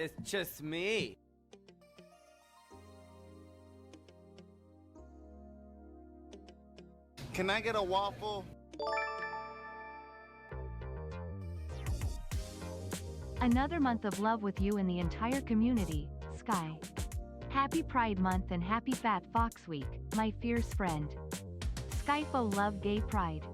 It's just me. Can I get a waffle? Another month of love with you and the entire community, Sky. Happy Pride Month and happy Fat Fox Week, my fierce friend. Skyfo love gay pride.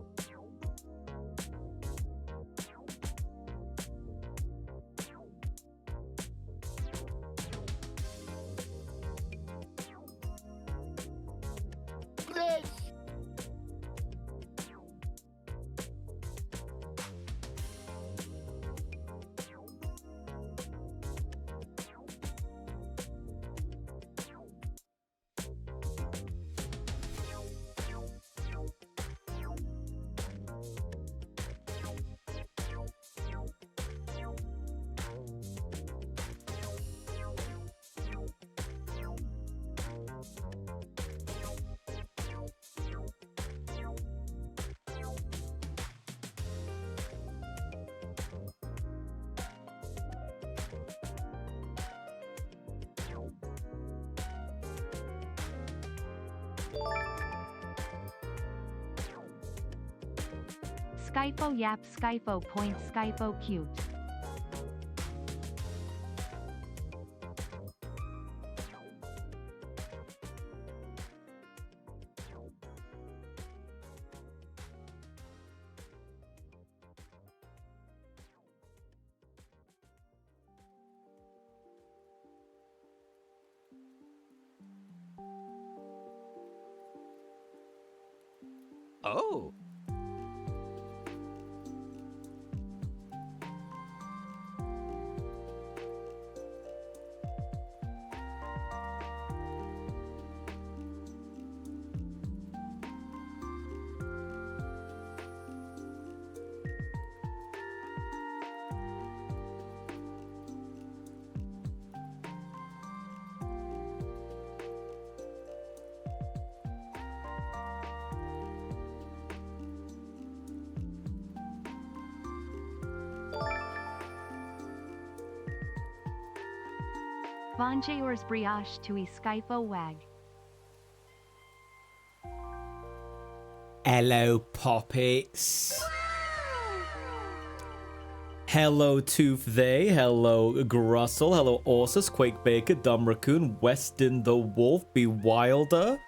Skyfo yap Skyfo point Skyfo cute. Oh. Bonjours brioche tui Skyfo wag. Hello, Poppets. Hello, Tooth They. Hello, Grussel. Hello, Orsus, Quake Baker, Dumb Raccoon, Weston the Wolf, Bewilder.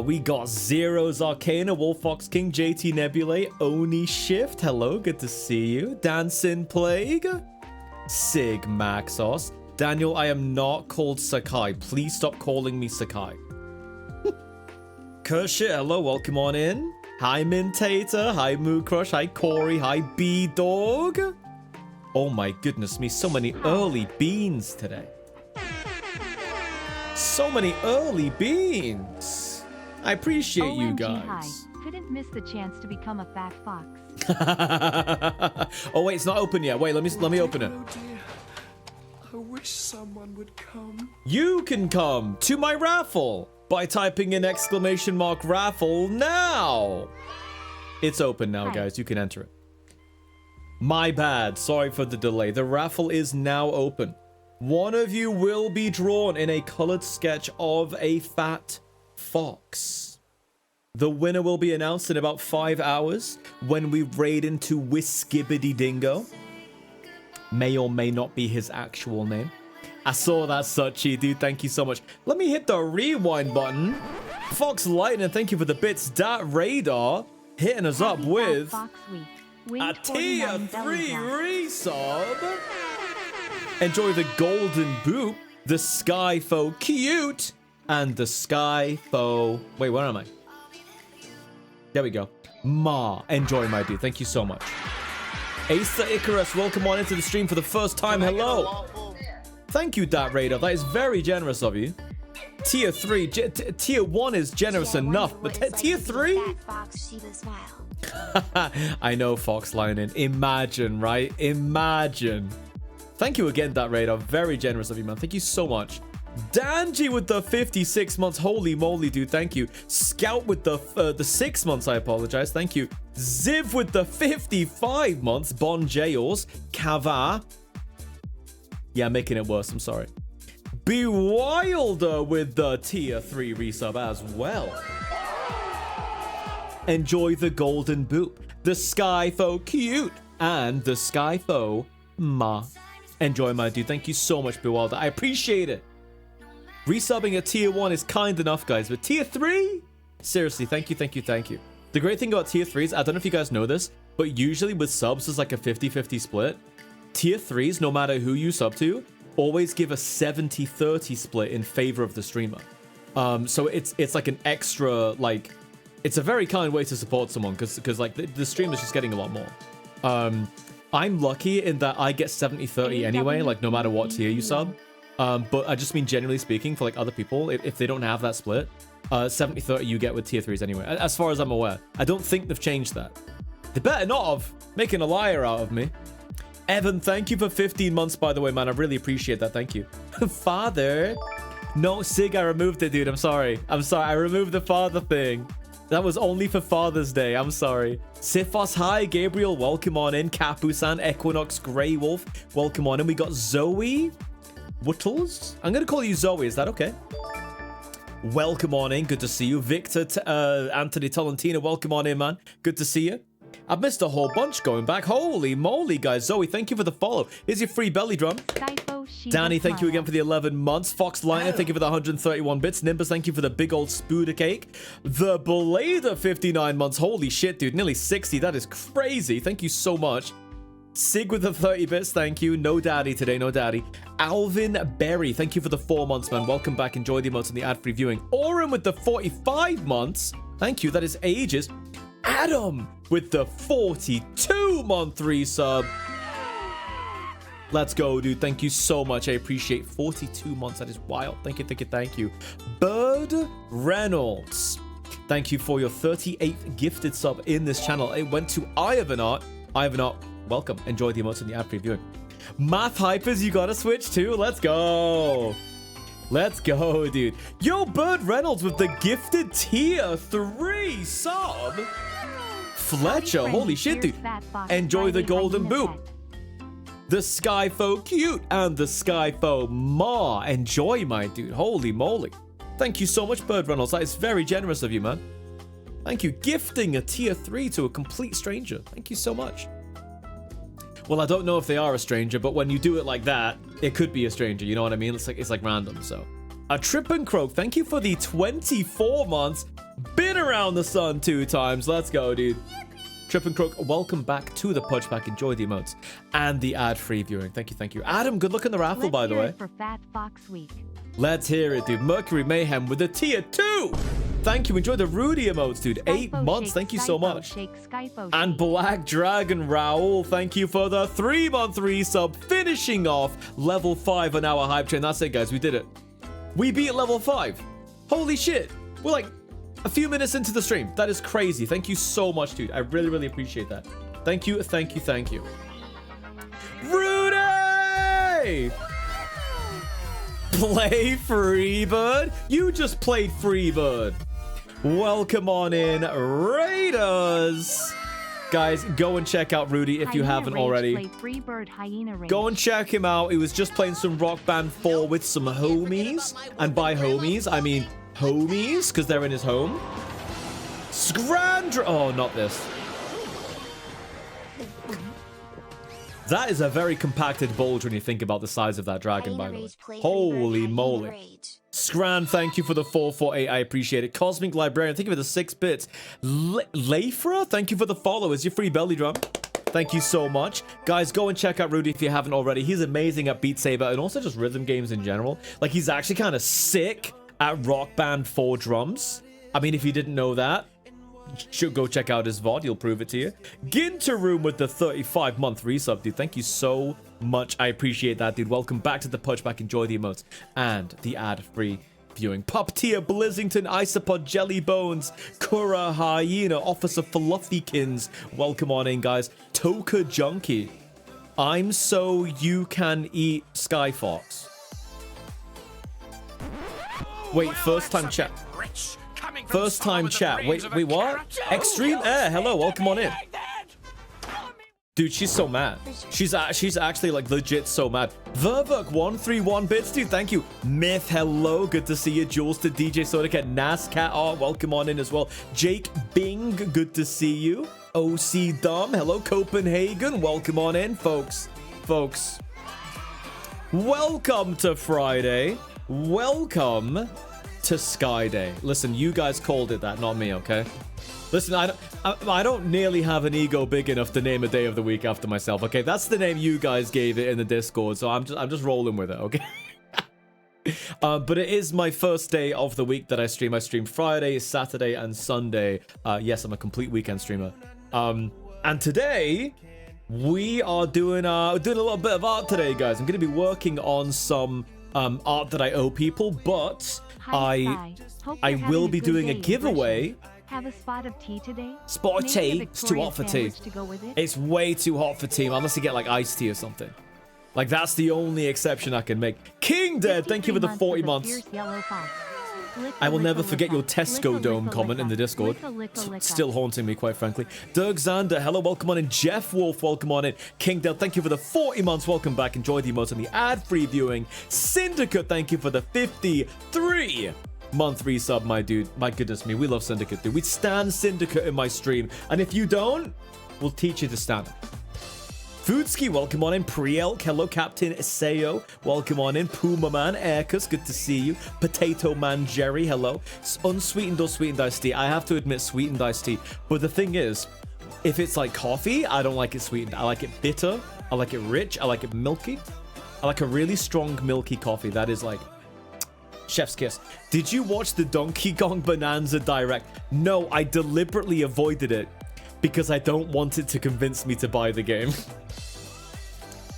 We got Zeros Arcana, Wolf Fox King, JT Nebulae, Oni Shift. Hello, good to see you. Dancing Plague, Sig Maxos. Daniel, I am not called Sakai. Please stop calling me Sakai. Kershit, hello, welcome on in. Hi, Mintator. Hi, Moo Crush. Hi, Corey. Hi, B-Dog. Oh my goodness me, so many early beans today. So many early beans. I appreciate you guys. Hi. Couldn't miss the chance to become a fat fox. Oh wait, it's not open yet. Wait, let me open it. Oh dear. I wish someone would come. You can come to my raffle by typing in ! raffle now. It's open now, guys. You can enter it. My bad. Sorry for the delay. The raffle is now open. One of you will be drawn in a colored sketch of a fat fox. The winner will be announced in about 5 hours when we raid into Whiskibbity Dingo. May or may not be his actual name. I saw that, Suchi, dude. Thank you so much. Let me hit the rewind button. Fox Lightning, thank you for the bits. Dat Radar hitting us up with a tier 3 resub. Enjoy the golden boot, the Skyfo cute, and the Skyfo... Wait, where am I? There we go. Ma, enjoy, my dude. Thank you so much. Asa Icarus, welcome on into the stream for the first time. Hello. Thank you, Dat Raider. That is very generous of you. Tier 3. Tier 1 is generous enough, but tier 3? I know, Fox Lion. Imagine, right? Imagine. Thank you again, Dat Raider. Very generous of you, man. Thank you so much. Danji with the 56 months. Holy moly, dude. Thank you. Scout with the 6 months. I apologize. Thank you. Ziv with the 55 months. Bon Jails. Kava. Yeah, making it worse. I'm sorry. Be Wilder with the tier 3 resub as well. Enjoy the golden boot, the Skyfo cute, and the Skyfo ma. Enjoy, my dude. Thank you so much, Bewilder. I appreciate it. Resubbing at tier 1 is kind enough, guys, but tier 3? Seriously, thank you, thank you, thank you. The great thing about tier 3s, I don't know if you guys know this, but usually with subs, there's like a 50-50 split. Tier 3s, no matter who you sub to, always give a 70-30 split in favor of the streamer. So it's like an extra, like, it's a very kind way to support someone because like the streamer's just getting a lot more. I'm lucky in that I get 70-30 anyway, like no matter what tier you sub. But I just mean generally speaking for like other people, if they don't have that split, 70-30 you get with tier 3s anyway, as far as I'm aware. I don't think they've changed that. They better not have, making a liar out of me. Evan, thank you for 15 months, by the way, man. I really appreciate that. Thank you. Father. No, Sig, I removed it, dude. I'm sorry. I removed the father thing. That was only for Father's Day. I'm sorry. Sifos, hi. Gabriel, welcome on in. Kapusan, Equinox, Grey Wolf, welcome on in. We got Zoe Wuttles. I'm going to call you Zoe. Is that okay? Welcome on in. Good to see you. Victor, Anthony Tolentino, welcome on in, man. Good to see you. I've missed a whole bunch going back. Holy moly, guys. Zoe, thank you for the follow. Here's your free belly drum. Danny, thank you again for the 11 months. Fox Liner, thank you for the 131 bits. Nimbus, thank you for the big old spooder cake. The Blader, 59 months. Holy shit, dude. Nearly 60. That is crazy. Thank you so much. Sig with the 30 bits, thank you. No daddy today, no daddy. Alvin Berry, thank you for the 4 months, man. Welcome back. Enjoy the emotes and the ad-free viewing. Oren with the 45 months. Thank you. That is ages. Adam with the 42-month resub. Let's go, dude. Thank you so much. I appreciate 42 months. That is wild. Thank you, thank you, thank you. Bird Reynolds, thank you for your 38th gifted sub in this channel. It went to Ivanart. Ivanart, welcome. Enjoy the emotes and the ad preview. Math Hypers, you gotta switch too. Let's go. Let's go, dude. Yo, Bird Reynolds with the gifted tier 3 sub. Fletcher, holy shit, dude. Enjoy the golden boot. The Skyfo cute and the Skyfo ma. Enjoy, my dude. Holy moly. Thank you so much, Bird Reynolds. That is very generous of you, man. Thank you. Gifting a tier 3 to a complete stranger. Thank you so much. Well, I don't know if they are a stranger, but when you do it like that, it could be a stranger. You know what I mean? It's like random, so. A Trip and Croak, thank you for the 24 months. Been around the sun 2 times. Let's go, dude. Trip and Croak, welcome back to the Pudge Pack. Enjoy the emotes and the ad-free viewing. Thank you, thank you. Adam, good luck in the raffle, by the way. For Fat Fox Week. Let's hear it, dude. Mercury Mayhem with a tier 2. Thank you. Enjoy the Rudy emotes, dude. 8 months. Thank you so much. And Black Dragon Raoul, thank you for the 3-month resub. Finishing off level 5 on our hype train. That's it, guys. We did it. We beat level 5. Holy shit. We're like a few minutes into the stream. That is crazy. Thank you so much, dude. I really, really appreciate that. Thank you, thank you, thank you. Rudy! Play Freebird? You just played Freebird. Welcome on in, Raiders. Guys, go and check out Rudy if you haven't already. Go and check him out. He was just playing some Rock Band 4 with some homies. And by homies, I mean homies, because they're in his home. Scrandra... Oh, not this. That is a very compacted bulge when you think about the size of that dragon, by the way. Holy moly. Scran, thank you for the 448. I appreciate it. Cosmic Librarian, thank you for the 6 bits. Leifra, thank you for the follow. It's your free belly drum. Thank you so much. Guys, go and check out Rudy if you haven't already. He's amazing at Beat Saber and also just rhythm games in general. Like, he's actually kind of sick at Rock Band 4 drums. I mean, if you didn't know that, should go check out his VOD. He'll prove it to you. Ginteroom with the 35-month resub, dude. Thank you so much. I appreciate that, dude. Welcome back to the Pudge Pack. Enjoy the emotes and the ad-free viewing. Puppeteer Blizzington, Isopod Jelly Bones, Kura Hyena, Officer Fluffykins. Welcome on in, guys. Toka Junkie. I'm so you can eat Skyfox. Wait, first time chat. First time chat. Wait, what? Extreme Air. Hello, welcome on in. Dude, she's so mad. She's actually like legit so mad. Vervuk 131 bits, dude. Thank you. Myth, hello. Good to see you. Jules to DJ Sodacat, NASCAR art. Welcome on in as well. Jake Bing, good to see you. OC Dumb, hello. Copenhagen, welcome on in, folks. Welcome to Friday. Welcome to Sky Day. Listen, you guys called it that, not me, okay? Listen, I don't nearly have an ego big enough to name a day of the week after myself, okay? That's the name you guys gave it in the Discord, so I'm just rolling with it, okay? But it is my first day of the week that I stream. I stream Friday, Saturday, and Sunday. Yes, I'm a complete weekend streamer. And today we are doing a little bit of art today, guys. I'm going to be working on some art that I owe people, but I will be doing a giveaway. Have a spot of tea today? Spot of tea? It's too hot for tea. It's way too hot for tea, unless you get like iced tea or something. Like, that's the only exception I can make. King Dead, thank you for the 40 months. I will never forget your Tesco Dome comment in the Discord. Still haunting me, quite frankly. Dirk Zander, hello, welcome on in. Jeff Wolf, welcome on in. King Dead, thank you for the 40 months. Welcome back. Enjoy the emotes and the ad-free viewing. Syndicate, thank you for the 53 month resub, my dude. My goodness me, we love Syndicate, dude. We stand Syndicate in my stream, and if you don't, we'll teach you to stand. Foodski, welcome on in. Prielk, hello. Captain Iseo, welcome on in. Puma Man, Erkus, good to see you. Potato Man Jerry, hello. Unsweetened or sweetened iced tea? I have to admit sweetened iced tea, but the thing is, if it's like coffee, I don't like it sweetened. I like it bitter, I like it rich, I like it milky. I like a really strong milky coffee. That is like chef's kiss. Did you watch the Donkey Kong Bonanza Direct? No, I deliberately avoided it because I don't want it to convince me to buy the game.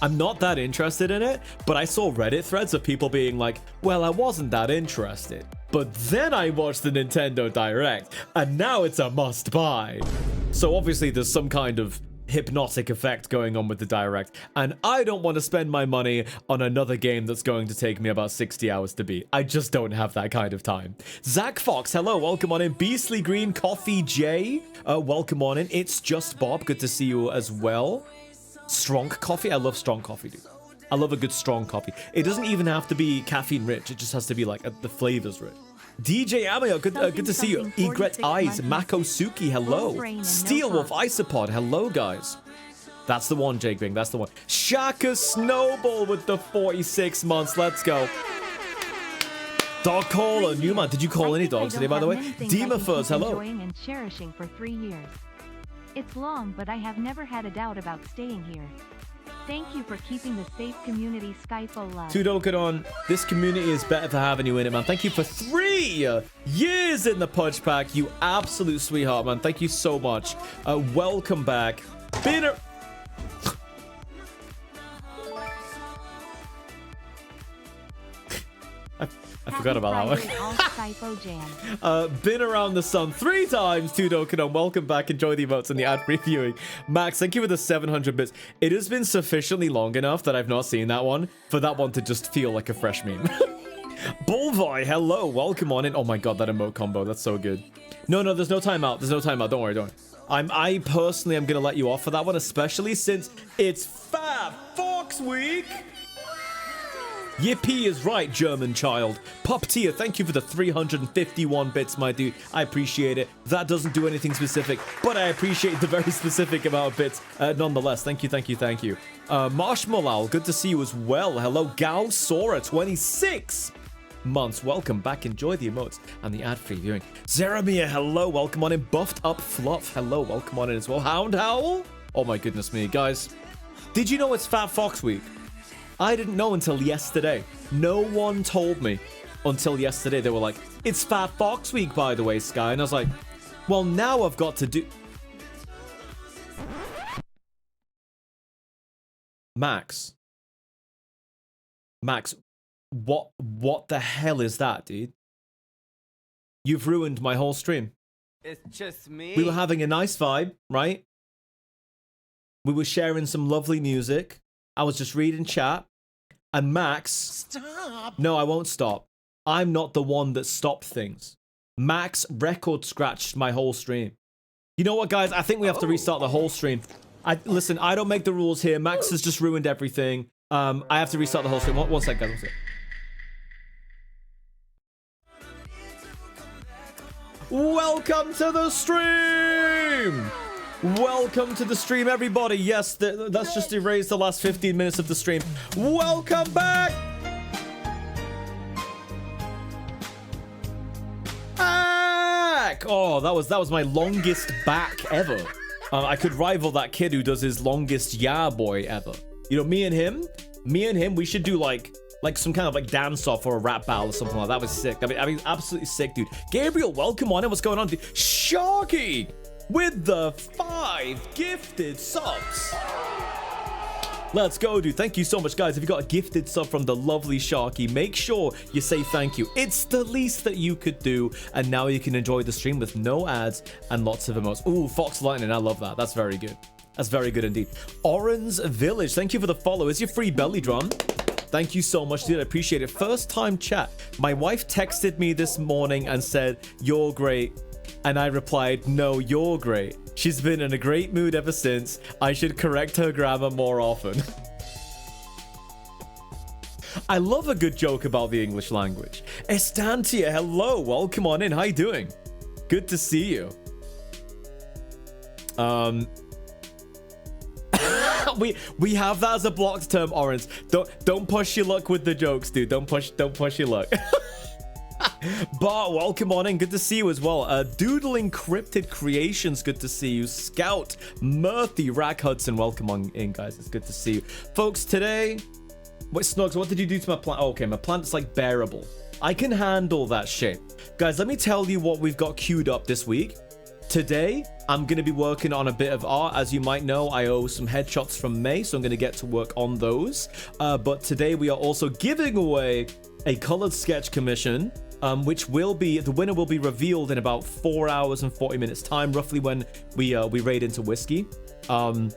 I'm not that interested in it, but I saw Reddit threads of people being like, well, I wasn't that interested. But then I watched the Nintendo Direct, and now it's a must buy. So obviously there's some kind of hypnotic effect going on with the Direct, and I don't want to spend my money on another game that's going to take me about 60 hours to beat. I just don't have that kind of time. Zach Fox, hello, welcome on in. Beastly Green Coffee J, welcome on in. It's Just Bob, good to see you as well. Strong coffee, I love strong coffee, dude. I love a good strong coffee. It doesn't even have to be caffeine rich, it just has to be like the flavors rich. DJ Amio, good to see you. Egret Eyes, Makosuki, hello. Steelwolf Isopod, hello, guys. That's the one, Jake Bing, that's the one. Shaka Snowball with the 46 months, let's go. Dog caller, Newman, did you call any dogs today, by the way? Dima Furs, hello. And cherishing for 3 years. It's long, but I have never had a doubt about staying here. Thank you for keeping the safe community, Skyfo love. Tudokadon, this community is better for having you in it, man. Thank you for 3 years in the Pudge Pack, you absolute sweetheart, man. Thank you so much. Welcome back. Been I forgot about that one. Been around the sun 3 times, Tudokadon. Welcome back. Enjoy the emotes and the ad reviewing. Max, thank you for the 700 bits. It has been sufficiently long enough that I've not seen that one for that one to just feel like a fresh meme. Bullboy, hello. Welcome on in. Oh my god, that emote combo. That's so good. No, there's no timeout. There's no timeout. Don't worry, don't worry. I personally am going to let you off for that one, especially since it's Fat Fox Week. Yippee is right, German child. Pop Tier, thank you for the 351 bits, my dude. I appreciate it. That doesn't do anything specific, but I appreciate the very specific amount of bits nonetheless. Thank you. Marshmallow, good to see you as well. Hello, Gal Sora, 26 months. Welcome back. Enjoy the emotes and the ad-free viewing. Zeremia, hello. Welcome on in. Buffed Up Fluff, hello. Welcome on in as well. Hound Howl. Oh my goodness me, guys. Did you know it's Fat Fox Week? I didn't know until yesterday. No one told me until yesterday. They were like, it's Fat Fox Week, by the way, Sky. And I was like, well, now I've got to do... Max, what the hell is that, dude? You've ruined my whole stream. It's just me. We were having a nice vibe, right? We were sharing some lovely music. I was just reading chat. And Max... Stop! No, I won't stop. I'm not the one that stopped things. Max record scratched my whole stream. You know what, guys? I think we have to restart the whole stream. Listen, I don't make the rules here. Max has just ruined everything. I have to restart the whole stream. One sec, guys. One sec. Welcome to the stream! Welcome to the stream, everybody. Yes, that's just erased the last 15 minutes of the stream. Welcome back! Oh, that was my longest back ever. I could rival that kid who does his longest yeah boy ever. You know, me and him, we should do like some kind of like dance off or a rap battle or something like that. That was sick. I mean, absolutely sick, dude. Gabriel, welcome on in. What's going on, dude? Sharky with the 5 gifted subs. Let's go, dude. Thank you so much, guys. If you got a gifted sub from the lovely Sharky, make sure you say thank you. It's the least that you could do. And now you can enjoy the stream with no ads and lots of emotes. Ooh, Fox Lightning. I love that. That's very good. That's very good indeed. Orange Village, thank you for the follow. Is your free belly drum? Thank you so much, dude. I appreciate it. First time chat. My wife texted me this morning and said, "You're great." And I replied, "No, you're great." She's been in a great mood ever since. I should correct her grammar more often. I love a good joke about the English language. Estantia, hello. Welcome on in. How you doing? Good to see you. We have that as a blocked term, Orange. Don't push your luck with the jokes, dude. Don't push your luck. Bart, welcome on in. Good to see you as well. Doodling Cryptid Creations, good to see you. Scout, Murphy, Rack Hudson, welcome on in, guys. It's good to see you. Folks, today... Wait, Snugs, what did you do to my plant? Oh, okay, my plant's like bearable. I can handle that shit. Guys, let me tell you what we've got queued up this week. Today, I'm going to be working on a bit of art. As you might know, I owe some headshots from May, so I'm going to get to work on those. But today, we are also giving away a colored sketch commission, which will be, the winner will be revealed in about 4 hours and 40 minutes time, roughly when we raid into whiskey. And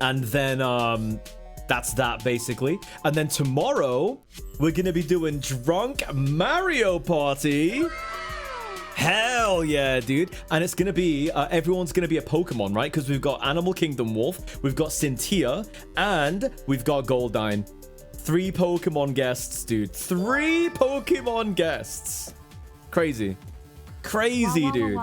then that's that basically. And then tomorrow we're gonna be doing Drunk Mario Party. Hell yeah, dude. And it's gonna be everyone's gonna be a Pokemon, right? Because we've got Animal Kingdom Wolf, we've got Cynthia, and we've got Goldine. 3 Pokemon guests, dude. 3 Pokemon guests. Crazy. Crazy, dude.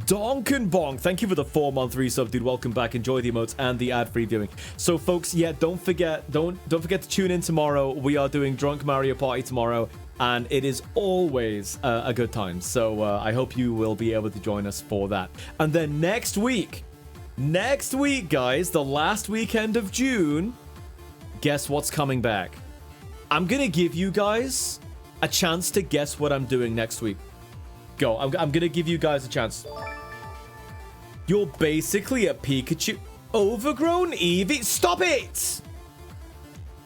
Donk and Bonk, thank you for the 4-month resub, dude. Welcome back. Enjoy the emotes and the ad-free viewing. So, folks, yeah, don't forget to tune in tomorrow. We are doing Drunk Mario Party tomorrow, and it is always a good time. So, I hope you will be able to join us for that. And then next week, guys, the last weekend of June, guess what's coming back? I'm gonna give you guys a chance to guess what I'm doing next week. Go. I'm gonna give you guys a chance. You're basically a Pikachu. Overgrown Eevee. Stop it!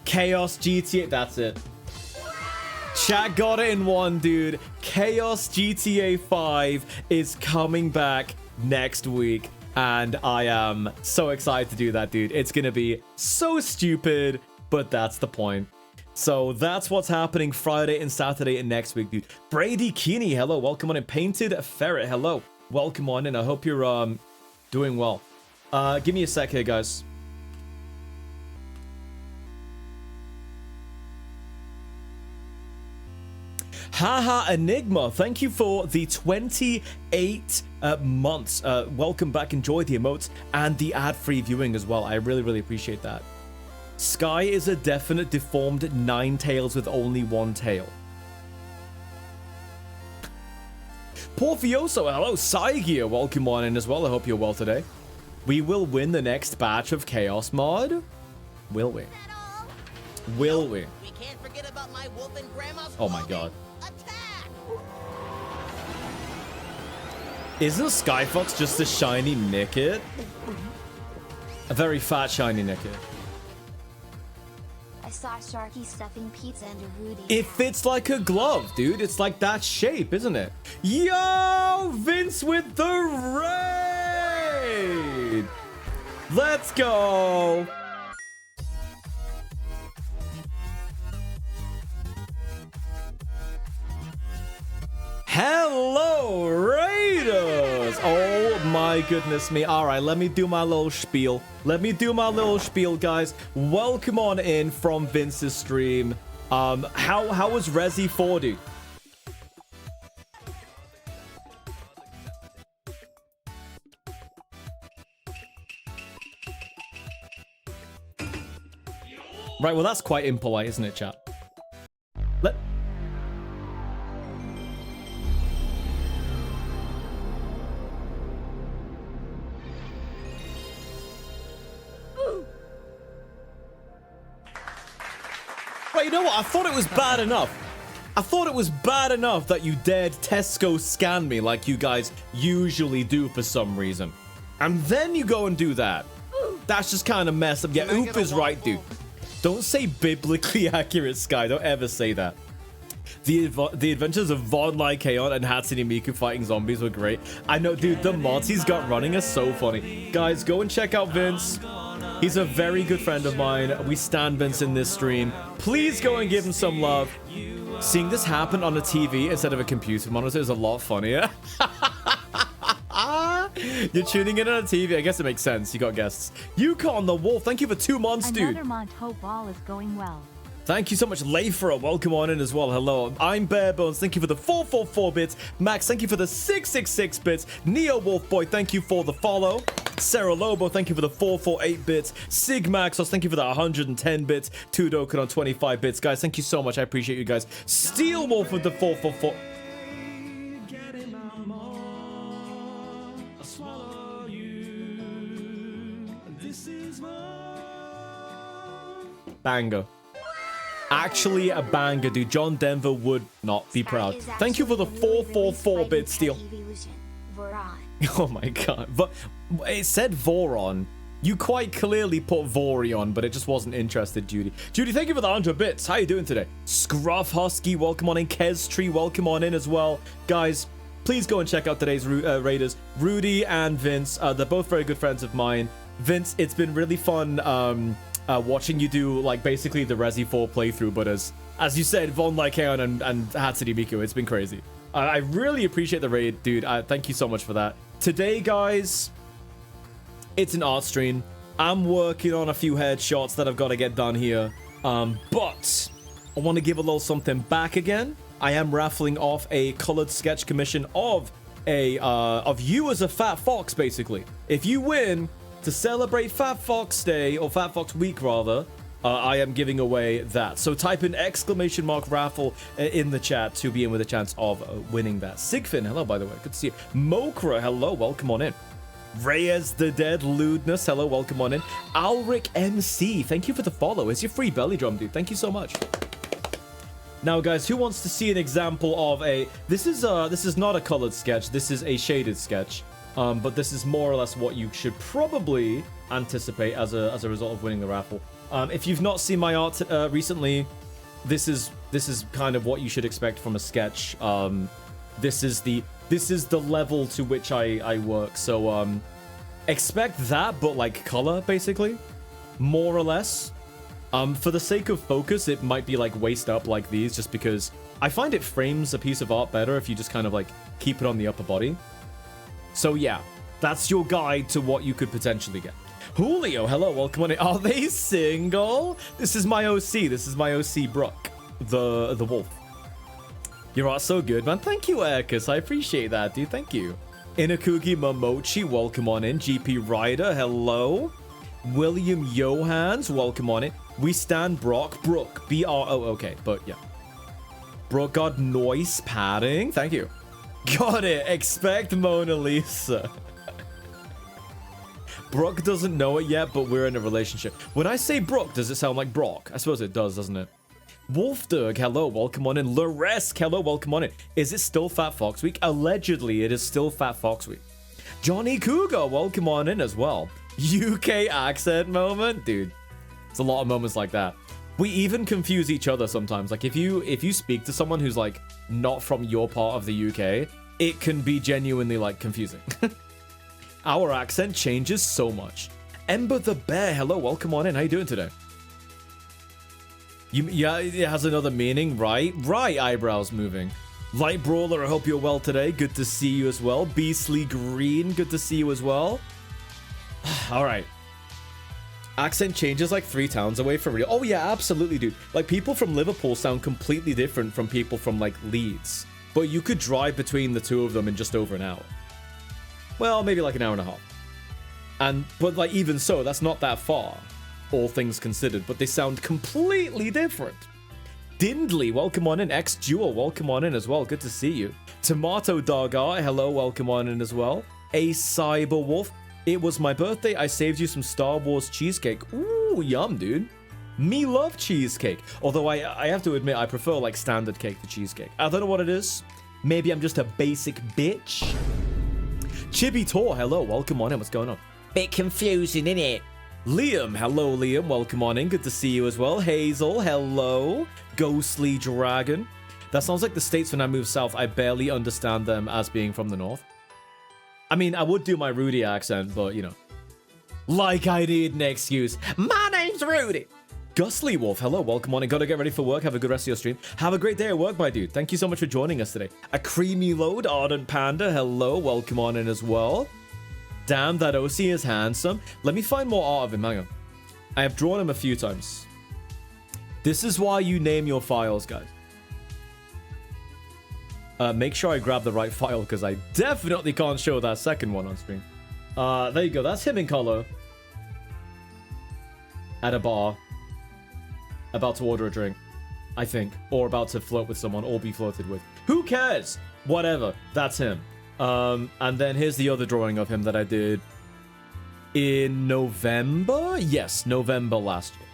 Chaos GTA. That's it. Chat got it in one, dude. Chaos GTA 5 is coming back next week. And I am so excited to do that, dude. It's gonna be so stupid, but that's the point. So that's what's happening Friday and Saturday and next week, dude. Brady Keeney, hello. Welcome on in. Painted Ferret, hello. Welcome on in. I hope you're doing well. Give me a sec here, guys. Haha Enigma, thank you for the 28 months. Welcome back. Enjoy the emotes and the ad-free viewing as well. I really, really appreciate that. Sky is a definite deformed Ninetales with only one tail. Porfioso, hello. Psygear, welcome on in as well. I hope you're well today. We will win the next batch of Chaos Mod. Will we? Will we? We can't forget about my wolf and grandma's Oh my god. attack. Isn't Skyfox just a shiny Nickit? A very fat shiny Nickit. I saw Sharky stuffing pizza into Rudy. It fits like a glove, dude. It's like that shape, isn't it? Yo, Vince with the raid. Let's go. Hello, Raiders. Oh my goodness me. All right, let me do my little spiel. Guys. Welcome on in from Vince's stream. How was Resi 4, dude? Right, well, that's quite impolite, isn't it, chat? Right, you know what? I thought it was bad enough. That you dared Tesco scan me like you guys usually do for some reason. And then you go and do that. That's just kind of messed up. Yeah, Oop is right, dude. Don't say biblically accurate, Sky. Don't ever say that. The adventures of Von Lycaon and Hatsune Miku fighting zombies were great. I know, dude, the mods he's got running are so funny. Guys, go and check out Vince. He's a very good friend of mine. We stand Vince in this stream. Please go and give him some love. Seeing this happen on a TV instead of a computer monitor is a lot funnier. You're tuning in on a TV. I guess it makes sense. You got guests. Yukon the Wolf, thank you for 2 months, dude. Another month. Hope all is going well. Thank you so much, Leifera. Welcome on in as well. Hello. I'm Barebones. Thank you for the 444 bits. Max, thank you for the 666 bits. Neo Wolf Boy, thank you for the follow. Sarah Lobo, thank you for the 448 bits. Sigmaxos, thank you for the 110 bits. Tudokan on 25 bits. Guys, thank you so much. I appreciate you guys. Steel Wolf with the 444. Banger. Actually a banger, dude. John Denver would not be proud. Thank you for the 444-bit Steel. Oh my god. But it said Voron. You quite clearly put Vorion, but it just wasn't interested, Judy. Judy, thank you for the 100 bits. How you doing today? Scruff Husky, welcome on in. Kestree, welcome on in as well. Guys, please go and check out today's Raiders. Rudy and Vince, they're both very good friends of mine. Vince, it's been really fun watching you do, like, basically the Resi 4 playthrough, but as you said, Von Lycaon and Hatsune Miku, it's been crazy. I really appreciate the raid, dude. Thank you so much for that. Today, guys, it's an art stream. I'm working on a few headshots that I've got to get done here, but I want to give a little something back again. I am raffling off a colored sketch commission of you as a Fat Fox, basically. If you win, to celebrate Fat Fox Day, or Fat Fox Week rather, I am giving away that. So type in !raffle in the chat to be in with a chance of winning that. Sigfin, hello by the way, good to see you. Mokra, hello, welcome on in. Reyes the Dead Lewdness, hello, welcome on in. Alric MC, thank you for the follow. It's your free belly drum, dude. Thank you so much. Now, guys, who wants to see an example of a... This is not a colored sketch. This is a shaded sketch. But this is more or less what you should probably anticipate as a result of winning the raffle. If you've not seen my art recently, this is kind of what you should expect from a sketch. This is the level to which I work. So expect that, but like color, basically, more or less. For the sake of focus, it might be like waist up like these, just because I find it frames a piece of art better if you just kind of like keep it on the upper body. So yeah, that's your guide to what you could potentially get. Julio, hello, welcome on in. Are they single? This is my OC. This is my OC, Brock, the wolf. Your art's so good, man. Thank you, Erkus. I appreciate that, dude. Thank you. Inakugi Momochi, welcome on in. GP Ryder, hello. William Johans, welcome on in. We stand Brock. Brooke, B-R-O, okay, but yeah. Brooke got noise padding. Thank you. Got it. Expect Mona Lisa. Brooke doesn't know it yet, but we're in a relationship. When I say Brooke, does it sound like Brock? I suppose it does, doesn't it? Wolfdug, hello, welcome on in. Laresk, hello, welcome on in. Is it still Fat Fox Week? Allegedly, it is still Fat Fox Week. Johnny Cougar, welcome on in as well. UK accent moment? Dude, it's a lot of moments like that. We even confuse each other sometimes. Like if you speak to someone who's like not from your part of the UK, it can be genuinely like confusing. Our accent changes so much. Ember the Bear, hello, welcome on in. How you doing today? Yeah, it has another meaning, right? Right, eyebrows moving. Light Brawler, I hope you're well today. Good to see you as well. Beastly Green, good to see you as well. All right. Accent changes like 3 towns away for real. Oh yeah, absolutely, dude. Like, people from Liverpool sound completely different from people from, like, Leeds. But you could drive between the two of them in just over an hour. Well, maybe like an hour and a half. But like, even so, that's not that far, all things considered. But they sound completely different. Dindley, welcome on in. X-Duel, welcome on in as well. Good to see you. Tomato Dog Eye, hello, welcome on in as well. A Cyber Wolf. It was my birthday. I saved you some Star Wars cheesecake. Ooh, yum, dude. Me love cheesecake. Although I have to admit, I prefer like standard cake to cheesecake. I don't know what it is. Maybe I'm just a basic bitch. Chibi Tor, hello, welcome on in. What's going on? Bit confusing, innit? Liam, hello, Liam. Welcome on in. Good to see you as well. Hazel, hello. Ghostly Dragon. That sounds like the states when I move south. I barely understand them as being from the north. I mean, I would do my Rudy accent, but, you know. Like I need an excuse. My name's Rudy. Gusly Wolf, hello. Welcome on in. Gotta get ready for work. Have a good rest of your stream. Have a great day at work, my dude. Thank you so much for joining us today. A Creamy Load, Ardent Panda, hello. Welcome on in as well. Damn, that OC is handsome. Let me find more art of him. Hang on. I have drawn him a few times. This is why you name your files, guys. Make sure I grab the right file, because I definitely can't show that second one on screen. There you go. That's him in color. At a bar. About to order a drink, I think. Or about to flirt with someone, or be flirted with. Who cares? Whatever. That's him. And then here's the other drawing of him that I did in November? Yes, November last year.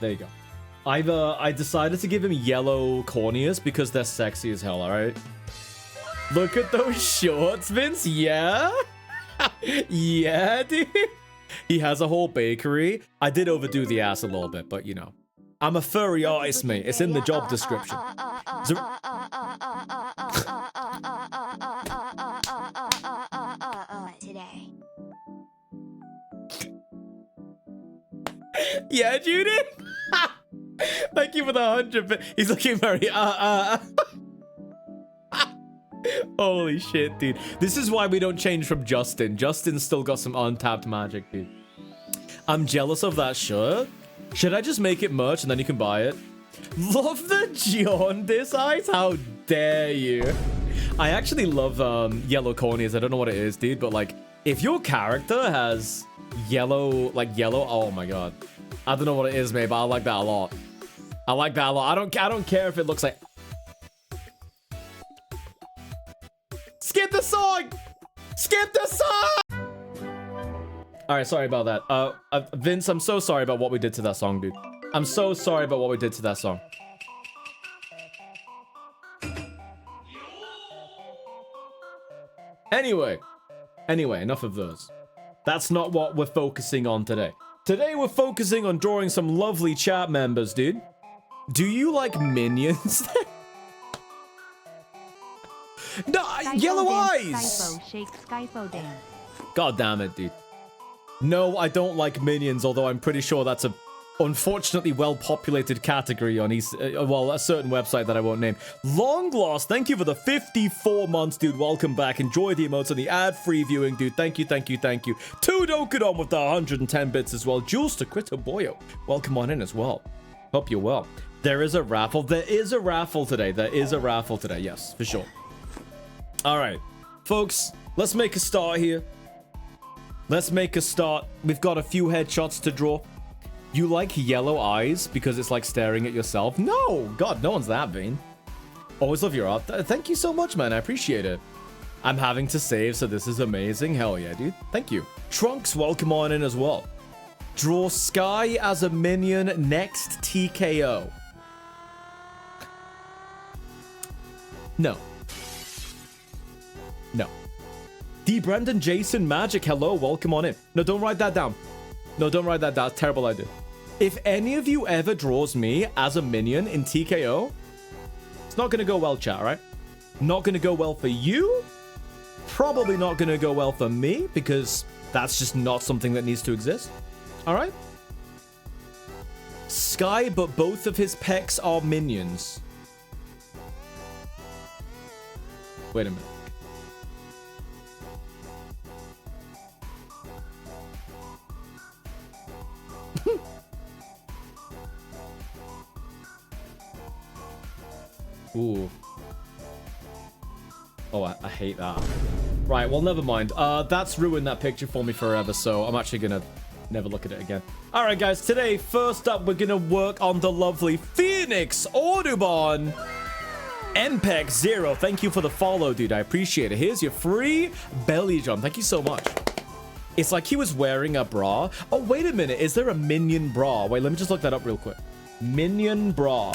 There you go. I decided to give him yellow corneas because they're sexy as hell, alright? Look at those shorts, Vince. Yeah? Yeah, dude. He has a whole bakery. I did overdo the ass a little bit, but you know. I'm a furry artist, mate. It's in the job description. Today. Yeah, Judy? Thank you for the 100. He's looking very Holy shit, dude. This is why we don't change from Justin. Justin's still got some untapped magic, dude. I'm jealous of that shirt. Should I just make it merch and then you can buy it? Love the jaundice eyes? How dare you? I actually love yellow corneas. I don't know what it is, dude, but like, if your character has yellow, oh my god. I don't know what it is, mate, but I like that a lot. I like that a lot. I don't care if it looks like... Skip the song! Skip the song! Alright, sorry about that. Vince, I'm so sorry about what we did to that song, dude. I'm so sorry about what we did to that song. Anyway, enough of those. That's not what we're focusing on today. Today we're focusing on drawing some lovely chat members, dude. Do you like minions? No, Skyfo yellow dance, eyes! Skyfo, shake Skyfo dance. God damn it, dude. No, I don't like minions, although I'm pretty sure that's a unfortunately well-populated category on a certain website that I won't name. Long Lost, thank you for the 54 months, dude. Welcome back. Enjoy the emotes and the ad-free viewing, dude. Thank you, thank you, thank you. Tudokadon with the 110 bits as well. Jules to Boyo, welcome on in as well. Hope you're well. There is a raffle. There is a raffle today. There is a raffle today. Yes, for sure. All right, folks, let's make a start here. Let's make a start. We've got a few headshots to draw. You like yellow eyes because it's like staring at yourself? No, God, no one's that vain. Always love your art. Thank you so much, man. I appreciate it. I'm having to save, so this is amazing. Hell yeah, dude. Thank you. Trunks, welcome on in as well. Draw Sky as a minion next TKO. No. No. D. Brandon Jason Magic, hello, welcome on in. No, don't write that down. No, don't write that down. Terrible idea. If any of you ever draws me as a minion in TKO, it's not going to go well, chat, right? Not going to go well for you. Probably not going to go well for me, because that's just not something that needs to exist. All right? Sky, but both of his pecs are minions. Wait a minute. Ooh. Oh, I hate that. Right, well, never mind. That's ruined that picture for me forever, so I'm actually gonna never look at it again. All right, guys, today, first up, we're gonna work on the lovely Phoenix Audubon. MPEG Zero, thank you for the follow, dude. I appreciate it. Here's your free belly drum. Thank you so much. It's like he was wearing a bra. Oh, wait a minute. Is there a Minion bra? Wait, let me just look that up real quick. Minion bra.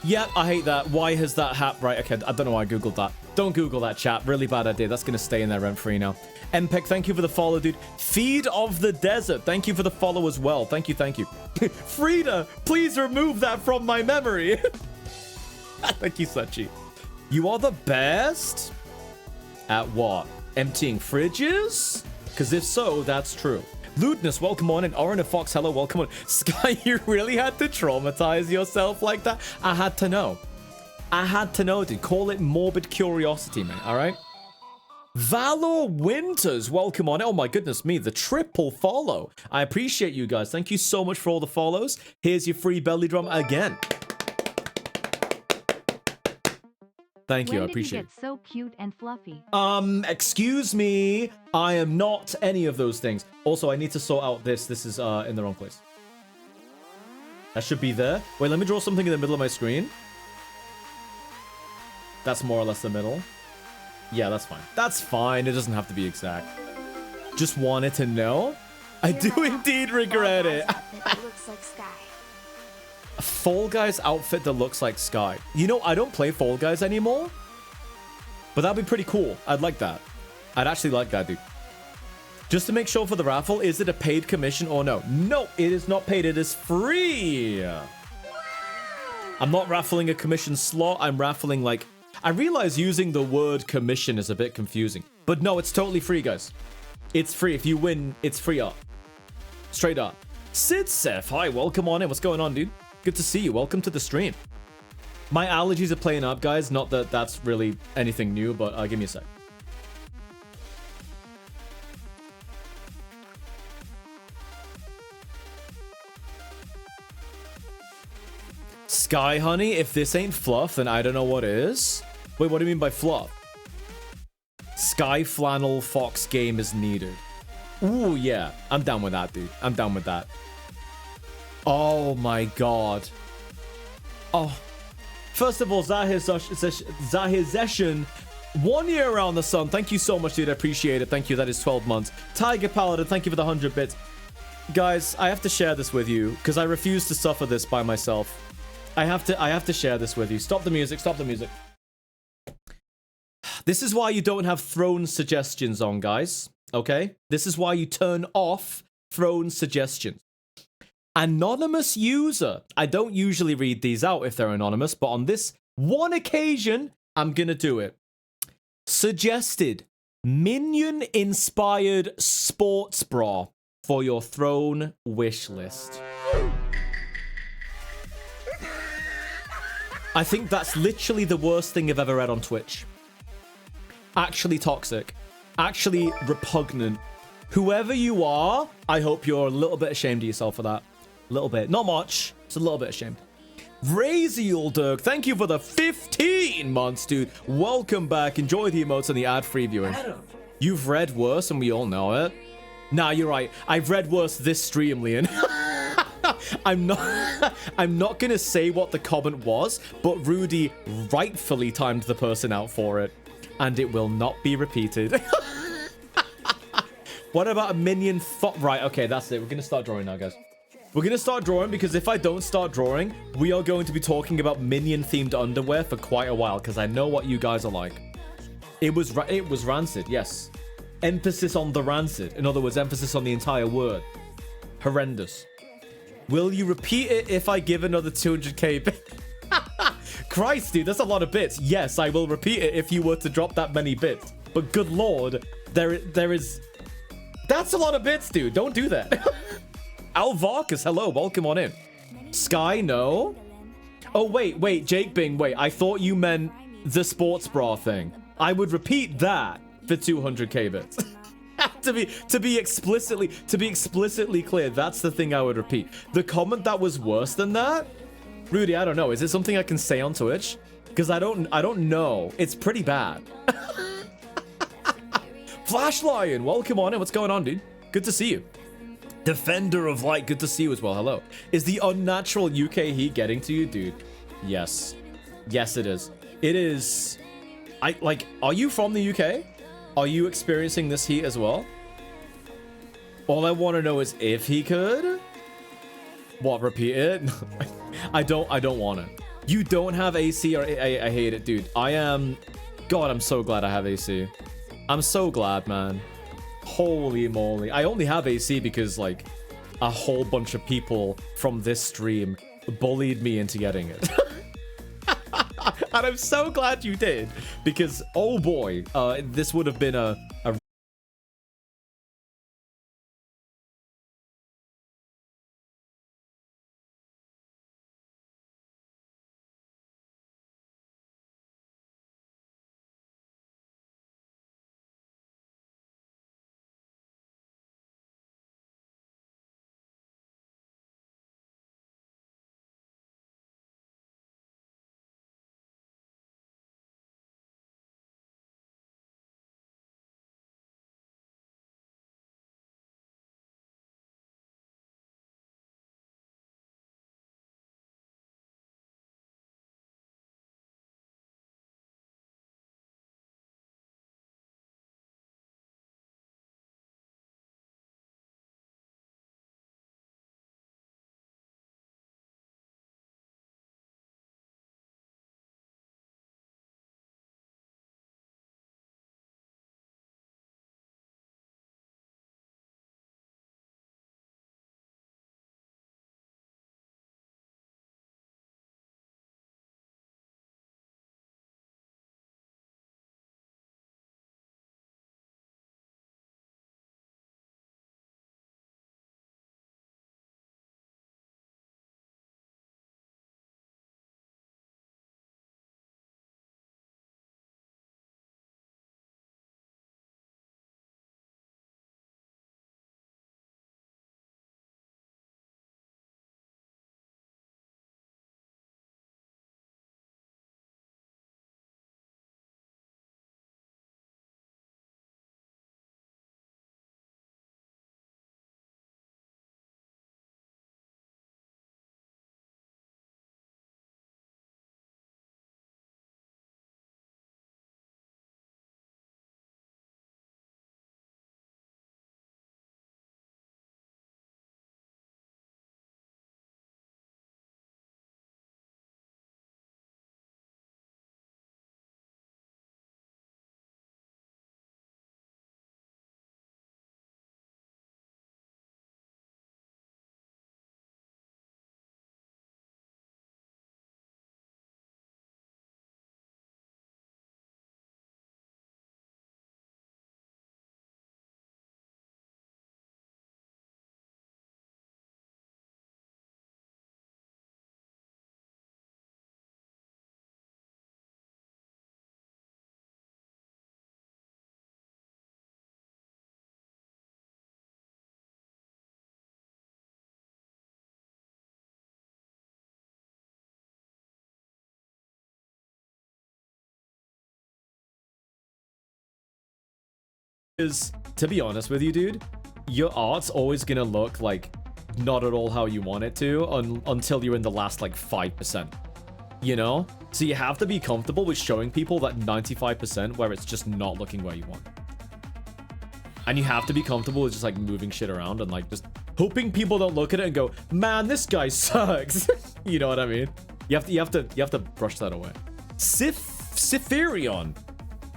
Yep, I hate that. Why has that happened? Right, okay, I don't know why I googled that. Don't Google that, chat. Really bad idea. That's going to stay in there rent-free now. MPEG, thank you for the follow, dude. Feed of the Desert, thank you for the follow as well. Thank you, thank you. Frida, please remove that from my memory. Thank you, Suchi. You are the best at what? Emptying fridges? Because if so, that's true. Lewdness, welcome on. And Oren and Fox, hello, welcome on. Sky, you really had to traumatize yourself like that? I had to know. I had to know, dude. Call it morbid curiosity, man. All right? Valor Winters, welcome on. Oh my goodness me, the triple follow. I appreciate you guys. Thank you so much for all the follows. Here's your free belly drum again. Thank you, I appreciate it. When did he get so cute and fluffy? Excuse me. I am not any of those things. Also, I need to sort out this. This is in the wrong place. That should be there. Wait, let me draw something in the middle of my screen. That's more or less the middle. Yeah, that's fine. That's fine. It doesn't have to be exact. Just wanted to know. I do indeed regret it. It looks like Sky. A Fall Guys outfit that looks like Sky. You know, I don't play Fall Guys anymore. But that'd be pretty cool. I'd like that. I'd actually like that, dude. Just to make sure for the raffle, is it a paid commission or no? No, it is not paid. It is free. I'm not raffling a commission slot. I'm raffling like... I realize using the word commission is a bit confusing. But no, it's totally free, guys. It's free. If you win, it's free up. Straight up. Sid Seth, hi, welcome on in. What's going on, dude? Good to see you. Welcome to the stream. My allergies are playing up, guys. Not that that's really anything new, but give me a sec. Sky Honey, if this ain't fluff, then I don't know what is. Wait, what do you mean by fluff? Sky Flannel Fox game is needed. Ooh, yeah. I'm down with that, dude. I'm down with that. Oh my god. Oh. First of all, Zahir Zeshin, 1 year around the sun. Thank you so much, dude. I appreciate it. Thank you. That is 12 months. Tiger Paladin, thank you for the 100 bits. Guys, I have to share this with you because I refuse to suffer this by myself. I have to share this with you. Stop the music. Stop the music. This is why you don't have throne suggestions on, guys. Okay? This is why you turn off throne suggestions. Anonymous user. I don't usually read these out if they're anonymous, but on this one occasion, I'm gonna do it. Suggested Minion-inspired sports bra for your throne wish list. I think that's literally the worst thing I've ever read on Twitch. Actually toxic. Actually repugnant. Whoever you are, I hope you're a little bit ashamed of yourself for that. A little bit. Not much. Just a little bit ashamed. Razielderg, thank you for the 15 months, dude. Welcome back. Enjoy the emotes and the ad-free viewing. You've read worse and we all know it. Nah, you're right. I've read worse this stream, Leon. I'm not gonna say what the comment was, but Rudy rightfully timed the person out for it. And it will not be repeated. What about a minion thought? Right, okay, that's it. We're gonna start drawing now, guys. We're gonna start drawing because if I don't start drawing, we are going to be talking about minion-themed underwear for quite a while because I know what you guys are like. It was rancid, yes. Emphasis on the rancid. In other words, emphasis on the entire word. Horrendous. Will you repeat it if I give another 200k? Christ, dude, that's a lot of bits. Yes, I will repeat it if you were to drop that many bits. But good lord, there is... That's a lot of bits, dude. Don't do that. Alvarkas, hello. Welcome on in. Sky, no. Oh, wait. Jake Bing, wait. I thought you meant the sports bra thing. I would repeat that for 200k bits. to be explicitly clear, that's the thing I would repeat. The comment that was worse than that, Rudy, I don't know. Is it something I can say on Twitch? Because I don't know. It's pretty bad. Flash Lion, welcome on in. What's going on, dude? Good to see you. Defender of Light, good to see you as well. Hello. Is the unnatural UK heat getting to you, dude? Yes. Yes, it is. It is. Are you from the UK? Are you experiencing this heat as well? All I want to know is if he could. What, repeat it? I don't want it. You don't have AC, or I hate it, dude. God, I'm so glad I have AC. I'm so glad, man. Holy moly. I only have AC because, like, a whole bunch of people from this stream bullied me into getting it. And I'm so glad you did, because, oh boy, this would have been a is, to be honest with you, dude, your art's always gonna look like not at all how you want it to until you're in the last like 5%. You know? So you have to be comfortable with showing people that 95% where it's just not looking where you want. And you have to be comfortable with just like moving shit around and like just hoping people don't look at it and go, man, this guy sucks. You know what I mean? You have to brush that away. Sifirion,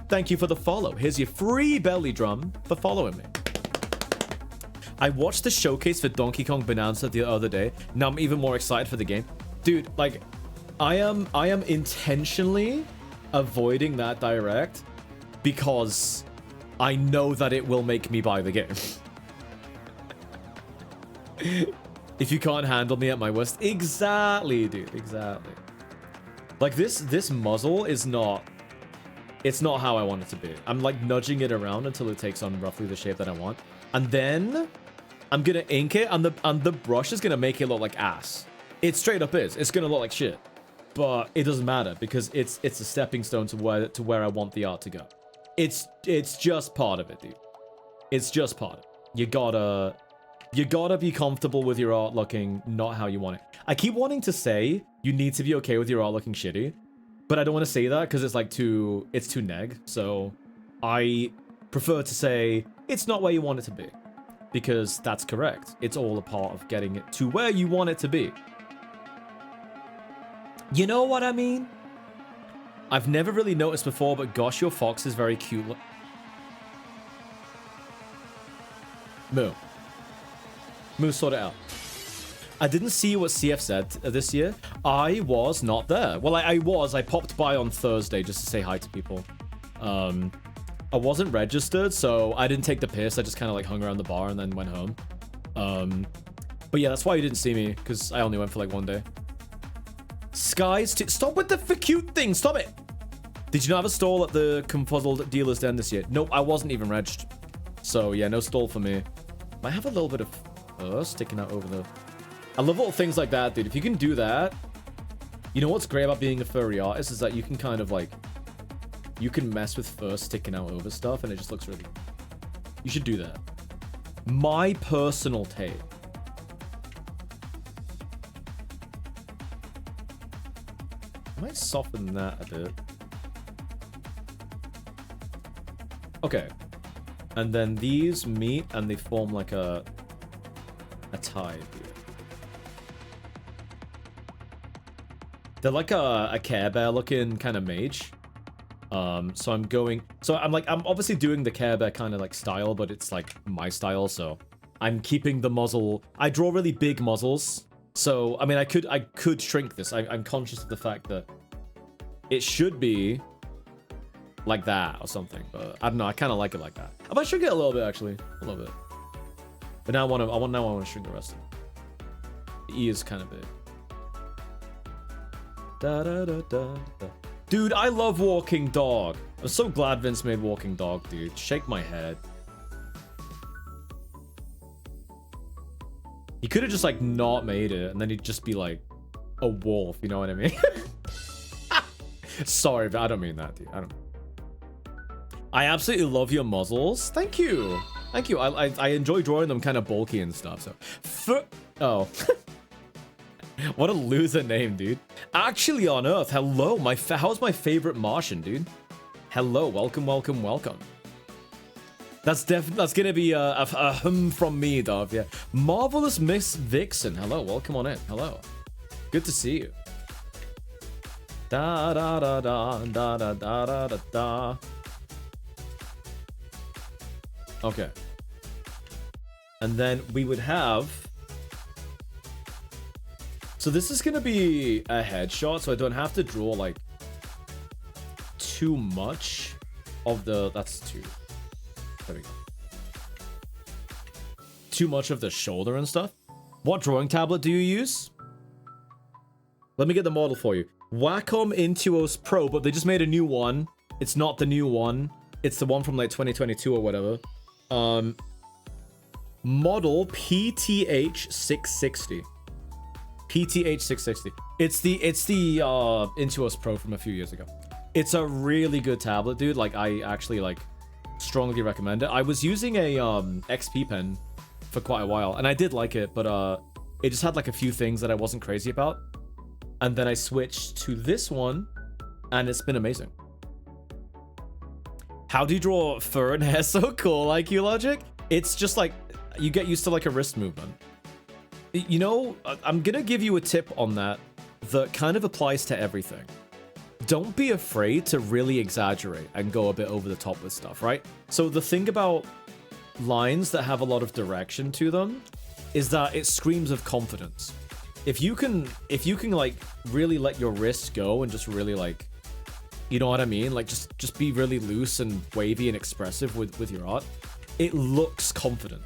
thank you for the follow. Here's your free belly drum for following me. I watched the showcase for Donkey Kong Bonanza the other day. Now I'm even more excited for the game. Dude, like, I am intentionally avoiding that direct because I know that it will make me buy the game. If you can't handle me at my worst. Exactly, dude. Exactly. Like, this muzzle is not It's not how I want it to be. I'm like nudging it around until it takes on roughly the shape that I want. And then I'm gonna ink it, and the brush is gonna make it look like ass. It straight up is. It's gonna look like shit. But it doesn't matter because it's a stepping stone to where I want the art to go. It's just part of it, dude. It's just part of it. You gotta be comfortable with your art looking not how you want it. I keep wanting to say you need to be okay with your art looking shitty, but I don't want to say that because it's like too neg. So I prefer to say it's not where you want it to be, because that's correct. It's all a part of getting it to where you want it to be. You know what I mean? I've never really noticed before, but gosh, your fox is very cute. Moo, sort it out. I didn't see what CF said this year. I was not there. Well, I was. I popped by on Thursday just to say hi to people. I wasn't registered, so I didn't take the piss. I just kind of like hung around the bar and then went home. But yeah, that's why you didn't see me, because I only went for like one day. Skies, stop with the for cute thing. Stop it. Did you not have a stall at the Confuzzled Dealer's Den this year? Nope, I wasn't even regged. So yeah, no stall for me. Might have a little bit of fur sticking out over the... I love little things like that, dude. If you can do that, you know what's great about being a furry artist is that you can kind of like, you can mess with fur sticking out over stuff and it just looks really... You should do that. My personal take. I might soften that a bit. Okay. And then these meet and they form like a tie here. They're like a Care Bear looking kind of mage. So I'm obviously doing the Care Bear kind of like style, but it's like my style, so I'm keeping the muzzle. I draw really big muzzles. So, I mean, I could shrink this. I'm conscious of the fact that it should be like that or something, but I don't know. I kind of like it like that. I might shrink it a little bit, actually. A little bit. But now I want to shrink the rest of it. The E is kind of big. Da, da, da, da, da. Dude, I love Walking Dog. I'm so glad Vince made Walking Dog, dude. Shake my head. He could have just, like, not made it, and then he'd just be, like, a wolf, you know what I mean? Sorry, but I don't mean that, dude. I absolutely love your muzzles. Thank you. Thank you. I enjoy drawing them kind of bulky and stuff, so... Oh. What a loser name, dude. Actually on Earth, hello. How's my favorite Martian, dude? Hello, welcome. That's gonna be a hum from me, dog. Yeah. Marvelous Miss Vixen. Hello, welcome on in. Hello. Good to see you. Da da da da da da da da da da. Okay. And then we would have... So this is gonna be a headshot, so I don't have to draw like too much of the... That's two. There we go. Too much of the shoulder and stuff. What drawing tablet do you use? Let me get the model for you. Wacom Intuos Pro, but they just made a new one. It's not the new one. It's the one from like 2022 or whatever. Model PTH 660. PTH 660. It's the Intuos Pro from a few years ago. It's a really good tablet, dude. Like, I actually like strongly recommend it. I was using a XP pen for quite a while, and I did like it, but it just had like a few things that I wasn't crazy about. And then I switched to this one, and it's been amazing. How do you draw fur and hair so cool, IQ Logic? It's just like, you get used to like a wrist movement. You know, I'm gonna give you a tip on that kind of applies to everything. Don't be afraid to really exaggerate and go a bit over the top with stuff, right? So the thing about lines that have a lot of direction to them is that it screams of confidence. If you can like really let your wrist go and just really like, you know what I mean? Like just be really loose and wavy and expressive with your art, it looks confident.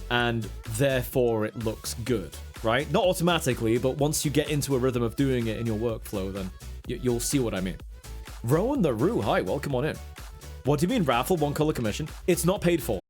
And therefore it looks good, right? Not automatically, but once you get into a rhythm of doing it in your workflow, then you'll see what I mean. Rowan the Roo, hi, welcome on in. What do you mean raffle, one color commission? It's not paid for.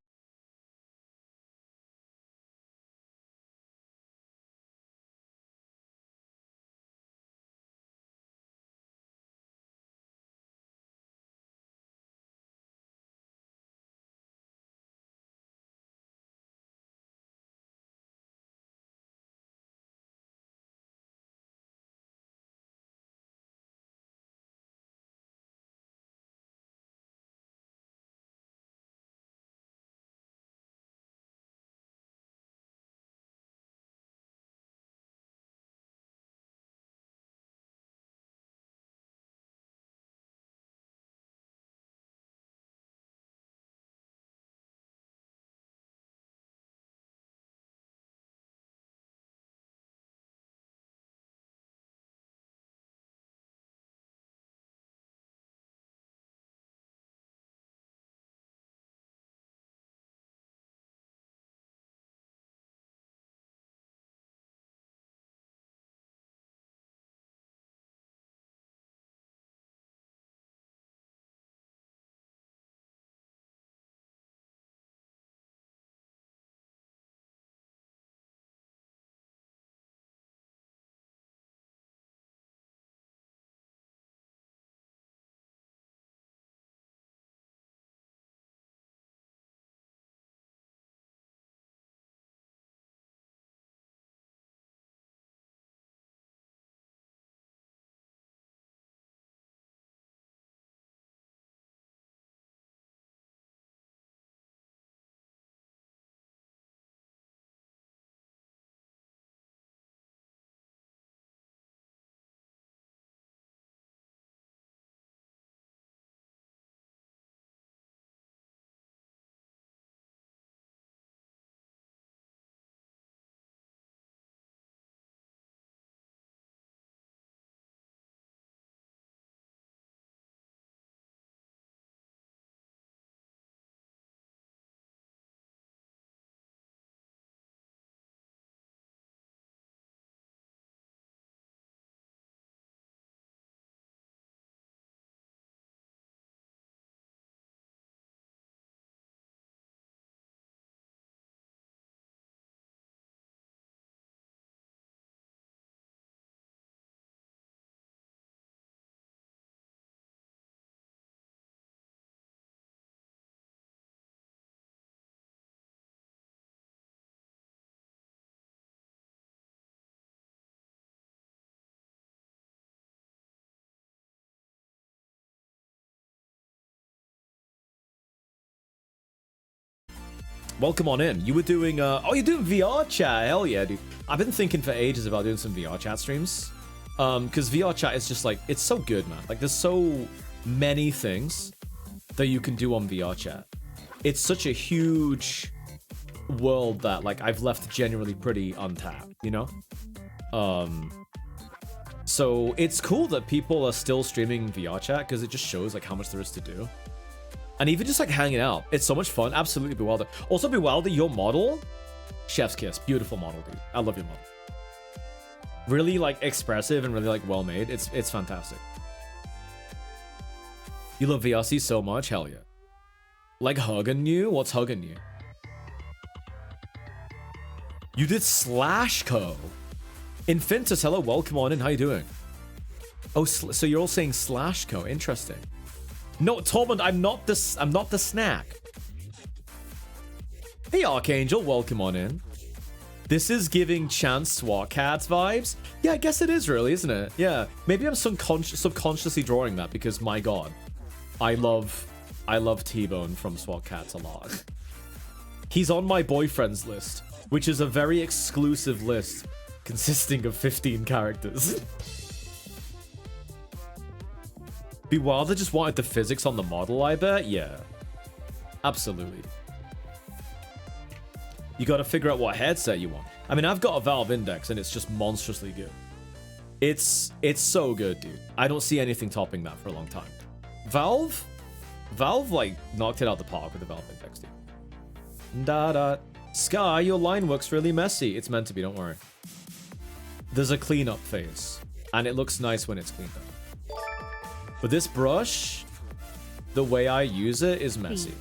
Welcome on in. You were doing, oh, you're doing VR chat. Hell yeah, dude. I've been thinking for ages about doing some VR chat streams. Because VR chat is just like, it's so good, man. Like, there's so many things that you can do on VR chat. It's such a huge world that, like, I've left generally pretty untapped, you know? So it's cool that people are still streaming VR chat because it just shows, like, how much there is to do. And even just like hanging out, it's so much fun. Absolutely Bewilder. Also Bewilder, your model, chef's kiss, beautiful model, dude. I love your model. Really like expressive and really like well made. It's fantastic. You love VRC so much, hell yeah. Like hugging you? What's hugging you? You did Slashco. Infintus, hello, welcome on in. How you doing? Oh, so you're all saying Slashco. Interesting. No, Tormund, I'm not the snack. Hey, Archangel, welcome on in. This is giving Chance SWAT Cats vibes. Yeah, I guess it is really, isn't it? Yeah, maybe I'm subconsciously drawing that because, my God, I love T-Bone from SWAT Cats a lot. He's on my boyfriends list, which is a very exclusive list consisting of 15 characters. Bewilder just wanted the physics on the model, I bet? Yeah. Absolutely. You gotta figure out what headset you want. I mean, I've got a Valve Index, and it's just monstrously good. It's so good, dude. I don't see anything topping that for a long time. Valve, like, knocked it out the park with the Valve Index, dude. Sky, your line works really messy. It's meant to be, don't worry. There's a cleanup phase, and it looks nice when it's cleaned up. But this brush, the way I use it is messy.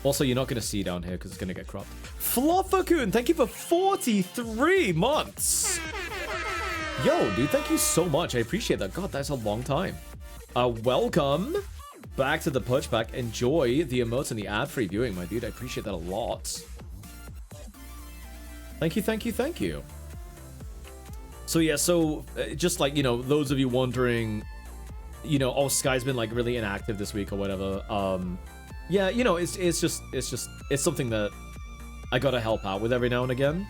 Also, you're not going to see down here because it's going to get cropped. Fluffercoon, thank you for 43 months. Yo, dude, thank you so much. I appreciate that. God, that's a long time. Welcome back to the Pudge Pack. Enjoy the emotes and the ad-free viewing, my dude. I appreciate that a lot. Thank you, thank you, thank you. So yeah, so just like, you know, those of you wondering, you know, oh, Sky's been like really inactive this week or whatever. Yeah, you know, it's something that I gotta help out with every now and again.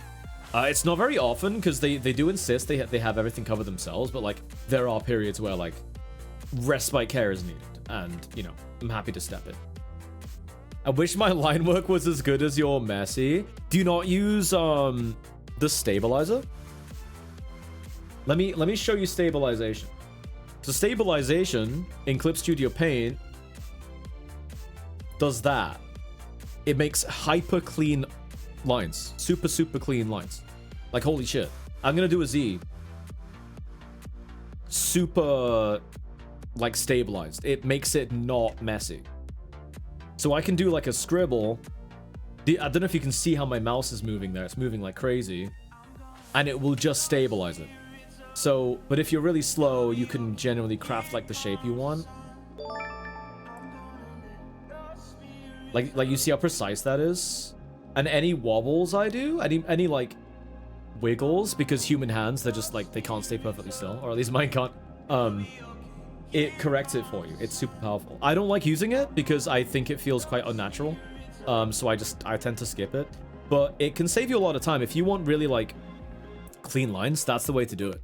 It's not very often because they do insist they have everything covered themselves, but like there are periods where like respite care is needed, and you know, I'm happy to step in. I wish my line work was as good as your Messi. Do you not use the stabilizer? Let me show you stabilization. So stabilization in Clip Studio Paint does that. It makes hyper clean lines. Super clean lines. Like holy shit. I'm gonna do a Z. Super like stabilized. It makes it not messy. So I can do like a scribble. I don't know if you can see how my mouse is moving there. It's moving like crazy. And it will just stabilize it. So, but if you're really slow, you can generally craft like the shape you want. Like you see how precise that is? And any wobbles I do, any like wiggles, because human hands, they're just like, they can't stay perfectly still, or at least mine can't. It corrects it for you. It's super powerful. I don't like using it because I think it feels quite unnatural. So I tend to skip it. But it can save you a lot of time. If you want really like clean lines, that's the way to do it.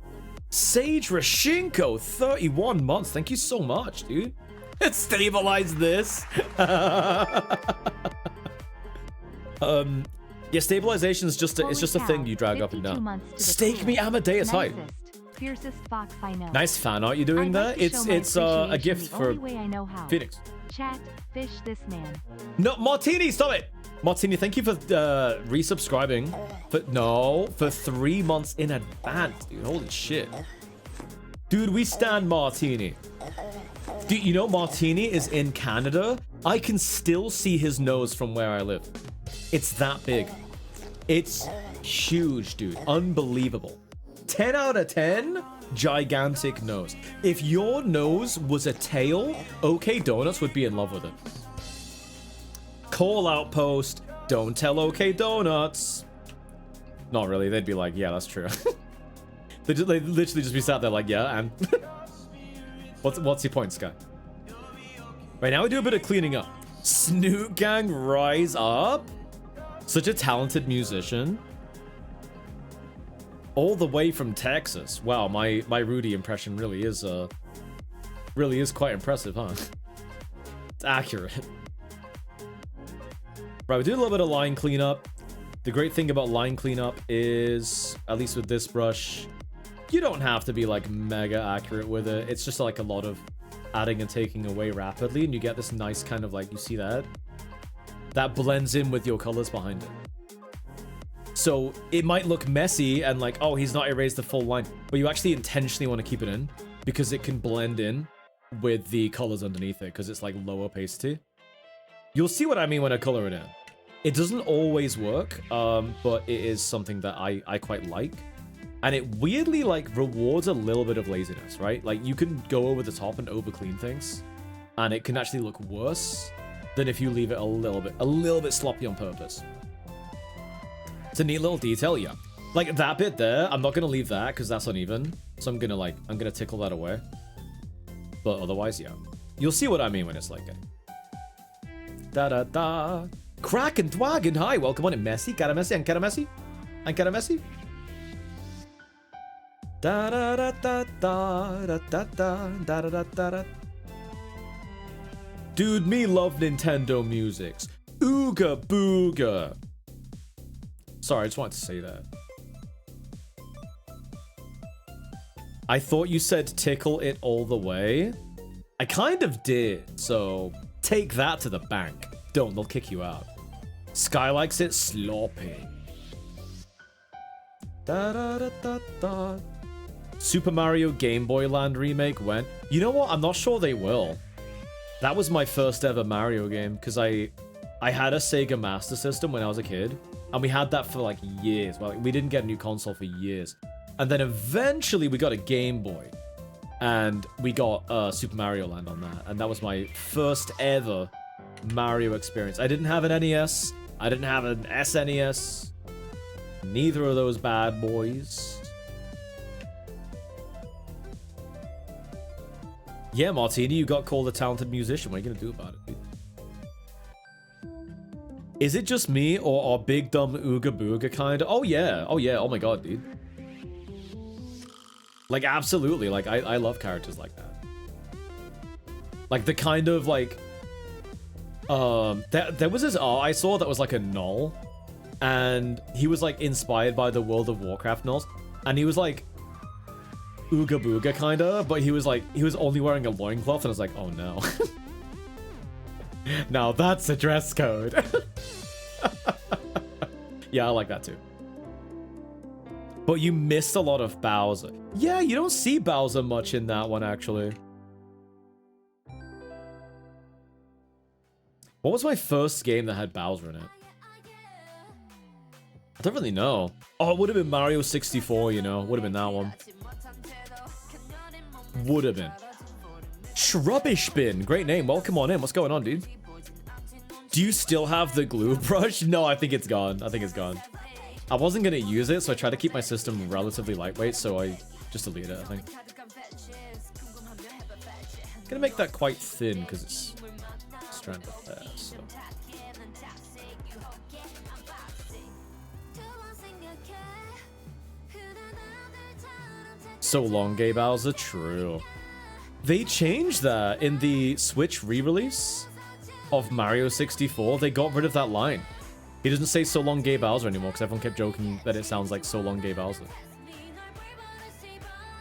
Sage Rashinko, 31 months. Thank you so much, dude. It stabilized this. Yeah, stabilization is just it's just a thing you drag up and down. Stake me Amadeus hype. Fiercest fox I know. Nice fan art you're doing there. It's a gift for Phoenix. Chat, fish this man. No, Martini, stop it. Martini, thank you for resubscribing. For 3 months in advance, dude. Holy shit. Dude, we stand Martini. Dude, you know Martini is in Canada? I can still see his nose from where I live. It's that big. It's huge, dude. Unbelievable. 10 out of 10, gigantic nose. If your nose was a tail, OK Donuts would be in love with it. Call out post, don't tell OK Donuts. Not really, they'd be like, yeah, that's true. They'd literally just be sat there like, yeah, and... What's your point, Sky? Right, now we do a bit of cleaning up. Snoot Gang Rise Up? Such a talented musician. All the way from Texas. Wow, my Rudy impression really is quite impressive, huh? It's accurate. Right, we do a little bit of line cleanup. The great thing about line cleanup is, at least with this brush, you don't have to be like mega accurate with it. It's just like a lot of adding and taking away rapidly, and you get this nice kind of like, you see that? That blends in with your colors behind it. So it might look messy and like, oh, he's not erased the full line, but you actually intentionally want to keep it in because it can blend in with the colors underneath it because it's like low opacity. You'll see what I mean when I color it in. It doesn't always work, but it is something that I quite like. And it weirdly like rewards a little bit of laziness, right? Like you can go over the top and over clean things and it can actually look worse than if you leave it a little bit sloppy on purpose. It's a neat little detail, yeah. Like that bit there, I'm not gonna leave that because that's uneven. So I'm gonna tickle that away. But otherwise, yeah. You'll see what I mean when it's like it. Da-da-da. Kraken Dwagon, hi, welcome on in Messi. Cara Messi, and Cara Messi. And Cara Messi. Da-da-da-da-da-da-da-da-da-da. Dude, me love Nintendo musics. Ooga booga. Sorry, I just wanted to say that. I thought you said tickle it all the way. I kind of did, so take that to the bank. Don't, they'll kick you out. Sky likes it sloppy. Da da da da da. Super Mario Game Boy Land remake when? You know what? I'm not sure they will. That was my first ever Mario game because I had a Sega Master System when I was a kid, and we had that for like years. Well, we didn't get a new console for years, and then eventually we got a Game Boy, and we got Super Mario Land on that, and that was my first ever Mario experience. I didn't have an NES. I didn't have an SNES. Neither of those bad boys. Yeah, Martini, you got called a talented musician. What are you gonna do about it, dude? Is it just me, or are Big Dumb Ooga Booga kind of? Oh yeah, oh my god, dude. Like, absolutely, like, I love characters like that. Like, the kind of, like... There was this art I saw that was like a null, and he was, like, inspired by the World of Warcraft nulls, and he was, like... Ooga Booga, kinda, but he was only wearing a loincloth, and I was like, oh no. Now that's a dress code. Yeah, I like that too. But you missed a lot of Bowser. Yeah, you don't see Bowser much in that one, actually. What was my first game that had Bowser in it? I don't really know. Oh, it would have been Mario 64, you know. Would have been that one. Would have been. Shrubbish Bin. Great name. Welcome on in. What's going on, dude? Do you still have the glue brush? No, I think it's gone. I think it's gone. I wasn't going to use it, so I tried to keep my system relatively lightweight, so I just deleted it, I think. I'm going to make that quite thin, because it's stranded there, so... So long, Gay Bowser. True. They changed that in the Switch re-release of Mario 64. They got rid of that line. He doesn't say so long, Gay Bowser anymore because everyone kept joking that it sounds like so long, Gay Bowser.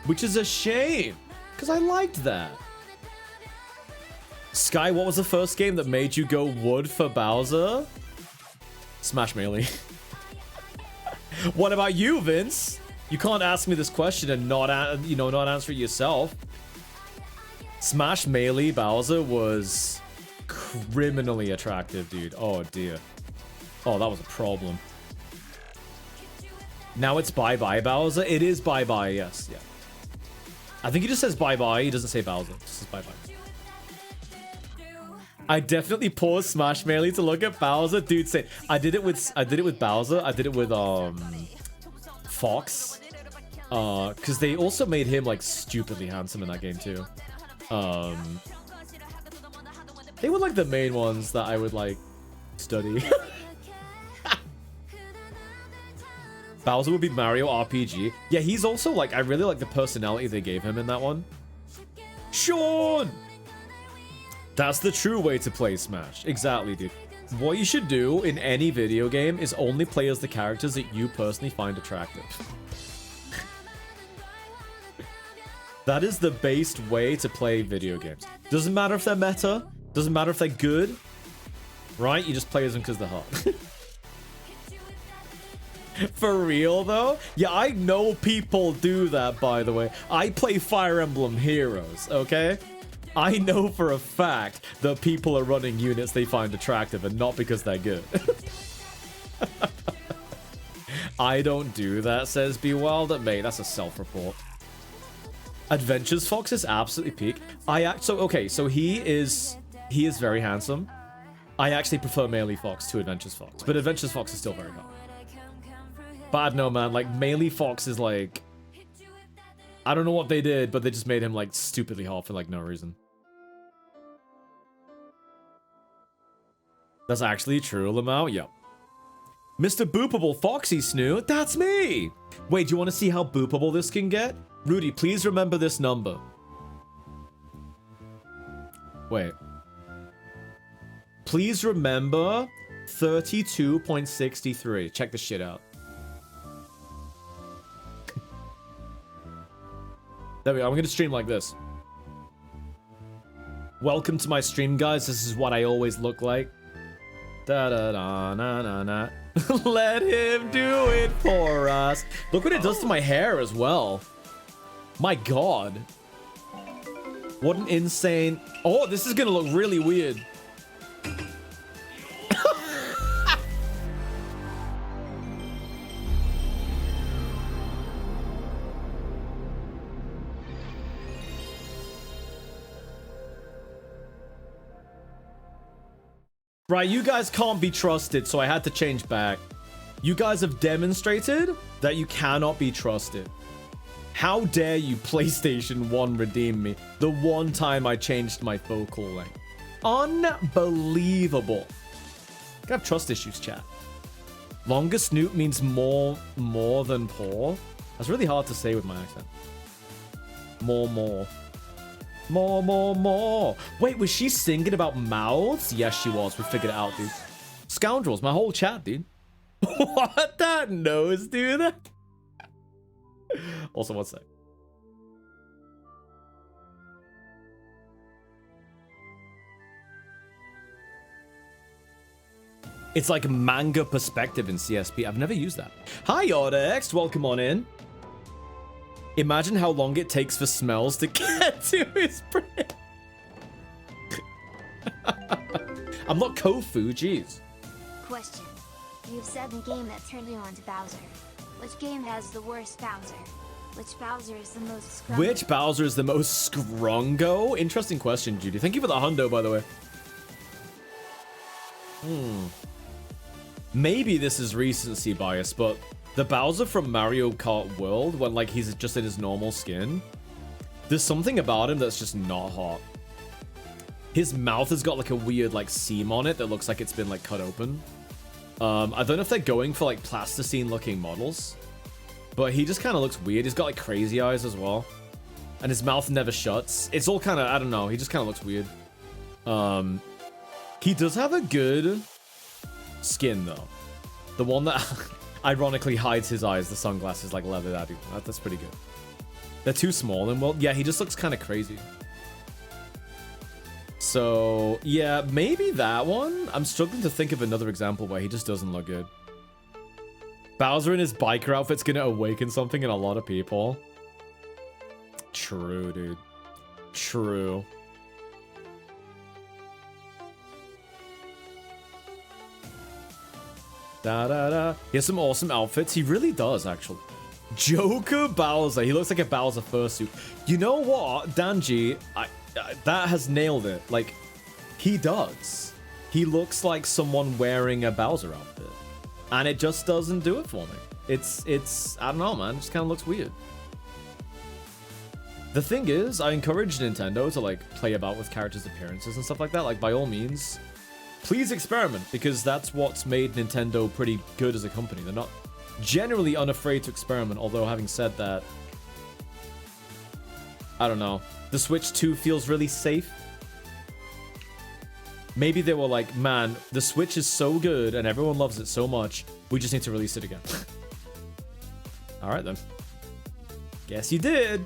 Which is a shame because I liked that. Sky, what was the first game that made you go wood for Bowser? Smash Melee. What about you, Vince? You can't ask me this question and not answer it yourself. Smash Melee Bowser was criminally attractive, dude. Oh, dear. Oh, that was a problem. Now it's bye-bye Bowser. It is bye-bye, yes. Yeah. I think he just says bye-bye. He doesn't say Bowser. He just says bye-bye. I definitely paused Smash Melee to look at Bowser. Dude, say I did it with Bowser. I did it with Fox, because they also made him like stupidly handsome in that game too. They were like the main ones that I would like study. Bowser would be Mario RPG. Yeah, he's also like, I really like the personality they gave him in that one. Sean! That's the true way to play Smash. Exactly, dude. What you should do in any video game is only play as the characters that you personally find attractive. That is the best way to play video games. Doesn't matter if they're meta. Doesn't matter if they're good. Right? You just play as them because they're hot. For real, though? Yeah, I know people do that, by the way. I play Fire Emblem Heroes, okay? I know for a fact that people are running units they find attractive and not because they're good. I don't do that, says Bewilder. Mate, that's a self-report. Adventures Fox is absolutely peak. So he is very handsome. I actually prefer Melee Fox to Adventures Fox, but Adventures Fox is still very hot. But I don't know, man. Like, Melee Fox is like... I don't know what they did, but they just made him, like, stupidly hot for, like, no reason. That's actually true, Lamau? Yep. Mr. Boopable Foxy Snoo? That's me! Wait, do you want to see how boopable this can get? Rudy, please remember this number. Wait. Please remember 32.63. Check this shit out. There we go. I'm going to stream like this. Welcome to my stream, guys. This is what I always look like. Da-da-da-na-na-na. Let him do it for us. Look what it does to my hair as well. My god. What an insane... Oh, this is gonna look really weird. Right, you guys can't be trusted, so I had to change back. You guys have demonstrated that you cannot be trusted. How dare you, PlayStation 1, redeem me? The one time I changed my focal length. Unbelievable. I have trust issues, chat. Longer snoot means more than poor. That's really hard to say with my accent. More. Wait, was she singing about mouths? Yes, she was. We figured it out, dude. Scoundrels, my whole chat, dude. What? That nose, dude? Also, one sec. It's like manga perspective in CSP. I've never used that. Hi, Ordex. Welcome on in. Imagine how long it takes for smells to get to his brain. I'm not Kofu, jeez. Question. You've said the game that turned you on to Bowser. Which game has the worst Bowser? Which Bowser is the most scrungo? Which Bowser is the most scrungo? Interesting question, Judy. Thank you for the hundo, by the way. Maybe this is recency bias, but the Bowser from Mario Kart World, when like he's just in his normal skin, there's something about him that's just not hot. His mouth has got like a weird like seam on it that looks like it's been like cut open. I don't know if they're going for like plasticine looking models, but he just kind of looks weird. He's got like crazy eyes as well, and his mouth never shuts. It's all kind of, I don't know, he just kind of looks weird. He does have a good skin though. The one that ironically hides his eyes, the sunglasses like leather daddy. That's pretty good. They're too small and well, yeah, he just looks kind of crazy. So yeah, maybe that one. I'm struggling to think of another example where he just doesn't look good. Bowser in his biker outfit's gonna awaken something in a lot of people. True, dude. True. He has some awesome outfits. He really does, actually. Joker Bowser. He looks like a Bowser fursuit. You know what, Danji? That has nailed it. Like, he does. He looks like someone wearing a Bowser outfit. And it just doesn't do it for me. It's I don't know, man. It just kind of looks weird. The thing is, I encourage Nintendo to, like, play about with characters' appearances and stuff like that. Like, by all means, please experiment, because that's what's made Nintendo pretty good as a company. They're not generally unafraid to experiment, although having said that, I don't know. The Switch 2 feels really safe. Maybe they were like, man, the Switch is so good and everyone loves it so much, we just need to release it again. Alright then. Guess you did.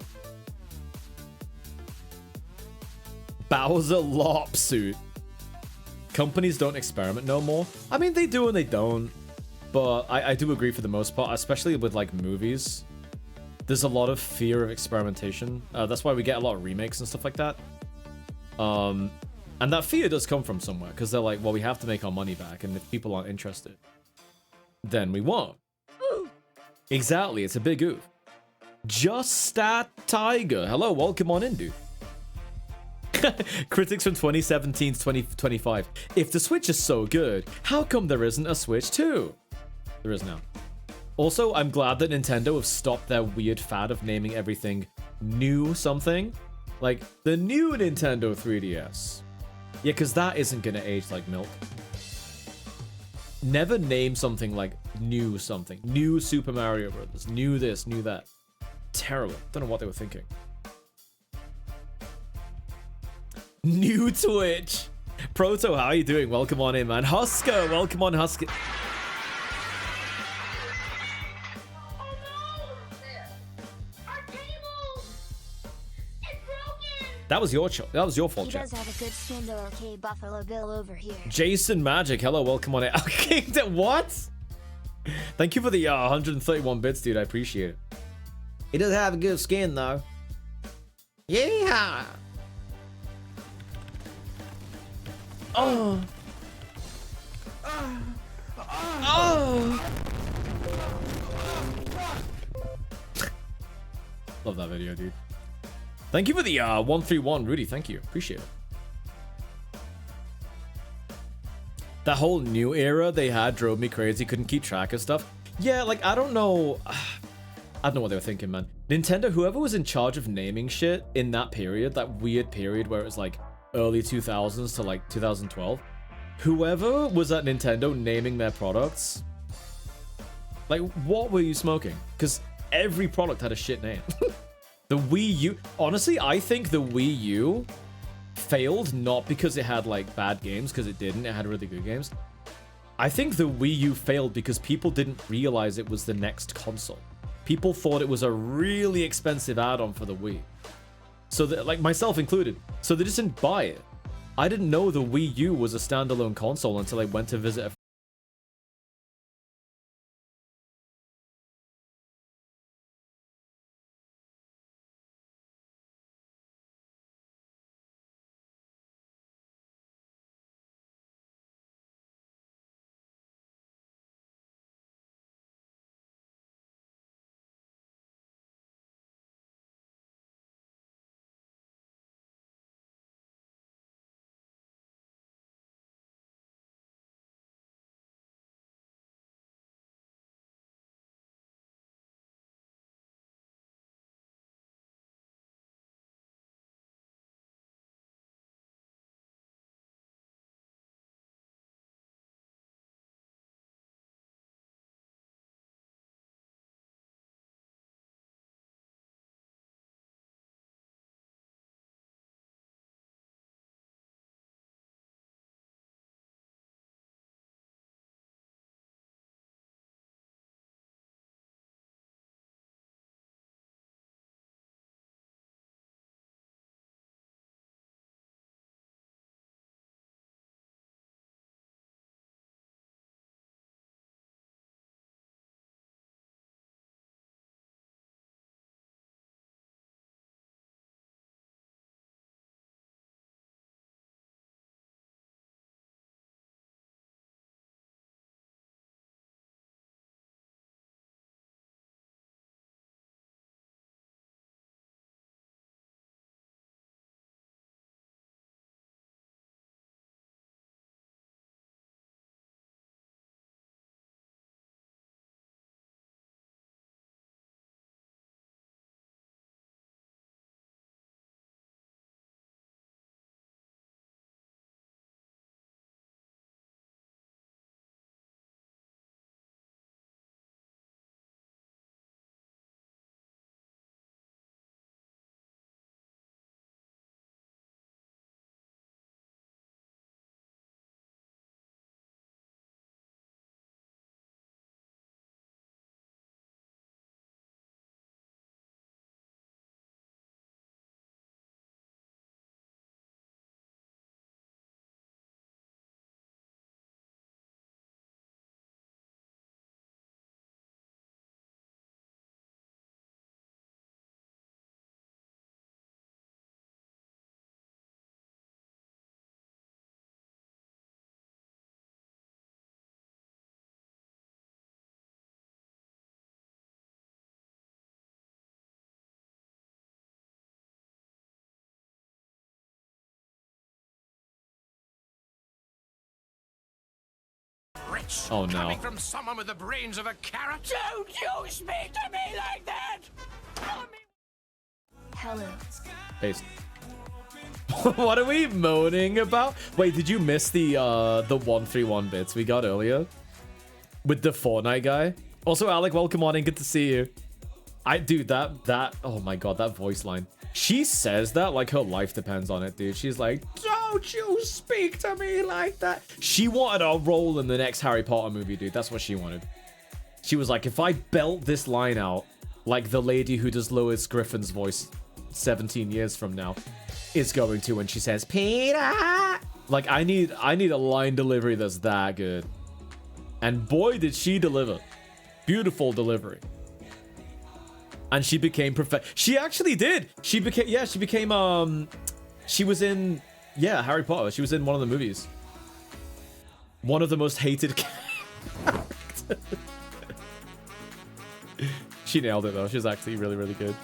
Bowser LARP suit. Companies don't experiment no more. I mean, they do and they don't. But I do agree for the most part, especially with like movies. There's a lot of fear of experimentation. That's why we get a lot of remakes and stuff like that. And that fear does come from somewhere, because they're like, well, we have to make our money back, and if people aren't interested, then we won't. Exactly, it's a big oof. Just Stat Tiger. Hello, welcome on in, dude. Critics from 2017 to 2025. If the Switch is so good, how come there isn't a Switch 2? There is now. Also, I'm glad that Nintendo have stopped their weird fad of naming everything new something. Like, the new Nintendo 3DS. Yeah, because that isn't going to age like milk. Never name something like new something. New Super Mario Brothers. New this, new that. Terrible. Don't know what they were thinking. New Twitch. Proto, how are you doing? Welcome on in, man. Husker, welcome on, Husker. That was your fault, He chat. does have a good spindle, okay, Buffalo Bill over here. Jason Magic, hello, welcome on it. Okay, what? Thank you for the 131 bits, dude. I appreciate it. He does have a good skin, though. Yeah. Oh. Oh. Love that video, dude. Thank you for the 131, Rudy. Thank you. Appreciate it. That whole new era they had drove me crazy. Couldn't keep track of stuff. Yeah, like, I don't know. I don't know what they were thinking, man. Nintendo, whoever was in charge of naming shit in that period, that weird period where it was like early 2000s to like 2012, whoever was at Nintendo naming their products, like, what were you smoking? Because every product had a shit name. The Wii U, honestly, I think the Wii U failed not because it had like bad games, because it didn't. It had really good games. I think the Wii U failed because people didn't realize it was the next console. People thought it was a really expensive add-on for the Wii. So that, like, myself included. So they just didn't buy it. I didn't know the Wii U was a standalone console until I went to visit a Rich. Oh, no. Coming from someone with the brains of a carrot. Don't you speak to me like that! Hello. Paste. What are we moaning about? Wait, did you miss the 131 bits we got earlier? With the Fortnite guy? Also, Alec, welcome on in. Good to see you. Dude, that, oh my god, that voice line. She says that like her life depends on it, dude. She's like, don't you speak to me like that. She wanted a role in the next Harry Potter movie, dude. That's what she wanted. She was like, if I belt this line out, like the lady who does Lois Griffin's voice 17 years from now is going to when she says, Peter. Like, I need a line delivery that's that good. And boy, did she deliver. Beautiful delivery. And she became She actually did. She became, yeah, she became, she was in, yeah, Harry Potter. She was in one of the movies. One of the most hated characters. She nailed it though. She was actually really, really good.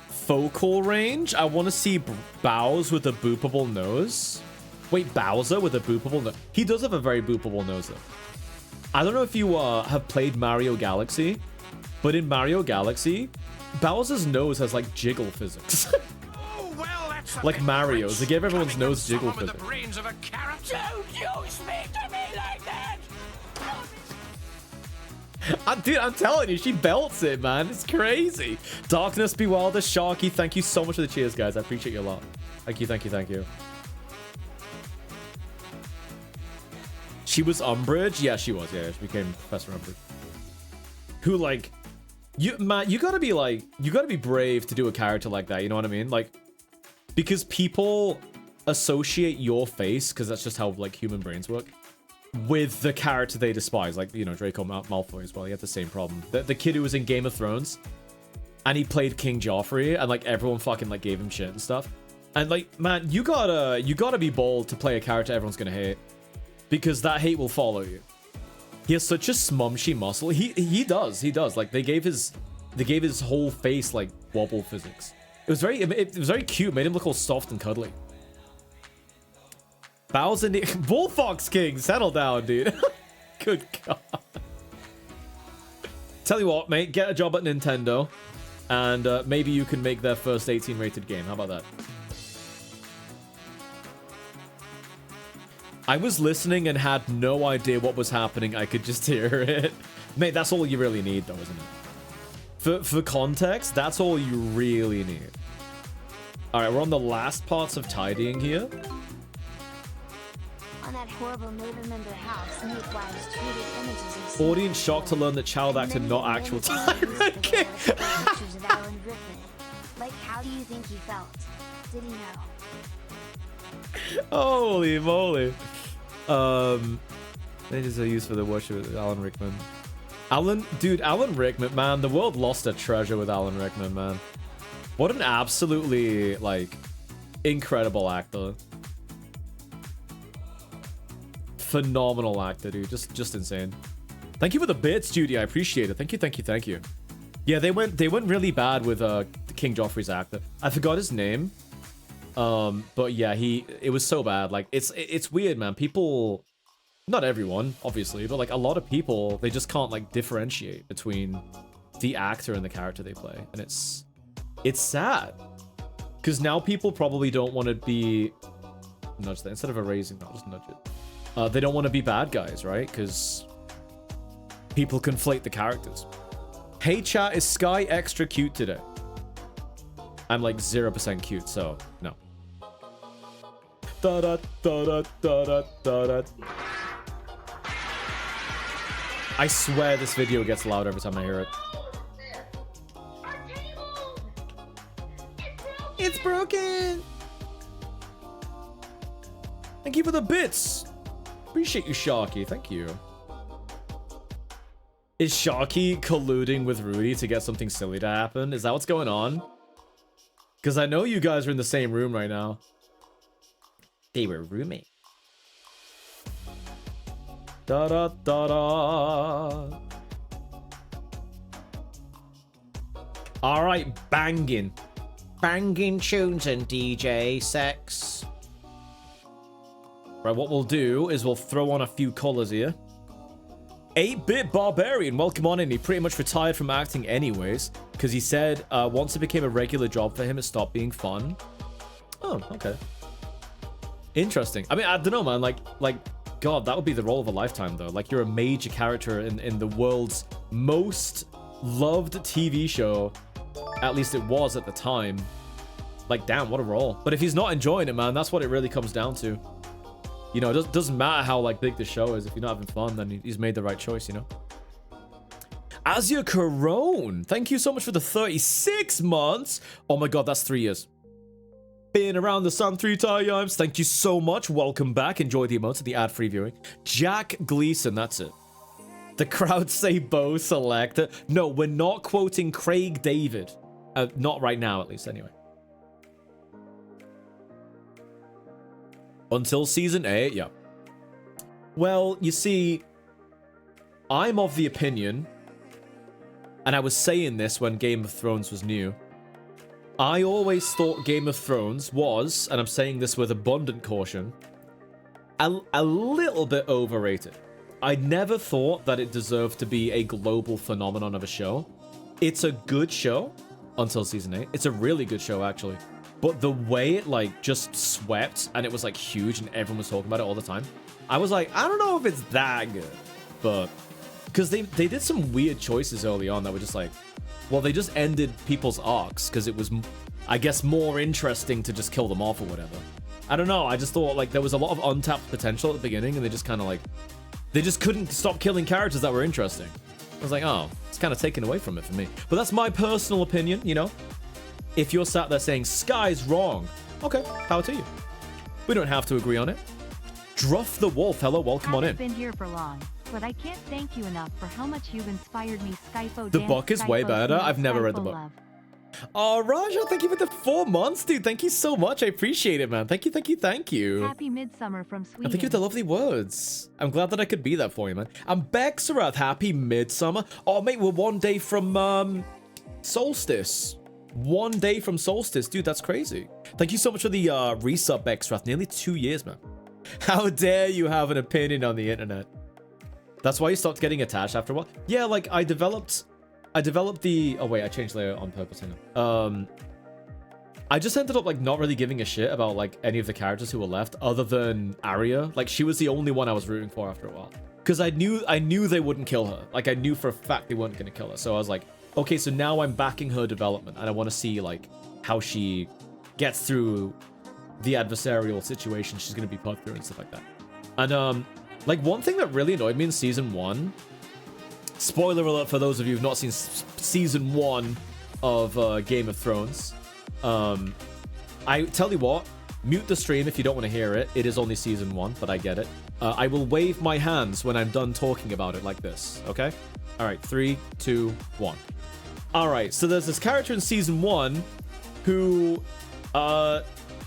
Focal range. I want to see Bowser with a boopable nose. Wait, Bowser with a boopable nose. He does have a very boopable nose though. I don't know if you have played Mario Galaxy, but in Mario Galaxy, Bowser's nose has like jiggle physics. Oh, well, that's a Like bit Mario's. rich. They give everyone's Coming nose from jiggle someone with physics. the brains of a carrot. Don't you speak to me like that! Dude, I'm telling you, she belts it, man. It's crazy. Darkness Be Wilder, Sharky, thank you so much for the cheers, guys. I appreciate you a lot. Thank you, thank you, thank you. She was Umbridge? Yeah, she was. Yeah, she became Professor Umbridge. Who, like, Matt, you gotta be brave to do a character like that, you know what I mean? Like, because people associate your face, because that's just how, like, human brains work, with the character they despise. Like, you know, Draco Malfoy as well. He had the same problem. The kid who was in Game of Thrones, and he played King Joffrey, and, like, everyone fucking, like, gave him shit and stuff. And, like, man, you gotta be bold to play a character everyone's gonna hate, because that hate will follow you. He has such a smumshy muscle. He does. Like, they gave his whole face, like, wobble physics. It was very cute. Made him look all soft and cuddly. Bowser Bullfox King, settle down, dude. Good God. Tell you what, mate, get a job at Nintendo, and maybe you can make their first 18 rated game. How about that? I was listening and had no idea what was happening. I could just hear it. Mate, that's all you really need, though, isn't it? For context, that's all you really need. All right, we're on the last parts of tidying here. On that horrible neighbor member house, Nick Wives tweeted images of Audience shocked to learn that child actor, not actual Tyler King. pictures of Alan Rickman. Like, how do you think he felt? Did he know? Holy moly. Images are used for the worship of Alan Rickman. Alan Rickman, man, the world lost a treasure with Alan Rickman, man. What an absolutely, like, incredible actor. Phenomenal actor, dude. Just insane. Thank you for the bits, Judy. I appreciate it. Thank you. Yeah, they went really bad with King Joffrey's actor. I forgot his name. But yeah, it was so bad. Like, it's weird, man. People, not everyone, obviously, but like a lot of people, they just can't like differentiate between the actor and the character they play, and it's sad. Because now people probably don't want to be nudge that instead of erasing that, just nudge it. They don't want to be bad guys, right? Because people conflate the characters. Hey chat, is Sky extra cute today? I'm like 0% cute, so no. Da da da da da da da. I swear this video gets loud every time I hear it. It's broken. Thank you for the bits. Appreciate you, Sharky. Thank you. Is Sharky colluding with Rudy to get something silly to happen? Is that what's going on? Because I know you guys are in the same room right now. They were roommates. Da da da da. All right, banging. Banging tunes and DJ sex. Right, what we'll do is we'll throw on a few colors here. 8-Bit Barbarian, welcome on in. He pretty much retired from acting anyways, because he said once it became a regular job for him, it stopped being fun. Oh, okay. Interesting. I mean, I don't know, man. Like, God, that would be the role of a lifetime, though. Like, you're a major character in the world's most loved TV show. At least it was at the time. Like, damn, what a role. But if he's not enjoying it, man, that's what it really comes down to. You know, it doesn't matter how, like, big the show is. If you're not having fun, then he's made the right choice, you know? Azure Corone, thank you so much for the 36 months. Oh my God, that's 3 years. Been around the sun 3 times. Thank you so much. Welcome back. Enjoy the emotes and the ad-free viewing. Jack Gleason, that's it. The crowd say Bo Selector. No, we're not quoting Craig David. Not right now, at least, anyway. Until season 8, yeah. Well, you see, I'm of the opinion, and I was saying this when Game of Thrones was new, I always thought Game of Thrones was, and I'm saying this with abundant caution, a little bit overrated. I never thought that it deserved to be a global phenomenon of a show. It's a good show until season 8. It's a really good show, actually. But the way it, like, just swept, and it was, like, huge, and everyone was talking about it all the time, I was like, I don't know if it's that good. But, because they did some weird choices early on that were just like, well, they just ended people's arcs, because it was, I guess, more interesting to just kill them off or whatever. I don't know, I just thought, like, there was a lot of untapped potential at the beginning, and they just kind of, like, they just couldn't stop killing characters that were interesting. I was like, oh, it's kind of taken away from it for me. But that's my personal opinion, you know? If you're sat there saying, Sky's wrong, okay, power to you. We don't have to agree on it. Druff the Wolf, hello, welcome on in. Haven't been here for long, but I can't thank you enough for how much you've inspired me. Skyfo The dance, book is way Skyfo better. sing, I've never read the Skyfo book. love. Oh, Raja, thank you for the 4 months, dude. Thank you so much. I appreciate it, man. Thank you, thank you, thank you. Happy Midsummer from Sweden. And thank you for the lovely words. I'm glad that I could be that for you, man. And Bexarath, happy Midsummer. Oh, mate, we're 1 day from Solstice. 1 day from Solstice. Dude, that's crazy. Thank you so much for the resub, Bexarath. Nearly 2 years, man. How dare you have an opinion on the internet? That's why you stopped getting attached after a while? Yeah, like, I developed the... Oh, wait, I changed layer on purpose. Hang on. I just ended up, like, not really giving a shit about, like, any of the characters who were left other than Arya. Like, she was the only one I was rooting for after a while. Because I knew they wouldn't kill her. Like, I knew for a fact they weren't going to kill her. So I was like, okay, so now I'm backing her development. And I want to see, like, how she gets through the adversarial situation she's going to be put through and stuff like that. And, like, one thing that really annoyed me in Season 1... Spoiler alert for those of you who've not seen Season 1 of Game of Thrones. I tell you what, mute the stream if you don't want to hear it. It is only Season 1, but I get it. I will wave my hands when I'm done talking about it like this, okay? All right, 3, 2, 1. All right, so there's this character in Season 1 who,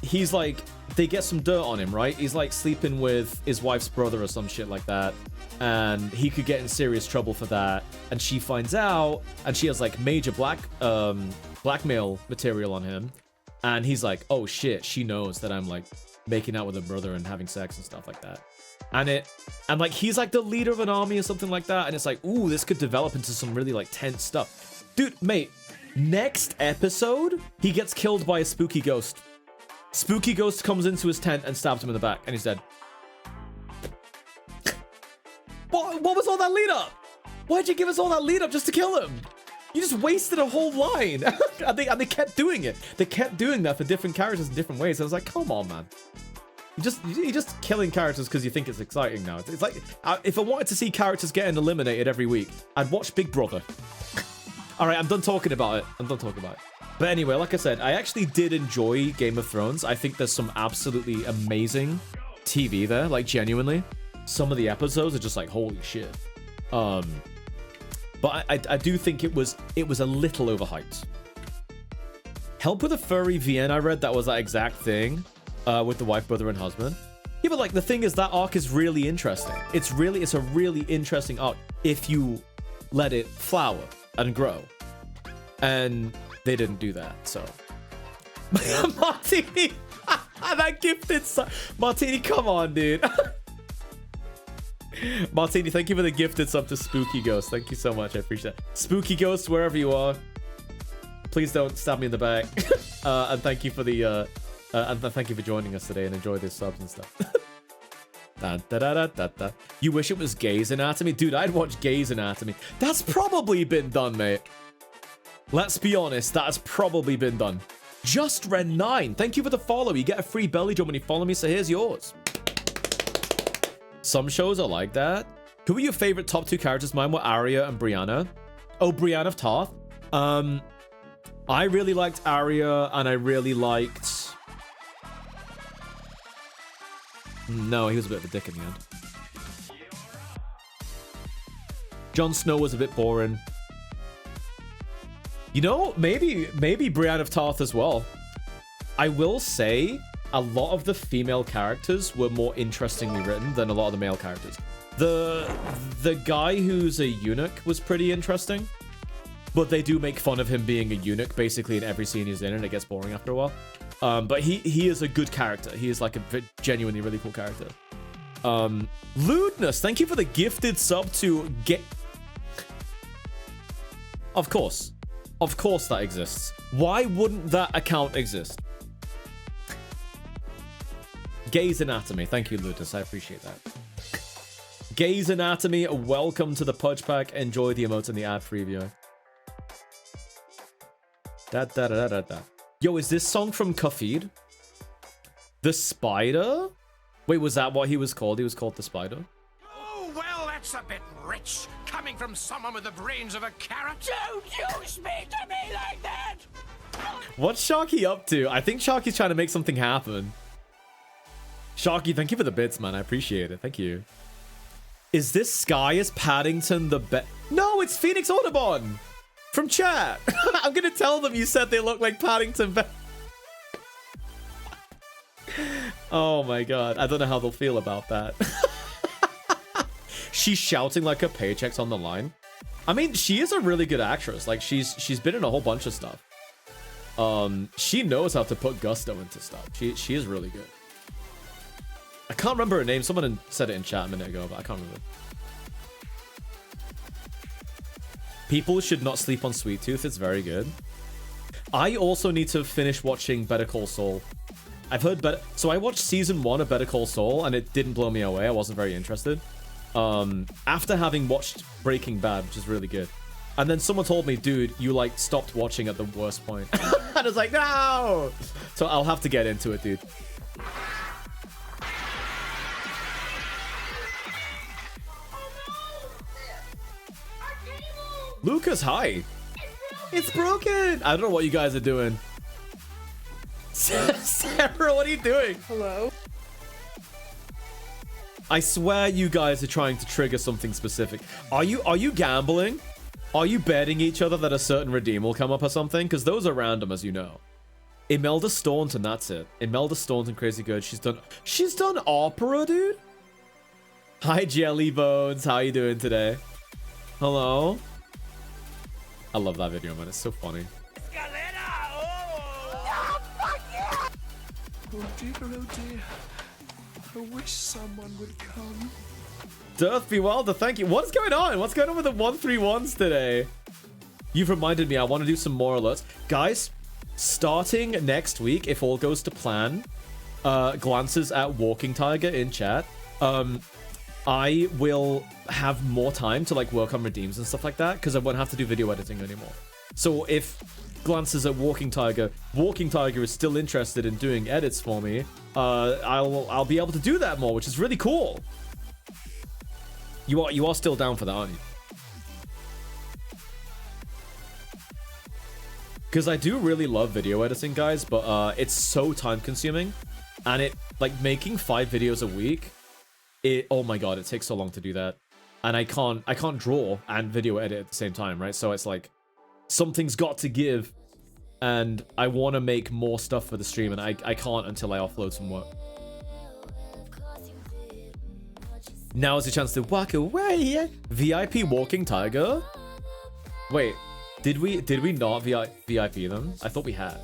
he's like, they get some dirt on him, right? He's like sleeping with his wife's brother or some shit like that. And he could get in serious trouble for that. And she finds out, and she has like major blackmail material on him. And he's like, oh shit, she knows that I'm like making out with her brother and having sex and stuff like that. And like he's like the leader of an army or something like that. And it's like, ooh, this could develop into some really like tense stuff. Dude, mate, next episode, he gets killed by a spooky ghost. Spooky ghost comes into his tent and stabs him in the back, and he's dead. What was all that lead up? Why'd you give us all that lead up just to kill him? You just wasted a whole line. and they kept doing it. They kept doing that for different characters in different ways. I was like, come on, man. You're just killing characters because you think it's exciting now. It's like, if I wanted to see characters getting eliminated every week, I'd watch Big Brother. All right, I'm done talking about it. But anyway, like I said, I actually did enjoy Game of Thrones. I think there's some absolutely amazing TV there, like genuinely. Some of the episodes are just like, holy shit. But I do think it was a little overhyped. Help with a furry VN, I read that was that exact thing with the wife, brother, and husband. Yeah, but like the thing is that arc is really interesting. It's a really interesting arc if you let it flower and grow. And they didn't do that, so. Martini, that gifted son. Martini, come on, dude. Martini, thank you for the gifted sub to Spooky Ghost. Thank you so much. I appreciate it. Spooky Ghost, wherever you are, please don't stab me in the back. And thank you for the and thank you for joining us today and enjoy this subs and stuff. Da, da, da, da, da, da. You wish it was Gay's Anatomy? Dude, I'd watch Gay's Anatomy. That's probably been done, mate. Let's be honest, that has probably been done. Just Ren9, thank you for the follow. You get a free belly drum when you follow me, so here's yours. Some shows are like that. Who were your favorite top 2 characters? Mine were Arya and Brianna. Oh, Brienne of Tarth. I really liked Arya, and I really liked... No, he was a bit of a dick in the end. Jon Snow was a bit boring. You know, maybe Brienne of Tarth as well. I will say a lot of the female characters were more interestingly written than a lot of the male characters. The guy who's a eunuch was pretty interesting, but they do make fun of him being a eunuch basically in every scene he's in, and it gets boring after a while. But he is a good character. He is like a genuinely really cool character. Lewdness, thank you for the gifted sub to get. Of course that exists. Why wouldn't that account exist? Gaze Anatomy, thank you, Lewdness. I appreciate that. Gaze Anatomy, welcome to the Pudge Pack. Enjoy the emotes and the ad preview. Da. Yo, is this song from Kafid? The Spider? Wait, was that what he was called? He was called The Spider? Oh, well, that's a bit rich. Coming from someone with the brains of a carrot. Don't you speak to me like that! What's Sharky up to? I think Sharky's trying to make something happen. Sharky, thank you for the bits, man. I appreciate it. Thank you. Is this Sky as Paddington the best? No, it's Phoenix Audubon from chat. I'm going to tell them you said they look like Paddington. Oh my god. I don't know how they'll feel about that. She's shouting like her paycheck's on the line. I mean, she is a really good actress. Like, she's been in a whole bunch of stuff. She knows how to put gusto into stuff. She is really good. I can't remember her name. Someone said it in chat a minute ago, but I can't remember. People should not sleep on Sweet Tooth. It's very good. I also need to finish watching Better Call Saul. I've heard better. So I watched season 1 of Better Call Saul, and it didn't blow me away. I wasn't very interested. After having watched Breaking Bad, which is really good. And then someone told me, dude, you like stopped watching at the worst point. And I was like, no! So I'll have to get into it, dude. Lucas, hi. It's broken. I don't know what you guys are doing. Sarah, what are you doing? Hello? I swear you guys are trying to trigger something specific. Are you gambling? Are you betting each other that a certain redeem will come up or something? Because those are random, as you know. Imelda Staunton, that's it. Imelda Staunton, crazy good. She's done opera, dude. Hi, Jelly Bones. How you doing today? Hello? I love that video, man. It's so funny. Oh dear. I wish someone would come. Dearth be Wilder, thank you. What's going on? What's going on with the 131s today? You've reminded me I want to do some more alerts. Guys, starting next week, if all goes to plan, glances at Walking Tiger in chat. I will have more time to like work on redeems and stuff like that because I won't have to do video editing anymore. So if glances at Walking Tiger is still interested in doing edits for me, I'll be able to do that more, which is really cool. You are still down for that, aren't you? Because I do really love video editing, guys, but it's so time consuming, and it like making 5 videos a week. Oh my god, it takes so long to do that, and I can't draw and video edit at the same time, right? So it's like something's got to give, and I want to make more stuff for the stream, and I can't until I offload some work. Now is the chance to walk away. VIP Walking Tiger. Wait, did we not VIP them? I thought we had.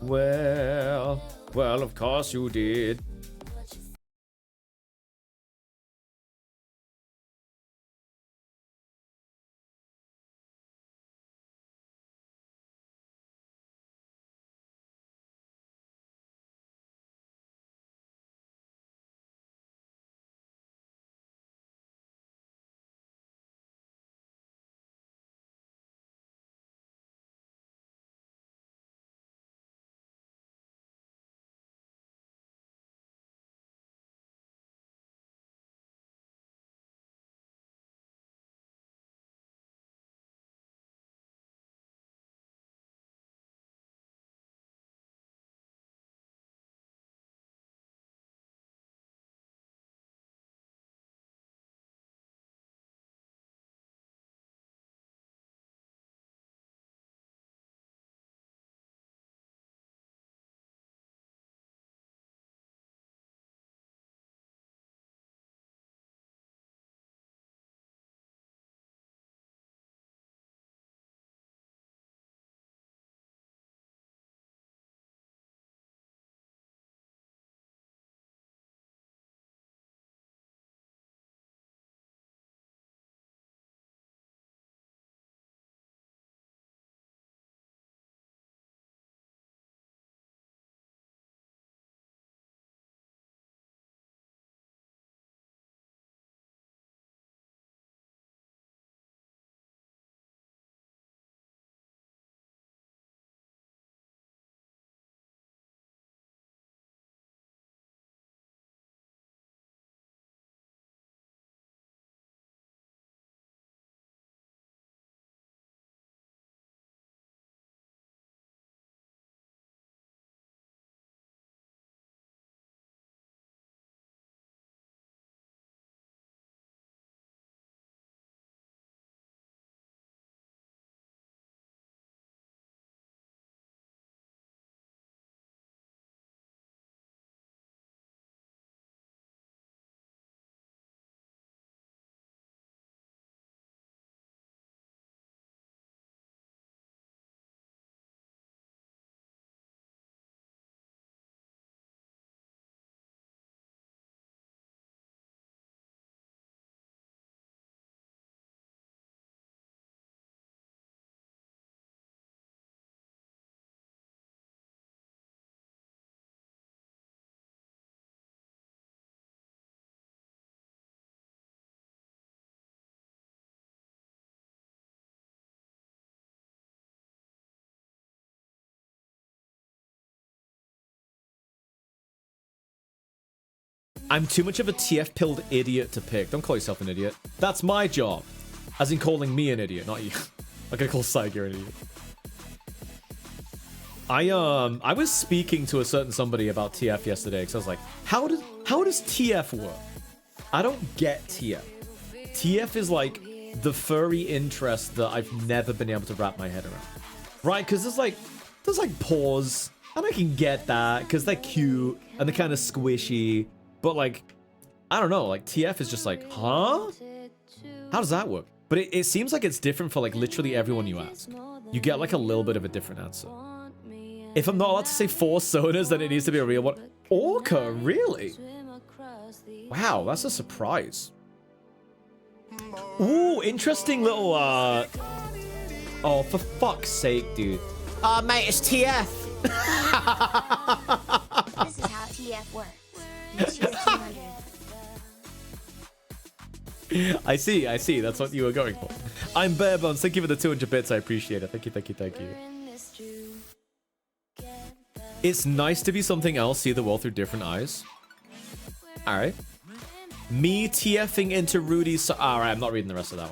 Well, of course you did. I'm too much of a TF-pilled idiot to pick. Don't call yourself an idiot. That's my job. As in calling me an idiot, not you. I'm gonna call Saiger an idiot. I was speaking to a certain somebody about TF yesterday because I was like, how does TF work? I don't get TF. TF is like the furry interest that I've never been able to wrap my head around. Right? Because there's like paws, and I can get that because they're cute and they're kind of squishy. But like, I don't know, like TF is just like, huh? How does that work? But it seems like it's different for like literally everyone you ask. You get like a little bit of a different answer. If I'm not allowed to say 4 sodas, then it needs to be a real one. Orca, really? Wow, that's a surprise. Ooh, interesting little, Oh, for fuck's sake, dude. Mate, it's TF. This is how TF works. Use your 200. I see. That's what you were going for. I'm Bare Bones. Thank you for the 200 bits. I appreciate it. Thank you. It's nice to be something else, see the world through different eyes. Alright. Me TFing into Rudy's... Alright, I'm not reading the rest of that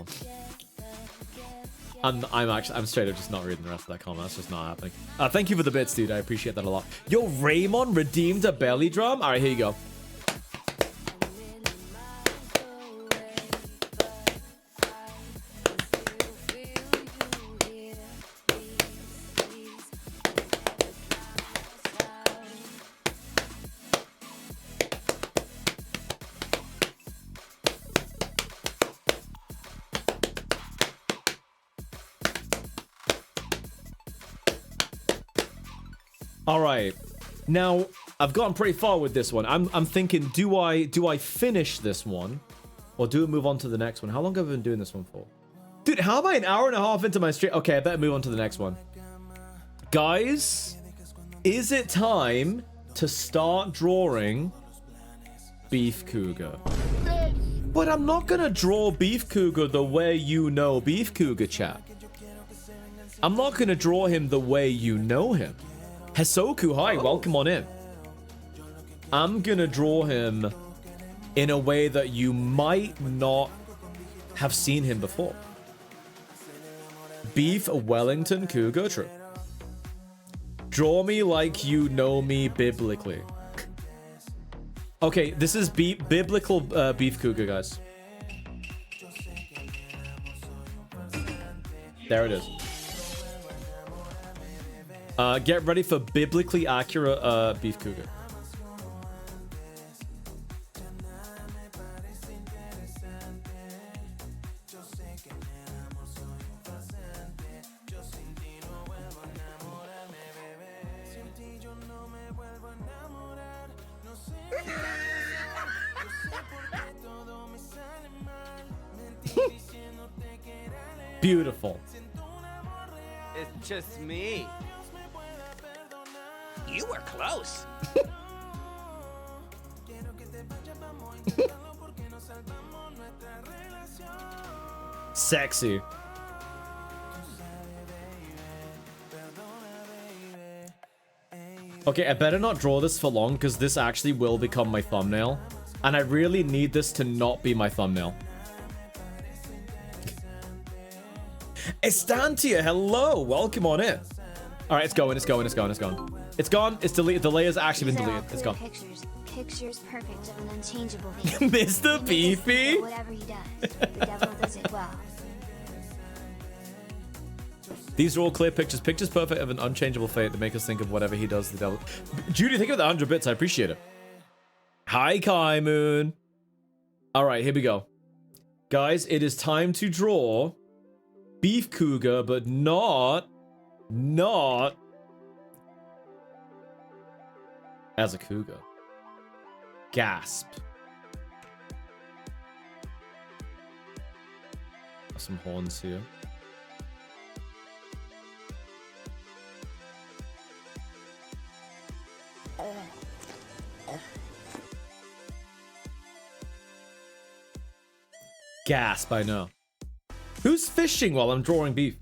one. I'm straight up just not reading the rest of that comment. That's just not happening. Thank you for the bits, dude. I appreciate that a lot. Yo, Raymond redeemed a belly drum? Alright, here you go. All right, now I've gotten pretty far with this one. I'm thinking, do I finish this one, or do I move on to the next one? How long have I been doing this one for? Dude, how am I an hour and a half into my stream? Okay, I better move on to the next one. Guys, is it time to start drawing Beef Cougar? But I'm not gonna draw Beef Cougar the way you know Beef Cougar, chat. I'm not gonna draw him the way you know him. Hesoku, hi, welcome on in. I'm gonna draw him in a way that you might not have seen him before. Beef Wellington Cougar, true. Draw me like you know me biblically. Okay, this is biblical Beef Cougar, guys. There it is. Get ready for biblically accurate Beef Cougar. Beautiful. It's just me. You were close. Sexy. Okay, I better not draw this for long because this actually will become my thumbnail. And I really need this to not be my thumbnail. Estantia, hello! Welcome on in. Alright, it's going. It's gone. It's deleted. The layer's actually been deleted. It's gone. Pictures perfect of an unchangeable being. Mr. Beefy? Whatever he does, the devil does it well. These are all clear pictures. Pictures perfect of an unchangeable fate that make us think of whatever he does, the devil. Judy, think of the 100 bits. I appreciate it. Hi, Kai Moon. Alright, here we go. Guys, it is time to draw Beef Cougar, but not as a cougar. Gasp. Some horns here. Gasp, I know. Who's fishing while I'm drawing beef?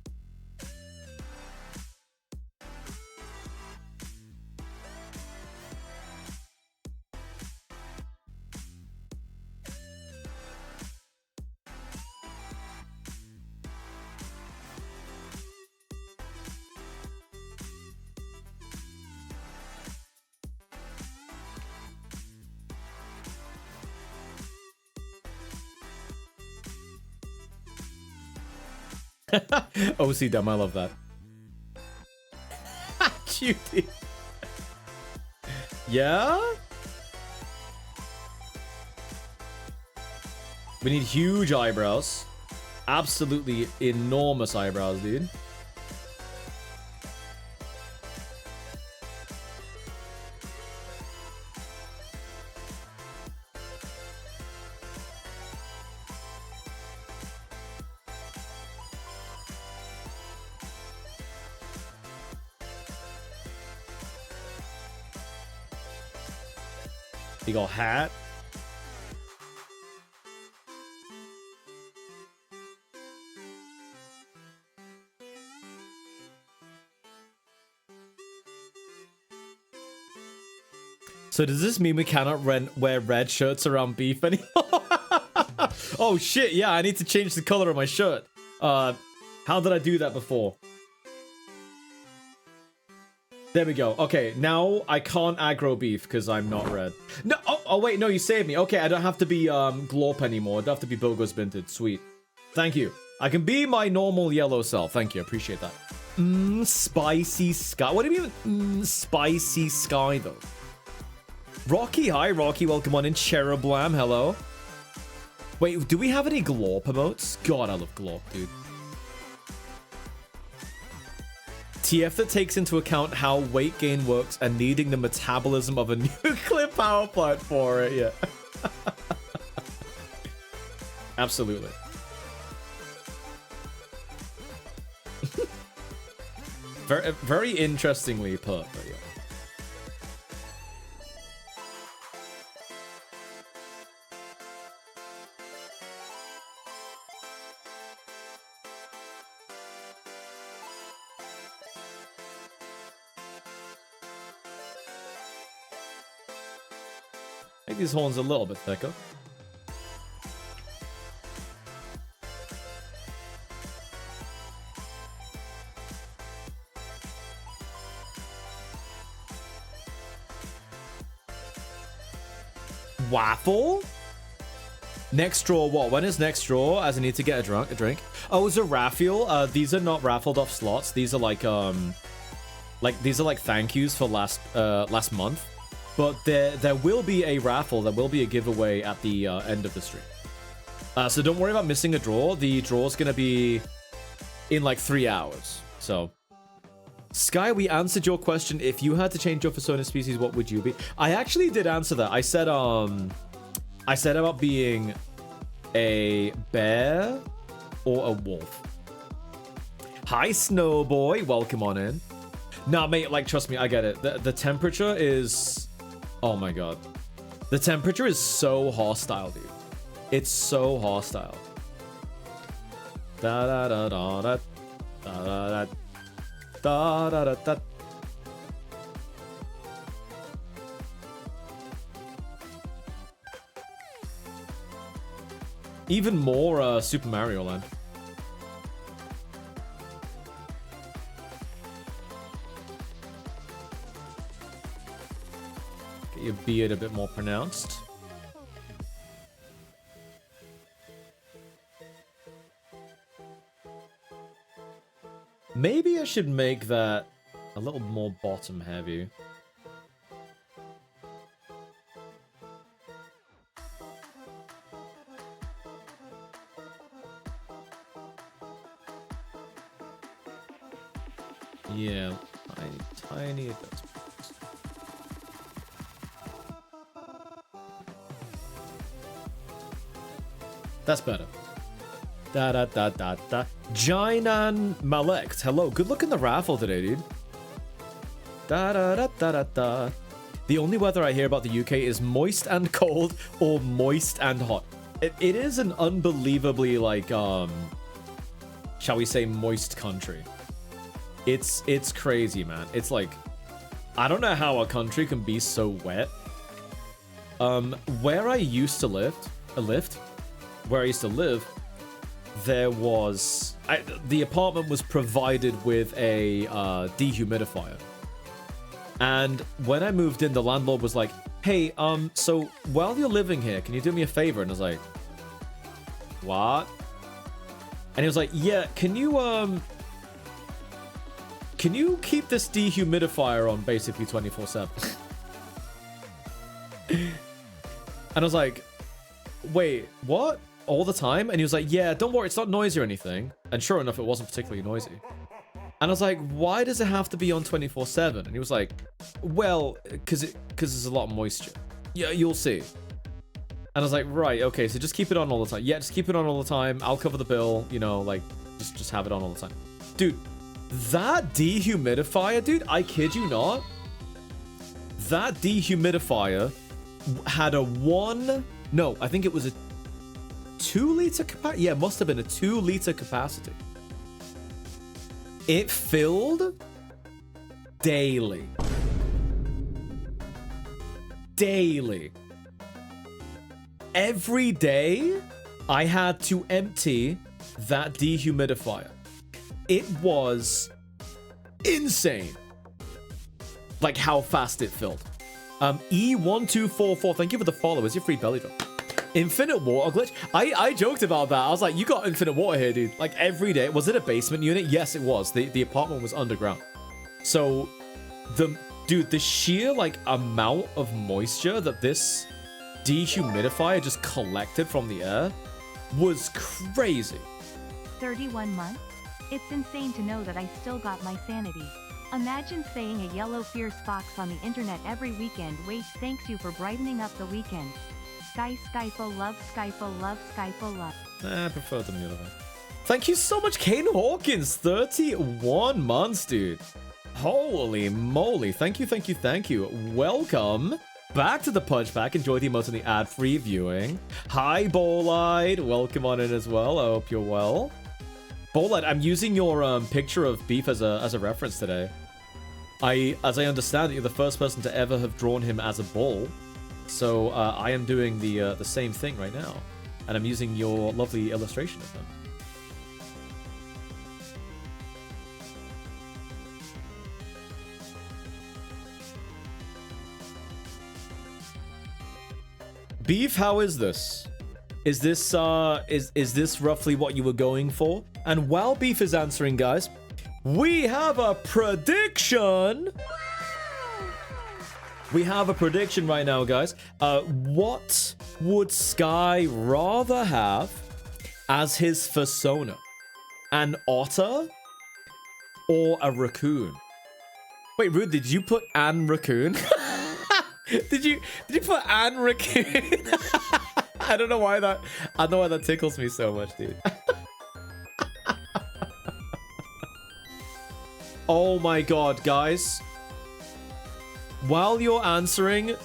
OC dumb, I love that. Cutie. Yeah? We need huge eyebrows. Absolutely enormous eyebrows, dude. You got hat. So does this mean we cannot wear red shirts around beef anymore? Oh shit, yeah, I need to change the color of my shirt. How did I do that before? There we go. Okay, now I can't aggro beef because I'm not red. No, oh wait, no, you saved me. Okay, I don't have to be Glorp anymore. I don't have to be Bogo's Vinted. Sweet. Thank you. I can be my normal yellow self. Thank you, I appreciate that. Spicy sky. What do you mean, spicy sky, though? Rocky, hi, Rocky. Welcome on in. Cherublam, hello. Wait, do we have any Glorp emotes? God, I love Glorp, dude. TF that takes into account how weight gain works and needing the metabolism of a nuclear power plant for it, yeah. Absolutely. Very interestingly put, but yeah. Make these horns a little bit thicker. Waffle? Next draw what? When is next draw? As I need to get a drink. Oh, it's a raffle. These are not raffled off slots. These are like these are like thank yous for last month. But there will be a raffle, there will be a giveaway at the end of the stream. So don't worry about missing a draw. The draw's gonna be in like 3 hours. So, Sky, we answered your question. If you had to change your persona species, what would you be? I actually did answer that. I said about being a bear or a wolf. Hi, Snowboy. Welcome on in. Nah, mate, like, trust me, I get it. The temperature is... Oh my god. The temperature is so hostile, dude. It's so hostile. Da da da da da da da da da da da. Even more Super Mario Land. Get your beard a bit more pronounced. Maybe I should make that a little more bottom heavy. Yeah, tiny adjustments. That's better. Da da da da da. Jainan Malek, hello. Good luck in the raffle today, dude. Da da da da da da. The only weather I hear about the UK is moist and cold or moist and hot. It is an unbelievably like shall we say moist country. It's crazy, man. It's like I don't know how a country can be so wet. Where I used to live, there was the apartment was provided with a dehumidifier. And when I moved in, the landlord was like, "Hey, so while you're living here, can you do me a favor?" And I was like, "What?" And he was like, yeah, can you keep this dehumidifier on basically 24/7? And I was like, wait, what? All the time? And he was like, yeah, don't worry, it's not noisy or anything. And sure enough, it wasn't particularly noisy. And I was like, why does it have to be on 24/7? And he was like, well, because there's a lot of moisture. Yeah, you'll see. And I was like, right, okay, so just keep it on all the time. Yeah, just keep it on all the time. I'll cover the bill, you know, like, just have it on all the time. Dude, that dehumidifier, dude, I kid you not. That dehumidifier had a I think it was a 2-liter capacity. Yeah, it must have been a 2-liter capacity. It filled daily. Daily. Every day, I had to empty that dehumidifier. It was insane. Like how fast it filled. E1244, thank you for the follow. It's your free belly drop. Infinite water glitch. I joked about that. I was like, you got infinite water here, dude. Like every day. Was it a basement unit? Yes, it was. The apartment was underground. So the sheer like amount of moisture that this dehumidifier just collected from the air was crazy. 31 months? It's insane to know that I still got my sanity. Imagine saying a yellow fierce fox on the internet every weekend. Wait, thanks you for brightening up the weekend. Skyfo love, Skyfo love, Skyfo love. I prefer them the other way. Thank you so much, Kane Hawkins. 31 months, dude. Holy moly. Thank you. Welcome back to the Punch Pack. Enjoy the emotes and the ad-free viewing. Hi, Bolide. Welcome on in as well. I hope you're well. Bolide, I'm using your picture of Beef as a reference today. As I understand it, you're the first person to ever have drawn him as a bull. So I am doing the same thing right now, and I'm using your lovely illustration of him. Beef, how is this? Is this is this roughly what you were going for? And while Beef is answering, guys, we have a prediction. We have a prediction right now, guys. What would Sky rather have as his persona? An otter or a raccoon? Wait, Rude, did you put an raccoon? Did you put an raccoon? I don't know why that tickles me so much, dude. Oh my god, guys. While you're answering...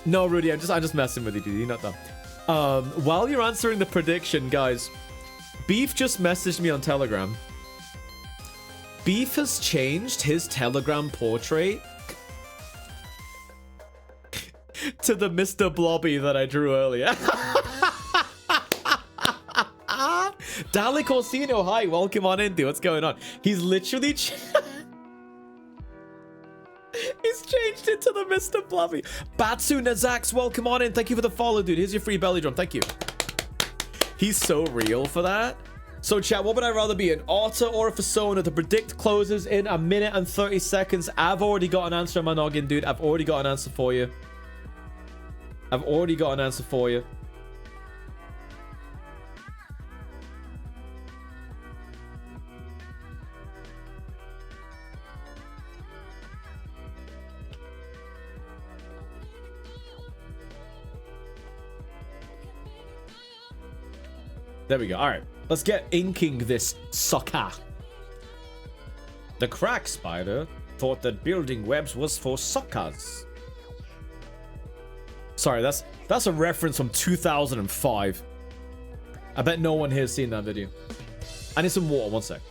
No, Rudy, I'm just messing with you, dude. You're not done. While you're answering the prediction, guys, Beef just messaged me on Telegram. Beef has changed his Telegram portrait to the Mr. Blobby that I drew earlier. Dalek Orsino, hi, welcome on in, dude. What's going on? He's literally... He's changed it to the Mr. Blobby. Batsu Nazax, welcome on in. Thank you for the follow, dude. Here's your free belly drum. Thank you. He's so real for that. So, chat, what would I rather be, an otter or a persona? The predict closes in 1 minute and 30 seconds. I've already got an answer on my noggin, dude. I've already got an answer for you. There we go. All right. Let's get inking this sucker. The crack spider thought that building webs was for suckers. Sorry, that's a reference from 2005. I bet no one here has seen that video. I need some water. One sec.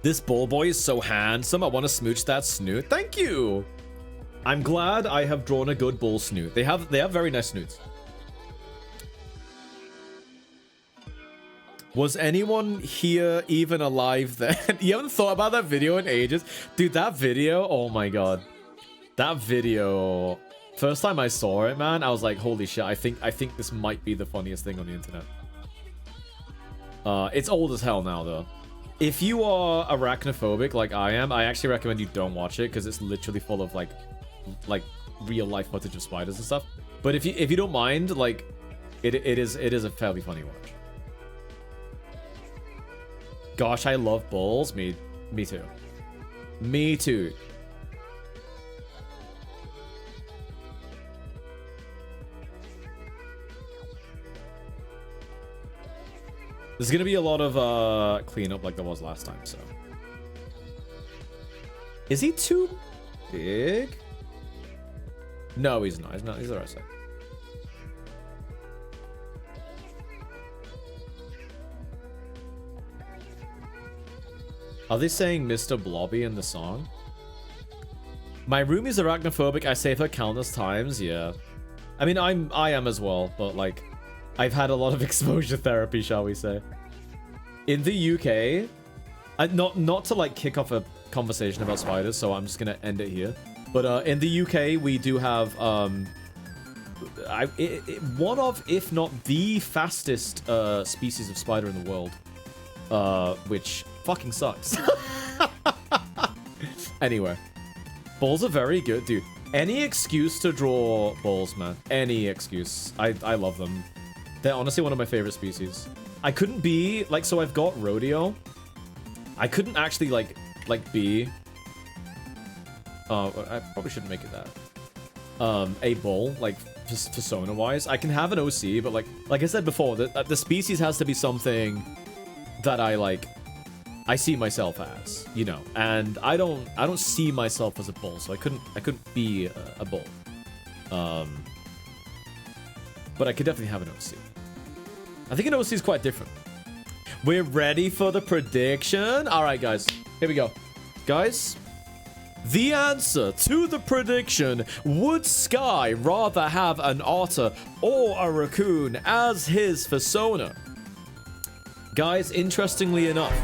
This ball boy is so handsome. I want to smooch that snoot. Thank you. I'm glad I have drawn a good bull snoot. They have very nice snoots. Was anyone here even alive then? You haven't thought about that video in ages? Dude, that video, oh my god. That video First time I saw it, man, I was like, holy shit, I think this might be the funniest thing on the internet. It's old as hell now, though. If you are arachnophobic like I am, I actually recommend you don't watch it because it's literally full of like real life footage of spiders and stuff. But if you don't mind, like, it is a fairly funny watch. Gosh, I love bulls. Me too. Me too. There's gonna be a lot of cleanup like there was last time, so. Is he too big? No, he's not. He's not. He's the right size. Are they saying Mr. Blobby in the song? My roomie's arachnophobic. I save her countless times. Yeah. I mean, I am as well, but like, I've had a lot of exposure therapy, shall we say. In the UK, not to like kick off a conversation about spiders, so I'm just gonna end it here. But in the UK, we do have one of, if not the fastest species of spider in the world, which fucking sucks. Anyway, bulls are very good, dude. Any excuse to draw bulls, man. Any excuse. I love them. They're honestly one of my favorite species. I couldn't be like, so I've got rodeo. I couldn't actually like be. I probably shouldn't make it that. A bull, like just persona wise. I can have an OC, but like I said before, the species has to be something that I see myself as, you know. And I don't see myself as a bull, so I couldn't be a bull. But I could definitely have an OC. I think an OC is quite different. We're ready for the prediction. All right, guys. Here we go. Guys, the answer to the prediction: would Sky rather have an otter or a raccoon as his persona? Guys, interestingly enough,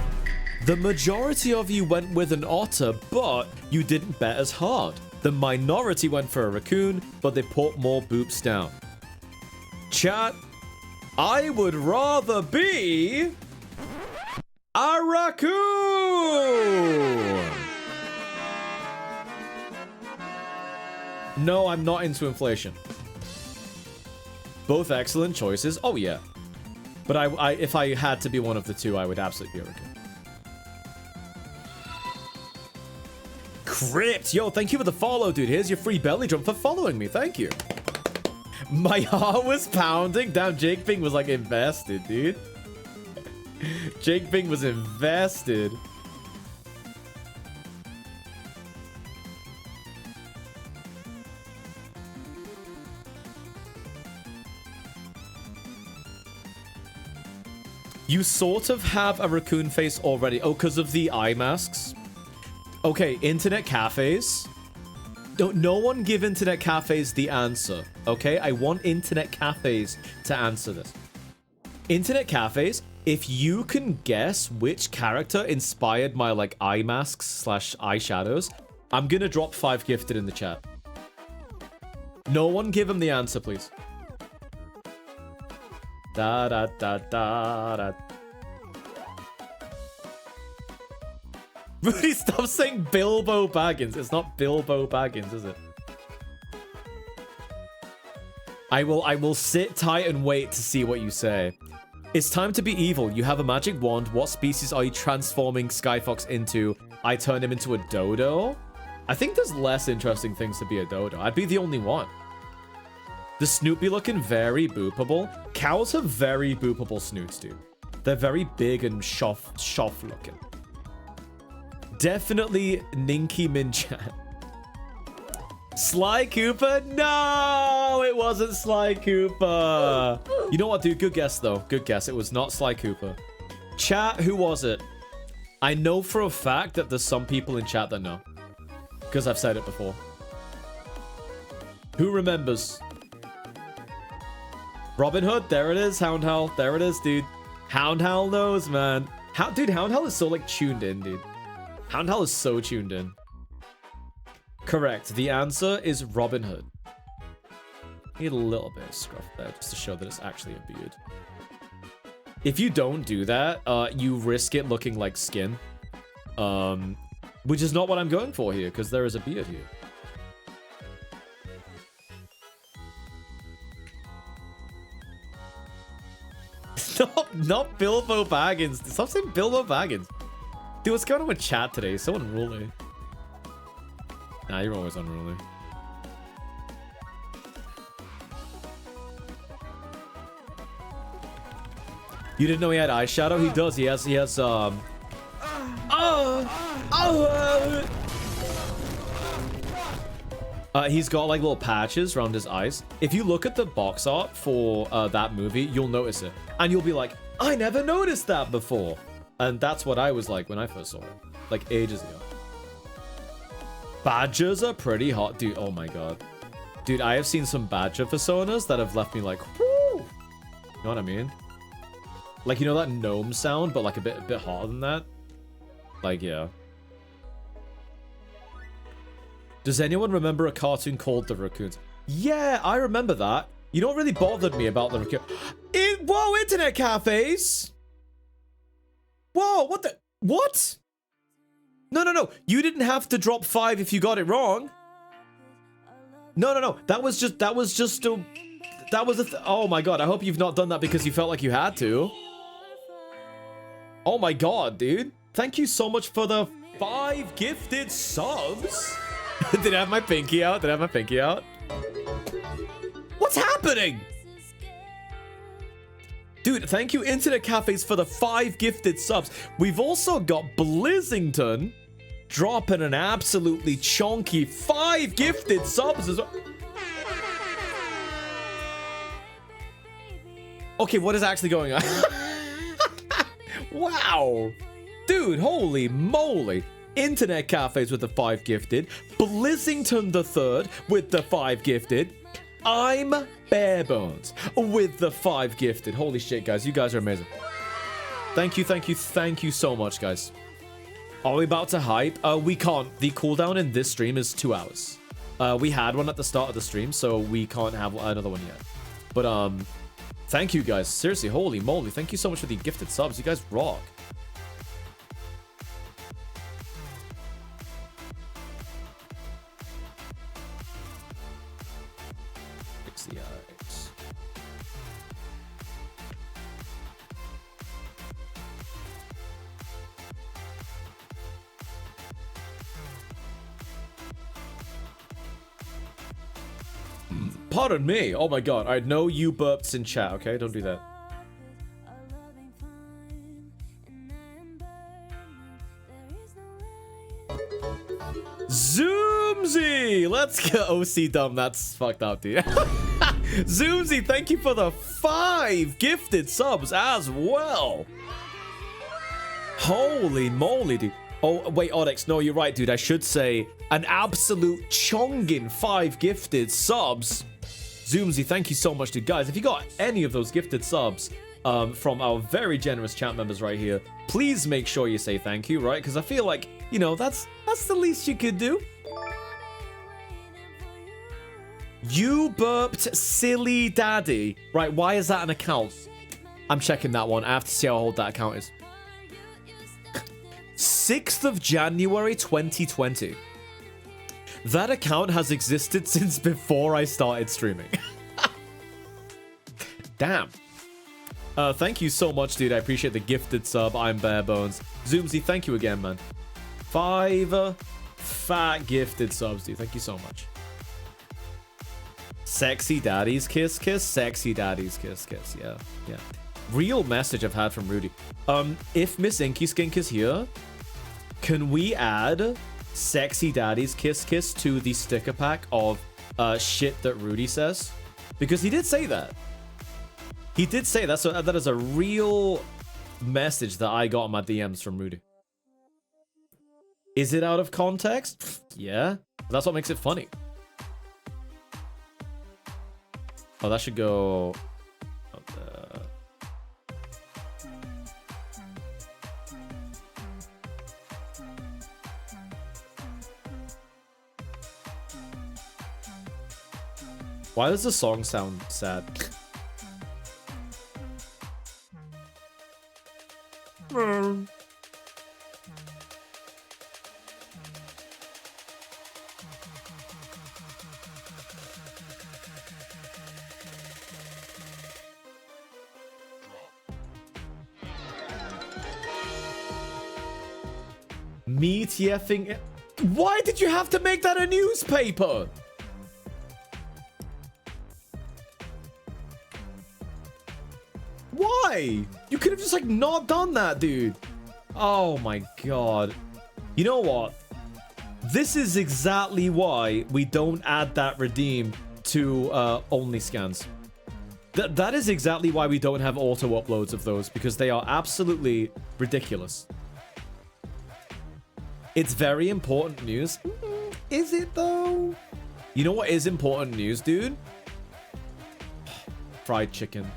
the majority of you went with an otter, but you didn't bet as hard. The minority went for a raccoon, but they put more boops down. Chat, I would rather be a raccoon. No, I'm not into inflation. Both excellent choices. Oh, yeah. But I if I had to be one of the two, I would absolutely be a raccoon. Crypt, yo, thank you for the follow, dude. Here's your free belly drum for following me. Thank you. My heart was pounding. Damn, Jake Bing was like invested, dude. Jake Bing was invested. You sort of have a raccoon face already. Oh, because of the eye masks? Okay, internet cafes. No one give internet cafes the answer, okay? I want internet cafes to answer this. Internet cafes, if you can guess which character inspired my, like, eye masks / eyeshadows, I'm gonna drop 5 gifted in the chat. No one give him the answer, please. Da da da da da. Rudy, stop saying Bilbo Baggins. It's not Bilbo Baggins, is it? I will sit tight and wait to see what you say. It's time to be evil. You have a magic wand. What species are you transforming Skyfox into? I turn him into a dodo? I think there's less interesting things to be a dodo. I'd be the only one. The snoot be looking very boopable. Cows have very boopable snoots, dude. They're very big and shoff looking. Definitely Ninky Minchan. Sly Cooper? No, it wasn't Sly Cooper. You know what, dude? Good guess, though. Good guess. It was not Sly Cooper. Chat, who was it? I know for a fact that there's some people in chat that know. Because I've said it before. Who remembers? Robin Hood, there it is. Hound Howl, there it is, dude. Hound Howl knows, man. Dude, Hound Howl is so, like, tuned in, dude. Hound Howl is so tuned in. Correct. The answer is Robin Hood. Need a little bit of scruff there just to show that it's actually a beard. If you don't do that, you risk it looking like skin. Which is not what I'm going for here, because there is a beard here. Not Bilbo Baggins. Stop saying Bilbo Baggins. Dude, what's going on with chat today? So unruly. Nah, you're always unruly. You didn't know he had eyeshadow? He does. He has he's got like little patches around his eyes. If you look at the box art for that movie, you'll notice it. And you'll be like, I never noticed that before. And that's what I was like when I first saw it. Like ages ago. Badgers are pretty hot. Dude, oh my god. Dude, I have seen some badger personas that have left me like, whoo! You know what I mean? Like, you know that gnome sound, but like a bit hotter than that? Like, yeah. Does anyone remember a cartoon called The Raccoons? Yeah, I remember that. You know what really bothered me about the raccoon? Whoa, internet cafes! Whoa, what the? What? No. You didn't have to drop 5 if you got it wrong. No. That was just a... Oh my god, I hope you've not done that because you felt like you had to. Oh my god, dude. Thank you so much for the 5 gifted subs. Did I have my pinky out? What's happening? Dude, thank you Internet Cafes for the 5 gifted subs. We've also got Blizzington dropping an absolutely chonky 5 gifted subs as well. Okay, what is actually going on? Wow. Dude, holy moly. Internet Cafes with the 5 gifted. Blizzington the 3rd with the 5 gifted. I'm Barebones with the 5 gifted. Holy shit, guys. You guys are amazing. Thank you so much, guys. Are we about to hype? We can't. The cooldown in this stream is 2 hours. We had one at the start of the stream, so we can't have another one yet. But, thank you, guys. Seriously, holy moly. Thank you so much for the gifted subs. You guys rock. Fix the eyes. Pardon me. Oh my god. I know you burped in chat, okay? Don't do that. Zoomzy! Let's go. OC dumb. That's fucked up, dude. Zoomzy, thank you for the 5 gifted subs as well. Holy moly, dude. Oh, wait, Onyx. No, you're right, dude. I should say an absolute chongin 5 gifted subs. Zoomzy, thank you so much, dude. Guys, if you got any of those gifted subs from our very generous chat members right here, please make sure you say thank you, right? Because I feel like, you know, that's the least you could do. You burped Silly Daddy. Right, why is that an account? I'm checking that one. I have to see how old that account is. 6th of January 2020. That account has existed since before I started streaming. Damn. Thank you so much, dude. I appreciate the gifted sub. I'm Barebones. Zoomzy, thank you again, man. 5 fat gifted subs, dude. Thank you so much. Sexy daddy's kiss kiss. Sexy daddy's kiss kiss. Yeah. Real message I've had from Rudy. If Miss Inky Skink is here, can we add Sexy Daddy's Kiss Kiss to the sticker pack of shit that Rudy says? Because he did say that. He did say that. So that is a real message that I got on my DMs from Rudy. Is it out of context? Yeah. That's what makes it funny. Oh, that should go up there. Why does the song sound sad? Me TFing. Why did you have to make that a newspaper? Why? You could have just like not done that, dude. Oh my god. You know what? This is exactly why we don't add that redeem to only scans. That is exactly why we don't have auto uploads of those, because they are absolutely ridiculous. It's very important news. Is it though? You know what is important news, dude? Fried chicken.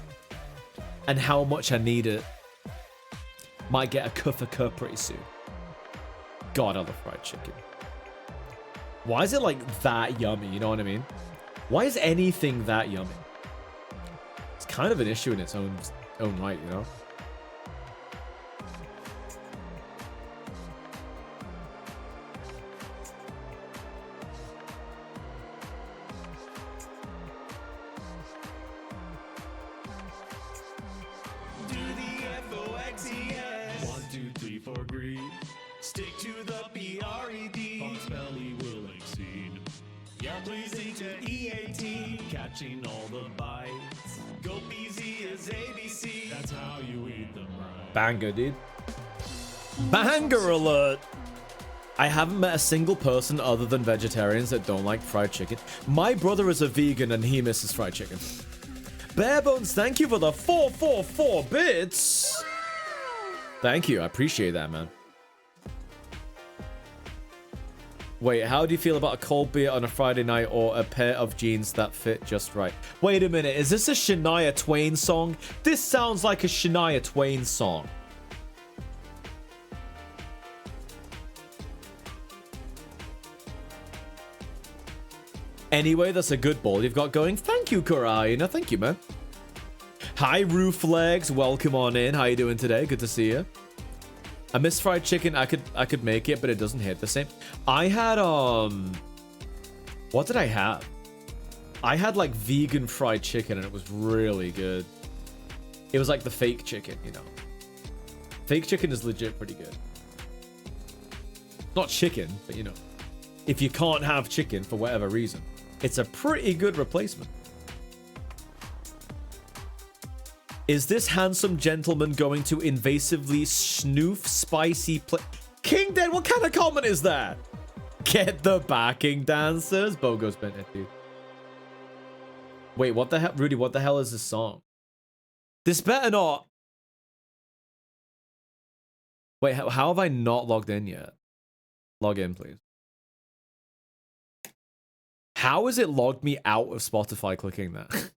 And how much I need it. Might get a kuffa pretty soon. God, I love fried chicken. Why is it like that yummy? You know what I mean? Why is anything that yummy? It's kind of an issue in its own right, you know? Stick to the BRED. Fox belly will exceed. Yeah, pleasing to EAT. Catching all the bites. Go BZ is ABC. That's how you eat them right. Banger, dude. Banger alert! I haven't met a single person other than vegetarians that don't like fried chicken. My brother is a vegan and he misses fried chicken. Barebones, thank you for the 444 bits. Thank you, I appreciate that, man. Wait, how do you feel about a cold beer on a Friday night or a pair of jeans that fit just right? Wait a minute, is this a Shania Twain song? This sounds like a Shania Twain song. Anyway, that's a good ball you've got going. Thank you, Karaina. Thank you, man. Hi, Roof Legs. Welcome on in. How you doing today? Good to see you. I miss fried chicken. I could make it, but it doesn't hit the same. I had what did I have? I had like vegan fried chicken and it was really good. It was like the fake chicken, you know. Fake chicken is legit pretty good. Not chicken, but you know, if you can't have chicken for whatever reason, it's a pretty good replacement. Is this handsome gentleman going to invasively snoof spicy King Dead, what kind of comment is that? Get the backing dancers? Bogo's been it, dude. Wait, what the hell? Rudy, what the hell is this song? This better not. Wait, how have I not logged in yet? Log in, please. How has it logged me out of Spotify clicking that?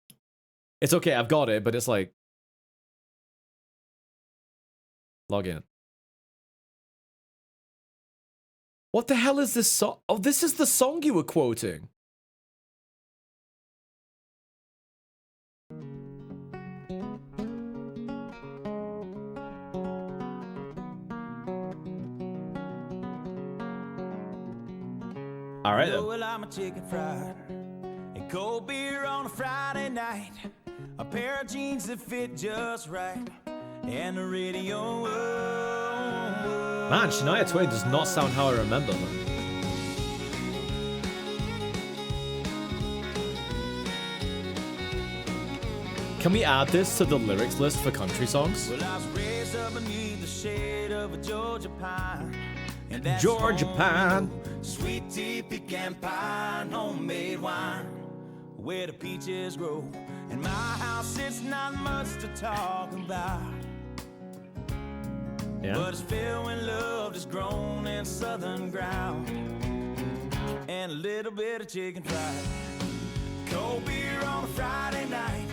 It's okay, I've got it, but it's like... Log in. What the hell is this song? Oh, this is the song you were quoting. All right then. Well, I'm a chicken fried and cold beer on a Friday night, a pair of jeans that fit just right, and the radio. Man, Shania Twain does not sound how I remember them. Can we add this to the lyrics list for country songs? Well, I was raised up beneath the shade of a Georgia pine, and that's Georgia pine. Sweet tea, pecan pie, homemade wine, where the peaches grow. In my house, it's not much to talk about. Yeah. But it's filled with love that's grown in southern ground, and a little bit of chicken fried. Cold beer on a Friday night,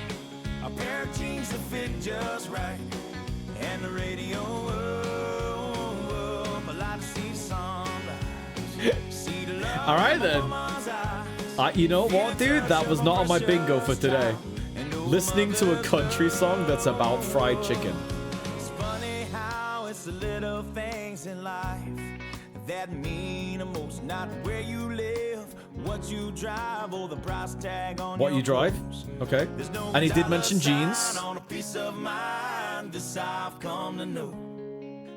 a pair of jeans that fit just right, and the radio up. I like to see sunrise, see the love all right then. in mama's eyes. You know what, dude? That was not on my bingo for today. Listening to a country song that's about fried chicken. It's funny how it's the little things in life that mean the most, not where you live, what you drive, or the price tag on What your you drive? clothes. Okay. There's no And he did dollar mention jeans. sign on a piece of mind, this I've come to know.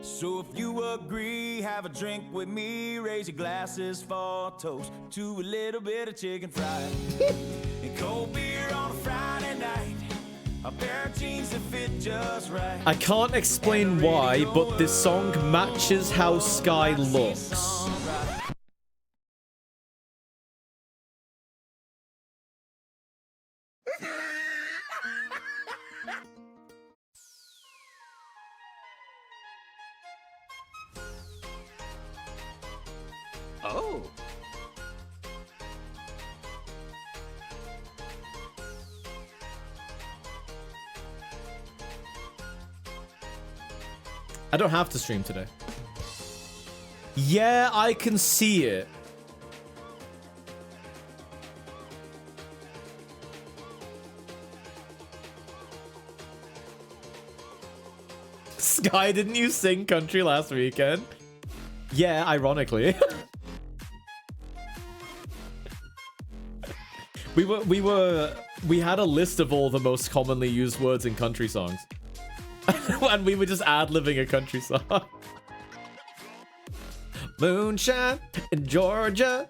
So if you agree, have a drink with me, raise your glasses for a toast to a little bit of chicken fried and cold beer on a Friday night, a pair of jeans that fit just right. I can't explain why, but this song matches how Sky looks. Oh. I don't have to stream today. Yeah, I can see it. Sky, didn't you sing country last weekend? Yeah, ironically. We had a list of all the most commonly used words in country songs. And we were just ad-libbing a country song. Moonshine in Georgia.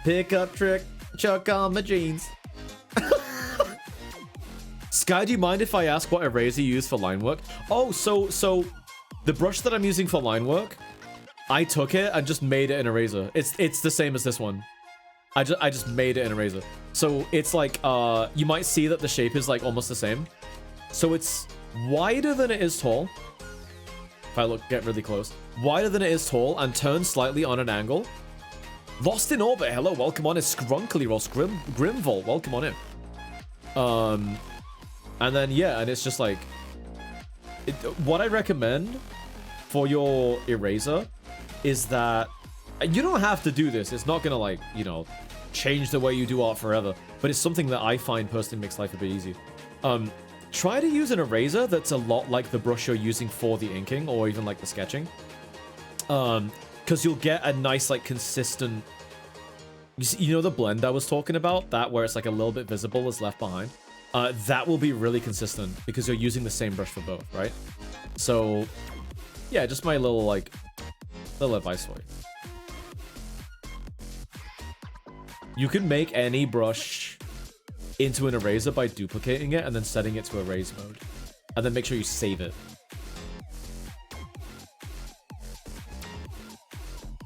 Pickup trick, chuck on my jeans. Sky, do you mind if I ask what eraser you use for line work? Oh, so the brush that I'm using for line work, I took it and just made it an eraser. It's the same as this one. I just made it an eraser. So it's like, you might see that the shape is like almost the same. So it's wider than it is tall. If I get really close. Wider than it is tall and turns slightly on an angle. Lost in Orbit, hello, welcome on in. Scrunkly Ross, Grimvolt, welcome on in. And then, yeah, and it's just like... what I recommend for your eraser is that... You don't have to do this. It's not gonna, like, you know, change the way you do art forever. But it's something that I find personally makes life a bit easy. Try to use an eraser that's a lot like the brush you're using for the inking or even like the sketching. Because you'll get a nice, like, consistent... You know the blend I was talking about? That where it's like a little bit visible is left behind? That will be really consistent because you're using the same brush for both, right? So, yeah, just my little, like, little advice for you. You can make any brush into an eraser by duplicating it and then setting it to erase mode. And then make sure you save it.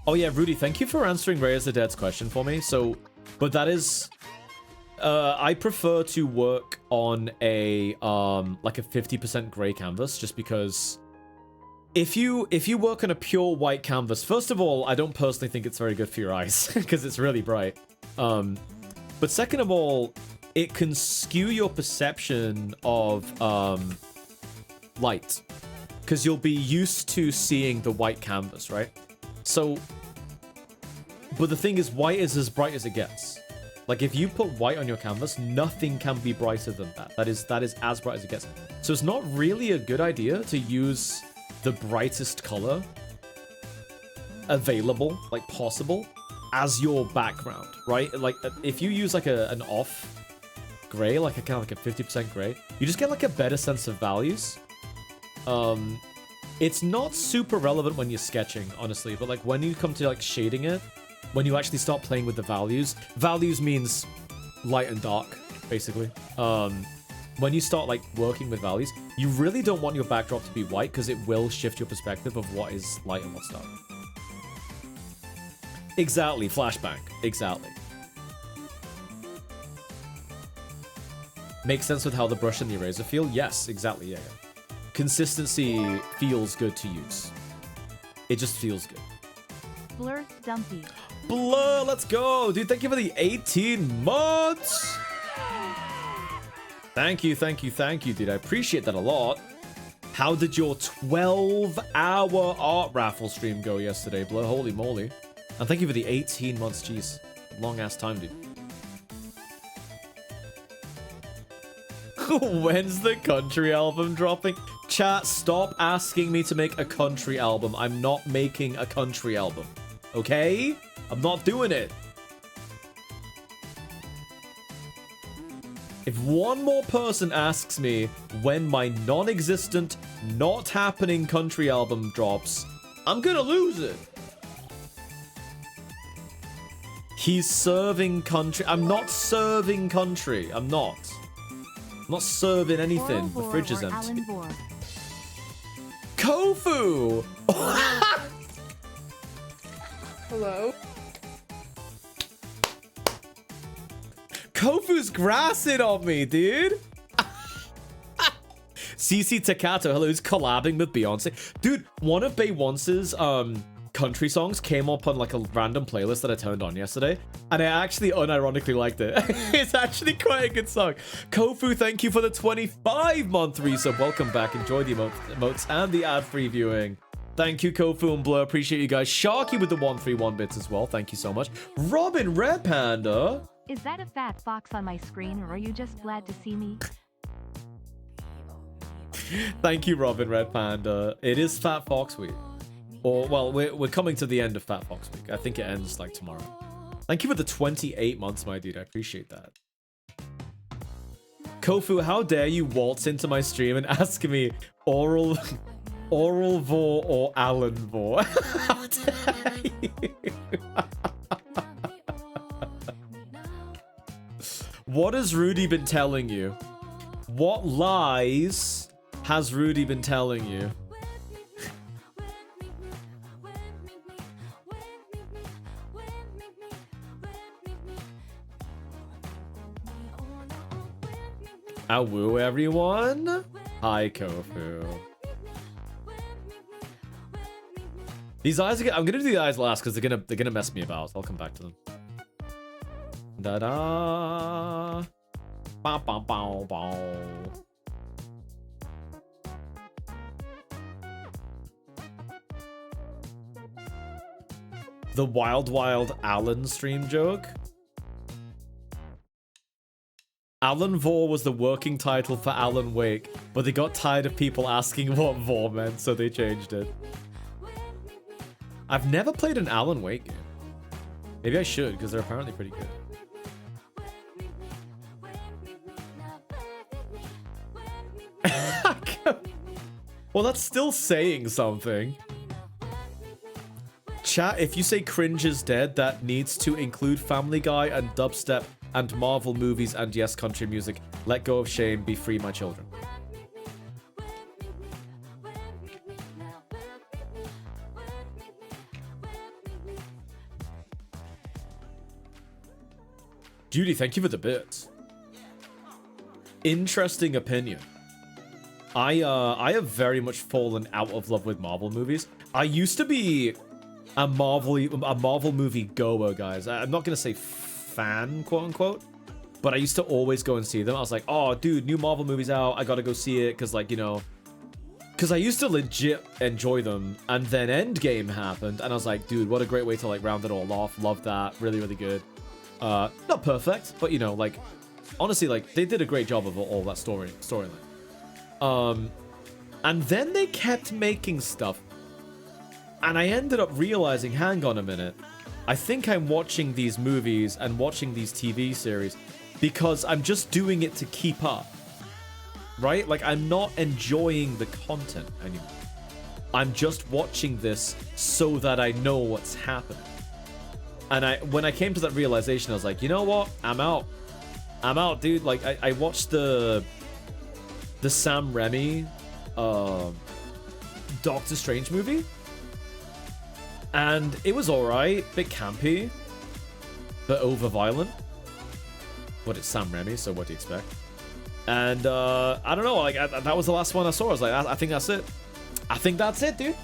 Oh yeah, Rudy, thank you for answering Ray as the Dead's question for me. So, but that is... I prefer to work on a, like a 50% gray canvas, just because... If you work on a pure white canvas, first of all, I don't personally think it's very good for your eyes, because it's really bright. But second of all, it can skew your perception of light, because you'll be used to seeing the white canvas, right? So, but the thing is, white is as bright as it gets. Like, if you put white on your canvas, nothing can be brighter than that. That is as bright as it gets. So it's not really a good idea to use the brightest color available, like possible, as your background, right? Like, if you use like an off gray, like a kind of like a 50% gray, you just get like a better sense of values. It's not super relevant when you're sketching, honestly, but like when you come to like shading it, when you actually start playing with the values means light and dark, basically. When you start like working with values, you really don't want your backdrop to be white because it will shift your perspective of what is light and what's dark. Exactly, flashbang. Exactly. Makes sense with how the brush and the eraser feel? Yes, exactly, yeah. Consistency feels good to use. It just feels good. Blur Stumpy. Blur, let's go! Dude, thank you for the 18 months! Thank you, dude. I appreciate that a lot. How did your 12-hour art raffle stream go yesterday, Blur? Holy moly. And thank you for the 18 months, jeez. Long-ass time, dude. When's the country album dropping? Chat, stop asking me to make a country album. I'm not making a country album. Okay? I'm not doing it. If one more person asks me when my non-existent, not happening country album drops, I'm gonna lose it. He's serving country. I'm not serving country. I'm not. I'm not serving anything. The fridge is empty. Kofu! Hello? Kofu's grassing on me, dude. CC Takato, hello, who's collabing with Beyonce. Dude, one of Beyonce's country songs came up on like a random playlist that I turned on yesterday, and I actually unironically liked it. It's actually quite a good song. Kofu, thank you for the 25-month resub. Welcome back. Enjoy the emotes and the ad-free viewing. Thank you, Kofu and Blur. Appreciate you guys. Sharky with the 131 bits as well. Thank you so much. Robin Red Panda. Is that a fat fox on my screen, or are you just glad to see me? Thank you, Robin Red Panda. It is Fat Fox Week. Or, well, we're coming to the end of Fat Fox Week. I think it ends, like, tomorrow. Thank you for the 28 months, my dude. I appreciate that. Kofu, how dare you waltz into my stream and ask me Oral Vor or Alan Vor? How dare you? What has Rudy been telling you? What lies has Rudy been telling you? Awoo, everyone. Hi, Kofu. These eyes again. I'm gonna do the eyes last because they're gonna mess me about. So I'll come back to them. Da da. Bow bow bow bow. The Wild Wild Alan stream joke. Alan Vor was the working title for Alan Wake, but they got tired of people asking what Vor meant, so they changed it. I've never played an Alan Wake game. Maybe I should, because they're apparently pretty good. Well, that's still saying something. Chat, if you say cringe is dead, that needs to include Family Guy and dubstep and Marvel movies and yes, country music. Let go of shame, be free, my children. Judy, thank you for the bits. Interesting opinion. I have very much fallen out of love with Marvel movies. I used to be a Marvel movie goer, guys. I'm not gonna say fan, quote unquote, but I used to always go and see them. I was like, oh, dude, new Marvel movie's out. I gotta go see it because, like, you know, because I used to legit enjoy them. And then Endgame happened, and I was like, dude, what a great way to like round it all off. Love that. Really, really good. Not perfect, but you know, like, honestly, like they did a great job of all that storyline. And then they kept making stuff. And I ended up realizing, hang on a minute. I think I'm watching these movies and watching these TV series because I'm just doing it to keep up. Right? Like, I'm not enjoying the content anymore. I'm just watching this so that I know what's happening. And when I came to that realization, I was like, you know what? I'm out. I'm out, dude. Like, I watched the Sam Raimi Doctor Strange movie. And it was alright, bit campy, but over violent. But it's Sam Raimi, so what do you expect? And I don't know, like that was the last one I saw. I was like, I think that's it. I think that's it, dude.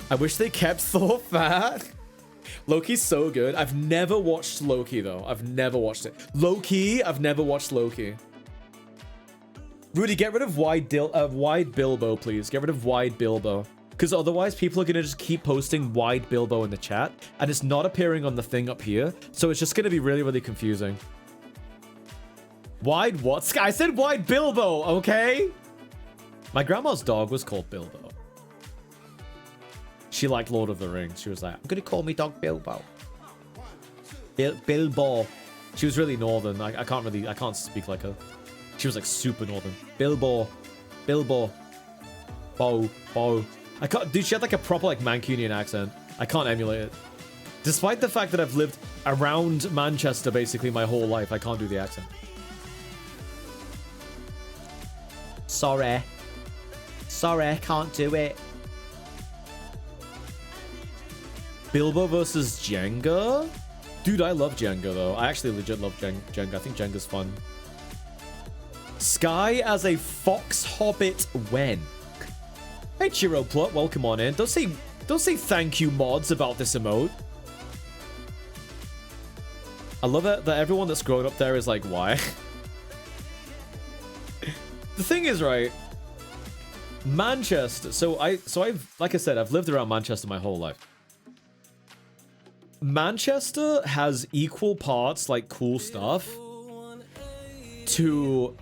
I wish they kept Thor fat. Loki's so good. I've never watched Loki though. I've never watched it. Loki, I've never watched Loki. Rudy, get rid of wide Bilbo, please. Get rid of wide Bilbo. Because otherwise, people are going to just keep posting wide Bilbo in the chat. And it's not appearing on the thing up here. So it's just going to be really, really confusing. Wide what? I said wide Bilbo, okay? My grandma's dog was called Bilbo. She liked Lord of the Rings. She was like, I'm gonna call me dog Bilbo. Bilbo. She was really northern. I can't speak like her. She was like super northern. Bilbo. Bilbo. Bo. I can't, dude, she had like a proper like Mancunian accent. I can't emulate it. Despite the fact that I've lived around Manchester basically my whole life, I can't do the accent. Sorry, can't do it. Bilbo versus Jenga? Dude, I love Jenga though. I actually legit love Jenga. I think Jenga's fun. Sky as a fox hobbit when? Hey Chiro Plot, welcome on in. Don't say thank you mods about this emote. I love it that everyone that's grown up there is like, why? The thing is, right, Manchester, so I've, like I said, I've lived around Manchester my whole life. Manchester has equal parts, like, cool stuff to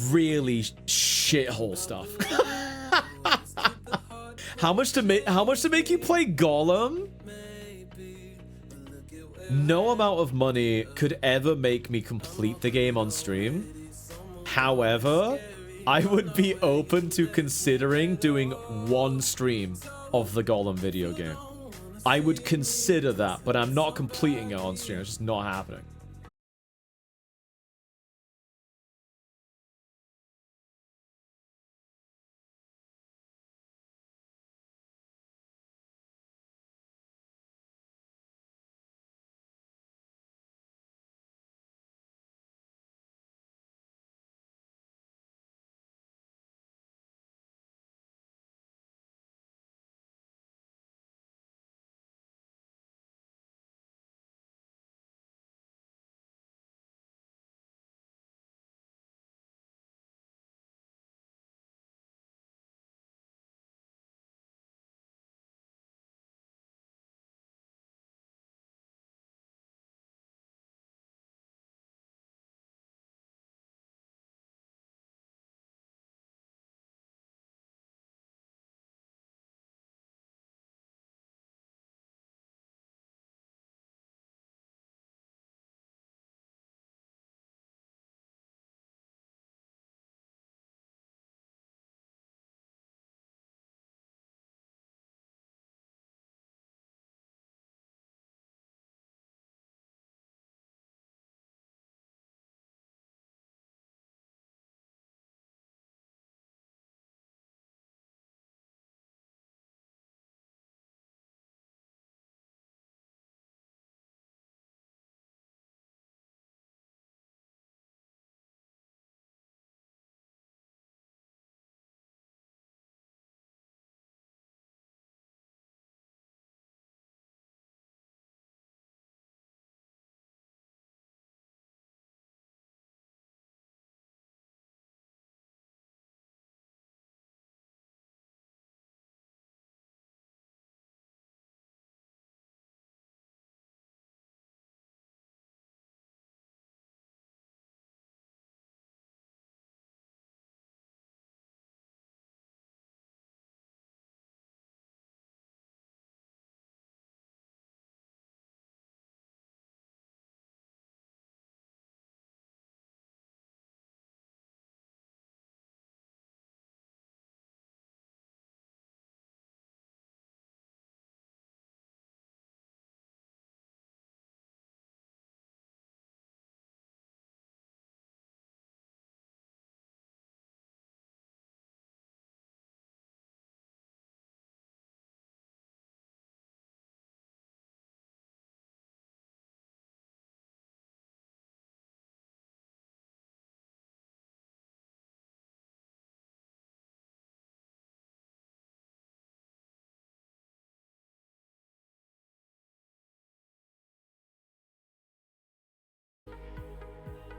really shithole stuff. How much to make you play Gollum? No amount of money could ever make me complete the game on stream. However, I would be open to considering doing one stream of the Gollum video game. I would consider that, but I'm not completing it on stream. It's just not happening.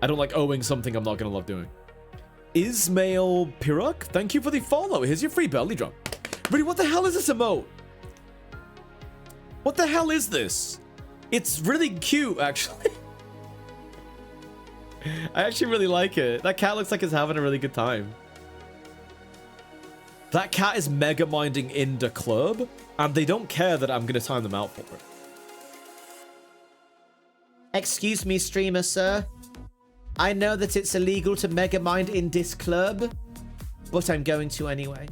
I don't like owing something I'm not gonna love doing. Ismail Piruk, thank you for the follow. Here's your free belly drum. Really, what the hell is this emote? What the hell is this? It's really cute, actually. I actually really like it. That cat looks like it's having a really good time. That cat is mega minding in the club, and they don't care that I'm going to time them out for it. Excuse me, streamer, sir. I know that it's illegal to mega mind in this club, but I'm going to anyway.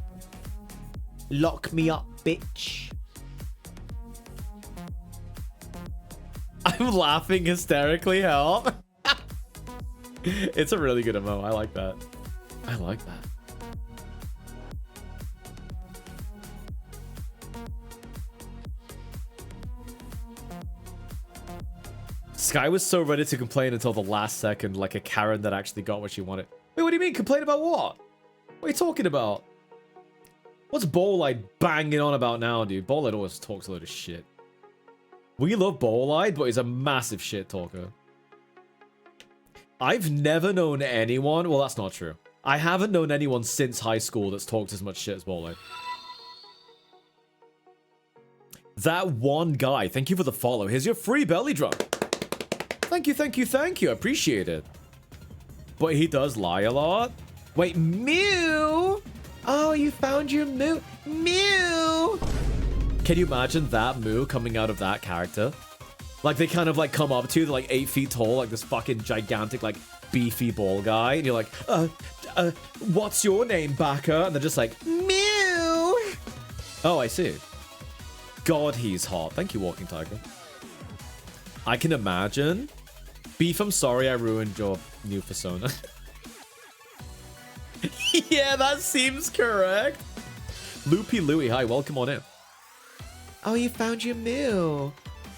Lock me up, bitch. I'm laughing hysterically, help. It's a really good emote. I like that. I like that. Sky was so ready to complain until the last second, like a Karen that actually got what she wanted. Wait, what do you mean? Complain about what? What are you talking about? What's Bolide banging on about now, dude? Bolide always talks a load of shit. We love Bolide, but he's a massive shit talker. I've never known anyone... Well, that's not true. I haven't known anyone since high school that's talked as much shit as Bolide. That one guy. Thank you for the follow. Here's your free belly drum. Thank you, thank you, thank you. I appreciate it. But he does lie a lot. Wait, Mew! Oh, you found your Mew. Mew! Can you imagine that Mew coming out of that character? Like, they kind of, like, come up to you. They're, like, 8 feet tall. Like, this fucking gigantic, like, beefy ball guy. And you're like, what's your name, Baka? And they're just like, Mew! Oh, I see. God, he's hot. Thank you, Walking Tiger. I can imagine. Beef, I'm sorry I ruined your new persona. Yeah, that seems correct. Loopy Louie, hi, welcome on in. Oh, you found your Mew.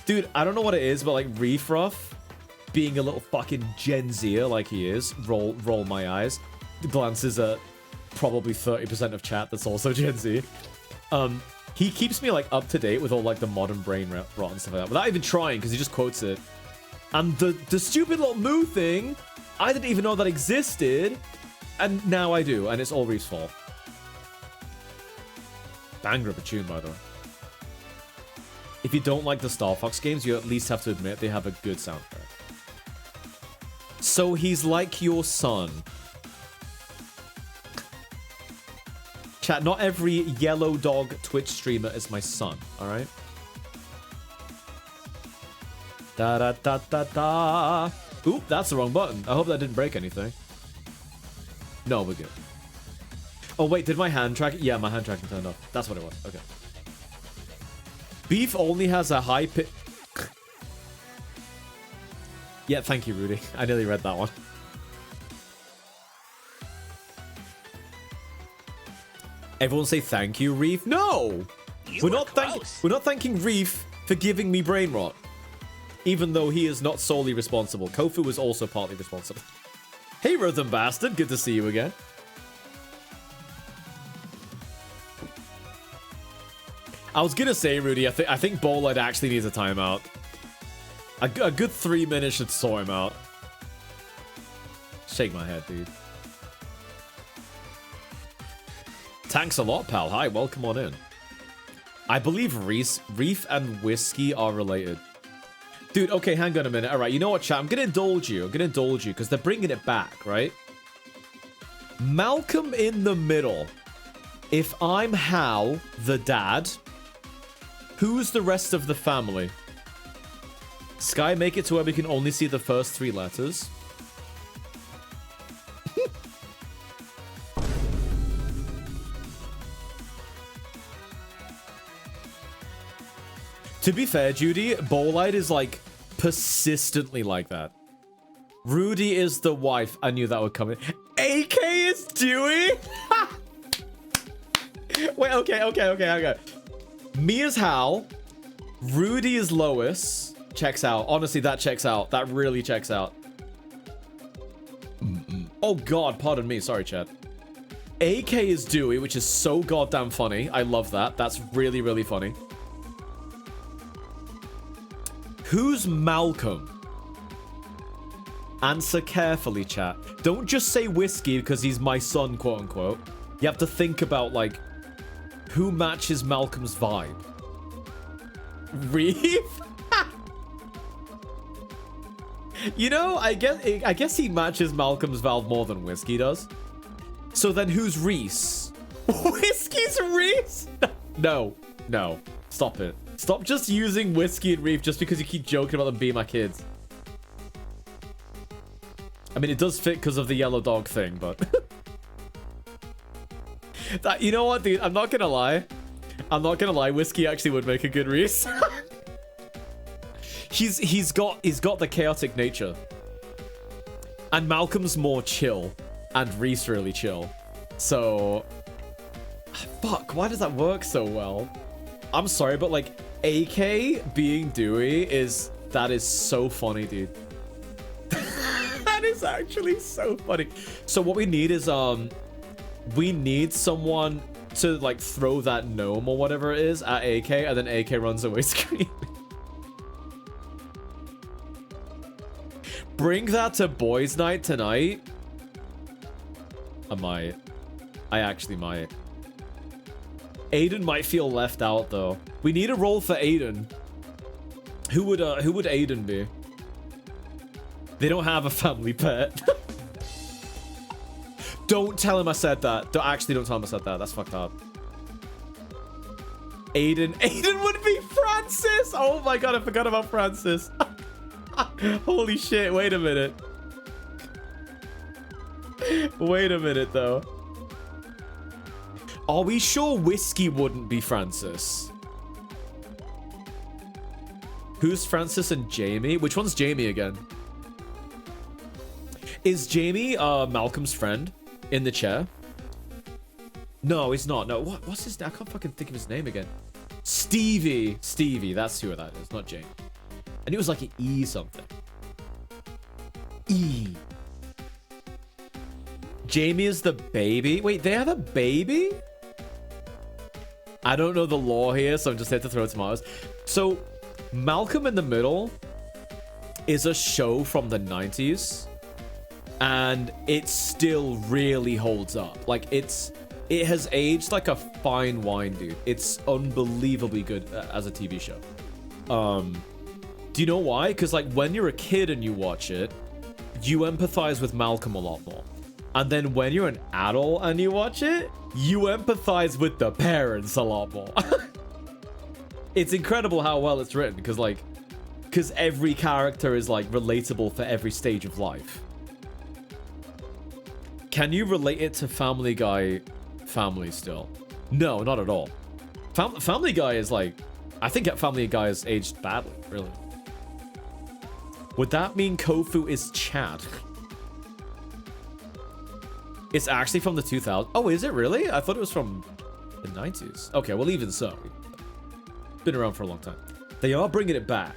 Dude, I don't know what it is, but like Reef Ruff being a little fucking Gen Zer like he is, roll my eyes, glances at probably 30% of chat that's also Gen Z. He keeps me like up to date with all like the modern brain rot and stuff like that, without even trying, because he just quotes it. And the stupid little Moo thing, I didn't even know that existed, and now I do, and it's all Reef's fault. Banger of a tune, by the way. If you don't like the Star Fox games, you at least have to admit they have a good soundtrack. So he's like your son. Chat, not every yellow dog Twitch streamer is my son, alright? Da da da da da. Oop, that's the wrong button. I hope that didn't break anything. No, we're good. Oh, wait, did my hand tracking? Yeah, my hand tracking turned off. That's what it was. Okay. Beef only has a high pitch. Yeah, thank you, Rudy. I nearly read that one. Everyone say thank you, Reef. No! We're not thanking Reef for giving me brain rot. Even though he is not solely responsible. Kofu was also partly responsible. Hey, Rhythm Bastard. Good to see you again. I was gonna say, Rudy, I think Bolide actually needs a timeout. A good 3 minutes should sort him out. Shake my head, dude. Thanks a lot, pal. Hi, welcome on in. I believe Reef and Whiskey are related. Dude, okay, hang on a minute. All right, you know what, chat? I'm gonna indulge you. Because they're bringing it back, right? Malcolm in the middle. If I'm Hal, the dad, who's the rest of the family? Sky, make it to where we can only see the first 3 letters. To be fair, Judy, Bolide is like persistently like that. Rudy is the wife. I knew that would come in. AK is Dewey? Wait, okay. Me is Hal. Rudy is Lois. Checks out. Honestly, that checks out. That really checks out. Oh god, pardon me. Sorry, chat. AK is Dewey, which is so goddamn funny. I love that. That's really, really funny. Who's Malcolm? Answer carefully, chat. Don't just say Whiskey because he's my son, quote unquote. You have to think about, like, who matches Malcolm's vibe. Reef? You know, I guess he matches Malcolm's Valve more than Whiskey does. So then who's Reese? Whiskey's Reese? No. Stop it. Stop just using Whiskey and Reef just because you keep joking about them being my kids. I mean, it does fit because of the yellow dog thing, but... You know what, dude? I'm not gonna lie. Whiskey actually would make a good Reese. He's got the chaotic nature. And Malcolm's more chill. And Reese really chill. So... Fuck, why does that work so well? I'm sorry, but like, AK being Dewey that is so funny, dude. That is actually so funny. So what we need is, we need someone to like throw that gnome or whatever it is at AK, and then AK runs away screaming. Bring that to boys' night tonight. I actually might. Aiden might feel left out though. We need a role for Aiden. Who would Aiden be? They don't have a family pet. Don't tell him I said that. Don't tell him I said that. That's fucked up. Aiden would be Francis. Oh my god, I forgot about Francis. Holy shit, wait a minute. Wait a minute though. Are we sure Whiskey wouldn't be Francis? Who's Francis and Jamie? Which one's Jamie again? Is Jamie Malcolm's friend in the chair? No, he's not. No, what's his name? I can't fucking think of his name again. Stevie. Stevie, that's who that is, not Jamie. And it was like an E something. E. Jamie is the baby. Wait, they have a baby? I don't know the lore here, so I'm just here to throw tomatoes. So, Malcolm in the Middle is a show from the 90s. And it still really holds up. Like, it has aged like a fine wine, dude. It's unbelievably good as a TV show. Do you know why? Because, like, when you're a kid and you watch it, you empathize with Malcolm a lot more. And then when you're an adult and you watch it, you empathize with the parents a lot more. It's incredible how well it's written, because every character is, like, relatable for every stage of life. Can you relate it to Family Guy family still? No, not at all. Family Guy is like... I think Family Guy has aged badly, really. Would that mean Kofu is Chad? It's actually from the 2000s. Oh, is it really? I thought it was from the 90s. Okay, well, even so. Been around for a long time. They are bringing it back.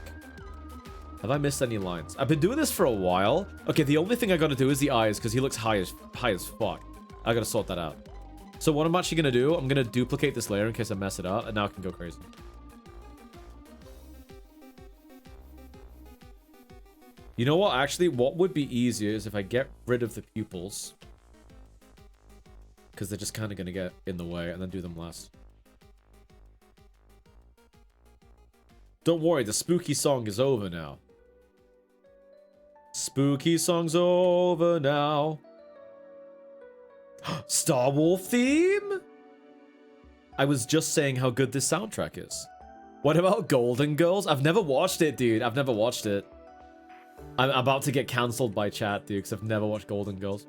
Have I missed any lines? I've been doing this for a while. Okay, the only thing I gotta do is the eyes, because he looks high as fuck. I gotta sort that out. So what I'm actually gonna do, I'm gonna duplicate this layer in case I mess it up, and now I can go crazy. You know what? Actually, what would be easier is if I get rid of the pupils. Because they're just kind of gonna get in the way, and then do them last. Don't worry, the spooky song is over now. Spooky song's over now. Star Wolf theme? I was just saying how good this soundtrack is. What about Golden Girls? I've never watched it, dude. I've never watched it. I'm about to get cancelled by chat, dude, because I've never watched Golden Girls.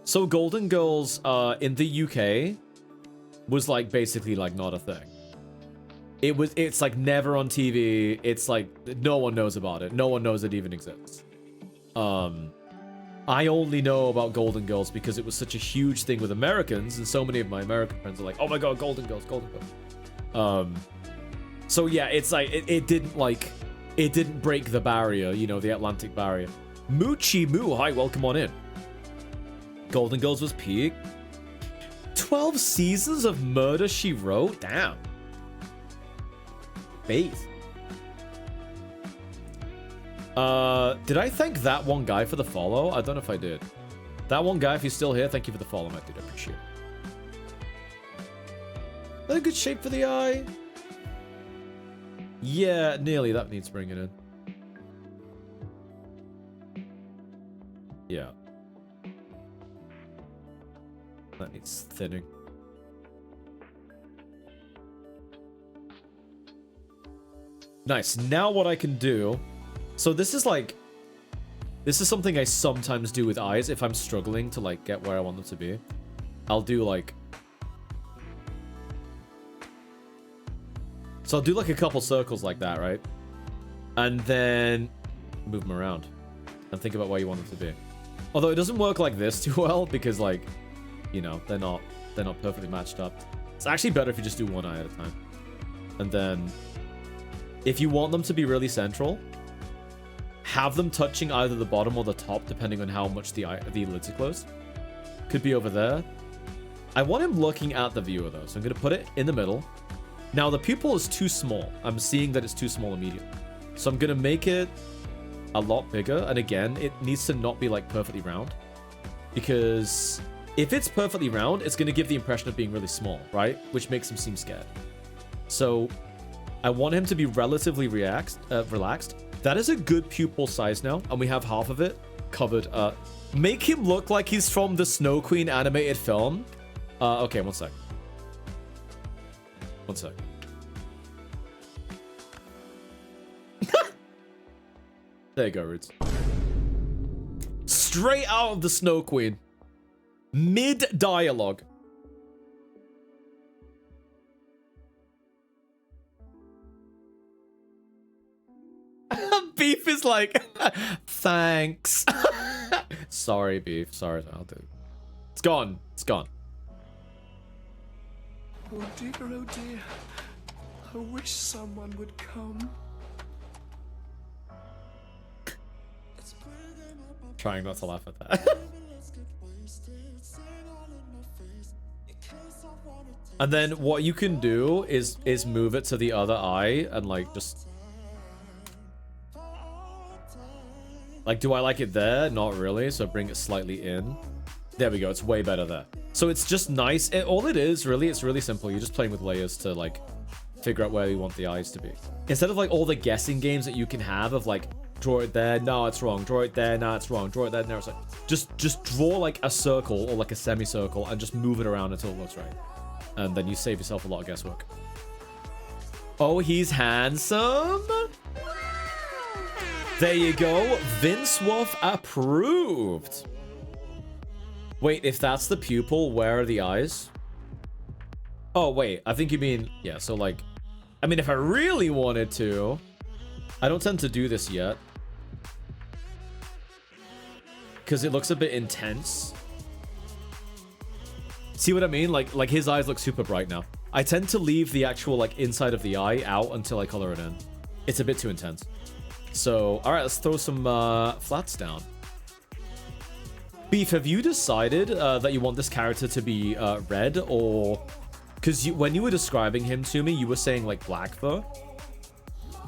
So Golden Girls in the UK was like basically like not a thing. It's like never on TV. It's like no one knows about it. No one knows it even exists. I only know about Golden Girls because it was such a huge thing with Americans, and so many of my American friends are like, "Oh my god, Golden Girls, Golden Girls." So yeah, it's like it didn't break the barrier, you know, the Atlantic barrier. Moochie Moo, hi, welcome on in. Golden Girls was peak. 12 seasons of Murder, She Wrote? Damn. Faith. Did I thank that one guy for the follow? I don't know if I did. That one guy, if you're still here, thank you for the follow, I did appreciate it. Is that a good shape for the eye? Yeah, nearly. That needs bringing in. Yeah. That needs thinning. Nice. Now what I can do... So this is like... This is something I sometimes do with eyes if I'm struggling to like get where I want them to be. I'll do like... So I'll do like a couple circles like that, right? And then move them around. And think about where you want them to be. Although it doesn't work like this too well because like, you know, they're not perfectly matched up. It's actually better if you just do one eye at a time. And then if you want them to be really central, have them touching either the bottom or the top depending on how much the lids are closed. Could be over there. I want him looking at the viewer though, so I'm going to put it in the middle. Now the pupil is too small. I'm seeing that it's too small immediately. So I'm going to make it a lot bigger. And again, it needs to not be like perfectly round. Because if it's perfectly round, it's going to give the impression of being really small, right? Which makes him seem scared. So I want him to be relatively relaxed. That is a good pupil size now. And we have half of it covered. Make him look like he's from the Snow Queen animated film. Okay, one sec. One sec. There you go, Roots. Straight out of the Snow Queen. Mid-dialogue. Beef is like, thanks. Sorry, Beef. Sorry, I'll do it. It's gone. It's gone. Oh dear, I wish someone would come. Trying not to laugh at that. And then what you can do is move it to the other eye and like just... Like, do I like it there? Not really, so bring it slightly in. There we go, it's way better there. So it's just nice. All it is, really, it's really simple. You're just playing with layers to like figure out where you want the eyes to be. Instead of like all the guessing games that you can have of like, draw it there, no, it's wrong. Draw it there, no, it's wrong. Draw it there, no, it's like... Just draw like a circle or like a semicircle and just move it around until it looks right. And then you save yourself a lot of guesswork. Oh, he's handsome. There you go. Vince Wolf approved. Wait, if that's the pupil, where are the eyes? Oh, wait. I think you mean... Yeah, so like... I mean, if I really wanted to... I don't tend to do this yet. Because it looks a bit intense. See what I mean? Like his eyes look super bright now. I tend to leave the actual like inside of the eye out until I color it in. It's a bit too intense. So, alright, let's throw some flats down. Beef, have you decided that you want this character to be red or... Because when you were describing him to me, you were saying like black fur.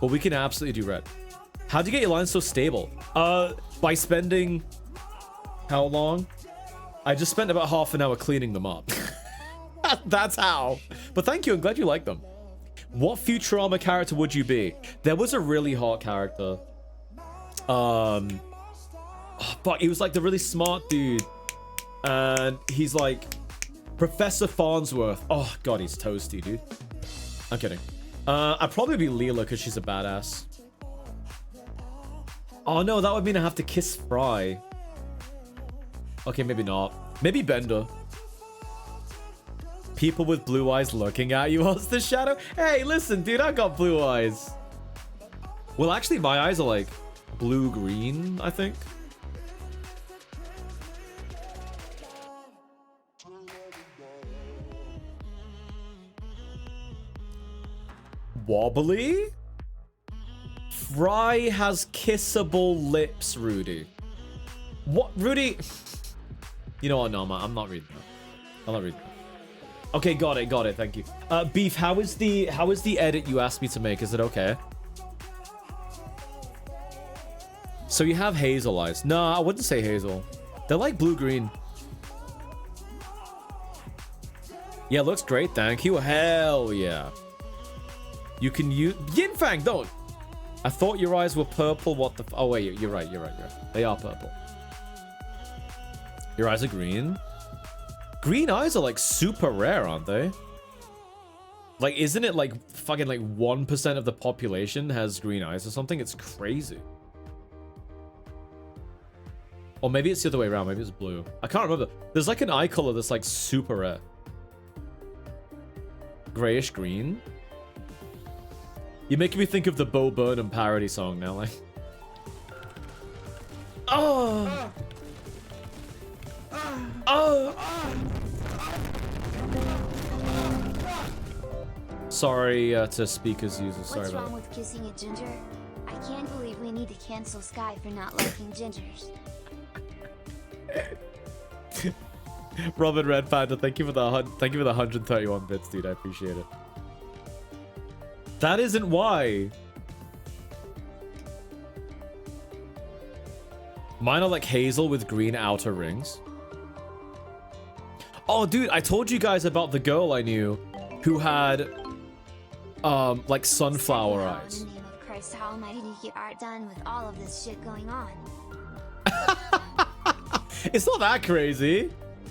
But we can absolutely do red. How'd you get your lines so stable? By spending... How long? I just spent about half an hour cleaning them up. That's how. But thank you, I'm glad you like them. What Futurama character would you be? There was a really hot character. But he was like the really smart dude. And he's like Professor Farnsworth. Oh god, he's toasty, dude. I'm kidding. I'd probably be Leela because she's a badass. Oh no, that would mean I have to kiss Fry. Okay, maybe not. Maybe Bender. People with blue eyes looking at you. What's the shadow? Hey, listen, dude, I got blue eyes. Well, actually, my eyes are like blue-green, I think. Wobbly? Fry has kissable lips, Rudy. What? Rudy? You know what? No, I'm not reading that. I'm not reading that. Okay, got it, thank you. Beef, how is the edit you asked me to make? Is it okay? So you have hazel eyes. No, I wouldn't say hazel. They're like blue-green. Yeah, looks great, thank you. Hell yeah. You can use... Yinfang, don't! I thought your eyes were purple, what the... Oh, wait, you're right. They are purple. Your eyes are green? Green eyes are like super rare, aren't they? Like, isn't it like fucking like 1% of the population has green eyes or something? It's crazy. Or maybe it's the other way around. Maybe it's blue. I can't remember. There's like an eye color that's like super rare. Grayish green. You're making me think of the Bo Burnham parody song now, like. Oh! Oh! Sorry to speakers users. Sorry What's about wrong with kissing a ginger? I can't believe we need to cancel Sky for not liking gingers. that. Robin Red Panda, thank you for the 131 bits, dude. I appreciate it. That isn't why. Mine are like hazel with green outer rings. Oh, dude, I told you guys about the girl I knew who had, like sunflower eyes. In the name of Christ Almighty, to get art done with all of this shit going on. It's not that crazy.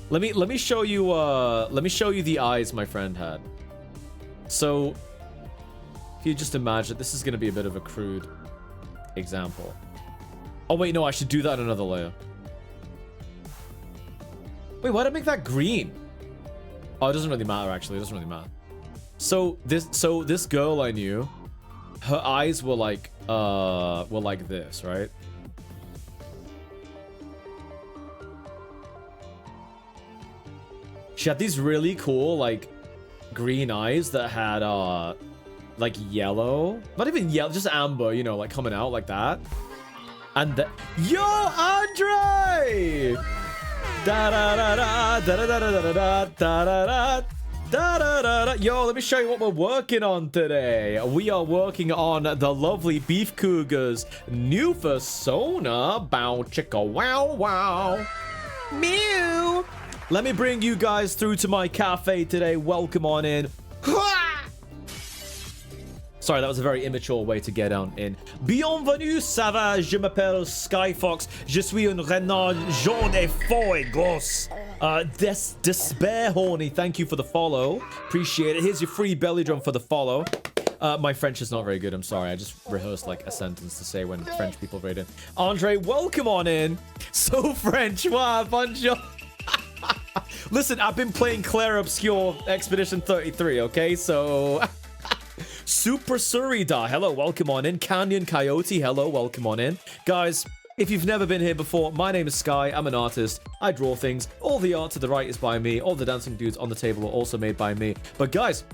Let me show you the eyes my friend had. So if you just imagine, this is gonna be a bit of a crude example. Oh wait, no, I should do that in another layer. Wait, why did I make that green? Oh, it doesn't really matter actually, it doesn't really matter. So this girl I knew, her eyes were like this, right? She had these really cool, like, green eyes that had, like, yellow. Not even yellow, just amber, you know, like, coming out like that. And the... Yo, Andre! Da-da-da-da, da-da-da-da-da-da, da-da-da, da-da-da-da. Yo, let me show you what we're working on today. We are working on the lovely Beef Cougars' new persona. Bow, chicka, wow, wow. Mew! Let me bring you guys through to my cafe today. Welcome on in. Sorry, that was a very immature way to get on in. Bienvenue, ça va? Je m'appelle Skyfox. Je suis un renard jaune et fuegos. Despair Horny, thank you for the follow. Appreciate it. Here's your free belly drum for the follow. My French is not very good. I'm sorry. I just rehearsed like a sentence to say when French people raid in. Andre, welcome on in. So French. Wow, bonjour. Listen, I've been playing Claire Obscure Expedition 33, okay? So... Super Surida, hello, welcome on in. Canyon Coyote, hello, welcome on in. Guys, if you've never been here before, my name is Sky. I'm an artist. I draw things. All the art to the right is by me. All the dancing dudes on the table are also made by me. But guys,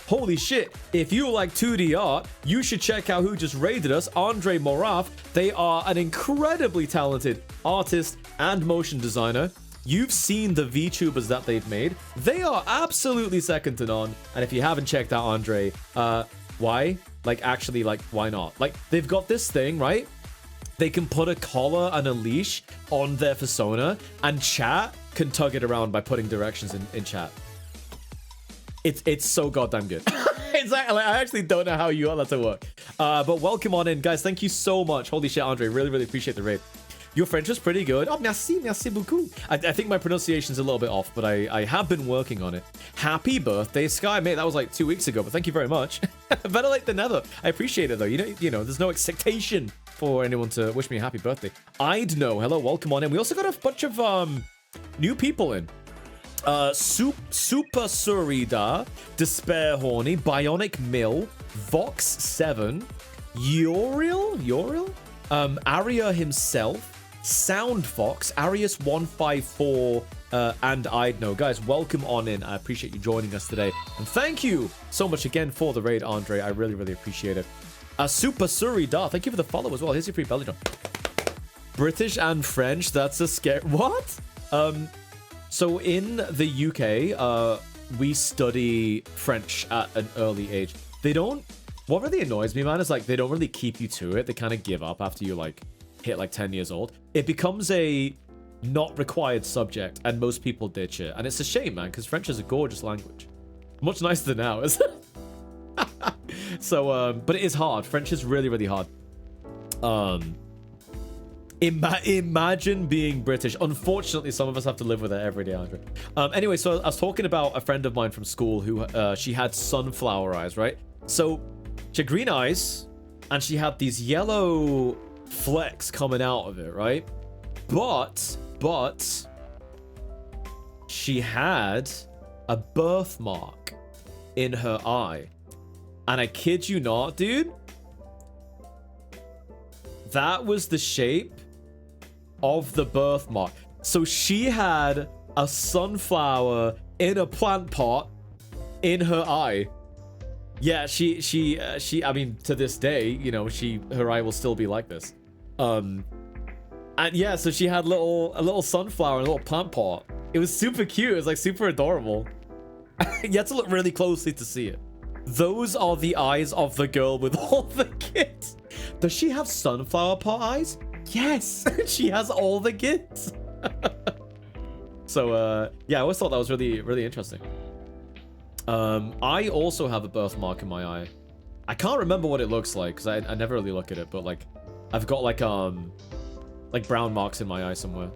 holy shit, if you like 2D art, you should check out who just raided us, Andre Moraf. They are an incredibly talented artist and motion designer. You've seen the VTubers that they've made. They are absolutely second to none. And if you haven't checked out Andre, why? Like, actually, like, why not? Like, they've got this thing, right? They can put a collar and a leash on their persona, and chat can tug it around by putting directions in chat. It's so goddamn good. Exactly. I actually don't know how you got that to work. But welcome on in, guys. Thank you so much. Holy shit, Andre. Really, really appreciate the raid. Your French was pretty good. Oh, merci beaucoup. I think my pronunciation's a little bit off, but I have been working on it. Happy birthday, Sky. Mate, that was like 2 weeks ago, but thank you very much. Better late than never. I appreciate it, though. You know, there's no expectation for anyone to wish me a happy birthday. I'd know. Hello, welcome on in. We also got a bunch of new people in. Super Surida, Despair Horny, Bionic Mill, Vox 7, Uriel, Aria himself, Sound Fox, Arius154, and I'd know. Guys, welcome on in. I appreciate you joining us today. And thank you so much again for the raid, Andre. I really, really appreciate it. Super Surida, thank you for the follow as well. Here's your free belly drum. British and French, that's a scare. What? So in the UK, we study French at an early age. They don't... What really annoys me, man, is like they don't really keep you to it. They kind of give up after you like hit like 10 years old. It becomes a not required subject, and most people ditch it. And it's a shame, man, because French is a gorgeous language. Much nicer than ours. So, but it is hard. French is really, really hard. Imagine being British. Unfortunately, some of us have to live with it every day, Andre. Anyway, so I was talking about a friend of mine from school who she had sunflower eyes, right? So she had green eyes, and she had these yellow flecks coming out of it, right? But she had a birthmark in her eye. And I kid you not, dude, that was the shape of the birthmark. So she had a sunflower in a plant pot in her eye. Yeah, she I mean, to this day, you know, her eye will still be like this. And yeah, so she had a little sunflower in a little plant pot. It was super cute. It was like super adorable. You had to look really closely to see it. Those are the eyes of the girl with all the gifts. Does she have sunflower pot eyes? Yes, she has all the gifts. So yeah, I always thought that was really, really interesting. I also have a birthmark in my eye. I can't remember what it looks like because I never really look at it, but like I've got like brown marks in my eye somewhere.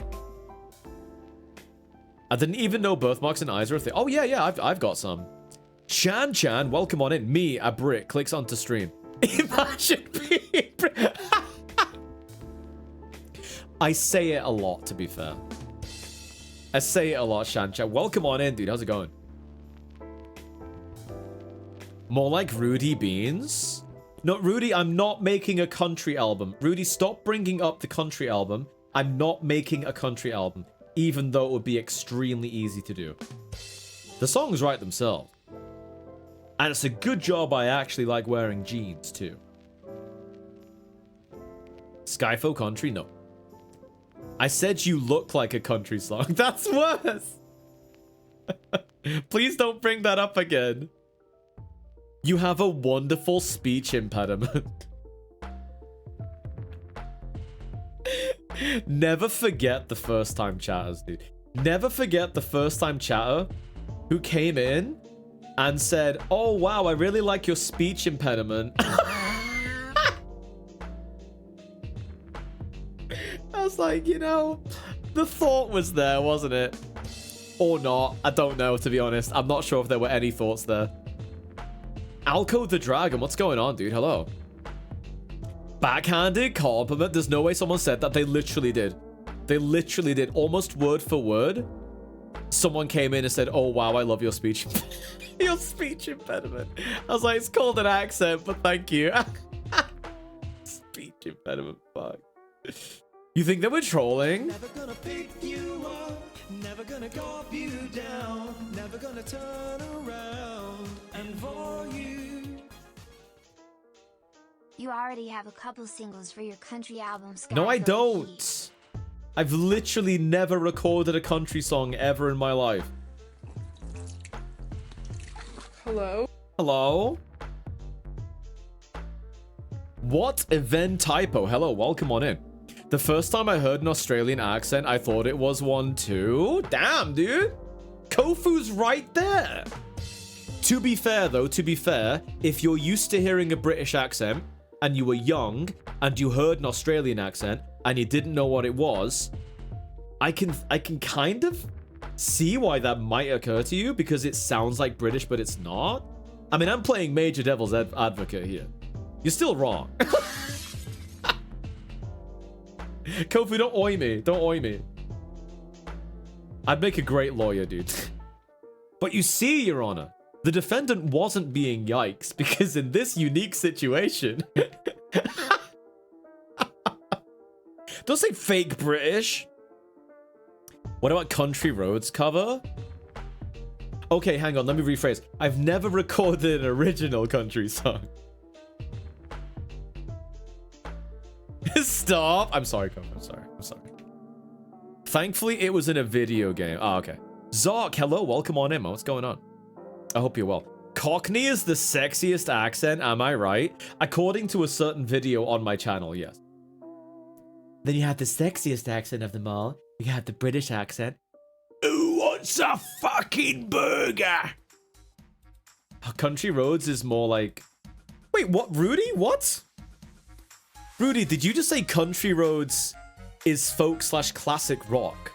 I didn't even know birthmarks in eyes are a thing. Oh yeah, I've got some. Chan, welcome on in. Me, a Brit, clicks onto stream. Imagine being Brit. I say it a lot, to be fair. I say it a lot, Chan. Welcome on in, dude. How's it going? More like Rudy Beans? No, Rudy, I'm not making a country album. Rudy, stop bringing up the country album. I'm not making a country album, even though it would be extremely easy to do. The songs write themselves. And it's a good job I actually like wearing jeans, too. Skyfo country? No. I said you look like a country song. That's worse. Please don't bring that up again. You have a wonderful speech impediment. Never forget the first time chatters, dude. Never forget the first time chatter who came in and said, oh, wow, I really like your speech impediment. I was like, you know, the thought was there, wasn't it? Or not. I don't know, to be honest. I'm not sure if there were any thoughts there. Alco the Dragon, what's going on, dude? Hello. Backhanded compliment. There's no way someone said that. They literally did. They literally did. Almost word for word. Someone came in and said, oh, wow, I love your speech. Your speech impediment. I was like, it's called an accent, but thank you. Speech impediment, fuck. You think they were trolling? Never gonna pick you up, never gonna cop you down, never gonna turn around. And for you. You already have a couple singles for your country album, Skyfo. No, I don't. I've literally never recorded a country song ever in my life. Hello? Hello? What event typo? Hello, welcome on in. The first time I heard an Australian accent, I thought it was one too. Damn, dude. Kofu's right there. To be fair, though, to be fair, if you're used to hearing a British accent and you were young and you heard an Australian accent and you didn't know what it was, I can kind of see why that might occur to you because it sounds like British, but it's not. I mean, I'm playing major devil's advocate here. You're still wrong. Kofu, don't oi me. Don't oi me. I'd make a great lawyer, dude. But you see, Your Honor, the defendant wasn't being yikes because in this unique situation... Don't say fake British. What about Country Roads cover? Okay, hang on. Let me rephrase. I've never recorded an original country song. Stop. I'm sorry, Kofu. I'm sorry. Thankfully, it was in a video game. Oh, okay. Zark, hello. Welcome on in, man. What's going on? I hope you're well. Cockney is the sexiest accent, am I right? According to a certain video on my channel, yes. Then you have the sexiest accent of them all. You have the British accent. Who wants a fucking burger? Country Roads is more like... Wait, what? Rudy? What? Rudy, did you just say Country Roads is folk/classic rock.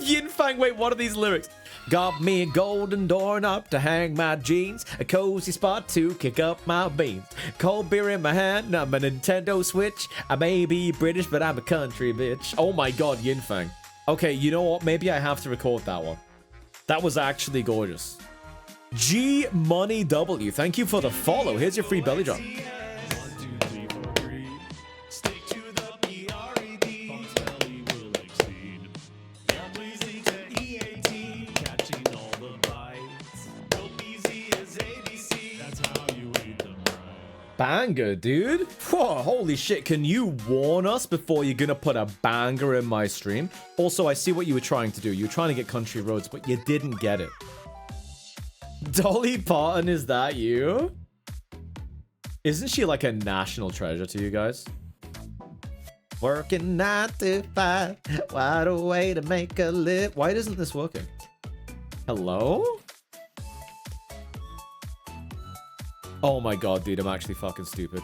Yin Fang, wait, what are these lyrics? Got me a golden doorknob to hang my jeans, a cozy spot to kick up my beans, cold beer in my hand, I'm a Nintendo Switch. I may be British, but I'm a country bitch. Oh my god, Yin Fang. Okay, you know what? Maybe I have to record that one. That was actually gorgeous. G Money W, thank you for the follow. Here's your free belly drop. 1, 2, 3, 4, 3. Stick to the PRED. Fox Belly will exceed. Yeah, pleasing to EAT. Catching all the bites. Go easy as ABC. That's how you eat them right. Banger, dude. Whoa, holy shit. Can you warn us before you're gonna put a banger in my stream? Also, I see what you were trying to do. You were trying to get Country Roads, but you didn't get it. Dolly Parton, is that you? Isn't she like a national treasure to you guys? Working 9 to 5. What a way to make a live. Why isn't this working? Hello? Oh my god, dude, I'm actually fucking stupid.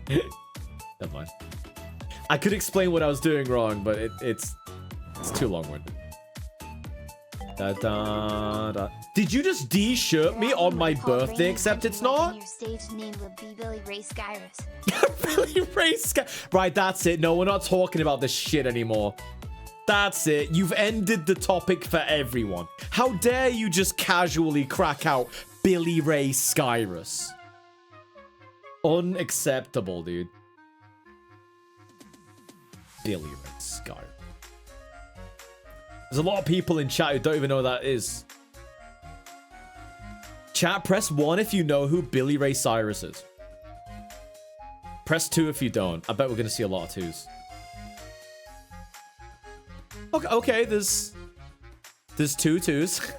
Never mind. I could explain what I was doing wrong, but it's too long-winded. Da, da, da. Did you just de-shirt me on my birthday, except it's not? Your stage name would be Billy Ray Cyrus. Billy Ray Cyrus. Right, that's it. No, we're not talking about this shit anymore. That's it. You've ended the topic for everyone. How dare you just casually crack out Billy Ray Cyrus? Unacceptable, dude. Billy Ray Cyrus. There's a lot of people in chat who don't even know who that is. Chat, press 1 if you know who Billy Ray Cyrus is. Press 2 if you don't. I bet we're going to see a lot of 2s. Okay, there's 2 2s.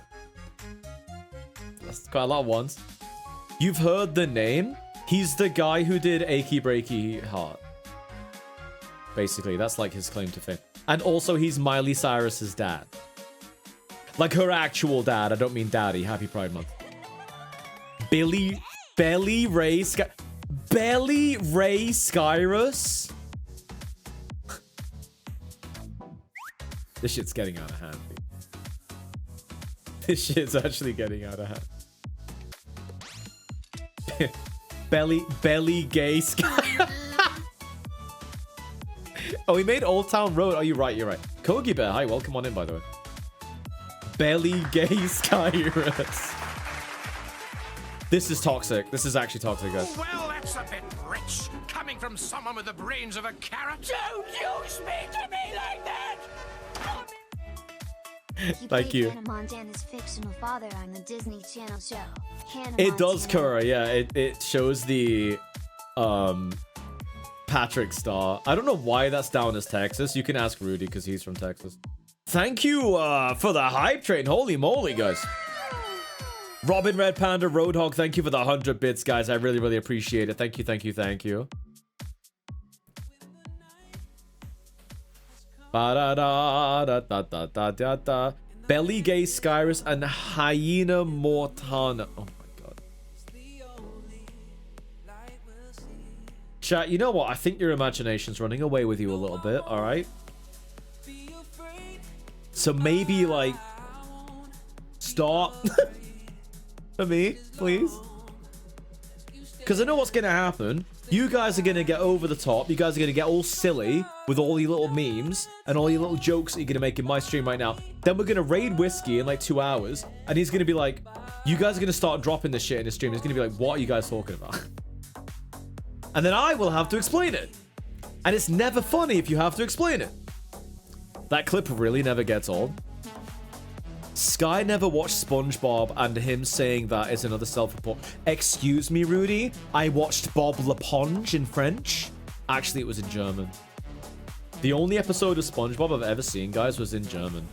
That's quite a lot of 1s. You've heard the name? He's the guy who did Achy Breaky Heart. Basically, that's like his claim to fame. And also, he's Miley Cyrus's dad. Like her actual dad. I don't mean daddy. Happy Pride Month. Belly Ray Cyrus? This shit's getting out of hand, dude. This shit's actually getting out of hand. Belly Gay Sky. Oh, he made Old Town Road. Oh, you're right. Kogi Bear, hi, welcome on in, by the way. Belly Gay Skyrus. This is toxic. This is actually toxic, guys. Oh, well, that's a bit rich. Coming from someone with the brains of a carrot. Don't you speak to me like that! Thank you. Hannah Montana's fictional father on the Disney Channel show. It does, Kura, yeah. It shows the Patrick Star. I don't know why that's down as Texas. You can ask Rudy because he's from Texas. Thank you for the hype train. Holy moly, guys. Robin Red Panda Roadhog, thank you for the 100 bits, guys. I really, really appreciate it. Thank you, thank you, thank you. Ba-da-da-da-da-da-da-da. Belly Gay Skyrus and Hyena Mortana. Oh my god. Chat, you know what? I think your imagination's running away with you a little bit, alright? So maybe, like, stop. For me, please. Because I know what's going to happen. You guys are going to get over the top. You guys are going to get all silly with all your little memes and all your little jokes that you're going to make in my stream right now. Then we're going to raid Whiskey in like 2 hours. And he's going to be like, you guys are going to start dropping this shit in his stream. He's going to be like, what are you guys talking about? And then I will have to explain it. And it's never funny if you have to explain it. That clip really never gets old. Sky never watched SpongeBob, and him saying that is another self-report. Excuse me, Rudy? I watched Bob L'Eponge in French. Actually, it was in German. The only episode of SpongeBob I've ever seen, guys, was in German.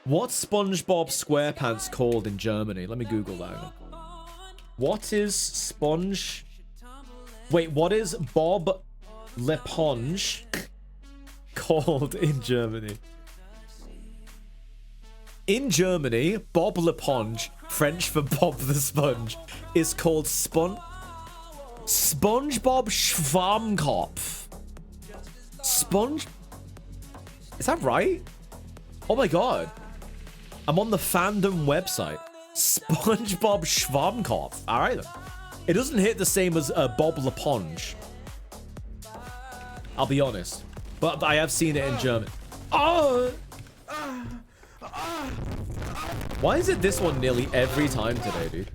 What's SpongeBob SquarePants called in Germany? Let me Google that. What is Sponge... Wait, what is Bob L'Eponge called in Germany? In Germany, Bob L'Eponge, French for Bob the Sponge, is called SpongeBob Schwammkopf. Sponge... Is that right? Oh my god. I'm on the fandom website. SpongeBob Schwammkopf. Alright then. It doesn't hit the same as Bob LaPonge. I'll be honest. But I have seen it in German. Oh! Why is it this one nearly every time today, dude?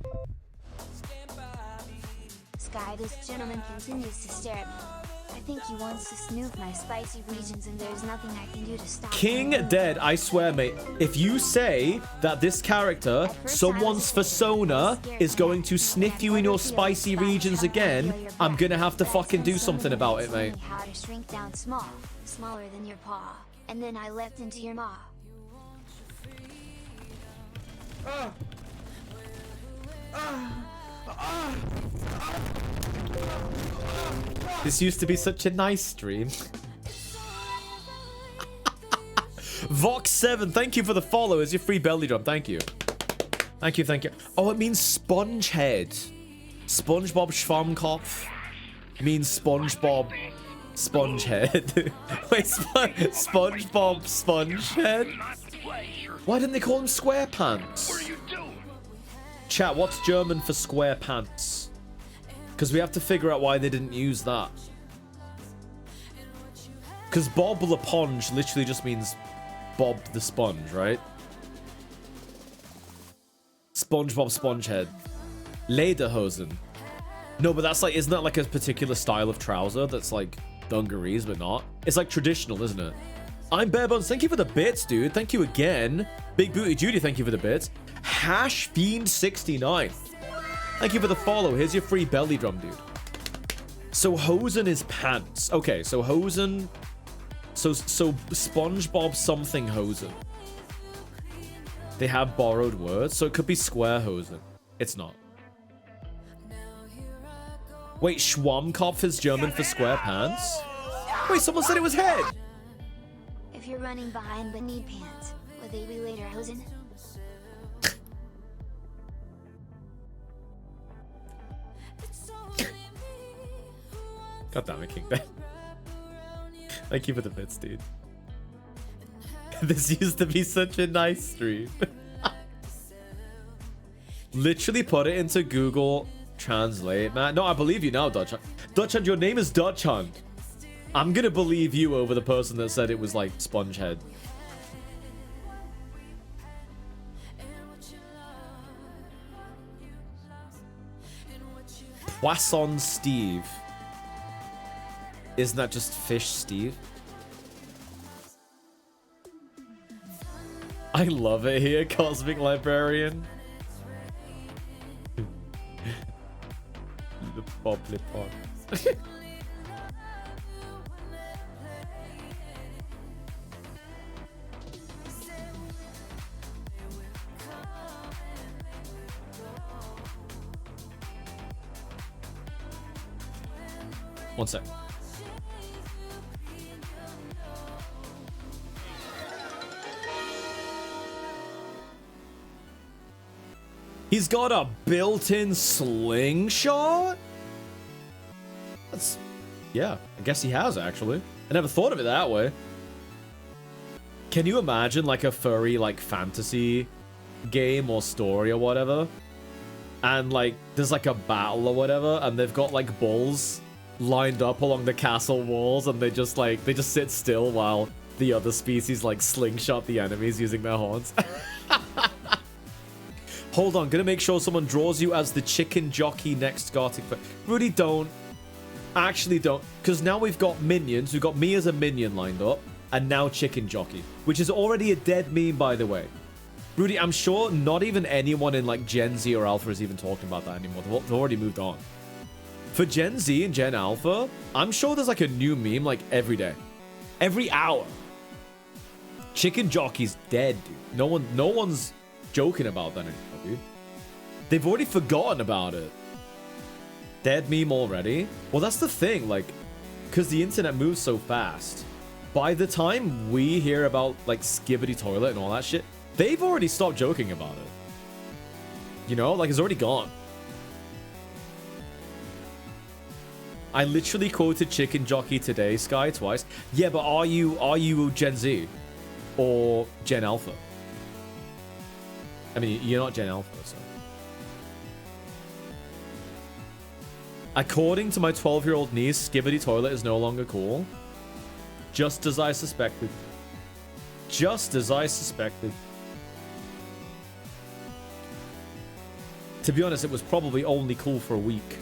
Sky, this gentleman continues to stare at me. I think he wants to snoop my spicy regions and there's nothing I can do to stop King him. Dead, I swear, mate. If you say that this character, someone's persona, is going to sniff you in your spicy regions again, I'm gonna have to fucking do something about it, mate. How to shrink down small, smaller than your paw, and then I leapt into your maw. This used to be such a nice stream. Vox7, thank you for the follow. Is your free belly drum? Thank you. Thank you, thank you. Oh, it means Spongehead. SpongeBob Schwammkopf means SpongeBob Spongehead. Wait, SpongeBob Spongehead? Why didn't they call him SquarePants? Chat, what's German for square pants? Because we have to figure out why they didn't use that. Because Bob LaPonge literally just means Bob the Sponge, right? SpongeBob Spongehead. Lederhosen. No, but that's like, isn't that like a particular style of trouser that's like dungarees, but not? It's like traditional, isn't it? I'm Barebones. Thank you for the bits, dude. Thank you again. Big Booty Judy, thank you for the bits. Hash Fiend 69. Thank you for the follow. Here's your free belly drum, dude. So Hosen is pants. Okay, so Hosen. So SpongeBob something Hosen. They have borrowed words, so it could be square Hosen. It's not. Wait, Schwammkopf is German for square pants? Wait, someone said it was head. If you're running behind but need pants, will they be later hosen? God damn it, King Ben. Thank you for the bits, dude. This used to be such a nice stream. Literally put it into Google Translate, man. No, I believe you now, Dutch. Dutch Hunt, your name is Dutch Hunt. I'm gonna believe you over the person that said it was like Spongehead. Poisson Steve. Isn't that just Fish Steve? I love it here, Cosmic Librarian. The Bobbly Pond. One sec. He's got a built-in slingshot? That's... yeah, I guess he has, actually. I never thought of it that way. Can you imagine, like, a furry, like, fantasy game or story or whatever? And, like, there's, like, a battle or whatever, and they've got, like, bulls lined up along the castle walls, and they just sit still while the other species, like, slingshot the enemies using their horns. Hold on, gonna make sure someone draws you as the chicken jockey next, Gartic. Rudy, don't. Actually, don't. Because now we've got minions. We've got me as a minion lined up. And now chicken jockey. Which is already a dead meme, by the way. Rudy, I'm sure not even anyone in, like, Gen Z or Alpha is even talking about that anymore. They've already moved on. For Gen Z and Gen Alpha, I'm sure there's, like, a new meme, like, every day. Every hour. Chicken jockey's dead, dude. No one's joking about that anymore, dude. They've already forgotten about it. Dead meme already? Well, that's the thing, like, because the internet moves so fast. By the time we hear about, like, Skibbity Toilet and all that shit, they've already stopped joking about it. You know, like, it's already gone. I literally quoted Chicken Jockey today, Sky, twice. Yeah, but are you Gen Z or Gen Alpha? I mean, you're not Gen Alpha, so. According to my 12-year-old niece, Skibidi Toilet is no longer cool. Just as I suspected. Just as I suspected. To be honest, it was probably only cool for a week.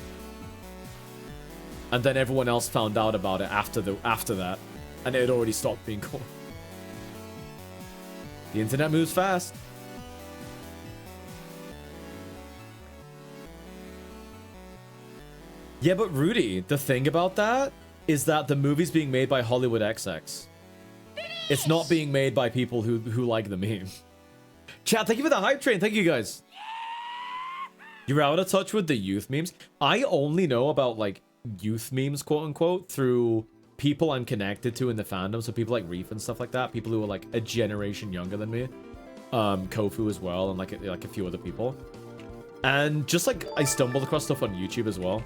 And then everyone else found out about it after that. And it had already stopped being cool. The internet moves fast. Yeah, but Rudy, the thing about that is that the movie's being made by Hollywood XX. It's not being made by people who like the meme. Chat, thank you for the hype train. Thank you, guys. You're out of touch with the youth memes. I only know about, like, youth memes, quote unquote, through people I'm connected to in the fandom. So people like Reef and stuff like that. People who are, like, a generation younger than me. Kofu as well, and, like a few other people. And just, like, I stumbled across stuff on YouTube as well.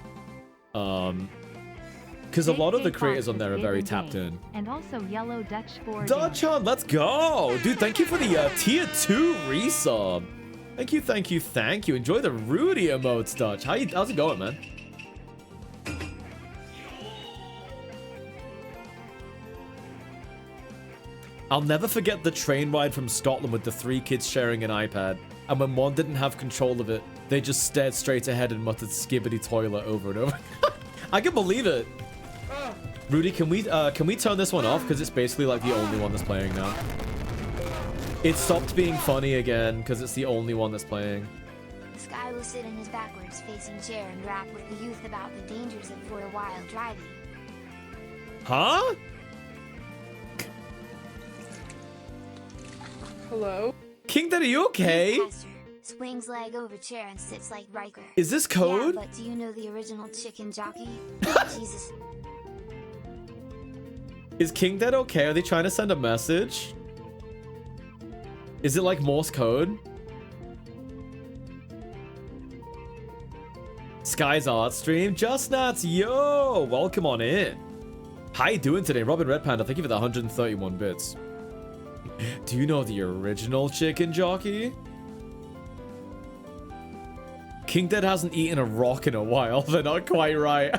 Because a lot of the creators on there are very tapped in. And also Yellow Dutch for Dutchon, let's go! Dude, thank you for the tier 2 resub. Thank you, thank you, thank you. Enjoy the Rudy emotes, Dutch. How's it going, man? I'll never forget the train ride from Scotland with the 3 kids sharing an iPad. And when one didn't have control of it, they just stared straight ahead and muttered Skibidi Toilet over and over. I can believe it. Rudy, can we turn this one off? Because it's basically like the only one that's playing now. It stopped being funny again because it's the only one that's playing. Sky will sit in his backwards facing chair and rap with the youth about the dangers of four-wheel driving. Huh? Hello? King Dad, are you okay? Pastor swings leg over chair and sits like Riker. Is this code? Yeah, but do you know the original Chicken Jockey? Jesus. Is King Dead okay? Are they trying to send a message? Is it like Morse code? Sky's art stream. Just Nuts, yo! Welcome on in. How you doing today? Robin Red Panda, thank you for the 131 bits. Do you know the original Chicken Jockey? King Dead hasn't eaten a rock in a while. They're not quite right.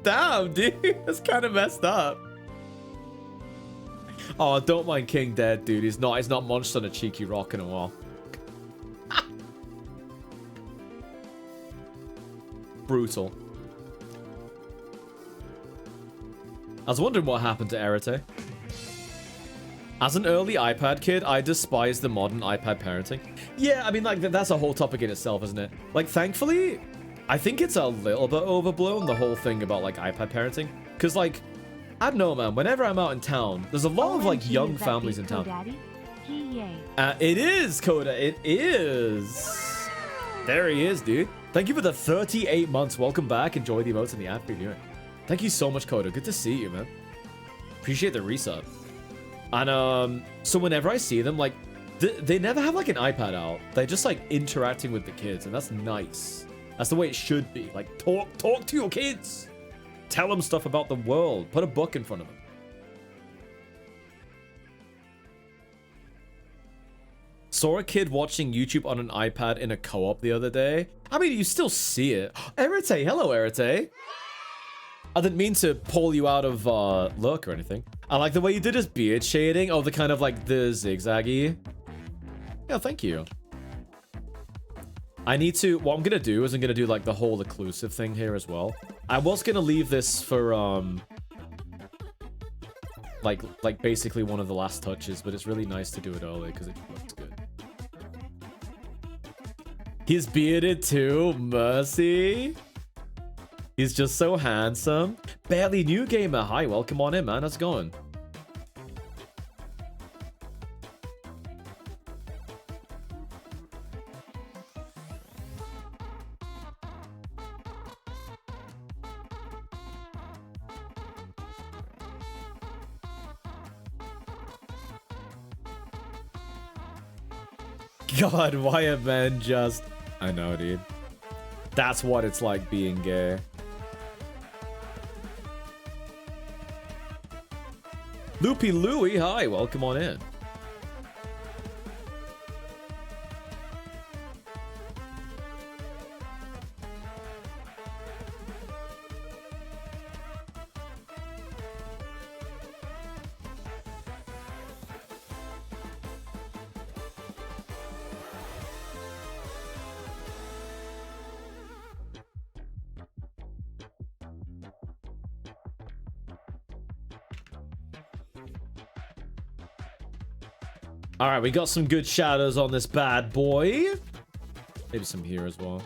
Damn, dude. That's kind of messed up. Oh, don't mind King Dead, dude. He's not munched on a cheeky rock in a while. Brutal. I was wondering what happened to Erite. As an early iPad kid, I despise the modern iPad parenting. Yeah, I mean, like, that's a whole topic in itself, isn't it? Like, thankfully, I think it's a little bit overblown, the whole thing about, like, iPad parenting. Because, like, I don't know, man. Whenever I'm out in town, there's a lot of, like, young families in town. It is, Coda. It is. There he is, dude. Thank you for the 38 months. Welcome back. Enjoy the emotes and the ad preview. Thank you so much, Coda. Good to see you, man. Appreciate the resub. And, so whenever I see them, like, they never have, like, an iPad out. They're just, like, interacting with the kids, and that's nice. That's the way it should be. Like, talk to your kids. Tell them stuff about the world. Put a book in front of them. Saw a kid watching YouTube on an iPad in a co-op the other day. I mean, you still see it. Erite, hello, Erite. I didn't mean to pull you out of look or anything. I like the way you did his beard shading. Oh, the kind of like the zigzaggy. Yeah, thank you. I need to, what I'm gonna do is I'm gonna do like the whole occlusive thing here as well. I was gonna leave this for like basically one of the last touches, but it's really nice to do it early because it looks good. He's bearded too, mercy. He's just so handsome. Barely New Gamer, hi, welcome on in, man. How's it going? God, why have men just... I know, dude. That's what it's like being gay. Loopy Louie, hi, welcome on in. All right, we got some good shadows on this bad boy. Maybe some here as well.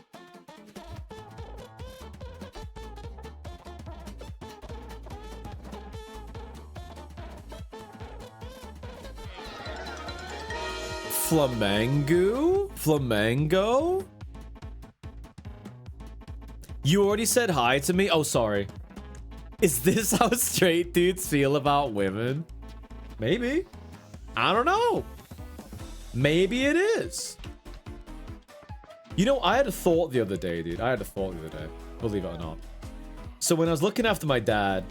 Flamingo? You already said hi to me? Oh, sorry. Is this how straight dudes feel about women? Maybe. I don't know. Maybe it is. You know, I had a thought the other day, dude. Believe it or not. So when I was looking after my dad,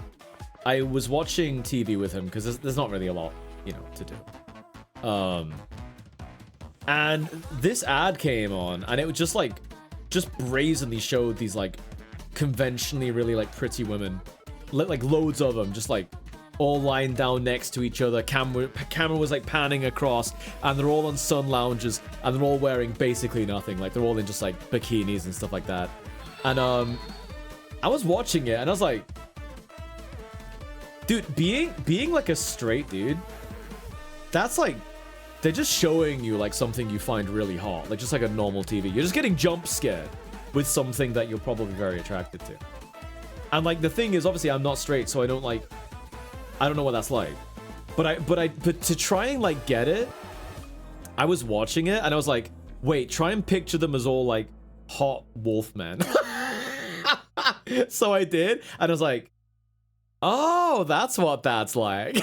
I was watching TV with him because there's not really a lot, you know, to do. And this ad came on, and it was just brazenly showed these like conventionally really like pretty women, like loads of them, just like all lying down next to each other. Camera was like panning across, and they're all on sun lounges, and they're all wearing basically nothing. Like they're all in just like bikinis and stuff like that. And I was watching it, and I was like, dude, being like a straight dude, that's like, they're just showing you like something you find really hot, like just like a normal TV. You're just getting jump scared with something that you're probably very attracted to. And like the thing is, obviously I'm not straight, so I don't know what that's like. But to try and like get it, I was watching it and I was like, wait, try and picture them as all like hot wolf men. So I did, and I was like, oh, that's what that's like.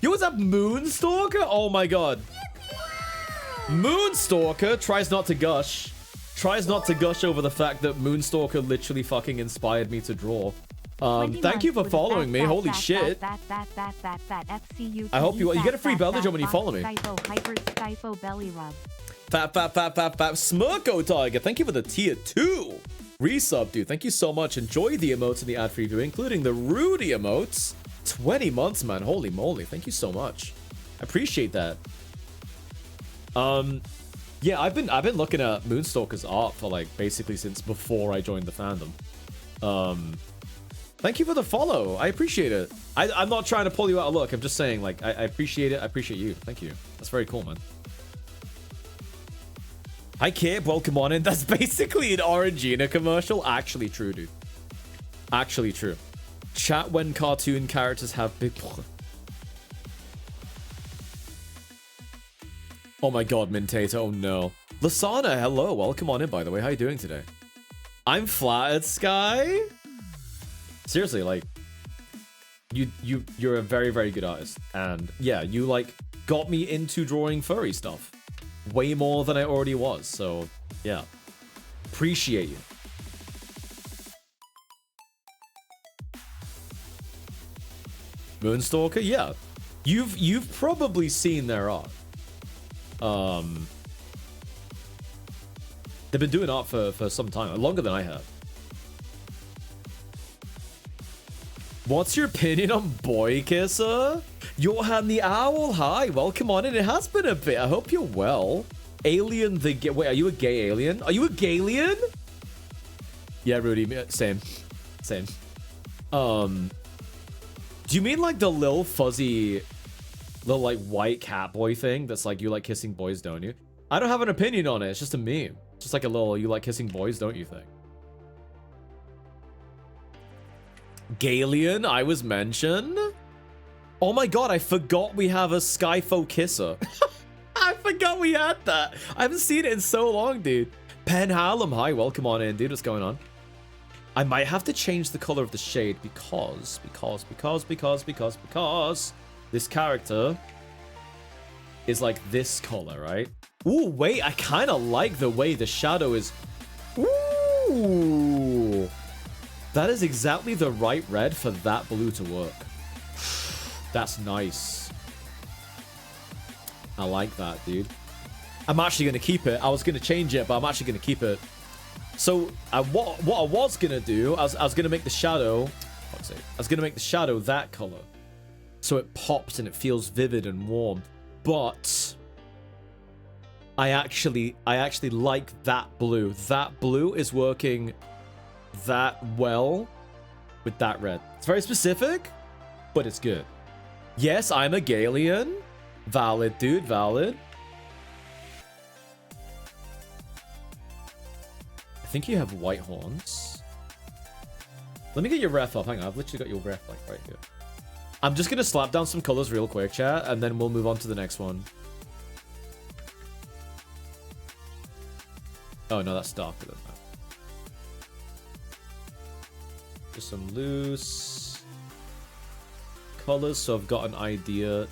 You was up Moonstalker? Oh my god. Moonstalker tries not to gush. Tries not to gush over the fact that Moonstalker literally fucking inspired me to draw. Thank you for following me. Holy shit. I hope you get a free belly jump when you follow me. Skyfo belly rub. Fat. Smirko Tiger, thank you for the tier 2 resub, dude. Thank you so much. Enjoy the emotes in the ad free view, including the Rudy emotes. 20 months, man. Holy moly. Thank you so much. I appreciate that. Yeah, I've been looking at Moonstalker's art for like basically since before I joined the fandom. Thank you for the follow. I appreciate it. I'm not trying to pull you out of luck. I'm just saying, like, I appreciate it. I appreciate you. Thank you. That's very cool, man. Hi, Kip. Welcome on in. That's basically an Orangina commercial. Actually true, dude. Actually true. Chat when cartoon characters have big... Oh my god, Mintator. Oh no. Lasana, hello. Welcome on in, by the way. How you doing today? I'm flattered, Sky. Seriously, like, you're a very, very good artist. And yeah, you like got me into drawing furry stuff way more than I already was. So yeah, appreciate you. Moonstalker, yeah, you've probably seen their art. They've been doing art for some time, longer than I have. What's your opinion on Boy Kisser? Johan the Owl, hi, welcome on in. It has been a bit. I hope you're well. Alien the gay. Wait, are you a gay alien? Are you a gay-alien? Yeah, Rudy, same. Do you mean like the little fuzzy, little like white cat boy thing that's like you like kissing boys, don't you? I don't have an opinion on it. It's just a meme. Just like a little you like kissing boys, don't you think? Galian, I was mentioned. Oh my god, I forgot we have a Skyfo kisser. I forgot we had that. I haven't seen it in so long, dude. Pen Hallam, hi, welcome on in, dude. What's going on? I might have to change the color of the shade because this character is like this color, right? Ooh, wait, I kind of like the way the shadow is. Ooh. That is exactly the right red for that blue to work. That's nice. I like that, dude. I'm actually going to keep it. I was going to change it, but I'm actually going to keep it. So what I was going to do, I was going to make the shadow... I was going to make the shadow that color. So it pops and it feels vivid and warm. But I actually like that blue. That blue is working that well with that red. It's very specific, but it's good. Yes, I'm a Galian. Valid, dude, valid. I think you have white horns. Let me get your ref up. Hang on, I've literally got your ref like right here. I'm just gonna slap down some colors real quick, chat, and then we'll move on to the next one. Oh no, that's darker than that. Just some loose colors, so I've got an idea.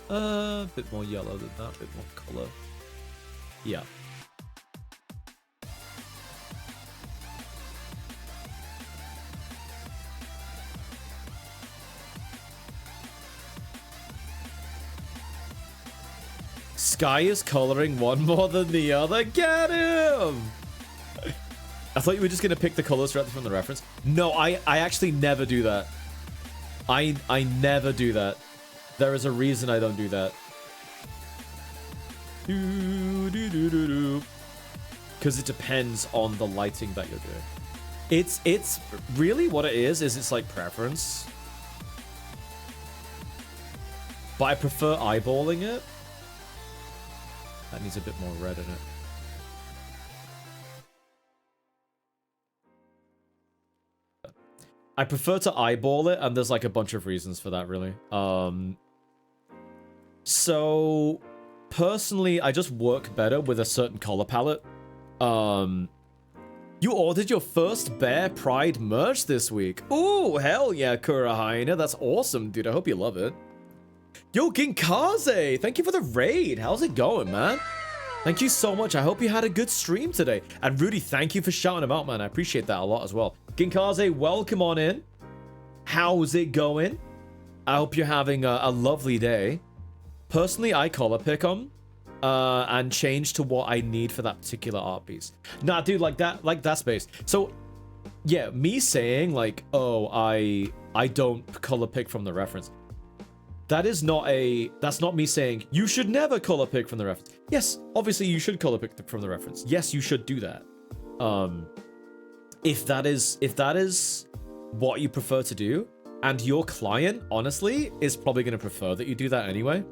A bit more yellow than that, a bit more color. Yeah. Sky is coloring one more than the other. Get him! I thought you were just gonna pick the colors directly from the reference. No, I actually never do that. I never do that. There is a reason I don't do that. Because it depends on the lighting that you're doing. It's really what it is it's like preference. But I prefer eyeballing it. That needs a bit more red in it. I prefer to eyeball it, and there's like a bunch of reasons for that, really. So personally, I just work better with a certain color palette. You ordered your first Bear Pride merch this week. Ooh, hell yeah, Kurahaina. That's awesome, dude. I hope you love it. Yo, Ginkaze, thank you for the raid. How's it going, man? Thank you so much. I hope you had a good stream today. And Rudy, thank you for shouting him out, man. I appreciate that a lot as well. Ginkaze, welcome on in. How's it going? I hope you're having a lovely day. Personally, I color pick them and change to what I need for that particular art piece. Nah, dude, like that's based. So, yeah, me saying like, oh, I don't color pick from the reference. That's not me saying you should never color pick from the reference. Yes, obviously you should color pick from the reference. Yes, you should do that. If that is what you prefer to do, and your client, honestly, is probably going to prefer that you do that anyway.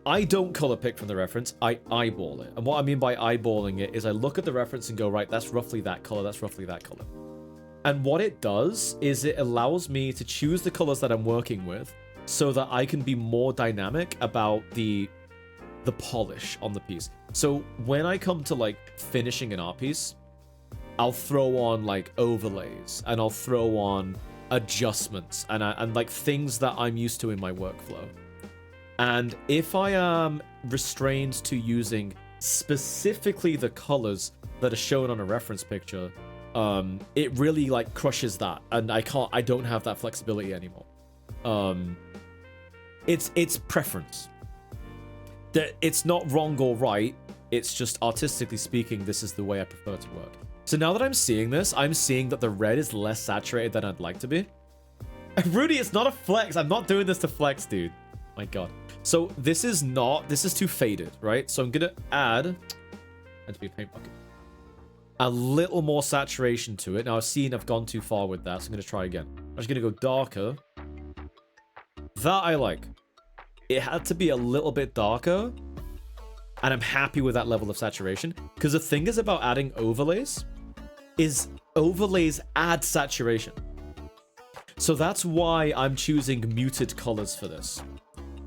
I don't color pick from the reference, I eyeball it. And what I mean by eyeballing it is I look at the reference and go, right, that's roughly that color, that's roughly that color. And what it does is it allows me to choose the colors that I'm working with, so that I can be more dynamic about the polish on the piece. So when I come to like finishing an art piece, I'll throw on like overlays and I'll throw on adjustments and like things that I'm used to in my workflow. And if I am restrained to using specifically the colors that are shown on a reference picture, it really like crushes that, and I don't have that flexibility anymore. It's preference. It's not wrong or right. It's just artistically speaking, this is the way I prefer to work. So now that I'm seeing this, I'm seeing that the red is less saturated than I'd like to be. Rudy, it's not a flex. I'm not doing this to flex, dude. My God. So this is too faded, right? So I'm gonna add, and to be a paint bucket, a little more saturation to it. Now I've seen I've gone too far with that, so I'm gonna try again. I'm just gonna go darker. That I like. It had to be a little bit darker, and I'm happy with that level of saturation. Because the thing is about adding overlays, is overlays add saturation. So that's why I'm choosing muted colors for this.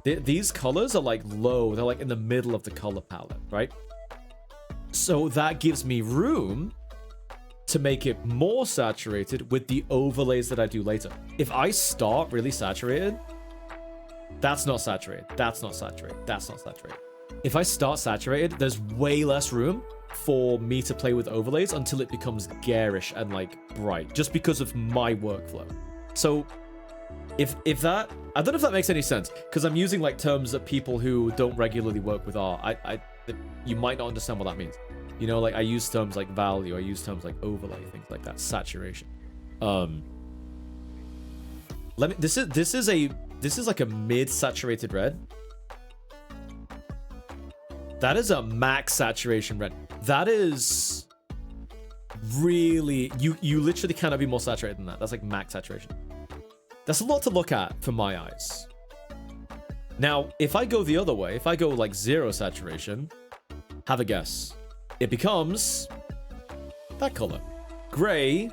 These colors are like low, they're like in the middle of the color palette, right? So that gives me room to make it more saturated with the overlays that I do later. If I start really saturated, that's not saturated. That's not saturated. That's not saturated. If I start saturated, there's way less room for me to play with overlays until it becomes garish and like bright, just because of my workflow. So if that, I don't know if that makes any sense, because I'm using like terms that people who don't regularly work with art, you might not understand what that means. You know, like I use terms like value, I use terms like overlay, things like that, saturation. This is like a mid-saturated red. That is a max saturation red. That is really, you literally cannot be more saturated than that. That's like max saturation. That's a lot to look at for my eyes. Now, if I go the other way, if I go like 0 saturation, have a guess. It becomes that color. Gray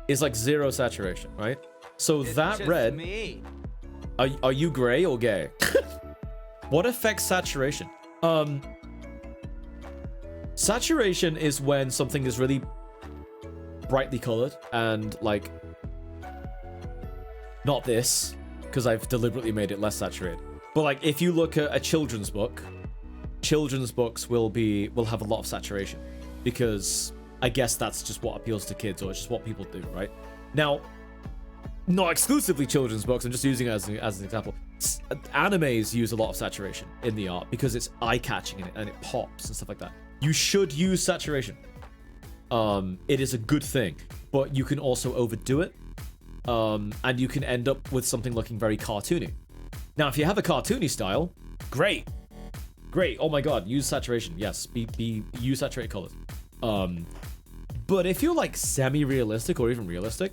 is like 0 saturation, right? So It's that just red, me. are you gray or gay? What affects saturation? Saturation is when something is really brightly colored and like, not this, because I've deliberately made it less saturated. But like, if you look at a children's book, children's books will have a lot of saturation, because I guess that's just what appeals to kids, or it's just what people do, right? Now, not exclusively children's books, I'm just using it as an example. Animes use a lot of saturation in the art because it's eye-catching and it pops and stuff like that. You should use saturation. It is a good thing, but you can also overdo it, and you can end up with something looking very cartoony. Now, if you have a cartoony style, great. Oh my god, use saturation. Yes, use saturated colors. But if you're like semi-realistic or even realistic,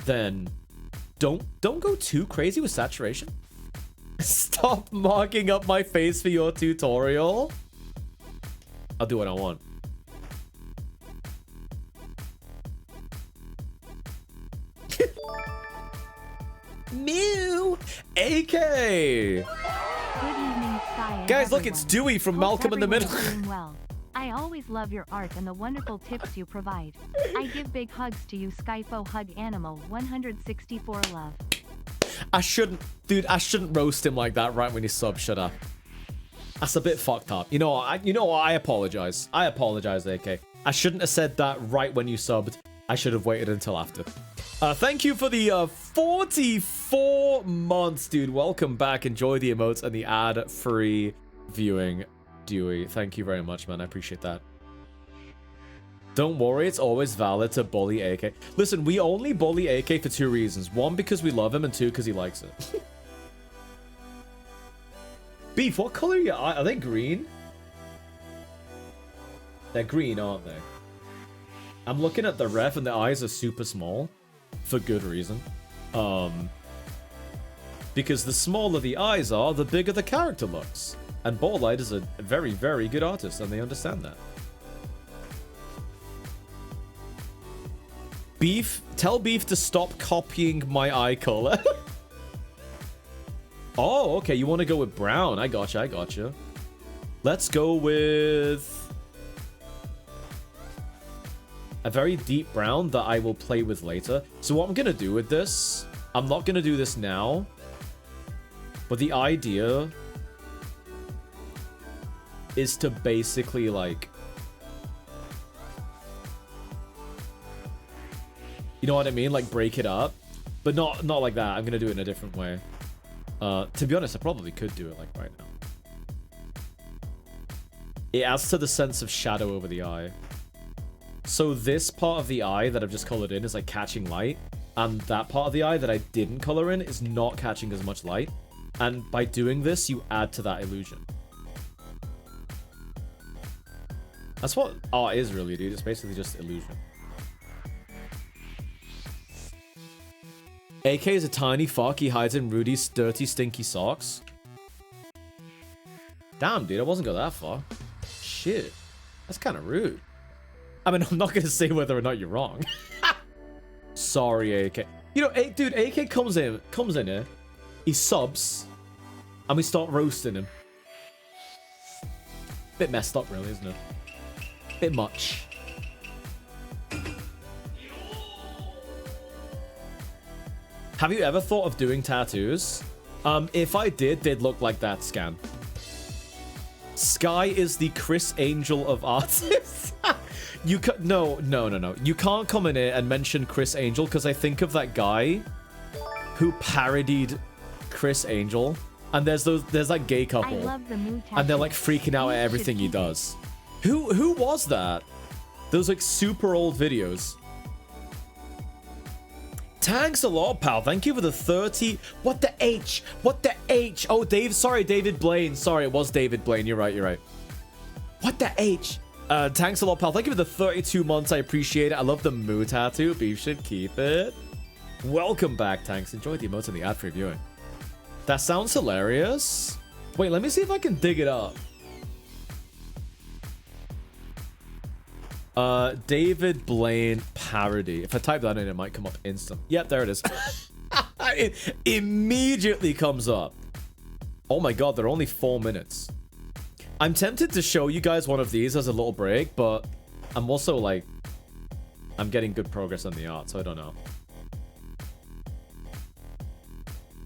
then don't go too crazy with saturation. Stop marking up my face for your tutorial. I'll do what I want. Mew! AK! Good evening, Sky. and Guys, look, it's everyone. Dewey from Hope Malcolm in the everyone Middle. is doing well. I always love your art and the wonderful tips you provide. I give big hugs to you, Skyfo Hug Animal 164 love. I shouldn't roast him like that right when he subs, should I? That's a bit fucked up. You know what? I apologize. I apologize, AK. I shouldn't have said that right when you subbed. I should have waited until after. Thank you for the 44 months, dude. Welcome back. Enjoy the emotes and the ad-free viewing, Dewey. Thank you very much, man. I appreciate that. Don't worry, it's always valid to bully AK. Listen, we only bully AK for 2 reasons. 1, because we love him, and 2, because he likes it. Beef, what color are your eyes? Are they green? They're green, aren't they? I'm looking at the ref, and the eyes are super small. For good reason. Because the smaller the eyes are, the bigger the character looks. And Balllight is a very, very good artist, and they understand that. Beef, tell Beef to stop copying my eye color. Oh, okay, you want to go with brown. I gotcha. Let's go with a very deep brown that I will play with later. So what I'm going to do with this, I'm not going to do this now, but the idea is to basically like, you know what I mean? Like break it up, but not like that. I'm going to do it in a different way. To be honest, I probably could do it like right now. It adds to the sense of shadow over the eye. So this part of the eye that I've just colored in is like catching light, and that part of the eye that I didn't color in is not catching as much light. And by doing this, you add to that illusion. That's what art is really, dude. It's basically just illusion. AK is a tiny fuck. He hides in Rudy's dirty, stinky socks. Damn, dude. I wasn't go that far. Shit. That's kind of rude. I mean, I'm not going to say whether or not you're wrong. Sorry, AK. You know, dude, AK comes in here. He subs. And we start roasting him. Bit messed up, really, isn't it? Bit much. Have you ever thought of doing tattoos? If I did, they'd look like that scan. Sky is the Chris Angel of artists. No. You can't come in here and mention Chris Angel because I think of that guy who parodied Chris Angel, and there's that gay couple, I love the mood and they're like tattoo. freaking out You at should everything he keep it. does. Who was that? Those like super old videos. Thanks a lot, pal. Thank you for the 30. What the H? What the H? Oh, sorry, David Blaine. Sorry, it was David Blaine. You're right. What the H? Thanks a lot, pal. Thank you for the 32 months. I appreciate it. I love the Moo tattoo. Beef should keep it. Welcome back, Tanks. Enjoy the emotes and the ad-free viewing. That sounds hilarious. Wait, let me see if I can dig it up. David Blaine parody. If I type that in, it might come up instant. Yep, there it is. It immediately comes up. Oh my god, they're only 4 minutes. I'm tempted to show you guys one of these as a little break, but I'm also like, I'm getting good progress on the art, so I don't know.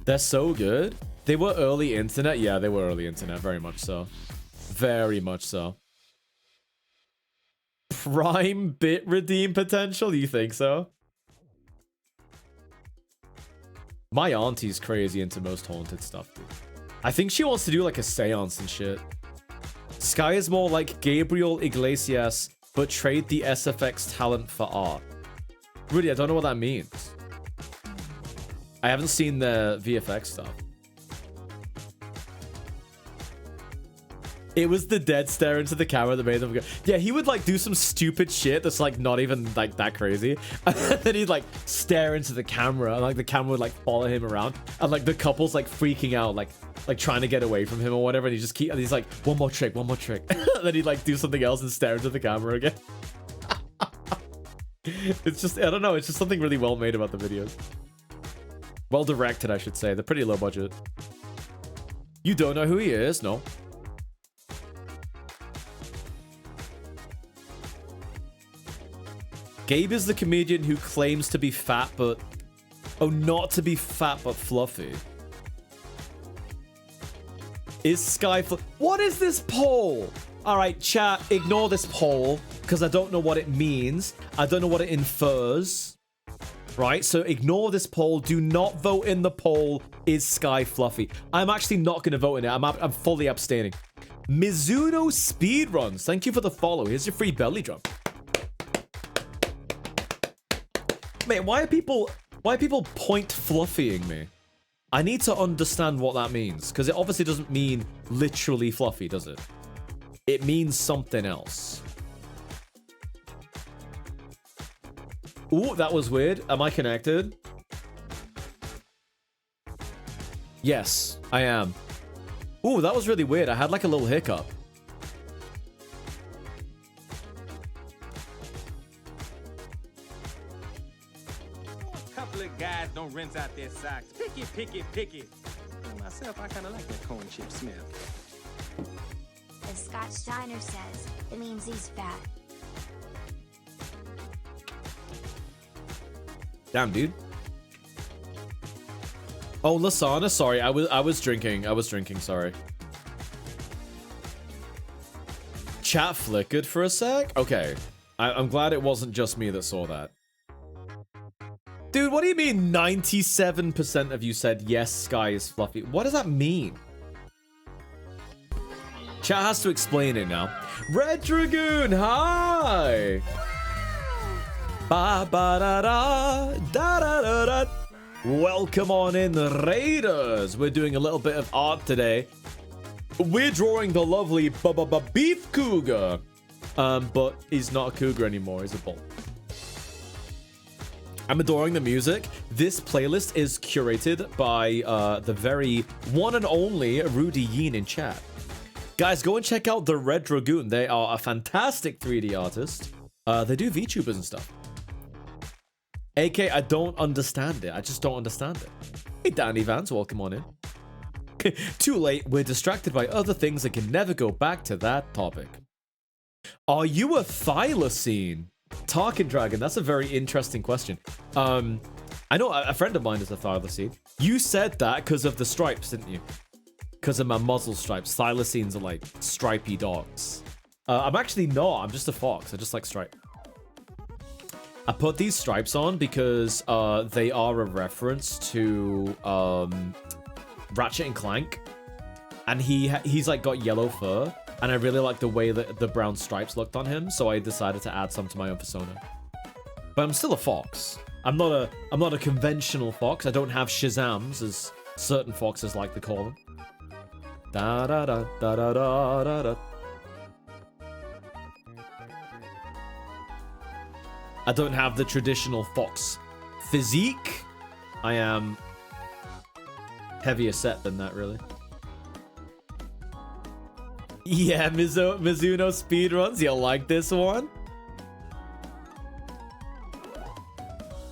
They're so good. They were early internet. Yeah, they were early internet. Very much so. Very much so. Prime bit redeem potential? You think so? My auntie's crazy into Most Haunted stuff, dude. I think she wants to do like a seance and shit. Sky is more like Gabriel Iglesias, but trade the SFX talent for art. Really, I don't know what that means. I haven't seen the VFX stuff. It was the dead stare into the camera that made them go. Yeah, he would like do some stupid shit that's like not even like that crazy. And then he'd like stare into the camera and like the camera would like follow him around. And like the couple's like freaking out, like trying to get away from him or whatever. And and he's like, one more trick. And then he'd like do something else and stare into the camera again. It's just, I don't know. It's just something really well made about the videos. Well directed, I should say. They're pretty low budget. You don't know who he is? No. Gabe is the comedian who claims to be fat, but... Oh, not to be fat, but fluffy. Is Sky... What is this poll? Alright, chat, ignore this poll, because I don't know what it means. I don't know what it infers. Right, so ignore this poll. Do not vote in the poll, is Sky fluffy? I'm actually not going to vote in it. I'm fully abstaining. Mizuno Speedruns, thank you for the follow. Here's your free belly drum. Mate, why are people point fluffying me? I need to understand what that means, because it obviously doesn't mean literally fluffy, does it? It means something else. Ooh, that was weird. Am I connected? Yes, I am. Ooh, that was really weird. I had like a little hiccup. Guys don't rinse out their socks. Picky. Myself, I kind of like that corn chip smell. As Scott Steiner says, it means he's fat. Damn, dude. Oh, Lasana, sorry. I was drinking. Sorry. Chat flickered for a sec? Okay. I'm glad it wasn't just me that saw that. Dude, what do you mean 97% of you said yes, Sky is fluffy? What does that mean? Chat has to explain it now. Red Dragoon, hi! Ba ba da da da da da da. Welcome on in, Raiders. We're doing a little bit of art today. We're drawing the lovely Beef Cougar. But he's not a cougar anymore, he's a bull. I'm adoring the music. This playlist is curated by the very one and only Rudy Yeen in chat. Guys, go and check out the Red Dragoon. They are a fantastic 3D artist. They do VTubers and stuff. AK, I don't understand it. I just don't understand it. Hey, Danny Vance, welcome on in. Too late. We're distracted by other things and can never go back to that topic. Are you a thylacine? Tarkin Dragon, that's a very interesting question. I know a friend of mine is a thylacine. You said that because of the stripes, didn't you? Because of my muzzle stripes. Thylacines are like stripy dogs. I'm actually not. I'm just a fox. I just like stripe. I put these stripes on because they are a reference to Ratchet and Clank. And he's like got yellow fur. And I really like the way that the brown stripes looked on him. So I decided to add some to my own persona. But I'm still a fox. I'm not a conventional fox. I don't have Shazams, as certain foxes like to call them. Da da da da da da da da. I don't have the traditional fox physique. I am heavier set than that, really. Yeah, Mizuno speedruns. You'll like this one.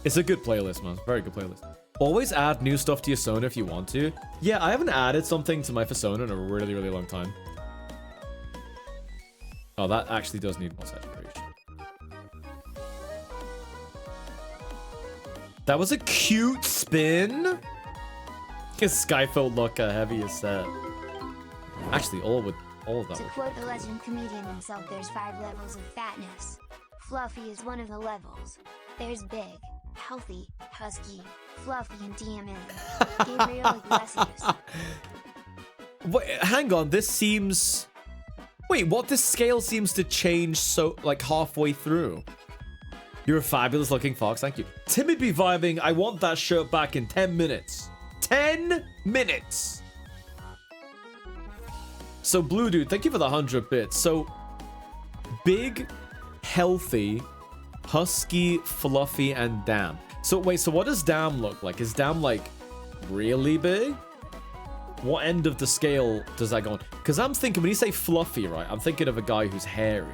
It's a good playlist, man. Very good playlist. Always add new stuff to your Sona if you want to. Yeah, I haven't added something to my Persona in a really, really long time. Oh, that actually does need more saturation. That was a cute spin. Skyfall look a heavier set. Actually, all of that. To quote the legend comedian himself, there's 5 levels of fatness. Fluffy is one of the levels. There's big, healthy, husky, fluffy, and DMN. Gabriel Iglesias. Wait, hang on, this seems... Wait, what? This scale seems to change so, like, halfway through. You're a fabulous looking fox, thank you. Timid be vibing, I want that shirt back in 10 minutes. 10 minutes! So, Blue Dude, thank you for the 100 bits. So, big, healthy, husky, fluffy, and Dam. So, wait, so what does Dam look like? Is Dam, like, really big? What end of the scale does that go on? Because I'm thinking, when you say fluffy, right, I'm thinking of a guy who's hairy.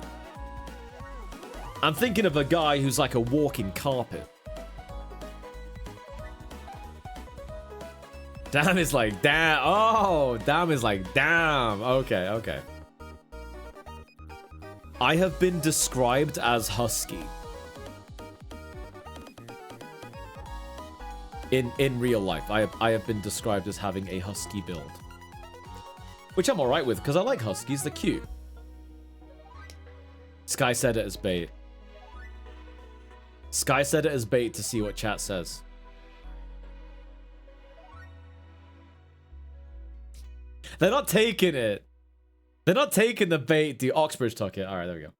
I'm thinking of a guy who's like a walking carpet. Damn is like, damn. Oh, damn is like, damn. Okay, okay. I have been described as husky. In real life, I have been described as having a husky build. Which I'm alright with, because I like huskies, they're cute. Sky said it as bait. Sky said it as bait to see what chat says. They're not taking it. They're not taking the bait. The Oxbridge took it. Alright, there we go.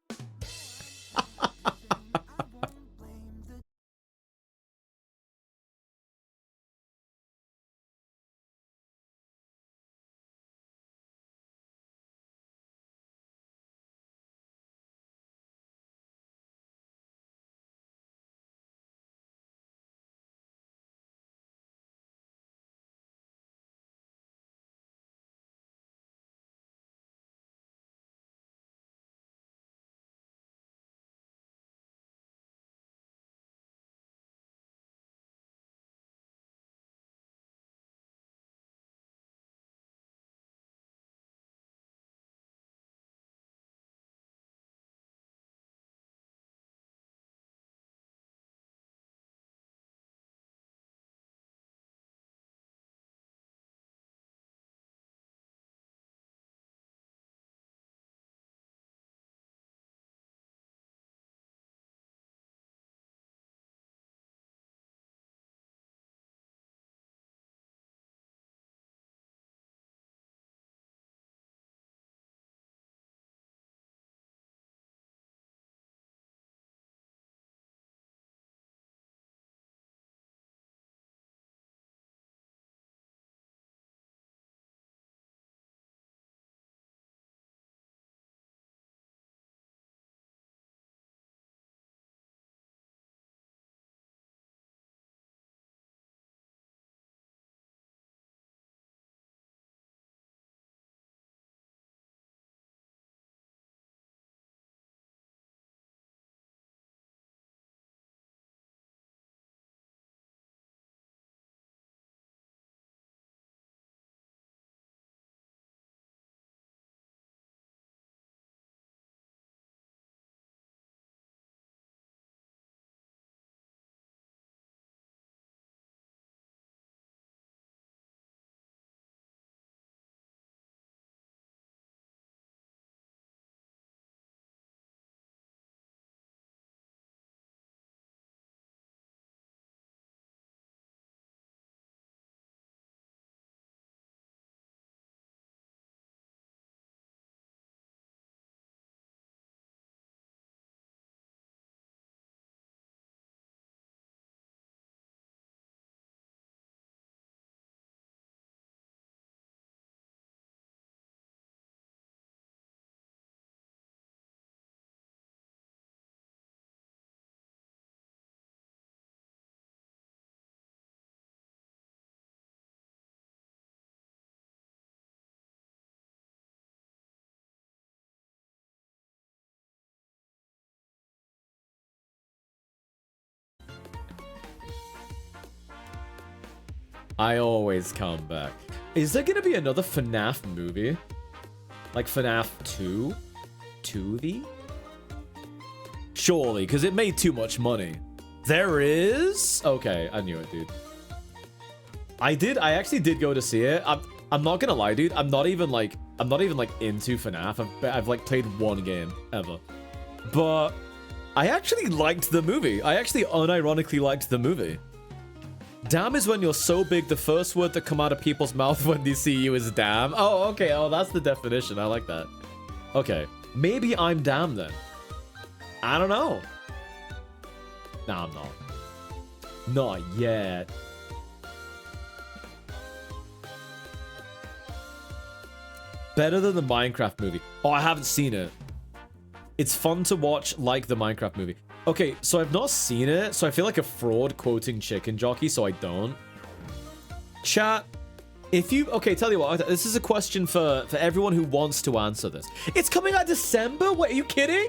I always come back. Is there gonna be another FNAF movie? Like FNAF 2? 2V? Surely, because it made too much money. There is? Okay, I knew it, dude. I actually did go to see it. I'm not gonna lie, dude. I'm not even like into FNAF. I've like played one game ever. But I actually liked the movie. I actually unironically liked the movie. Damn is when you're so big, the first word that come out of people's mouth when they see you is damn. Oh, okay. Oh, that's the definition. I like that. Okay. Maybe I'm damn then. I don't know. Nah, I'm not. Not yet. Better than the Minecraft movie. Oh, I haven't seen it. It's fun to watch like the Minecraft movie. Okay, so I've not seen it, so I feel like a fraud quoting Chicken Jockey, so I don't. Chat, if you... Okay, tell you what, this is a question for everyone who wants to answer this. It's coming out December? Wait, are you kidding?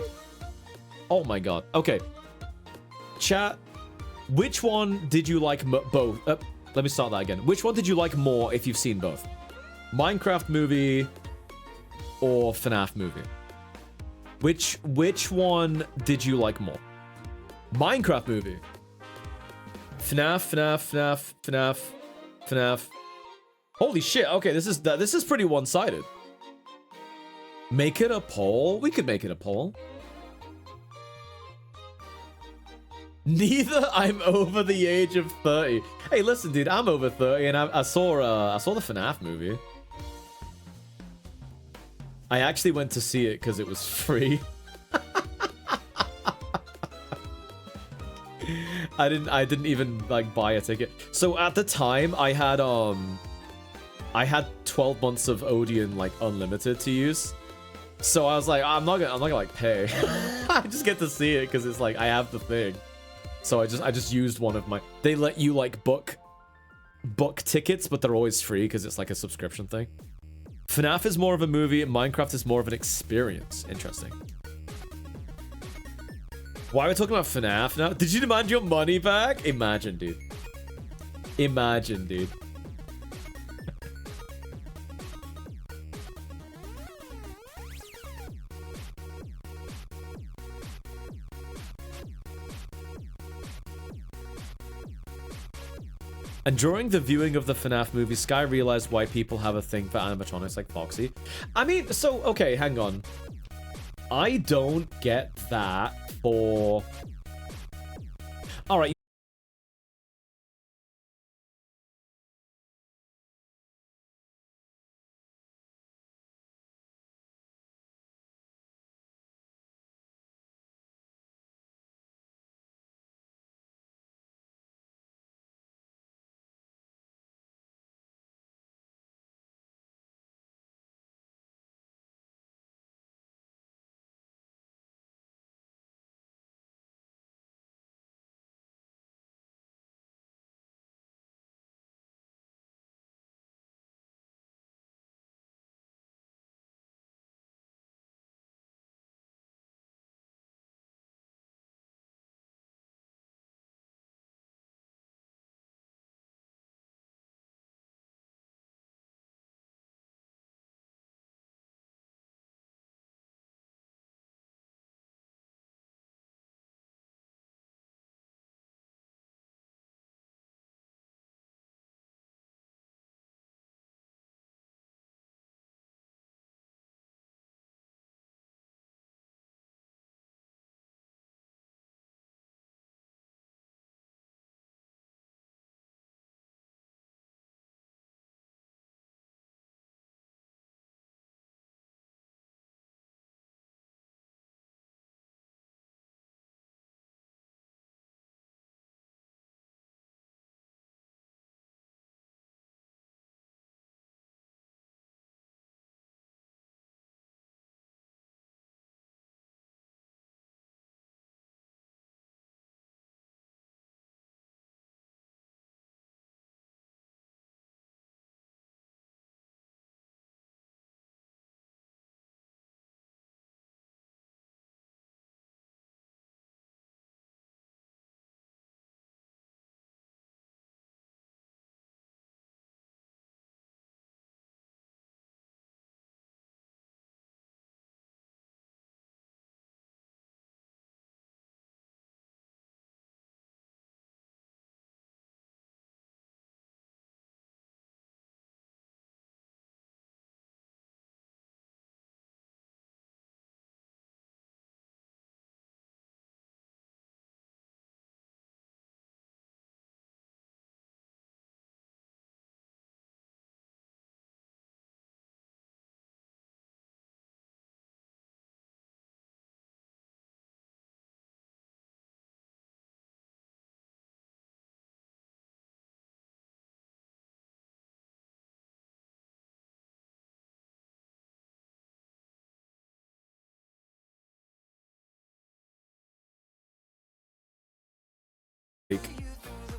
Oh my god. Okay. Chat, which one did you like both? Let me start that again. Which one did you like more if you've seen both? Minecraft movie or FNAF movie? Which one did you like more? Minecraft movie. FNAF. Holy shit. Okay, this is pretty one-sided. Make it a poll? We could make it a poll. Neither. I'm over the age of 30. Hey, listen, dude, I'm over 30 and I saw the FNAF movie. I actually went to see it because it was free. I didn't even like buy a ticket. So at the time I had 12 months of Odeon like unlimited to use. So I was like, I'm not gonna like pay. I just get to see it because it's like I have the thing. So I just used one of my... They let you like book tickets, but they're always free because it's like a subscription thing. FNAF is more of a movie, Minecraft is more of an experience. Interesting. Why are we talking about FNAF now? Did you demand your money back? Imagine, dude. Imagine, dude. And during the viewing of the FNAF movie, Sky realized why people have a thing for animatronics like Foxy. I mean, so, okay, hang on. I don't get that for... Alright.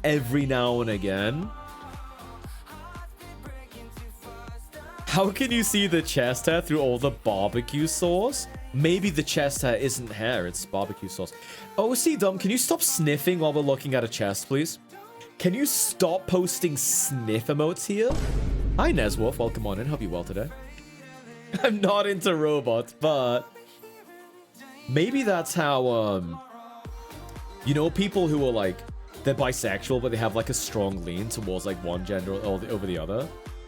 every now and again. How can you see the chest hair through all the barbecue sauce? Maybe the chest hair isn't hair, it's barbecue sauce. OC Dumb, can you stop sniffing while we're looking at a chest, please? Can you stop posting sniff emotes here? Hi, Neswolf. Welcome on in. Hope you're well today. I'm not into robots, but maybe that's how, you know, people who are like, they're bisexual, but they have like a strong lean towards like one gender over the other.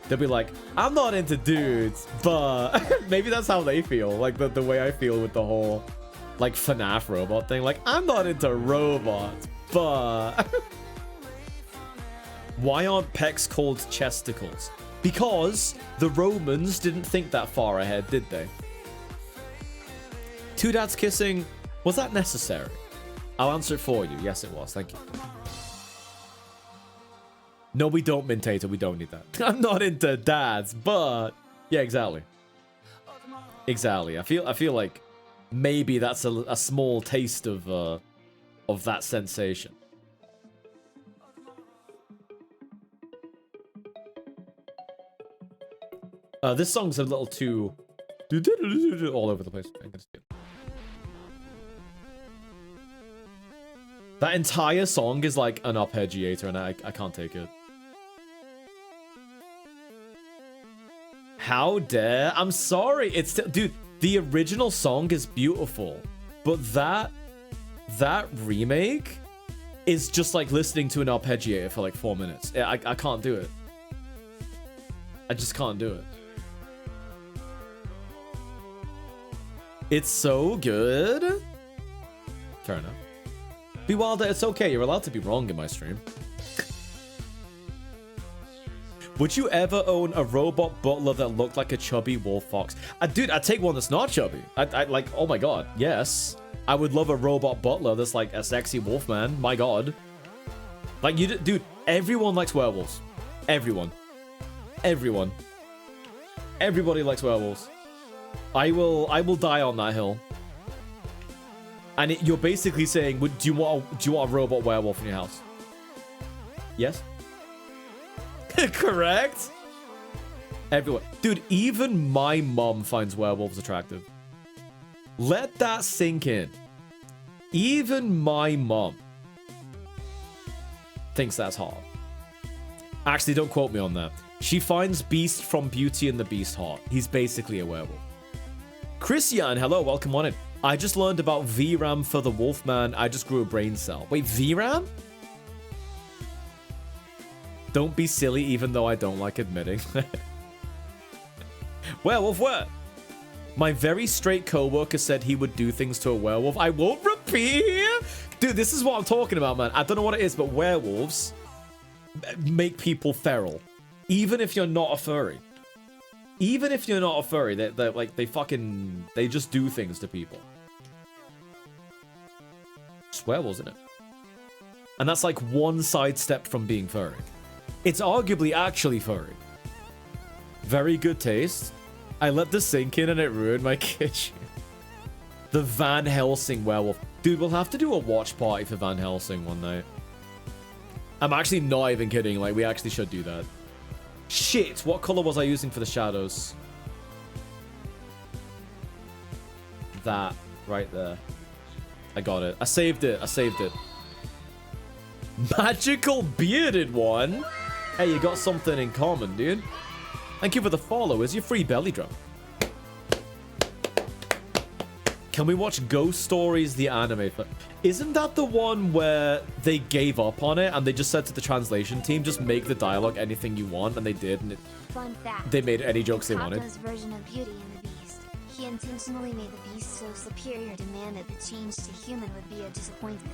They'll be like, I'm not into dudes, but maybe that's how they feel. Like the way I feel with the whole like FNAF robot thing. Like, I'm not into robots, but why aren't pecs called chesticles? Because the Romans didn't think that far ahead, did they? Two dads kissing, was that necessary? I'll answer it for you. Yes, it was. Thank you. No, we don't, Mintator. We don't need that. I'm not into dads, but yeah, exactly. Exactly. I feel like maybe that's a small taste of that sensation. This song's a little too all over the place. I'm gonna skip. That entire song is like an arpeggiator, and I can't take it. How dare? I'm sorry. It's dude. The original song is beautiful, but that remake is just like listening to an arpeggiator for like 4 minutes. I can't do it. I just can't do it. It's so good. Fair enough. Be Wilder, it's okay. You're allowed to be wrong in my stream. Would you ever own a robot butler that looked like a chubby wolf fox? Dude, I'd take one that's not chubby. I like, oh my god, yes. I would love a robot butler that's like a sexy wolf man. My god. Like, dude, everyone likes werewolves. Everyone. Everyone. Everybody likes werewolves. I will die on that hill. And you're basically saying, do you want a robot werewolf in your house? Yes? Correct? Everyone. Dude, even my mom finds werewolves attractive. Let that sink in. Even my mom thinks that's hot. Actually, don't quote me on that. She finds Beast from Beauty and the Beast hot. He's basically a werewolf. Christian, hello, welcome on in. I just learned about VRAM for the Wolfman. I just grew a brain cell. Wait, VRAM? Don't be silly, even though I don't like admitting. Werewolf, what? My very straight coworker said he would do things to a werewolf. I won't repeat. Dude, this is what I'm talking about, man. I don't know what it is, but werewolves make people feral. Even if you're not a furry. Even if you're not a furry, they're like, they just do things to people. It's werewolves, isn't it? And that's like one sidestep from being furry. It's arguably actually furry. Very good taste. I let this sink in and it ruined my kitchen. The Van Helsing werewolf. Dude, we'll have to do a watch party for Van Helsing one night. I'm actually not even kidding. Like, we actually should do that. Shit, what color was I using for the shadows? That right there. I got it. I saved it. I saved it. Magical bearded one. Hey, you got something in common, dude. Thank you for the follow. Is your free belly drum? Can we watch Ghost Stories, the anime? Isn't that the one where they gave up on it and they just said to the translation team, just make the dialogue anything you want, and they did, and Fun fact. they made any jokes they wanted? Kato's version of Beauty and the Beast. He intentionally made the Beast so superior to man that the change to human would be a disappointment.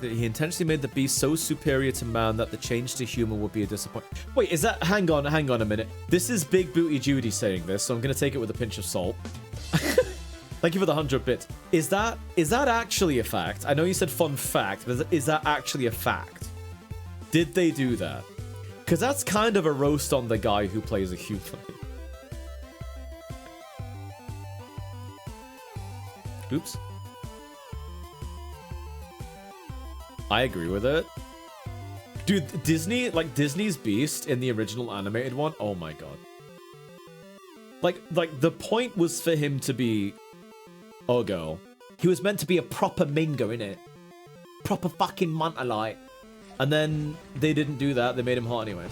He intentionally made the beast so superior to man that the change to human would be a disappointment. Wait, is that... Hang on a minute. This is Big Booty Judy saying this, so I'm going to take it with a pinch of salt. Thank you for the 100 bits. Is that actually a fact? I know you said fun fact, but is that actually a fact? Did they do that? Because that's kind of a roast on the guy who plays a human. Oops. I agree with it. Dude, Disney, like Disney's Beast in the original animated one, oh my god. Like the point was for him to be Ugo. He was meant to be a proper Mingo, innit? Proper fucking Mantalite. And then they didn't do that, they made him hot anyway.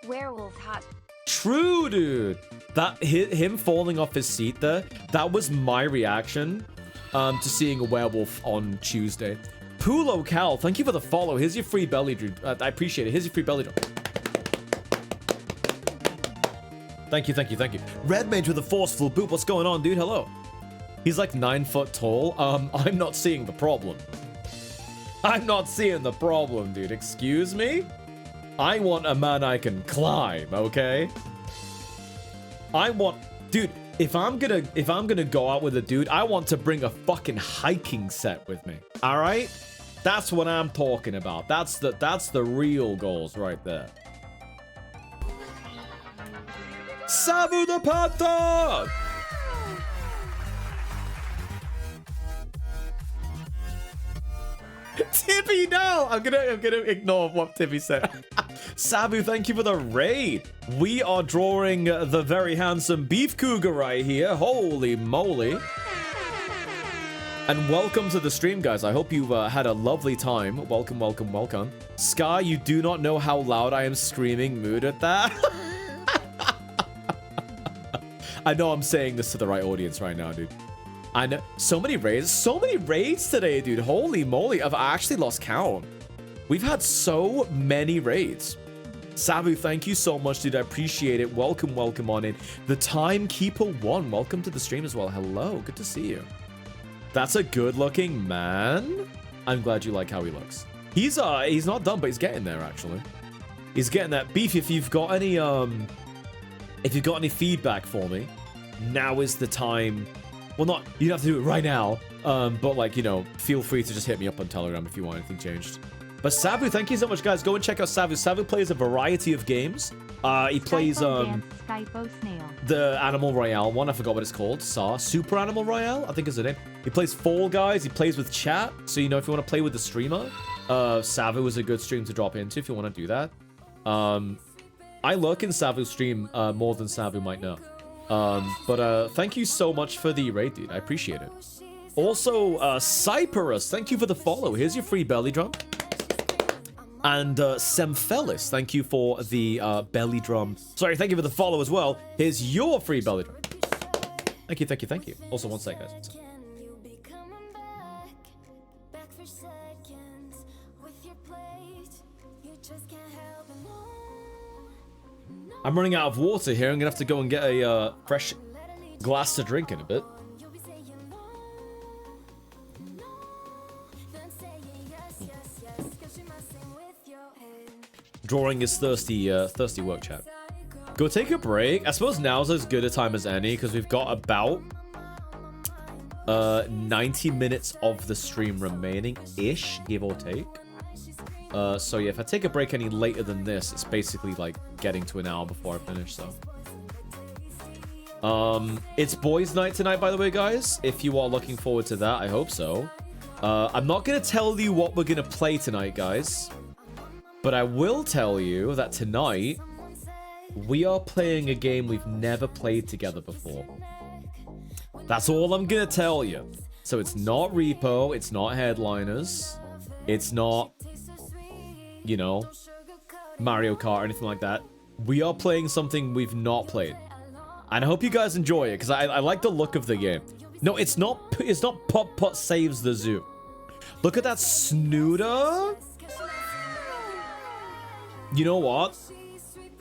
Werewolf hot. True, dude. That him falling off his seat there, that was my reaction to seeing a werewolf on Tuesday. Pulo Cal, thank you for the follow. Here's your free belly drop. I appreciate it. Here's your free belly drop. Thank you, thank you, thank you. Red Mage with a forceful boot. What's going on, dude? Hello. He's like 9 foot tall. I'm not seeing the problem. I'm not seeing the problem, dude. Excuse me? I want a man I can climb, okay? I want, dude, if I'm gonna go out with a dude, I want to bring a fucking hiking set with me. All right? That's what I'm talking about. That's the real goals right there. Savu the Panther! Tibby, no! I'm gonna ignore what Tibby said. Sabu, thank you for the raid. We are drawing the very handsome Beef Cougar right here. Holy moly. And welcome to the stream, guys. I hope you've had a lovely time. Welcome, welcome, welcome. Sky, you do not know how loud I am screaming mood at that. I know I'm saying this to the right audience right now, dude. I know. So many raids today, dude. Holy moly. I've actually lost count. We've had so many raids. Sabu, thank you so much, dude. I appreciate it. Welcome, welcome on in. The Timekeeper 1, welcome to the stream as well. Hello, good to see you. That's a good-looking man. I'm glad you like how he looks. He's not done, but he's getting there, actually. He's getting that. Beef, if you've got any feedback for me, now is the time. Well, not, you don't have to do it right now, but like, you know, feel free to just hit me up on Telegram if you want anything changed. But Sabu, thank you so much, guys. Go and check out Sabu. Sabu plays a variety of games. He plays the Animal Royale one. I forgot what it's called. Super Animal Royale, I think is the name. He plays Fall Guys. He plays with chat. So, you know, if you want to play with the streamer, Sabu is a good stream to drop into if you want to do that. I lurk in Sabu's stream more than Sabu might know. But thank you so much for the raid, dude. I appreciate it. Also, Cyperus, thank you for the follow. Here's your free belly drum. And Semfelis, thank you for the belly drum. Sorry, thank you for the follow as well. Here's your free belly drum. Thank you, thank you, thank you. Also, one sec, guys. I'm running out of water here. I'm gonna have to go and get a fresh glass to drink in a bit. Drawing is thirsty work, chat. Go take a break. I suppose now's as good a time as any because we've got about 90 minutes of the stream remaining-ish, give or take. So yeah, if I take a break any later than this, it's basically like getting to an hour before I finish, so. It's boys' night tonight, by the way, guys. If you are looking forward to that, I hope so. I'm not gonna tell you what we're gonna play tonight, guys. But I will tell you that tonight, we are playing a game we've never played together before. That's all I'm gonna tell you. So it's not Repo, it's not Headliners, it's not, you know, Mario Kart or anything like that. We are playing something we've not played. And I hope you guys enjoy it, because I like the look of the game. No, it's not Putt Putt Saves the Zoo. Look at that snooter. You know what?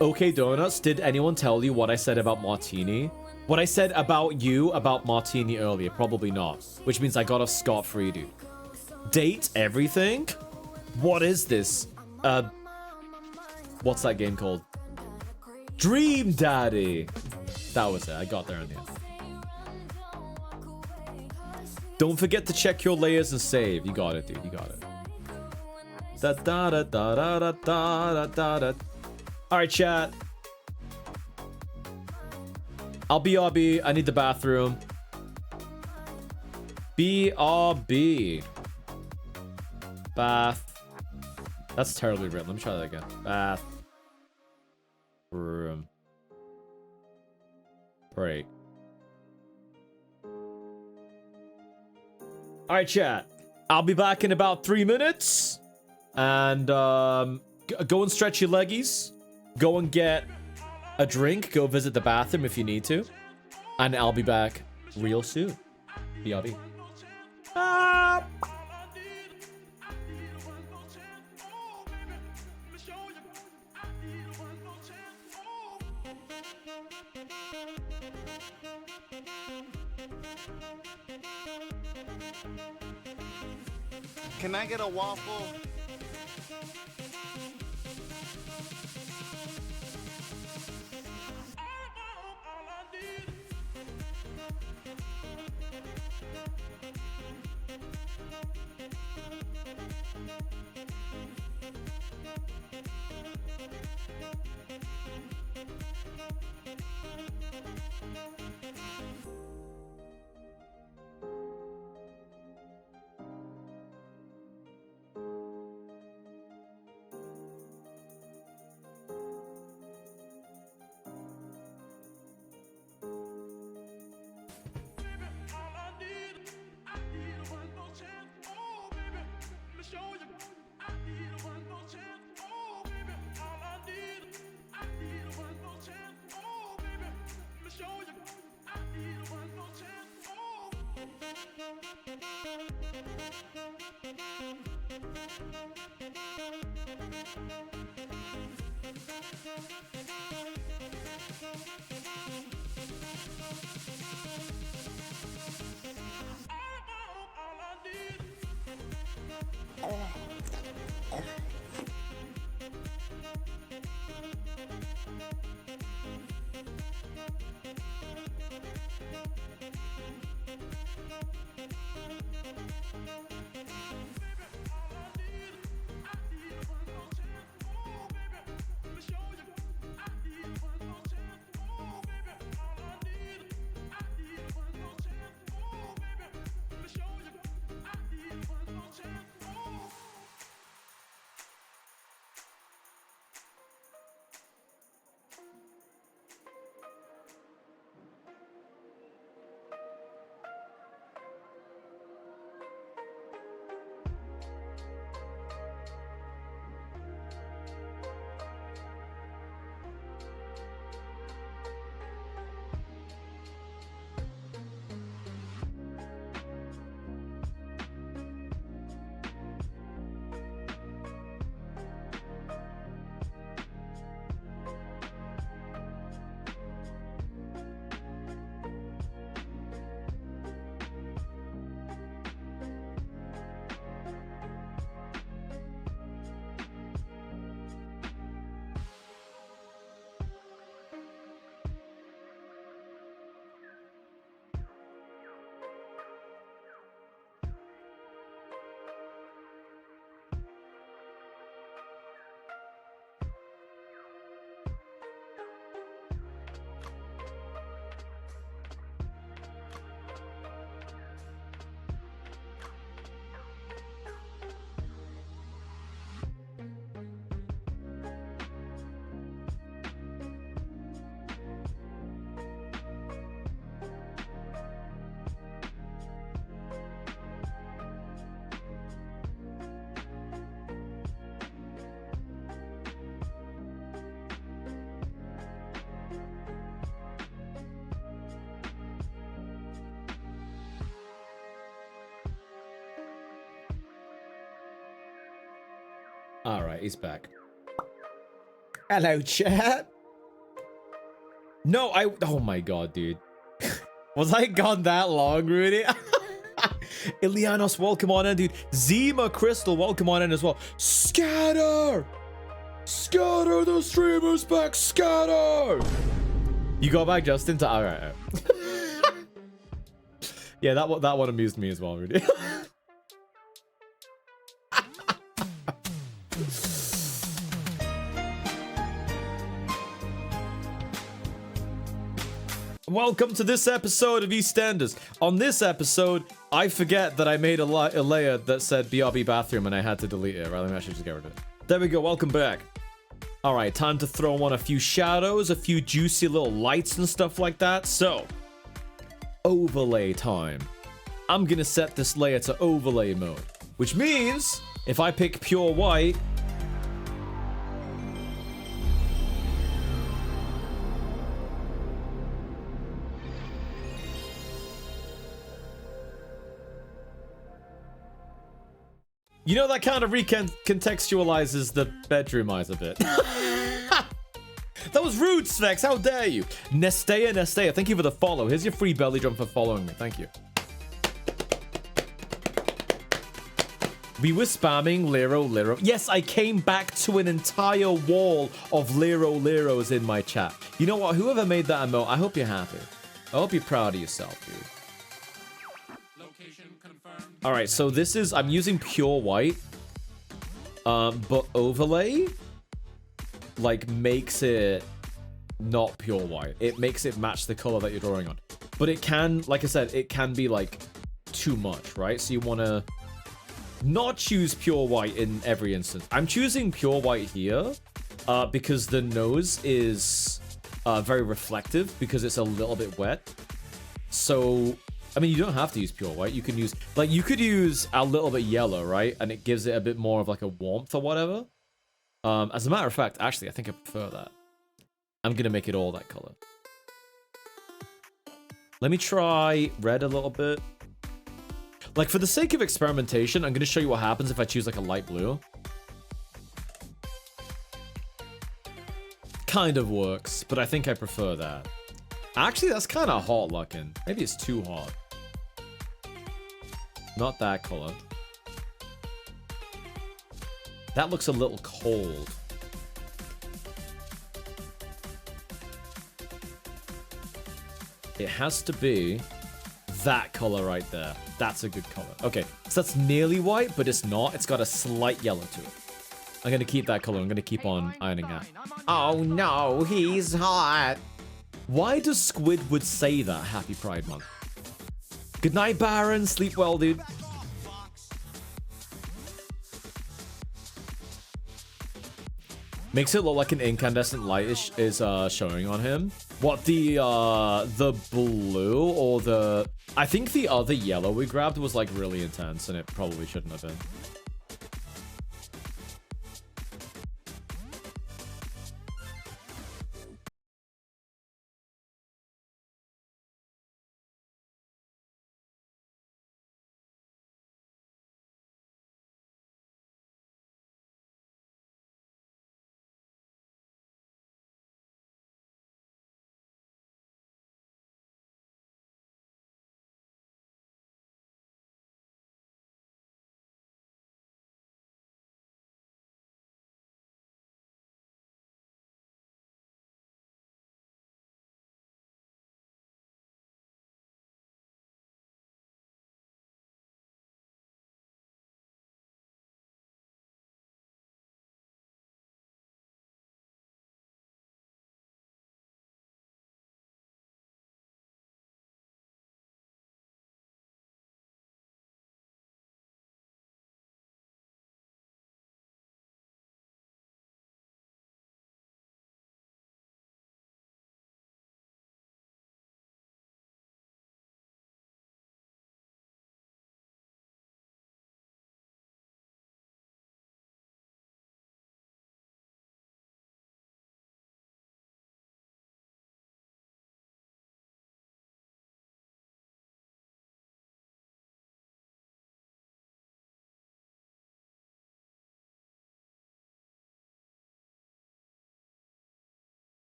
Okay, Donuts, did anyone tell you what I said about Martini? What I said about you about Martini earlier? Probably not. Which means I got off scot-free, dude. Date everything? What is this? What's that game called? Dream Daddy. That was it. I got there in the end. Don't forget to check your layers and save. You got it, dude. You got it. Da da da da da da da da da. All right, chat. I'll BRB. I need the bathroom. BRB. Bath. That's terribly written. Let me try that again. Bath. Room. Break. Alright, chat. I'll be back in about 3 minutes. And go and stretch your leggies. Go and get a drink. Go visit the bathroom if you need to. And I'll be back real soon. BRB. Can I get a waffle? All right, he's back. Hello, chat. No, oh my god, dude. Was I gone that long, Rudy? Ilianos, welcome on in, dude. Zima Crystal, welcome on in as well. Scatter! Scatter, the streamer's back, scatter! You got back just in time. All right. Yeah, that one amused me as well, Rudy. Welcome to this episode of EastEnders. On this episode, I forget that I made a layer that said BRB bathroom and I had to delete it. Right, let me actually just get rid of it. There we go, welcome back. Alright, time to throw on a few shadows, a few juicy little lights and stuff like that. So, overlay time. I'm gonna set this layer to overlay mode, which means if I pick pure white, you know, that kind of recontextualizes the bedroom eyes a bit. That was rude, Svex. How dare you? Nestea, thank you for the follow. Here's your free belly drum for following me. Thank you. We were spamming Lero. Yes, I came back to an entire wall of Leros in my chat. You know what? Whoever made that emote, I hope you're happy. I hope you're proud of yourself, dude. All right, so this is, I'm using pure white, but overlay, like, makes it not pure white. It makes it match the color that you're drawing on. But it can, like I said, it can be, like, too much, right? So you want to not choose pure white in every instance. I'm choosing pure white here because the nose is very reflective because it's a little bit wet. So, I mean, you don't have to use pure white. You can use, like, you could use a little bit yellow, right? And it gives it a bit more of, like, a warmth or whatever. As a matter of fact, actually, I think I prefer that. I'm going to make it all that color. Let me try red a little bit. Like, for the sake of experimentation, I'm going to show you what happens if I choose, like, a light blue. Kind of works, but I think I prefer that. Actually, that's kind of hot looking. Maybe it's too hot. Not that color. That looks a little cold. It has to be that color right there. That's a good color. Okay, so that's nearly white, but it's not. It's got a slight yellow to it. I'm going to keep that color. I'm going to keep on ironing that. Oh no, he's hot. Why does Squidward say that? Happy Pride Month. Good night, Baron. Sleep well, dude. Makes it look like an incandescent light is showing on him. What, the blue or the... I think the other yellow we grabbed was, like, really intense, and it probably shouldn't have been.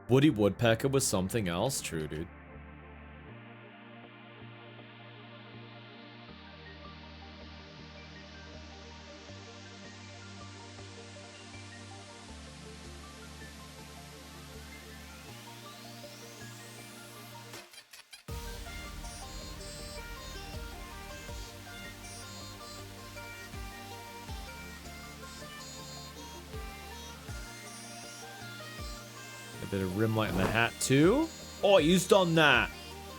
Woody Woodpecker was something else. True, dude. A bit of rim light in the hat too. Oh, you've done that.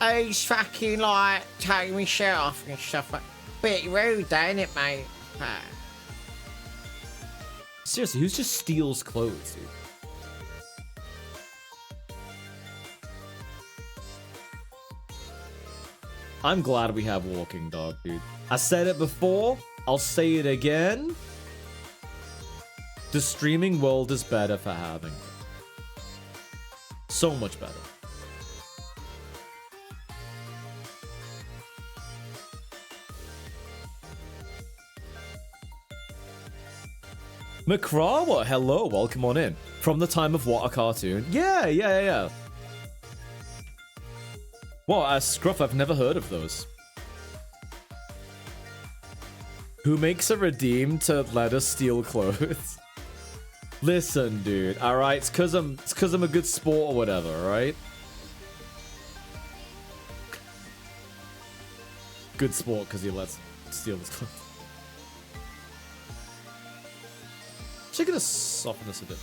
He's fucking like taking my shirt off and stuff. Like, bit rude, ain't it, mate? Seriously, who just steals clothes, dude? I'm glad we have Walking Dog, dude. I said it before. I'll say it again. The streaming world is better for having it. So much better. Macrawa, hello, welcome on in. From the time of what, a cartoon? Yeah. Well, Scruff, I've never heard of those. Who makes a redeem to let us steal clothes? Listen, dude, alright? It's cause I'm a good sport or whatever, alright? Good sport because he lets steal his clothes. Actually gonna soften this a bit.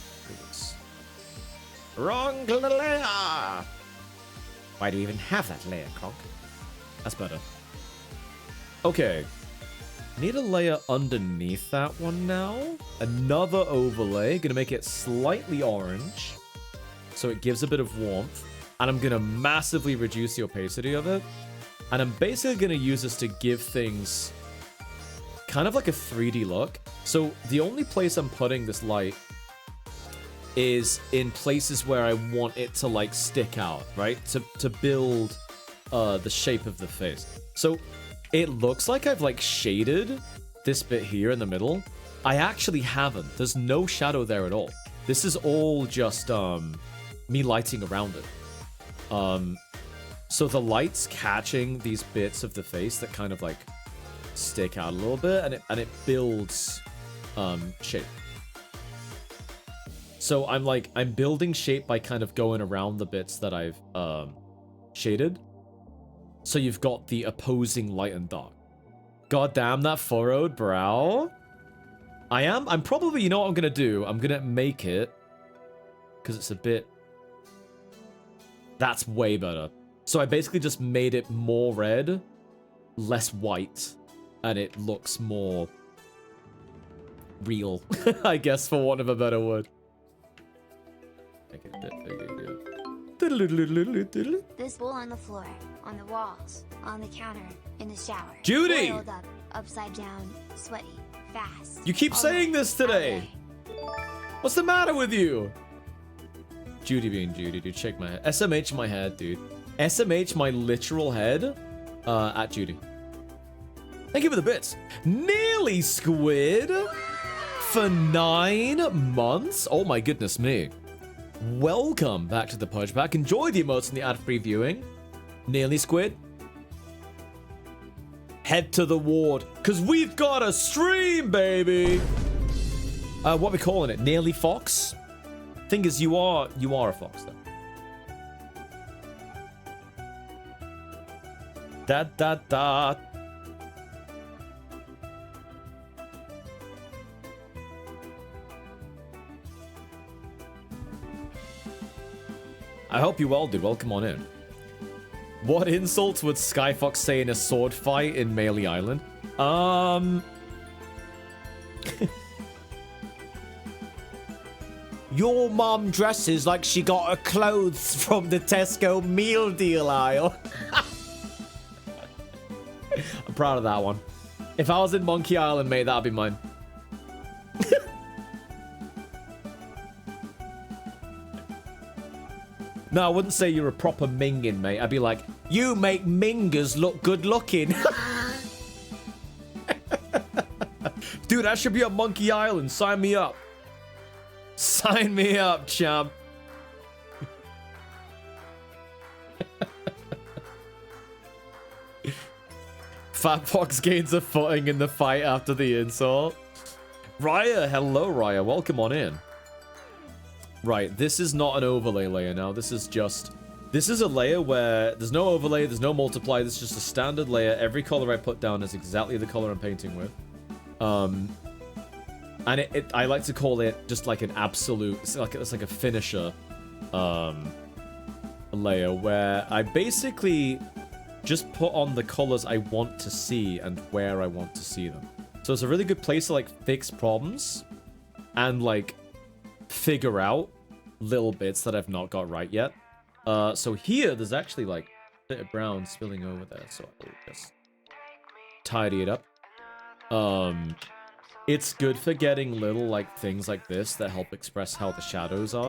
Wrong layer. Why do we even have that layer, Conk? That's better. Okay. Need a layer underneath that one now. Another overlay. Gonna make it slightly orange, so it gives a bit of warmth. And I'm gonna massively reduce the opacity of it. And I'm basically gonna use this to give things kind of like a 3D look. So the only place I'm putting this light is in places where I want it to like stick out, right? To build the shape of the face. So it looks like I've like shaded this bit here in the middle. I actually haven't. There's no shadow there at all. This is all just me lighting around it. So the light's catching these bits of the face that kind of like stick out a little bit, and it builds shape. So I'm building shape by kind of going around the bits that I've shaded. So you've got the opposing light and dark. God damn that furrowed brow. I'm probably, you know what I'm gonna do? I'm gonna make it, because it's a bit, that's way better. So I basically just made it more red, less white, and it looks more real, I guess, for want of a better word. Make it a bit bigger. This wool on the floor, on the walls, on the counter, in the shower. Judy! Boiled up, upside down, sweaty, fast. You keep all saying night, this all today. day. What's the matter with you? Judy being Judy, dude. Shake my head. SMH my head, dude. SMH my literal head at Judy. Thank you for the bits. Nearly Squid for 9 months. Oh my goodness me. Welcome back to the Pudge Pack. Enjoy the emotes and the ad-free viewing. Nearly Squid. Head to the ward, because we've got a stream, baby. What are we calling it? Nearly Fox? Thing is, you are a fox, though. Da. I hope you well, dude. Welcome on in. What insults would Skyfox say in a sword fight in Melee Island? Your mom dresses like she got her clothes from the Tesco meal deal aisle. I'm proud of that one. If I was in Monkey Island, mate, that'd be mine. No, I wouldn't say you're a proper mingin, mate. I'd be like, You make mingers look good looking. dude, I should be on Monkey Island. Sign me up. Sign me up, champ. Fat Fox gains a footing in the fight after the insult. Raya, hello Raya, welcome on in. Right, this is not an overlay layer now. This is a layer where there's no overlay, there's no multiply, this is just a standard layer. Every color I put down is exactly the color I'm painting with. And I like to call it just like an absolute, it's like a finisher layer where I basically just put on the colors I want to see and where I want to see them. So it's a really good place to like fix problems and like figure out little bits that I've not got right yet. So here there's actually like a bit of brown spilling over there, so I'll just tidy it up. It's good for getting little like things like this that help express how the shadows are.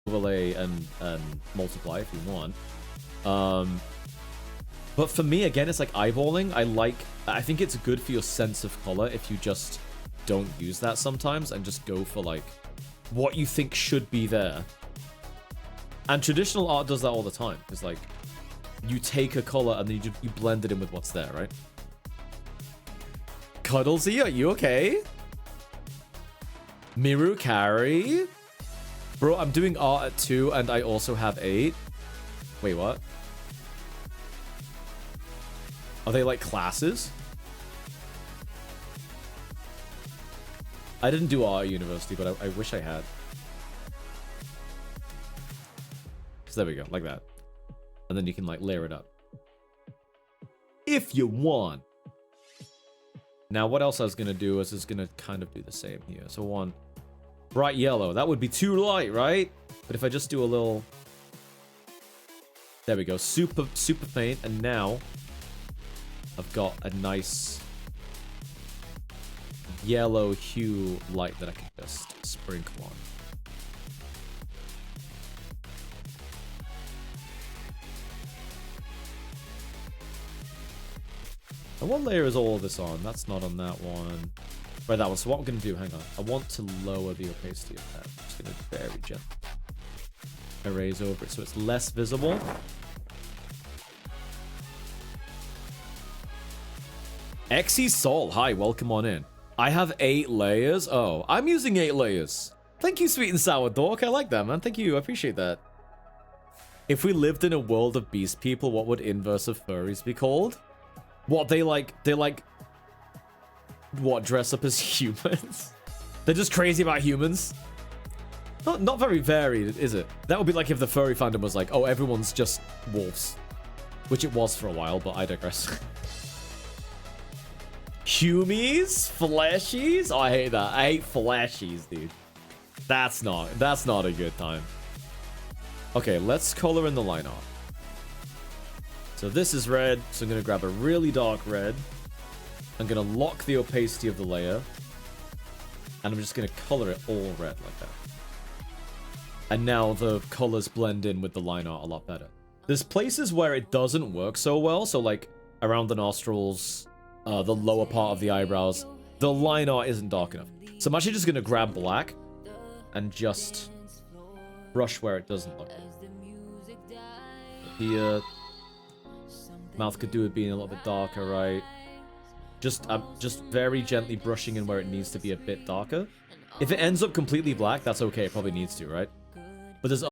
Overlay and multiply if you want. But for me, again, it's like eyeballing. I think it's good for your sense of color if you just don't use that sometimes and just go for like what you think should be there. And traditional art does that all the time. It's like you take a color and then you blend it in with what's there, right? Cuddlesy, are you okay? Miru Carry? Bro, I'm doing art at 2 and I also have 8. Wait, what? Are they like classes? I didn't do art at university, but I wish I had. So there we go, like that. And then you can like layer it up. If you want. Now, what else I was going to do is going to kind of do the same here. So one, bright yellow. That would be too light, right? But if I just do a little There we go. Super, super faint. And now I've got a nice yellow hue light that I can just sprinkle on. And what layer is all this on? That's not on that one. Right, that one. So what I'm going to do, hang on. I want to lower the opacity of that. I'm just going to very gently erase over it so it's less visible. XE Sol, hi, welcome on in. I have 8 layers. Oh, I'm using 8 layers. Thank you, Sweet and Sour Dork. I like that, man. Thank you. I appreciate that. If we lived in a world of beast people, what would inverse of furries be called? What, they like, what, dress up as humans? They're just crazy about humans? Not very varied, is it? That would be like if the furry fandom was like, oh, everyone's just wolves. Which it was for a while, but I digress. Humies? Fleshies? Oh, I hate that. I hate flashies, dude. That's not a good time. Okay, let's color in the line art. So this is red, so I'm going to grab a really dark red. I'm going to lock the opacity of the layer. And I'm just going to color it all red like that. And now the colors blend in with the line art a lot better. There's places where it doesn't work so well, so like around the nostrils, the lower part of the eyebrows, the line art isn't dark enough. So I'm actually just going to grab black and just brush where it doesn't look. Here, mouth could do with being a little bit darker, right? I'm just very gently brushing in where it needs to be a bit darker. If it ends up completely black, that's okay. It probably needs to, right? But there's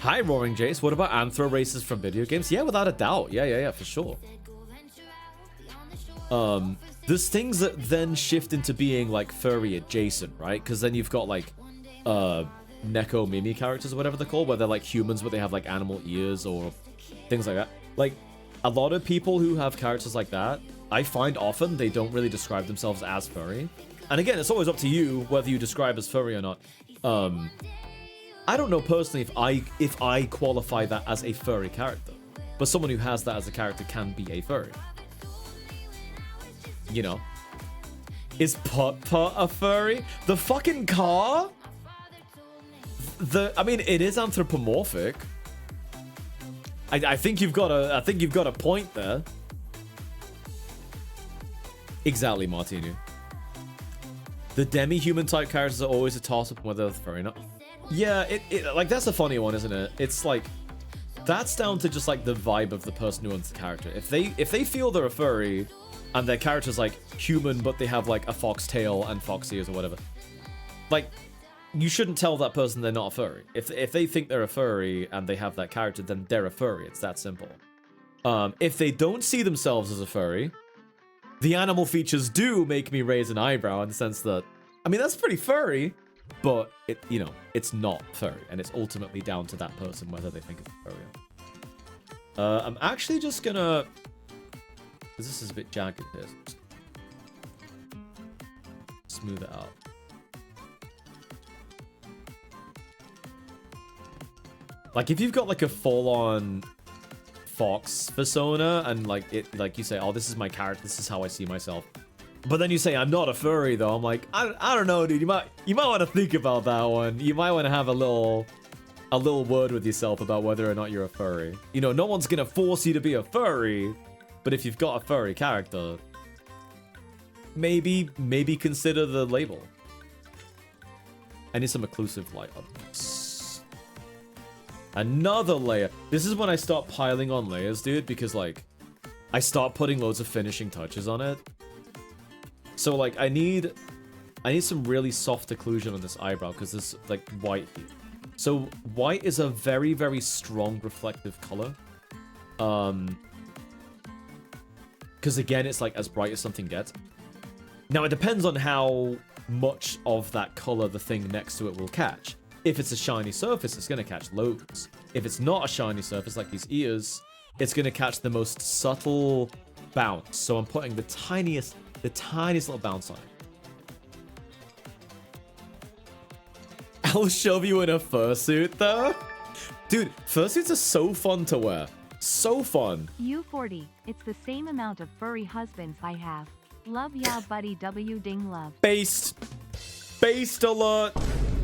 Hi, Roaring Jace. What about anthro races from video games? Yeah, without a doubt. Yeah, for sure. There's things that then shift into being like furry adjacent, right? Because then you've got like Neko Mimi characters or whatever they're called, where they're like humans but they have like animal ears or things like that. Like a lot of people who have characters like that, I find often they don't really describe themselves as furry. And again, it's always up to you whether you describe as furry or not. I don't know personally if I qualify that as a furry character, but someone who has that as a character can be a furry. You know, is Putt Putt a furry? The fucking car? I mean, it is anthropomorphic. I think you've got a point there. Exactly, Martinu. The demi-human type characters are always a toss-up whether they're furry or not. Yeah, like that's a funny one, isn't it? It's like that's down to just like the vibe of the person who owns the character. If they feel they're a furry and their character's like human but they have like a fox tail and fox ears or whatever, like you shouldn't tell that person they're not a furry. If they think they're a furry and they have that character, then they're a furry. It's that simple. If they don't see themselves as a furry, the animal features do make me raise an eyebrow in the sense that, I mean, that's pretty furry, but it's not furry, and it's ultimately down to that person whether they think it's furry or not. I'm actually just gonna, because this is a bit jagged here, so smooth it out. Like if you've got like a full-on fox persona and like you say, oh, this is my character, this is how I see myself, but then you say I'm not a furry though, I'm like, I don't know, dude. You might want to think about that one. You might want to have a little word with yourself about whether or not you're a furry. You know, no one's gonna force you to be a furry, but if you've got a furry character, maybe consider the label. I need some occlusive light up. Another layer. This is when I start piling on layers, dude, because like I start putting loads of finishing touches on it. So like I need some really soft occlusion on this eyebrow because there's like white here. So white is a very, very strong reflective color. Because again, it's like as bright as something gets. Now it depends on how much of that color the thing next to it will catch. If it's a shiny surface, it's going to catch loads. If it's not a shiny surface, like these ears, it's going to catch the most subtle bounce. So I'm putting the tiniest little bounce on it. I'll shove you in a fursuit, though. Dude, fursuits are so fun to wear. So fun. U40, it's the same amount of furry husbands I have. Love ya, buddy. W ding love. Based alert.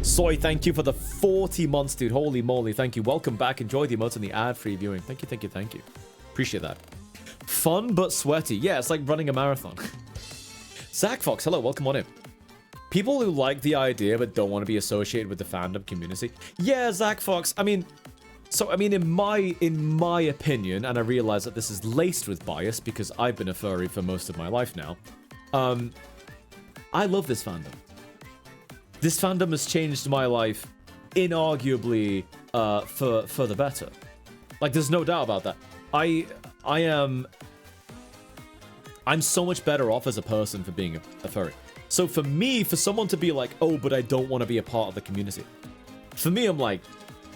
Soy, thank you for the 40 months, dude. Holy moly, thank you. Welcome back. Enjoy the emotes and the ad-free viewing. Thank you. Appreciate that. Fun but sweaty. Yeah, it's like running a marathon. Zach Fox, hello, welcome on in. People who like the idea but don't want to be associated with the fandom community. Yeah, Zach Fox. I mean, in my opinion, and I realize that this is laced with bias because I've been a furry for most of my life now. I love this fandom. This fandom has changed my life inarguably for the better. Like, there's no doubt about that. I'm so much better off as a person for being a furry. So for me, for someone to be like, oh, but I don't want to be a part of the community. For me, I'm like,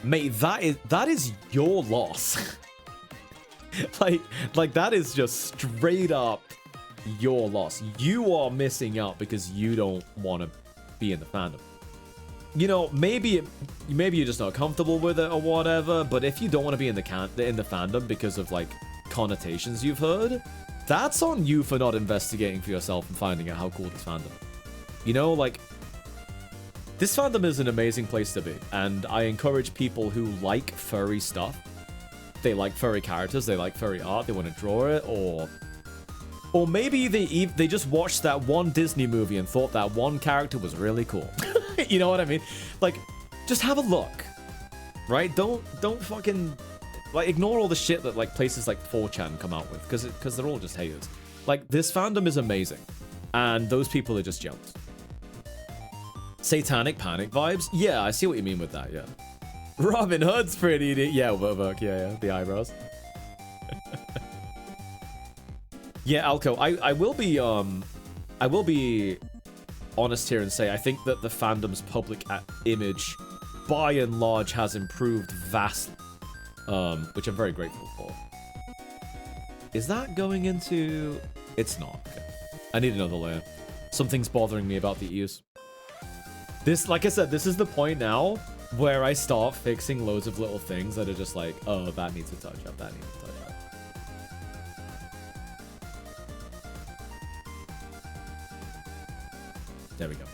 mate, that is your loss. like that is just straight up your loss. You are missing out because you don't want to be in the fandom. You know, maybe you're just not comfortable with it or whatever, but if you don't want to be in the fandom because of like connotations you've heard, that's on you for not investigating for yourself and finding out how cool this fandom is. You know, like, this fandom is an amazing place to be, and I encourage people who like furry stuff. They like furry characters, they like furry art, they want to draw it, or maybe they just watched that one Disney movie and thought that one character was really cool. You know what I mean? Like, just have a look, right? Don't fucking, like, ignore all the shit that like places like 4chan come out with, because they're all just haters. Like, this fandom is amazing, and those people are just jealous. Satanic Panic vibes? Yeah, I see what you mean with that, yeah. Robin Hood's pretty. Yeah, Wurvok. Yeah. The eyebrows. Yeah, Alco. I will be honest here and say I think that the fandom's public image, by and large, has improved vastly, which I'm very grateful for. Is that going into? It's not. Okay. I need another layer. Something's bothering me about the ears. This, like I said, this is the point now where I start fixing loads of little things that are just like, oh, that needs a touch up, that needs a touch up. There we go.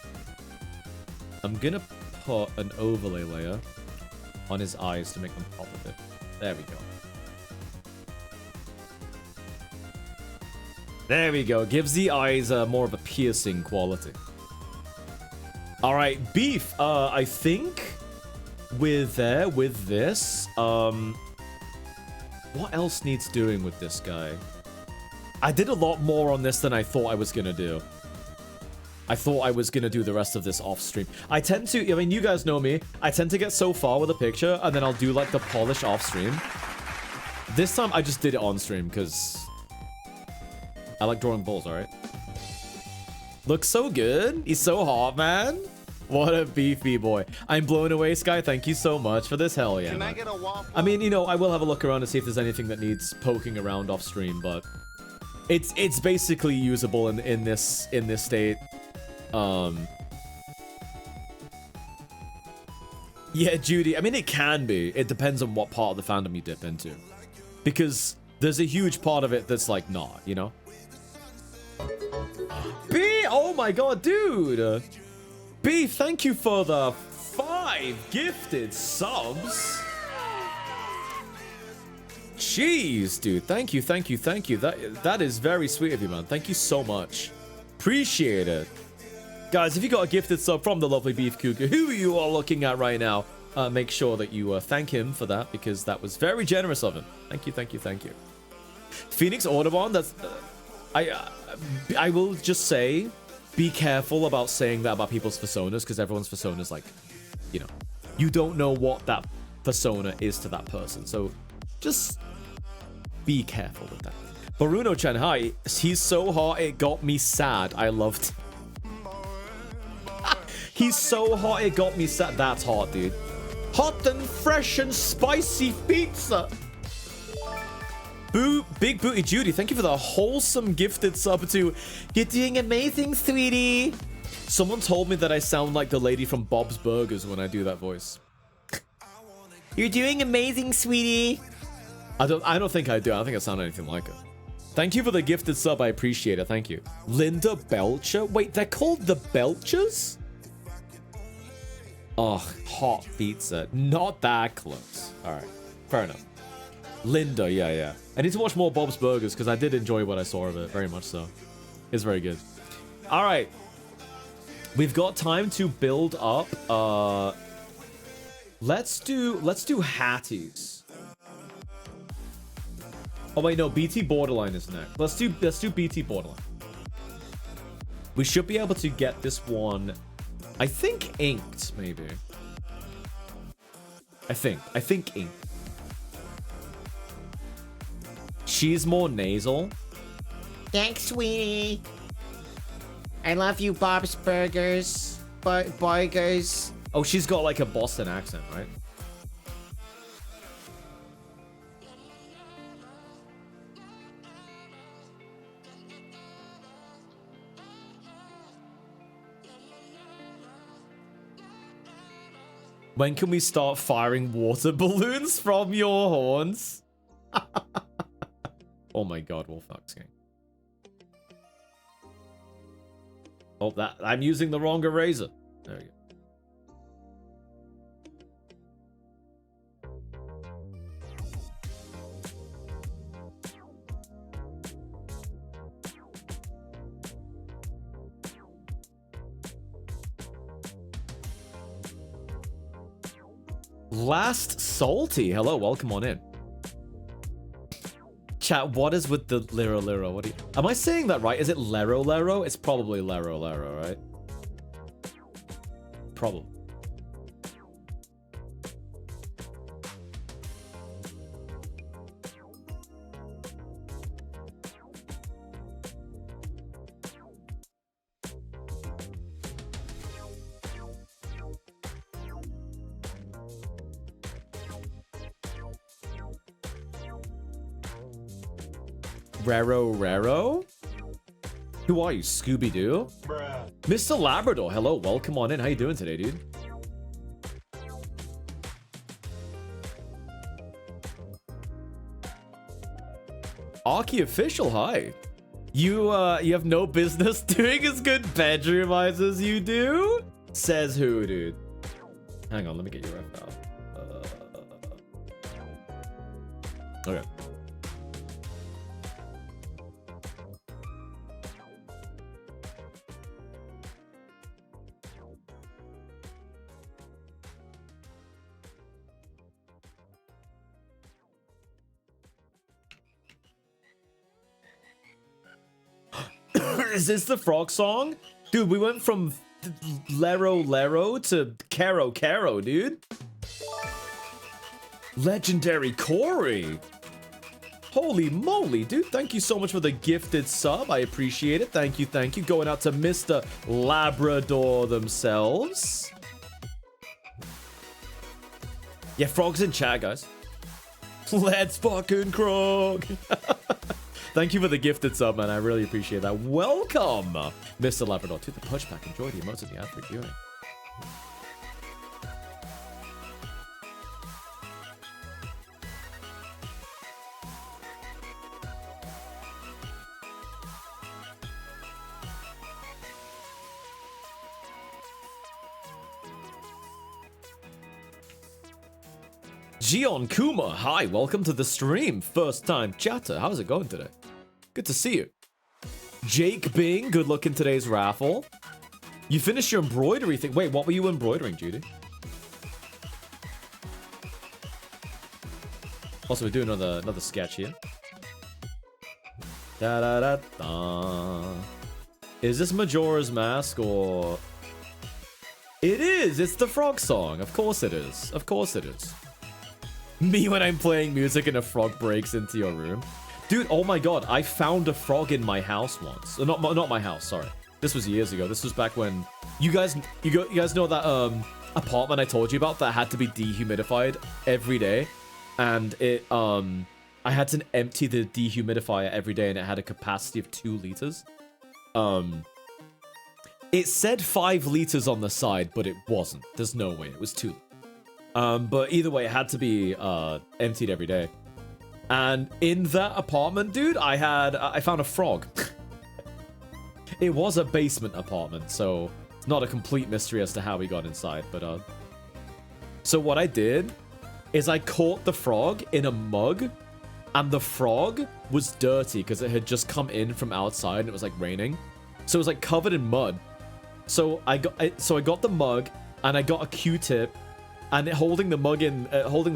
I'm gonna put an overlay layer on his eyes to make them pop a bit. There we go. There we go. Gives the eyes more of a piercing quality. All right, Beef. I think with this, what else needs doing with this guy? I did a lot more on this than I thought I was gonna do. I thought I was gonna do the rest of this off stream. I tend to, I mean, you guys know me. I tend to get so far with a picture, and then I'll do like the polish off stream. This time I just did it on stream because I like drawing balls, alright? Looks so good. He's so hot, man. What a beefy boy. I'm blown away, Sky. Thank you so much for this. Hell yeah. Can man. I get a waffle? I mean, you know, I will have a look around and see if there's anything that needs poking around off stream, but it's basically usable in this state. Yeah, Judy. I mean, it can be. It depends on what part of the fandom you dip into, because there's a huge part of it that's like not, you know. B, oh my god, dude. B, thank you for the 5 gifted subs. Jeez, dude. Thank you. That is very sweet of you, man. Thank you so much. Appreciate it. Guys, if you got a gifted sub from the lovely Beef Cougar, who you are looking at right now, make sure that you thank him for that, because that was very generous of him. Thank you. Phoenix Audubon, that's... I will just say, be careful about saying that about people's personas, because everyone's persona is like, you know, you don't know what that persona is to that person. So just be careful with that. Baruno-chan, hi. He's so hot, it got me sad. I loved... He's so hot, it got me sad. That's hot, dude. Hot and fresh and spicy pizza. Big Booty Judy, thank you for the wholesome gifted sub to... You're doing amazing, sweetie. Someone told me that I sound like the lady from Bob's Burgers when I do that voice. You're doing amazing, sweetie. I don't think I do. I don't think I sound anything like her. Thank you for the gifted sub. I appreciate it. Thank you. Linda Belcher? Wait, they're called the Belchers? Oh, hot pizza. Not that close. All right. Fair enough. Linda, yeah. I need to watch more Bob's Burgers because I did enjoy what I saw of it. Very much so. It's very good. All right. We've got time to build up. Let's do Hatties. Oh wait, no, BT Borderline is next. Let's do BT Borderline. We should be able to get this one, I think inked, maybe. I think inked. She's more nasal. Thanks, sweetie. I love you, Bob's Burgers. Burgers. Oh, she's got like a Boston accent, right? When can we start firing water balloons from your horns? Oh my god, Wolfnox King. Oh, that I'm using the wrong eraser. There we go. Last Salty. Hello, welcome on in. Chat, what is with the Lero Lero? What do you... Am I saying that right? Is it Lero Lero? It's probably Lero Lero, right? Probably. Raro? Who are you, Scooby-Doo? Mr. Labrador, hello, welcome on in. How you doing today, dude? Aki Official, hi. You have no business doing as good bedroom eyes as you do? Says who, dude? Hang on, let me get your ref out. Okay. Is this the frog song? Dude, we went from Lero Lero to Caro Caro, dude. Legendary Corey. Holy moly, dude. Thank you so much for the gifted sub. I appreciate it. Thank you, thank you. Going out to Mr. Labrador themselves. Yeah, frogs in chat, guys. Let's fucking crog. Thank you for the gifted sub, man. I really appreciate that. Welcome, Mr. Labrador, to the pushback. Enjoy the emotes of the ad-free viewing. Gion Kuma, hi, welcome to the stream. First time chatter. How's it going today? Good to see you. Jake Bing, good luck in today's raffle. You finished your embroidery thing. Wait, what were you embroidering, Judy? Also, we're doing another sketch here. Da da da da. Is this Majora's Mask or? It is. It's the frog song. Of course it is. Of course it is. Me when I'm playing music and a frog breaks into your room. Dude, oh my god, I found a frog in my house once. Not my house, sorry. This was years ago. This was back when you guys know that apartment I told you about that had to be dehumidified every day, and it I had to empty the dehumidifier every day, and it had a capacity of 2 liters. It said 5 liters on the side, but it wasn't. There's no way. It was 2. But either way, it had to be emptied every day. And in that apartment, dude, I found a frog. It was a basement apartment, so it's not a complete mystery as to how we got inside, but so what I did is I caught the frog in a mug, and the frog was dirty because it had just come in from outside and it was like raining. So it was like covered in mud. So I got the mug and I got a Q-tip. And holding the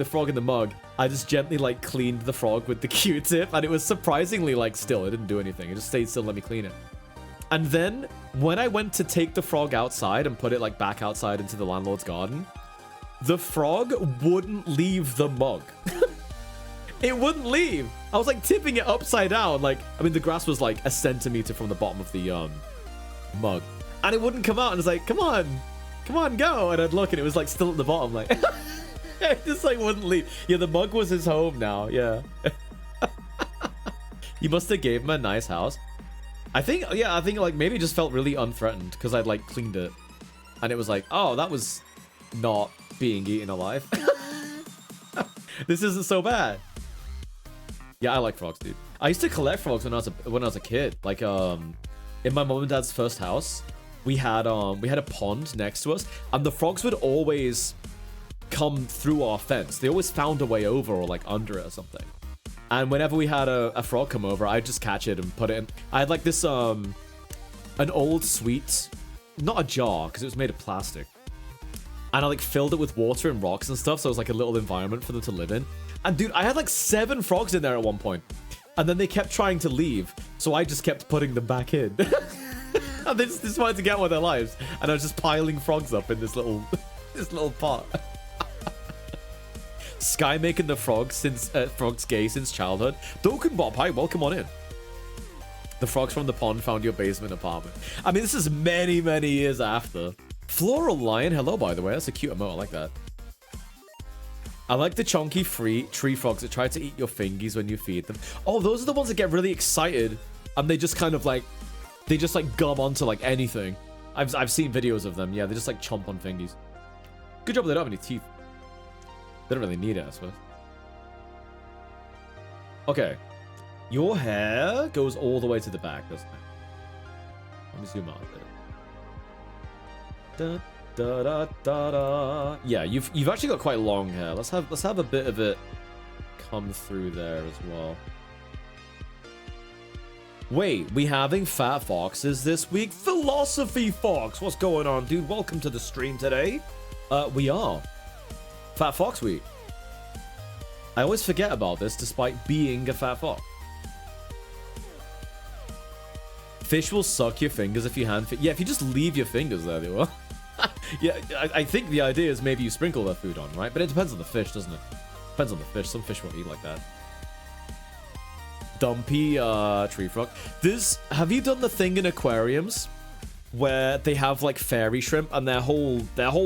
frog in the mug, I just gently like cleaned the frog with the Q-tip, and it was surprisingly like still. It didn't do anything. It just stayed still. Let me clean it. And then when I went to take the frog outside and put it like back outside into the landlord's garden, the frog wouldn't leave the mug. It wouldn't leave. I was like tipping it upside down. Like, I mean, the grass was like a centimeter from the bottom of the mug, and it wouldn't come out. And it's like, come on, go. And I'd look and it was like still at the bottom, like it just like wouldn't leave. Yeah, the mug was his home now. Yeah. You must have gave him a nice house. I think like maybe it just felt really unthreatened because I'd like cleaned it, and it was like, oh, that was not being eaten alive. This isn't so bad. Yeah, I like frogs, dude. I used to collect frogs when I was a kid. Like in my mom and dad's first house, we had a pond next to us, and the frogs would always come through our fence. They always found a way over or like under it or something. And whenever we had a frog come over, I'd just catch it and put it in. I had like this an old sweet, not a jar because it was made of plastic, and I like filled it with water and rocks and stuff, so it was like a little environment for them to live in. And dude, I had like 7 frogs in there at one point, and then they kept trying to leave, so I just kept putting them back in. And they just wanted to get on with their lives, and I was just piling frogs up in this little pot. Sky making the frogs gay since childhood. Dokun Bob, hi, welcome on in. The frogs from the pond found your basement apartment. I mean, this is many, many years after. Floral Lion, hello, by the way. That's a cute emote. I like that. I like the chunky tree frogs that try to eat your fingies when you feed them. Oh, those are the ones that get really excited and they just kind of like, they just like gum onto like anything. I've seen videos of them. Yeah, they just like chomp on fingies. Good job they don't have any teeth. They don't really need it, I suppose. Okay. Your hair goes all the way to the back, doesn't it? Let me zoom out a bit. Da, da, da, da. Yeah, you've actually got quite long hair. Let's have a bit of it come through there as well. Wait, we having Fat Foxes this week? Philosophy Fox, what's going on, dude? Welcome to the stream today. We are Fat Fox Week. I always forget about this despite being a fat fox. Fish will suck your fingers if you hand fit. Yeah, if you just leave your fingers there, they will. Yeah, I think the idea is maybe you sprinkle their food on, right? But it depends on the fish, doesn't it? Depends on the fish. Some fish won't eat like that. Dumpy tree frog. Have you done the thing in aquariums where they have like fairy shrimp and their whole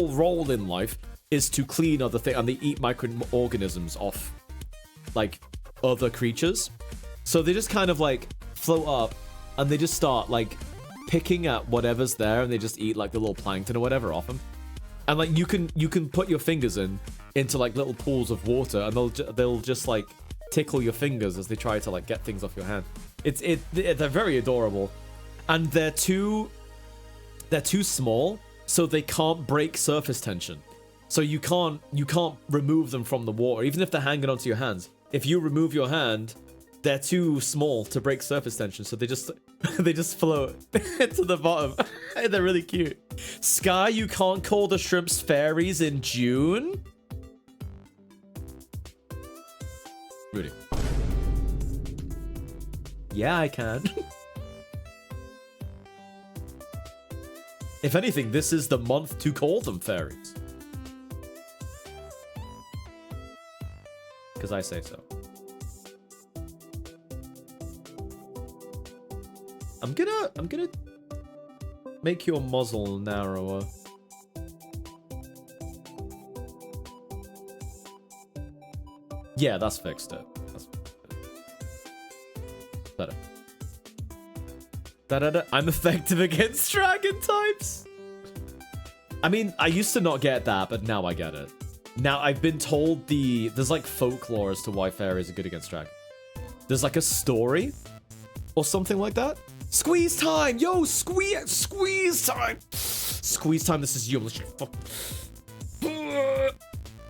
role in life is to clean other things and they eat microorganisms off like other creatures? So they just kind of like float up and they just start like picking at whatever's there and they just eat like the little plankton or whatever off them. And like you can put your fingers into like little pools of water and they'll just like tickle your fingers as they try to like get things off your hand. They're very adorable, and they're too small, so they can't break surface tension. So you can't remove them from the water, even if they're hanging onto your hands. If you remove your hand, they're too small to break surface tension, so they just float to the bottom. They're really cute. Sky, you can't call the shrimps fairies in June? Rudy. Yeah, I can. If anything, this is the month to call them fairies. Because I say so. I'm gonna make your muzzle narrower. Yeah, that's fixed it. Better. Da-da-da. I'm effective against dragon types. I mean, I used to not get that, but now I get it. Now I've been told there's like folklore as to why fairies are good against dragons. There's like a story or something like that. Squeeze time! Yo, squeeze time! Squeeze time, this is you.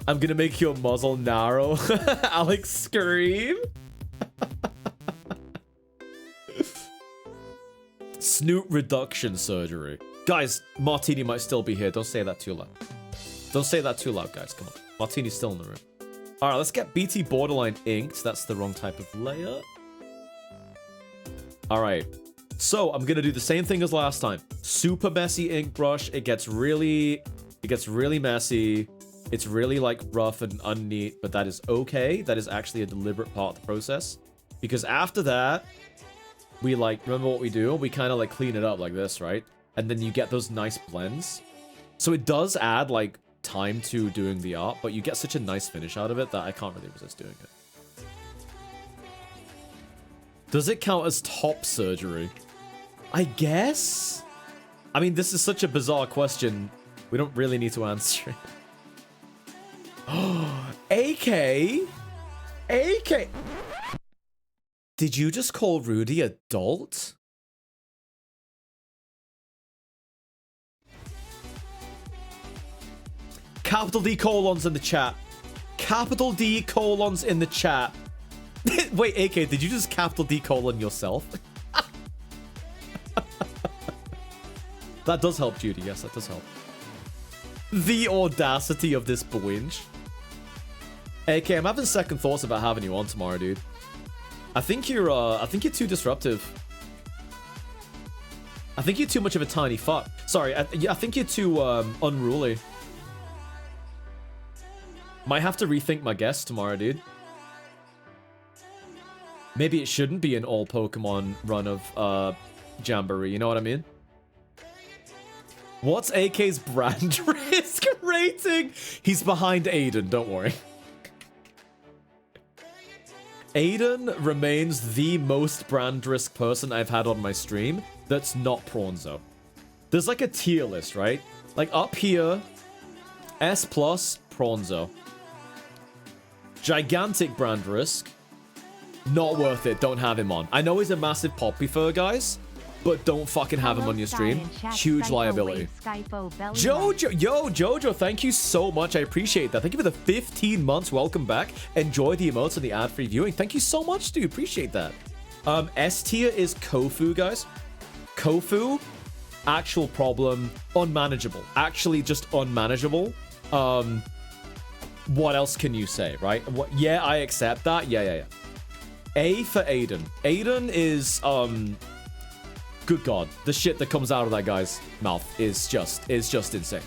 I'm gonna make your muzzle narrow. Alex, scream. Snoot reduction surgery. Guys, Martini might still be here. Don't say that too loud. Don't say that too loud, guys. Come on. Martini's still in the room. All right, let's get BT Borderline inked. That's the wrong type of layer. All right. So I'm gonna do the same thing as last time. Super messy ink brush. It gets really messy. It's really like rough and unneat, but that is okay. That is actually a deliberate part of the process. Because after that, we like, remember what we do? We kind of like clean it up like this, right? And then you get those nice blends. So it does add like time to doing the art, but you get such a nice finish out of it that I can't really resist doing it. Does it count as top surgery? I guess? I mean, this is such a bizarre question. We don't really need to answer it. AK? Did you just call Rudy adult? Capital D colons in the chat. Capital D colons in the chat. Wait, AK, did you just capital D colon yourself? That does help, Judy. Yes, that does help. The audacity of this boinge. AK, I'm having second thoughts about having you on tomorrow, dude. I think you're too disruptive. I think you're too much of a tiny fuck. Sorry, I think you're too unruly. Might have to rethink my guess tomorrow, dude. Maybe it shouldn't be an all Pokemon run of Jamboree, you know what I mean? What's AK's brand risk rating? He's behind Aiden, don't worry. Aiden remains the most brand risk person I've had on my stream that's not Prawnzo. There's like a tier list, right? Like up here, S+, Prawnzo. Gigantic brand risk. Not worth it. Don't have him on. I know he's a massive Poppy Fur, guys, but don't fucking have him on your stream. Huge liability. Jojo, yo, Jojo, thank you so much. I appreciate that. Thank you for the 15 months. Welcome back. Enjoy the emotes and the ad-free viewing. Thank you so much, dude. Appreciate that. S tier is Kofu, guys. Kofu, actual problem, unmanageable. Actually, just unmanageable. What else can you say, right? What? Yeah, I accept that. Yeah. A for Aiden. Aiden is, good God, the shit that comes out of that guy's mouth is just insane.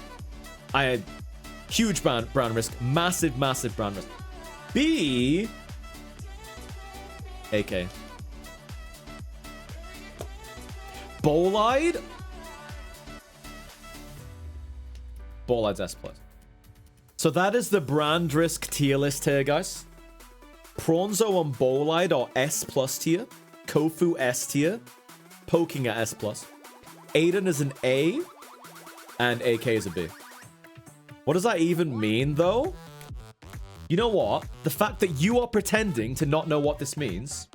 I had huge brand risk, massive brand risk. B, AK. Bolide. Bolide's S+. So that is the brand risk tier list here, guys. Prawnzo and Bolide are S+ tier. Kofu S tier. Poking at S+. Aiden is an A. And AK is a B. What does that even mean, though? You know what? The fact that you are pretending to not know what this means.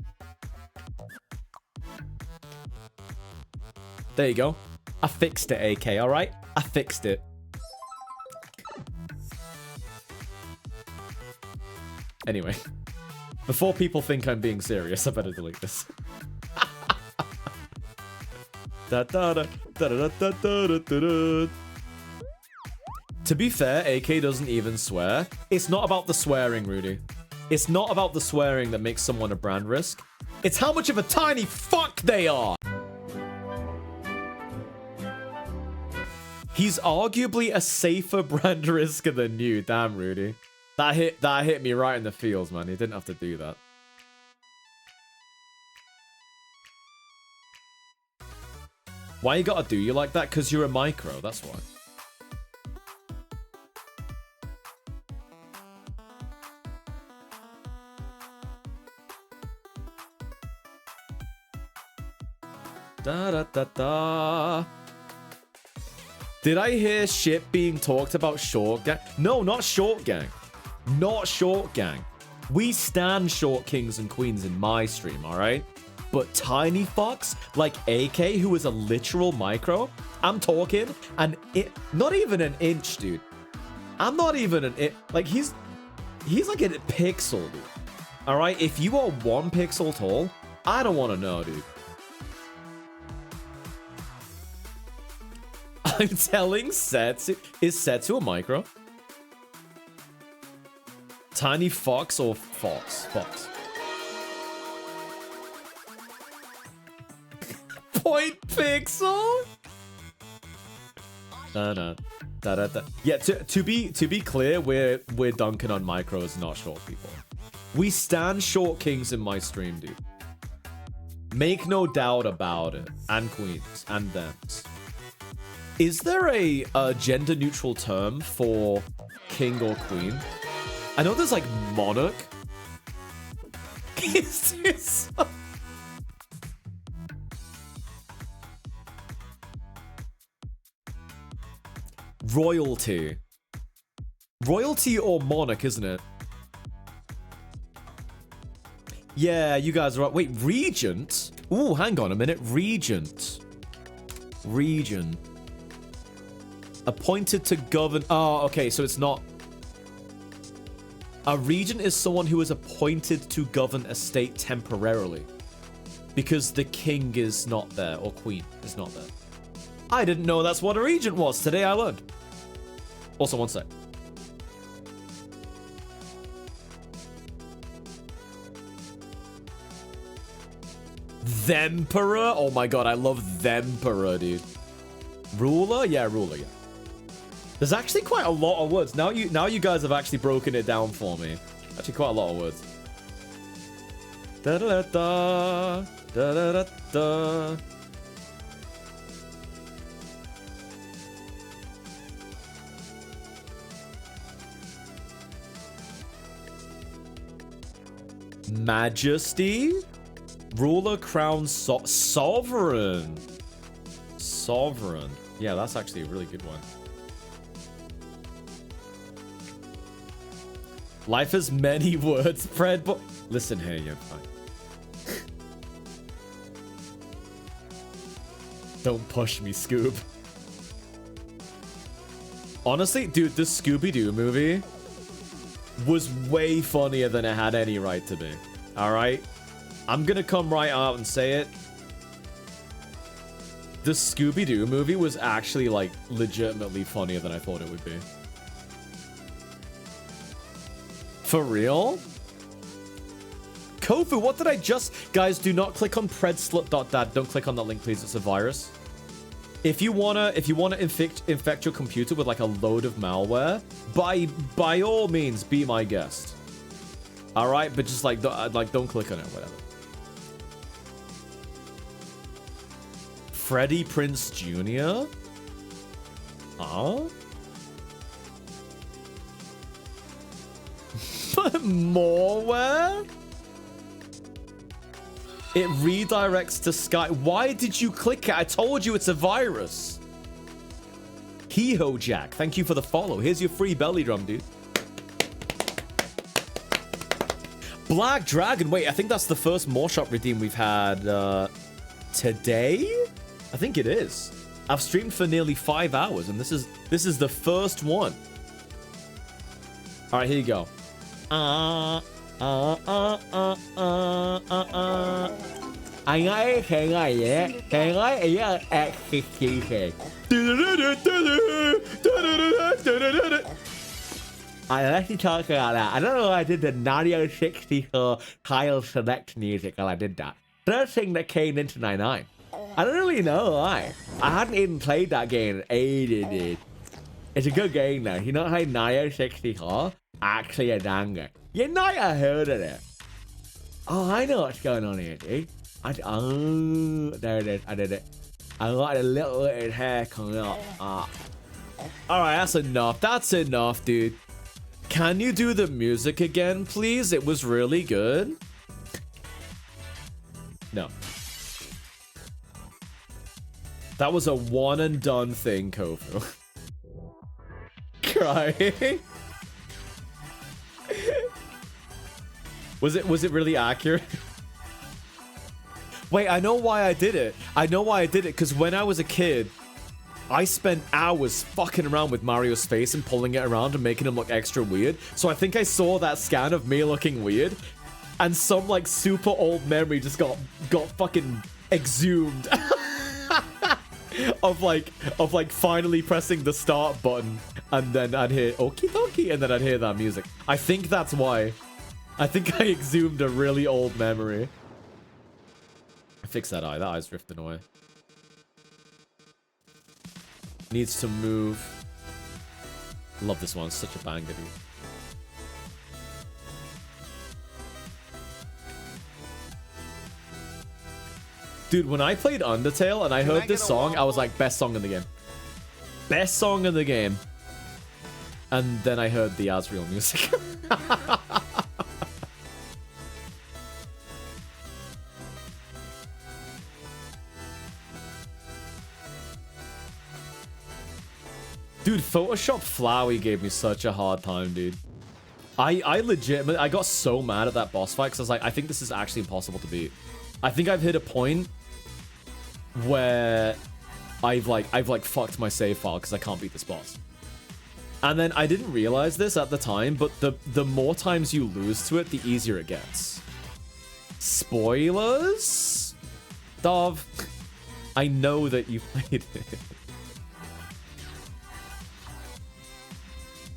There you go. I fixed it, AK, alright? I fixed it. Anyway. Before people think I'm being serious, I better delete this. To be fair, AK doesn't even swear. It's not about the swearing, Rudy. It's not about the swearing that makes someone a brand risk. It's how much of a tiny fuck they are. He's arguably a safer brand risk than you. Damn, Rudy. That hit me right in the feels, man. He didn't have to do that. Why you gotta do you like that? Because you're a micro, that's why. Da-da-da-da. Did I hear shit being talked about Short Gang? No, not Short Gang. Not Short Gang. We stand Short Kings and Queens in my stream, alright? But tiny fucks like AK, who is a literal micro, I'm talking, and not even an inch, dude. I'm not even an inch. Like, he's like a pixel, dude. Alright? If you are 1 pixel tall, I don't want to know, dude. I'm telling Setsu. Is Setsu a micro? Tiny Fox or Fox? Fox. Point pixel? Da-da. Yeah, to be clear, we're dunking on micros, not short people. We stand Short Kings in my stream, dude. Make no doubt about it. And queens. And thems. Is there a gender-neutral term for king or queen? I know there's like monarch. Is this... Royalty. Royalty or monarch, isn't it? Yeah, you guys are right. Wait, regent? Ooh, hang on a minute. Regent. Regent. Appointed to govern... Oh, okay, so it's not... A regent is someone who is appointed to govern a state temporarily. Because the king is not there, or queen is not there. I didn't know that's what a regent was. Today I learned. Also, one sec. Themperor? Oh my god, I love Themperor, dude. Ruler? Yeah, ruler, yeah. There's actually quite a lot of words. Now you guys have actually broken it down for me. Actually, quite a lot of words. Da-da-da-da. Da-da-da-da. Majesty? Ruler, crown, sovereign. Sovereign. Yeah, that's actually a really good one. Life has many words, Fred, but listen here, you're fine. Don't push me, Scoob. Honestly, dude, this Scooby-Doo movie was way funnier than it had any right to be. Alright? I'm gonna come right out and say it. The Scooby-Doo movie was actually, like, legitimately funnier than I thought it would be. For real? Kofu, what did I just... Guys, do not click on predslut.dad. Don't click on that link, please. It's a virus. If you wanna infect your computer with like a load of malware, by all means, be my guest. All right, but just like don't click on it, whatever. Freddie Prinze Jr. Huh? Malware? It redirects to Sky. Why did you click it? I told you it's a virus. Heho Jack, thank you for the follow. Here's your free belly drum, dude. Black Dragon. Wait, I think that's the first More Shop redeem we've had today? I think it is. I've streamed for nearly 5 hours, and this is the first one. All right, here you go. I actually talk about that. I don't know why I did the Mario 64 Tile Select music while I did that. First thing that came into 99. I don't really know why. I hadn't even played that game in ages, dude. It's a good game though. You know how Mario 64? Actually a danger. You might have heard of it. Oh, I know what's going on here, dude. Oh, there it is. I did it. I got a little bit of hair coming up. Alright, that's enough. That's enough, dude. Can you do the music again, please? It was really good. No. That was a one and done thing, Kofu. Crying. Was it really accurate? Wait, I know why I did it. I know why I did it, because when I was a kid, I spent hours fucking around with Mario's face and pulling it around and making him look extra weird. So I think I saw that scan of me looking weird, and some like super old memory just got fucking exhumed. of like finally pressing the start button, and then I'd hear okie dokie, and then I'd hear that music. I think that's why. I think I exhumed a really old memory. Fix that eye. That eye's drifting away. Needs to move. Love this one. It's such a banger, dude. Dude, when I played Undertale and I heard this song, I was like, best song in the game. Best song in the game. And then I heard the Asriel music. Dude, Photoshop Flowey gave me such a hard time, dude. I legitimately, I got so mad at that boss fight because I was like, I think this is actually impossible to beat. I think I've hit a point where I've fucked my save file because I can't beat this boss. And then I didn't realize this at the time, but the more times you lose to it, the easier it gets. Spoilers? Dov, I know that you played it.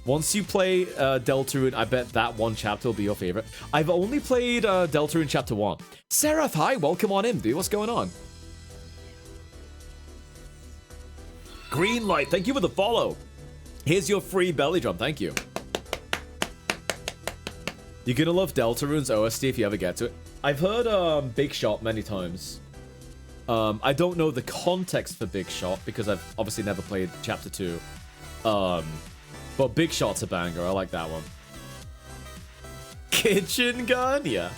Once you play Deltarune, I bet that one chapter will be your favorite. I've only played Deltarune Chapter 1. Seraph, hi, welcome on in, dude. What's going on? Greenlight, thank you for the follow. Here's your free belly drum, thank you. You're gonna love Deltarune's OST if you ever get to it. I've heard Big Shot many times. I don't know the context for Big Shot because I've obviously never played Chapter 2. But Big Shot's a banger. I like that one. Kitchen gun? Yeah.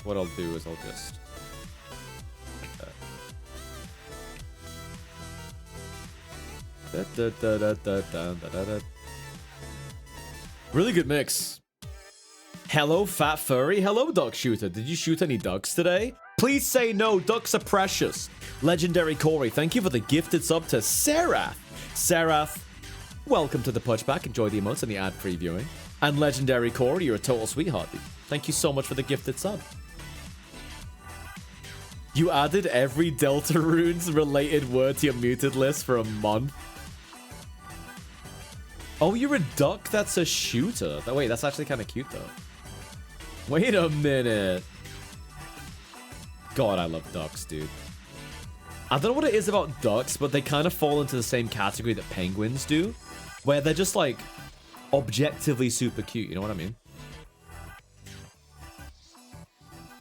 what I'll do is I'll just... Really good mix. Hello, Fat Furry. Hello, Duck Shooter. Did you shoot any ducks today? Please say no. Ducks are precious. Legendary Corey, thank you for the gifted sub to Serath. Serath, welcome to the Punchback. Enjoy the emotes and the ad-free viewing. And Legendary Corey, you're a total sweetheart, dude. Thank you so much for the gifted sub. You added every Deltarunes related word to your muted list for a month. Oh, you're a duck that's a shooter. Wait, that's actually kind of cute, though. Wait a minute. God, I love ducks, dude. I don't know what it is about ducks, but they kind of fall into the same category that penguins do, where they're just, like, objectively super cute. You know what I mean?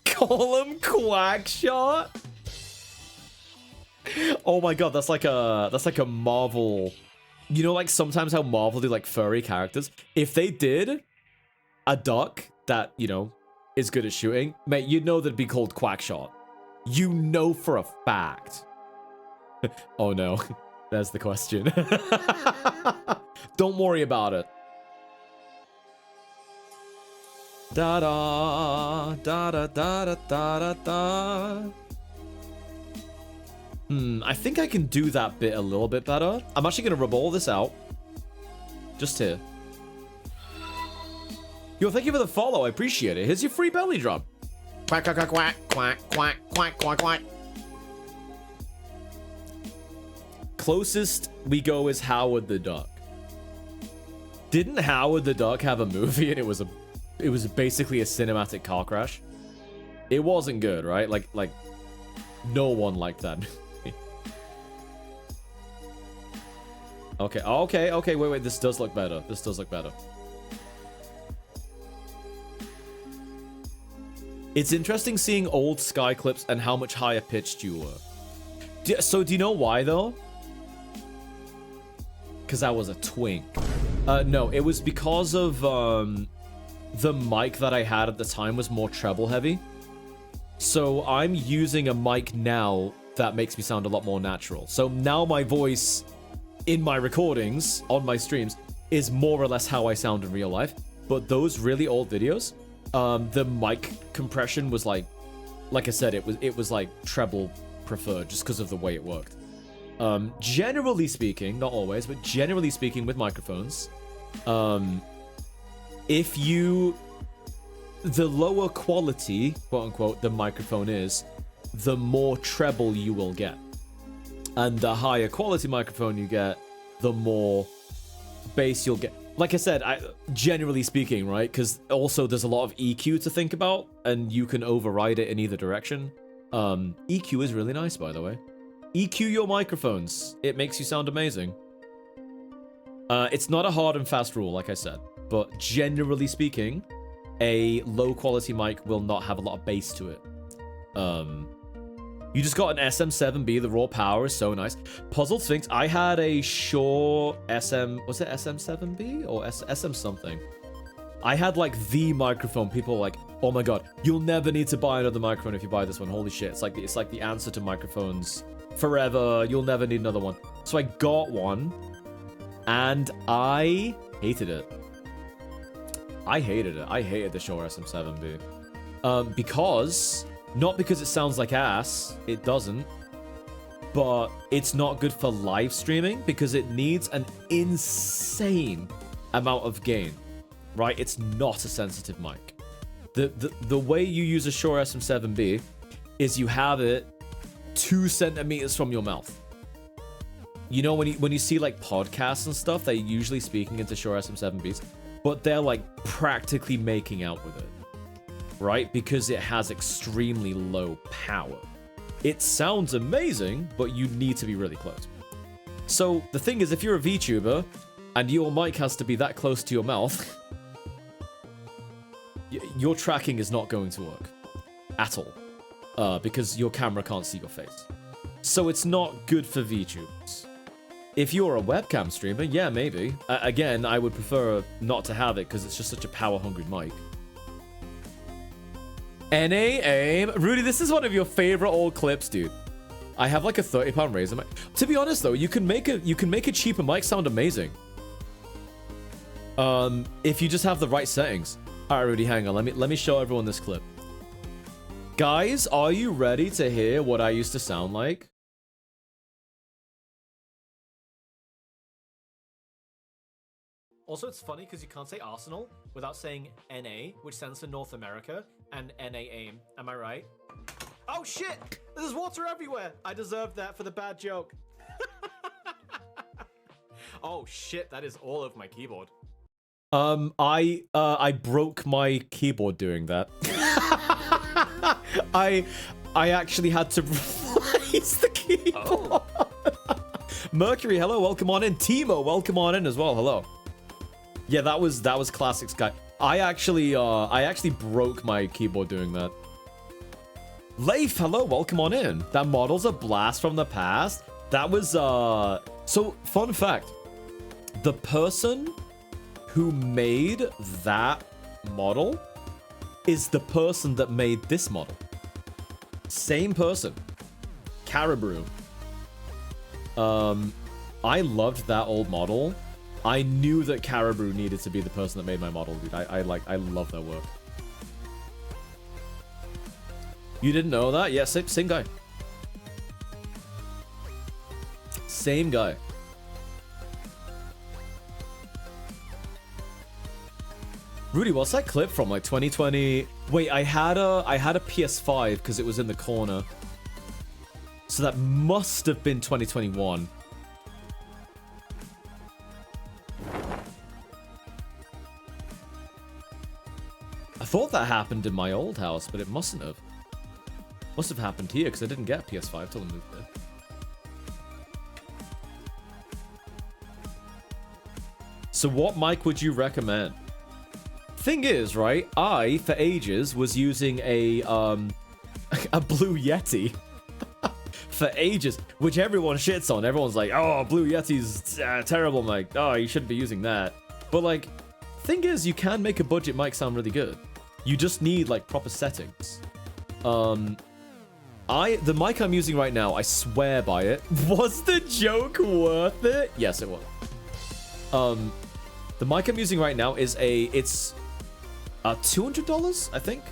Call him Quackshot? Oh my god, that's like a Marvel... You know, like, sometimes how Marvel do, like, furry characters? If they did a duck that, you know, is good at shooting, mate, you'd know that'd be called Quackshot. You know for a fact. Oh, no. There's the question. Don't worry about it. Da-da, da-da-da-da-da-da-da. I think I can do that bit a little bit better. I'm actually going to rub all this out. Just here. Yo, thank you for the follow. I appreciate it. Here's your free belly drop. Quack, quack, quack, quack, quack, quack, quack, quack, quack. Closest we go is Howard the Duck. Didn't Howard the Duck have a movie and it was basically a cinematic car crash? It wasn't good, right? Like no one liked that movie. Okay, wait, this does look better. This does look better. It's interesting seeing old Sky clips and how much higher pitched you were. So do you know why, though? Because I was a twink. No, it was because of the mic that I had at the time was more treble heavy. So I'm using a mic now that makes me sound a lot more natural. So now my voice in my recordings on my streams is more or less how I sound in real life. But those really old videos, the mic compression was like I said, it was like treble preferred just because of the way it worked. Generally speaking, not always, but generally speaking with microphones, if you, the lower quality, quote unquote, the microphone is, the more treble you will get. And the higher quality microphone you get, the more bass you'll get. Like I said, generally speaking, right? Because also there's a lot of EQ to think about, and you can override it in either direction. EQ is really nice, by the way. EQ your microphones. It makes you sound amazing. It's not a hard and fast rule, like I said. But generally speaking, a low quality mic will not have a lot of bass to it. You just got an SM7B. The raw power is so nice. Puzzle Sphinx. I had a Shure SM... Was it SM7B? Or SM something? I had, like, the microphone. People were like, oh my god, you'll never need to buy another microphone if you buy this one. Holy shit. It's like the answer to microphones forever. You'll never need another one. So I got one. And I hated it. I hated it. I hated the Shure SM7B. Because... Not because it sounds like ass, it doesn't, but it's not good for live streaming because it needs an insane amount of gain, right? It's not a sensitive mic. The way you use a Shure SM7B is you have it 2 centimeters from your mouth. You know, when you see like podcasts and stuff, they're usually speaking into Shure SM7Bs, but they're like practically making out with it. Right? Because it has extremely low power. It sounds amazing, but you need to be really close. So the thing is, if you're a VTuber and your mic has to be that close to your mouth, your tracking is not going to work at all, because your camera can't see your face. So it's not good for VTubers. If you're a webcam streamer, yeah, maybe. Again, I would prefer not to have it because it's just such a power-hungry mic. NA aim. Rudy, this is one of your favorite old clips, dude. I have like a £30 Razer mic. To be honest though, you can make a cheaper mic sound amazing. If you just have the right settings. Alright, Rudy, hang on. Let me show everyone this clip. Guys, are you ready to hear what I used to sound like? Also, it's funny because you can't say Arsenal without saying NA, which stands for North America, and NA aim. Am I right? Oh shit! There's water everywhere! I deserved that for the bad joke. Oh shit, that is all over my keyboard. I broke my keyboard doing that. I actually had to replace the keyboard. Oh. Mercury, hello, welcome on in. Timo, welcome on in as well. Hello. Yeah, that was classic Sky. I actually broke my keyboard doing that. Leif, hello, welcome on in. That model's a blast from the past. That was so fun fact. The person who made that model is the person that made this model. Same person. Caribou. I loved that old model. I knew that Caribou needed to be the person that made my model, dude. I love their work. You didn't know that? Yeah, same guy. Same guy. Rudy, what's that clip from? Like 2020? Wait, I had a PS5 because it was in the corner. So that must have been 2021. I thought that happened in my old house, but it mustn't have. Must have happened here because I didn't get a PS5 till I moved there. So what mic would you recommend? Thing is, right, I, for ages, was using a Blue Yeti. For ages, which everyone shits on. Everyone's like, oh, Blue Yeti's terrible mic. Oh, you shouldn't be using that. But, like, thing is, you can make a budget mic sound really good. You just need, like, proper settings. The mic I'm using right now, I swear by it. Was the joke worth it? Yes, it was. The mic I'm using right now is it's $200, I think.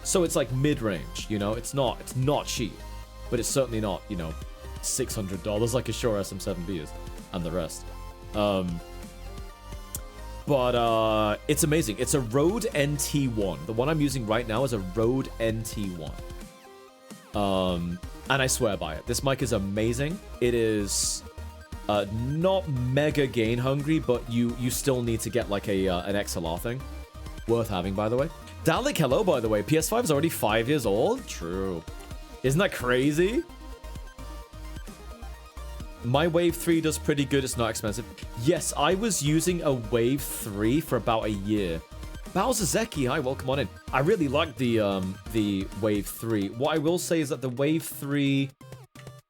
So it's like mid-range, you know. It's not cheap, but it's certainly not, you know, $600 like a Shure SM7B is, and the rest. But it's amazing. It's a Rode NT1. The one I'm using right now is a Rode NT1. And I swear by it. This mic is amazing. It is not mega gain hungry, but you still need to get like an XLR thing. Worth having, by the way. Dalek, hello, by the way. PS5 is already 5 years old? True. Isn't that crazy? My Wave 3 does pretty good. It's not expensive. Yes, I was using a Wave 3 for about a year. Bowser Zeki, hi, welcome on in. I really like the Wave 3. What I will say is that the Wave 3...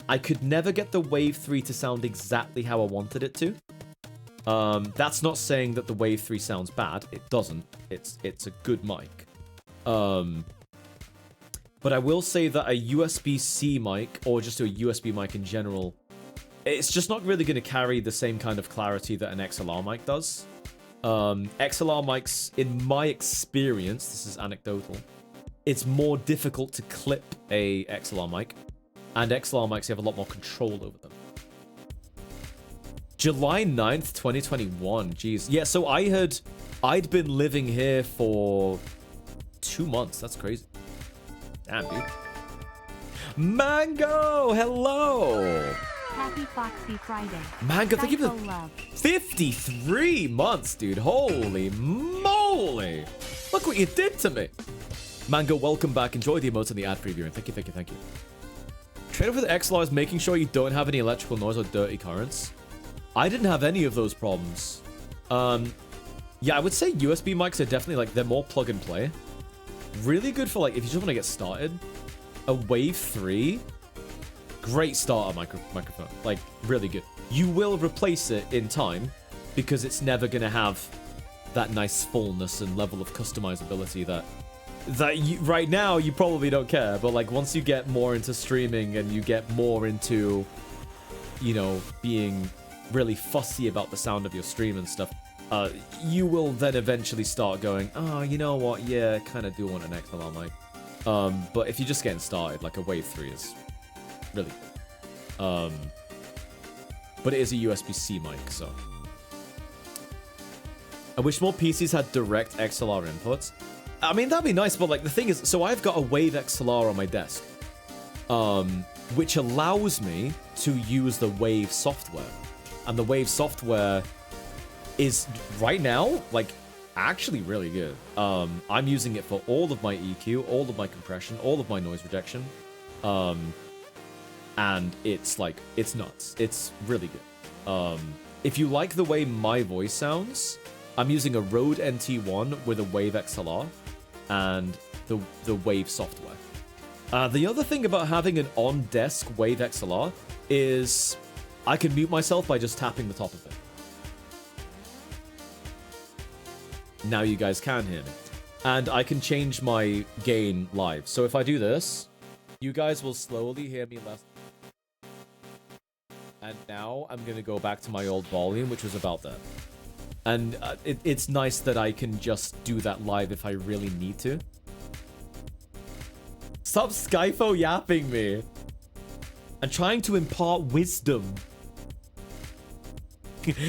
I could never get the Wave 3 to sound exactly how I wanted it to. That's not saying that the Wave 3 sounds bad. It doesn't. It's a good mic. But I will say that a USB-C mic, or just a USB mic in general, it's just not really going to carry the same kind of clarity that an XLR mic does. XLR mics, in my experience, this is anecdotal, it's more difficult to clip a XLR mic, and XLR mics, you have a lot more control over them. July 9th, 2021. Jeez. Yeah, so I'd been living here for 2 months. That's crazy. Damn, dude. Mango, hello. Happy Foxy Friday. Mango, thank you for the 53 months, dude. Holy moly. Look what you did to me. Mango, welcome back. Enjoy the emotes and the ad previewing. Thank you, thank you, thank you. Trade-off with XLR is making sure you don't have any electrical noise or dirty currents. I didn't have any of those problems. Yeah, I would say USB mics are definitely, like, they're more plug and play. Really good for, like, if you just want to get started. A Wave 3, great starter microphone. Like, really good. You will replace it in time because it's never going to have that nice fullness and level of customizability that that right now you probably don't care, but like once you get more into streaming and you get more into, you know, being really fussy about the sound of your stream and stuff, you will then eventually start going, oh, you know what, yeah, I kind of do want an XLR mic. But if you're just getting started, like a Wave 3 is really good. But it is a USB-C mic, so. I wish more PCs had direct XLR inputs. I mean, that'd be nice, but like the thing is, so I've got a Wave XLR on my desk, which allows me to use the Wave software. And the Wave software is right now, like, actually really good. I'm using it for all of my EQ, all of my compression, all of my noise rejection. And it's like, it's nuts. It's really good. If you like the way my voice sounds, I'm using a Rode NT1 with a Wave XLR and the Wave software. The other thing about having an on-desk Wave XLR is I can mute myself by just tapping the top of it. Now you guys can hear me. And I can change my gain live. So if I do this, you guys will slowly hear me less. And now I'm going to go back to my old volume, which was about that. And it's nice that I can just do that live if I really need to. Stop Skyfo yapping me. I'm trying to impart wisdom.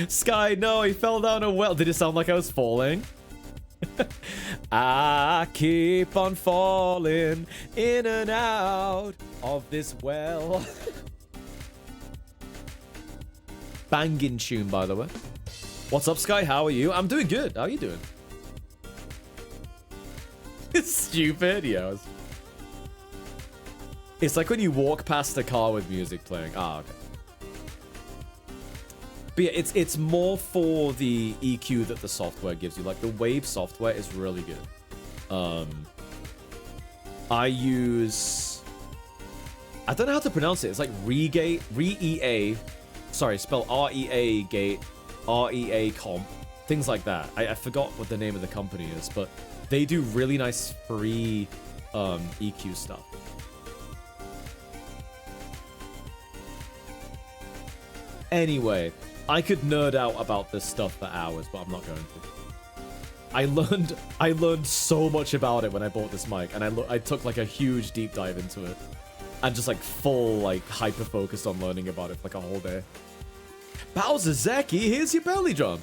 Sky, no, he fell down a well. Did it sound like I was falling? I keep on falling in and out of this well. Banging tune, by the way. What's up, Sky? How are you? I'm doing good. How are you doing? It's stupid. Yeah. It's like when you walk past a car with music playing. Ah, okay. But yeah, it's more for the EQ that the software gives you. Like the Wave software is really good. I use, I don't know how to pronounce it. It's like Regate, Re-EA. Sorry, spell R-E-A Gate, R-E-A Comp, things like that. I forgot what the name of the company is, but they do really nice free EQ stuff. Anyway, I could nerd out about this stuff for hours, but I'm not going to. I learned so much about it when I bought this mic, and I took like a huge deep dive into it, and just like full like hyper focused on learning about it for like a whole day. Bowser Zeki, here's your belly drum.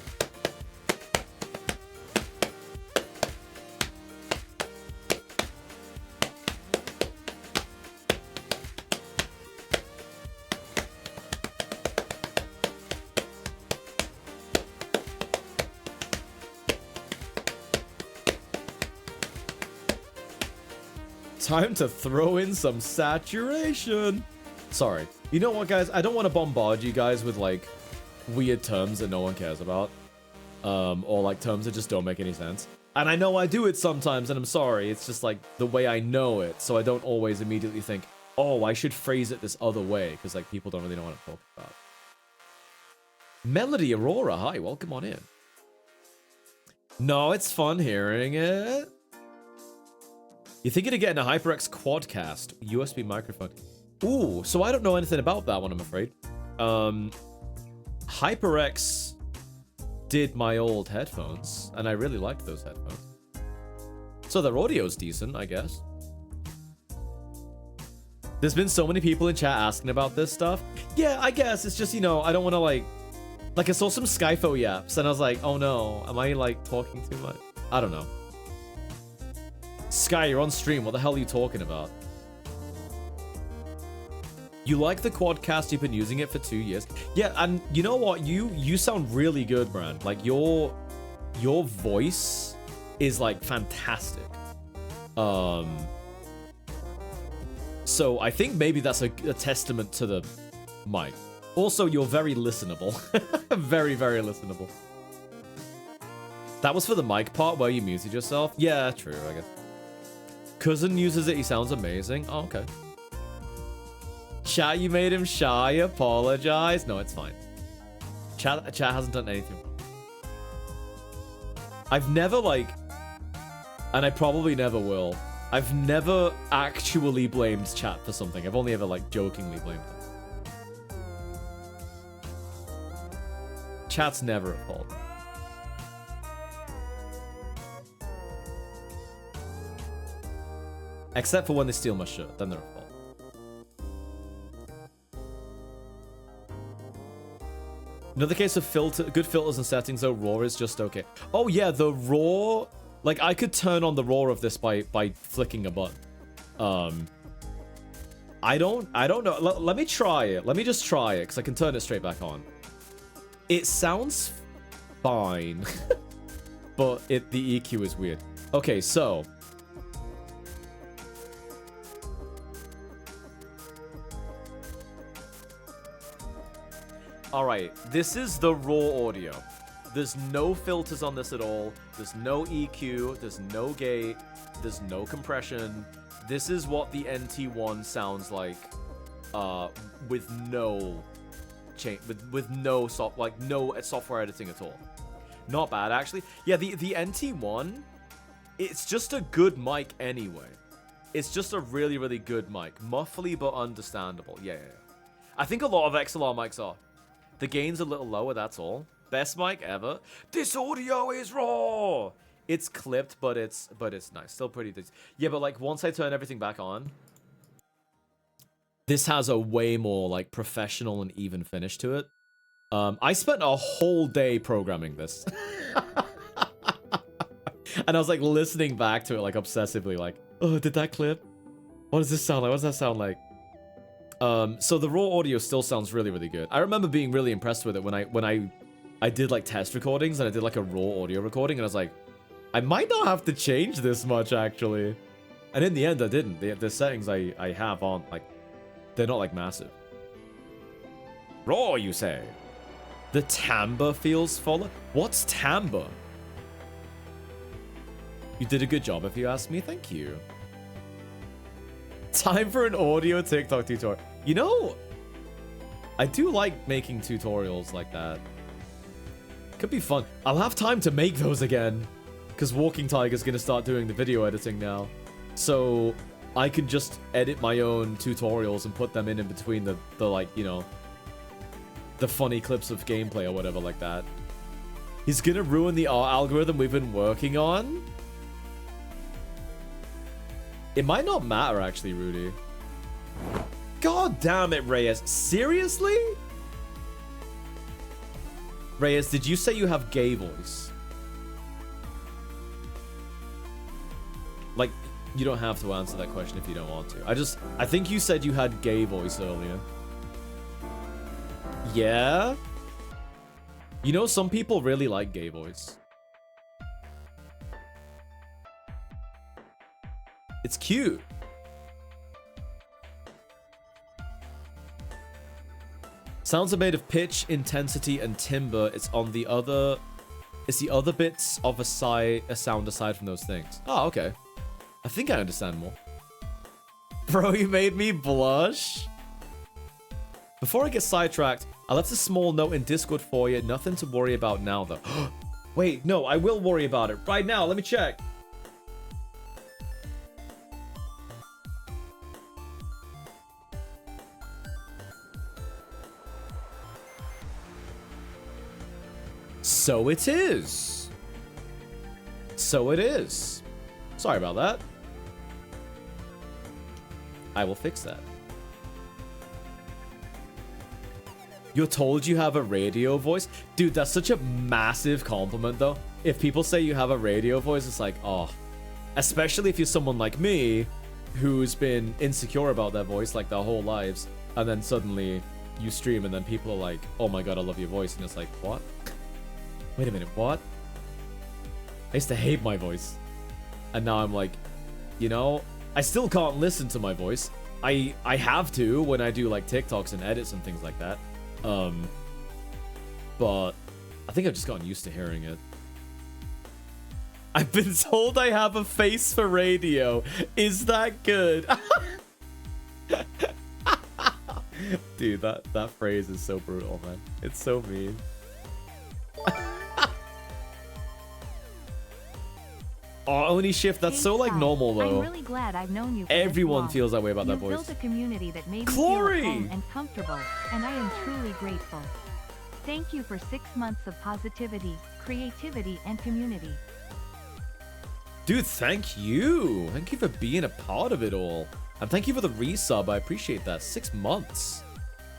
Time to throw in some saturation. Sorry. You know what, guys? I don't want to bombard you guys with, like, weird terms that no one cares about. Or, like, terms that just don't make any sense. And I know I do it sometimes, and I'm sorry. It's just, like, the way I know it. So I don't always immediately think, oh, I should phrase it this other way. Because, like, people don't really know what I'm talking about. Melody Aurora, hi. Welcome on in. No, it's fun hearing it. You're thinking of getting a HyperX Quadcast USB microphone. Ooh, so I don't know anything about that one, I'm afraid. HyperX did my old headphones, and I really liked those headphones. So their audio's decent, I guess. There's been so many people in chat asking about this stuff. Yeah, I guess it's just, you know, I don't want to like I saw some Skyfo yaps, and I was like, oh no, am I like talking too much? I don't know. Sky, you're on stream. What the hell are you talking about? You like the Quadcast? You've been using it for 2 years. Yeah, and you know what? You sound really good, Brand. Like your voice is like fantastic. So I think maybe that's a testament to the mic. Also, you're very listenable. Very, very listenable. That was for the mic part where you muted yourself? Yeah, true, I guess. Cousin uses it, he sounds amazing. Oh, okay. Chat, you made him shy, apologize. No, it's fine. Chat hasn't done anything. I've never, like... And I probably never will. I've never actually blamed chat for something. I've only ever, like, jokingly blamed them. Chat's never at fault. Except for when they steal my shirt, then they're at fault. Another case of good filters and settings, though. RAW is just okay. Oh yeah, the RAW, like I could turn on the RAW of this by flicking a button. I don't know. Let me try it. Let me just try it because I can turn it straight back on. It sounds fine, but the EQ is weird. Okay, so. Alright, this is the raw audio. There's no filters on this at all. There's no EQ. There's no gate. There's no compression. This is what the NT1 sounds like with no change, with no no software editing at all. Not bad, actually. Yeah, the NT1, it's just a good mic anyway. It's just a really, really good mic. Muffly, but understandable. Yeah. I think a lot of XLR mics are. The gain's a little lower, that's all. Best mic ever. This audio is raw. It's clipped, but it's nice. Still pretty. Yeah, but like once I turn everything back on, this has a way more like professional and even finish to it. I spent a whole day programming this. And I was like listening back to it like obsessively, like, oh, did that clip? What does this sound like? What does that sound like? So the raw audio still sounds really, really good. I remember being really impressed with it when I did like test recordings and I did like a raw audio recording and I was like, I might not have to change this much actually. And in the end I didn't. The settings I have aren't like, they're not like massive. Raw, you say? The timbre feels fuller? What's timbre? You did a good job if you ask me, thank you. Time for an audio TikTok tutorial. You know, I do like making tutorials like that. Could be fun. I'll have time to make those again. Because Walking Tiger's going to start doing the video editing now. So I can just edit my own tutorials and put them in between the like, you know, the funny clips of gameplay or whatever like that. He's going to ruin the art algorithm we've been working on. It might not matter, actually, Rudy. God damn it, Reyes. Seriously? Reyes, did you say you have gay voice? Like, you don't have to answer that question if you don't want to. I think you said you had gay voice earlier. Yeah? You know, some people really like gay voice. It's cute. Sounds are made of pitch, intensity, and timbre. It's the other bits of a sound aside from those things. Oh, okay. I think I understand more. Bro, you made me blush. Before I get sidetracked, I left a small note in Discord for you. Nothing to worry about now, though. Wait, no, I will worry about it. Right now, let me check. So it is. So it is. Sorry about that. I will fix that. You're told you have a radio voice? Dude, that's such a massive compliment, though. If people say you have a radio voice, it's like, oh. Especially if you're someone like me, who's been insecure about their voice, like, their whole lives. And then suddenly, you stream, and then people are like, oh my god, I love your voice. And it's like, what? Wait a minute, what? I used to hate my voice. And now I'm like, you know, I still can't listen to my voice. I have to when I do like TikToks and edits and things like that. But I think I've just gotten used to hearing it. I've been told I have a face for radio. Is that good? Dude, that phrase is so brutal, man. It's so mean. Oni shift, that's Hey, so like Sky, normal though. I'm really glad I've known you for this Everyone long. feels that way about that You've voice. built a community that made me Clory! feel at home and comfortable, and I am truly grateful. Thank you for 6 months of positivity, creativity, and community. Dude, thank you. Thank you for being a part of it all. And thank you for the resub. I appreciate that. 6 months.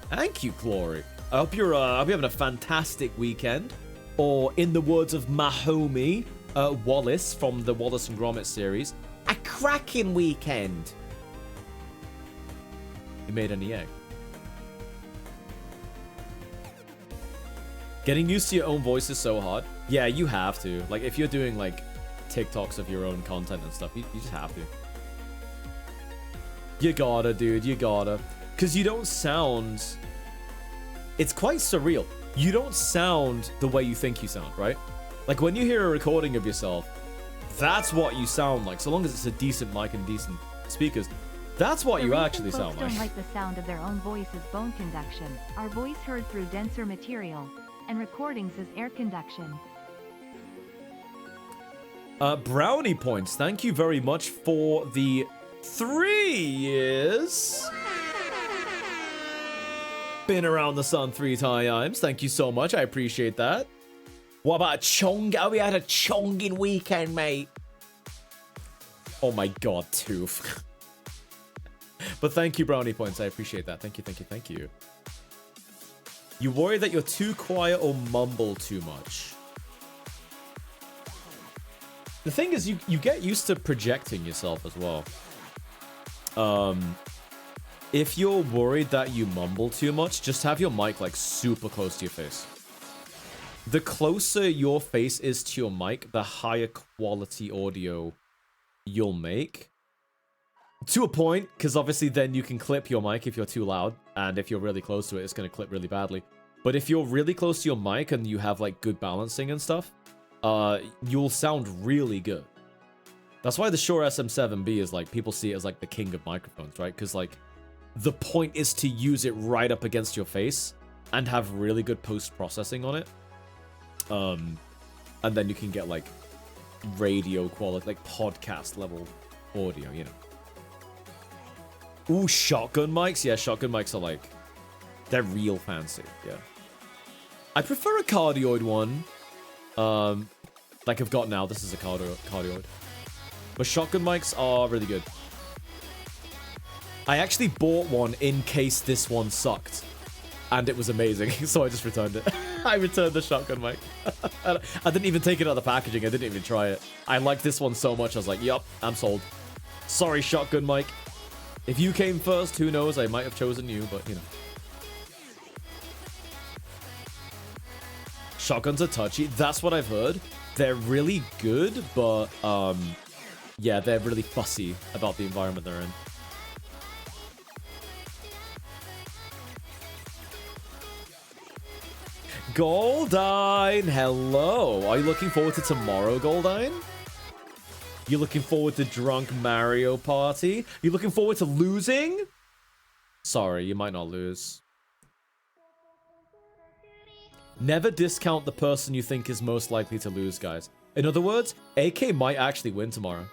Thank you, Glory. I hope you're having a fantastic weekend. Or in the words of my homie, Wallace from the Wallace and Gromit series, a cracking weekend. You made any egg? Getting used to your own voice is so hard. Yeah, you have to. Like, if you're doing, like, TikToks of your own content and stuff, you just have to. You gotta, dude. You gotta. Because you don't sound... It's quite surreal. You don't sound the way you think you sound, right? Like, when you hear a recording of yourself, that's what you sound like. So long as it's a decent mic and decent speakers, that's what The you reason actually folks sound like. don't like the sound of their own voice is bone conduction. Our voice heard through denser material, and recordings is air conduction. Brownie points. Thank you very much for the 3 years. Been around the sun 3 times. Thank you so much. I appreciate that. What about a chong? Oh, we had a chonging weekend, mate. Oh my god, Tooth. But thank you, Brownie points. I appreciate that. Thank you, thank you, thank you. You worry that you're too quiet or mumble too much. The thing is, you get used to projecting yourself as well. If you're worried that you mumble too much, just have your mic, like, super close to your face. The closer your face is to your mic, the higher quality audio you'll make. To a point, because obviously then you can clip your mic if you're too loud, and if you're really close to it, it's going to clip really badly. But if you're really close to your mic and you have, like, good balancing and stuff, you'll sound really good. That's why the Shure SM7B is, like, people see it as, like, the king of microphones, right? Because, like, the point is to use it right up against your face and have really good post-processing on it. And then you can get, like, radio quality, like, podcast level audio, you know. Ooh, shotgun mics? Yeah, shotgun mics are, like, they're real fancy, yeah. I prefer a cardioid one. Like I've got now, this is a cardioid. But shotgun mics are really good. I actually bought one in case this one sucked. And it was amazing, so I just returned it. I returned the shotgun mic. I didn't even take it out of the packaging, I didn't even try it. I liked this one so much, I was like, yup, I'm sold. Sorry, shotgun mic. If you came first, who knows, I might have chosen you, but you know. Shotguns are touchy, that's what I've heard. They're really good, but, yeah, they're really fussy about the environment they're in. Goldine, hello. Are you looking forward to tomorrow, Goldine? You looking forward to Drunk Mario Party? You looking forward to losing? Sorry, you might not lose. Never discount the person you think is most likely to lose, guys. In other words, AK might actually win tomorrow.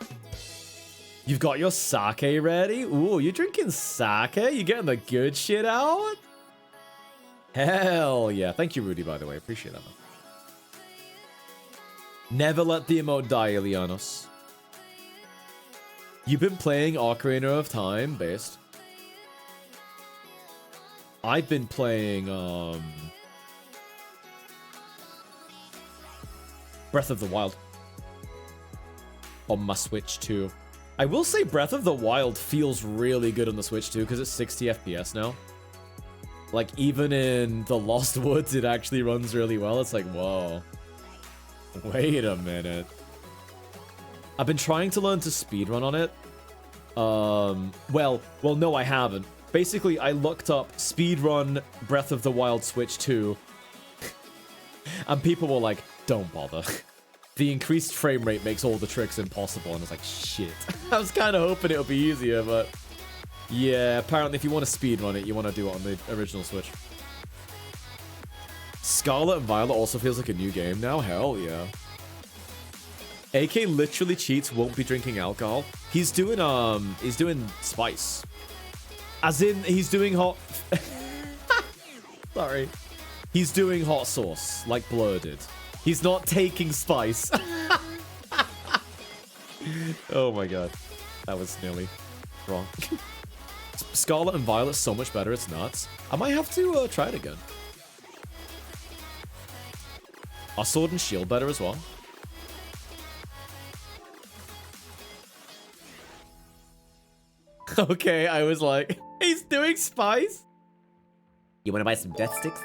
You've got your sake ready? Ooh, you're drinking sake? You getting the good shit out? Hell yeah. Thank you, Rudy, by the way. Appreciate that, man. Never let the emote die, Ilianos. You've been playing Ocarina of Time, based. I've been playing, Breath of the Wild. On my Switch, too. I will say Breath of the Wild feels really good on the Switch, too, because it's 60 FPS now. Like, even in the Lost Woods, it actually runs really well. It's like, whoa. Wait a minute. I've been trying to learn to speedrun on it. Well, no, I haven't. Basically, I looked up speedrun Breath of the Wild Switch 2. And people were like, don't bother. The increased frame rate makes all the tricks impossible. And I was like, shit. I was kind of hoping it would be easier, but... yeah, apparently if you want to speedrun it, you want to do it on the original Switch. Scarlet and Violet also feels like a new game now. Hell yeah. AK literally cheats, won't be drinking alcohol. He's doing spice. As in, he's doing hot... Sorry. He's doing hot sauce, like Blur did. He's not taking spice. Oh my god. That was nearly wrong. Scarlet and Violet's so much better, it's nuts. I might have to try it again. Are Sword and Shield better as well? Okay, I was like, he's doing spice? You want to buy some death sticks?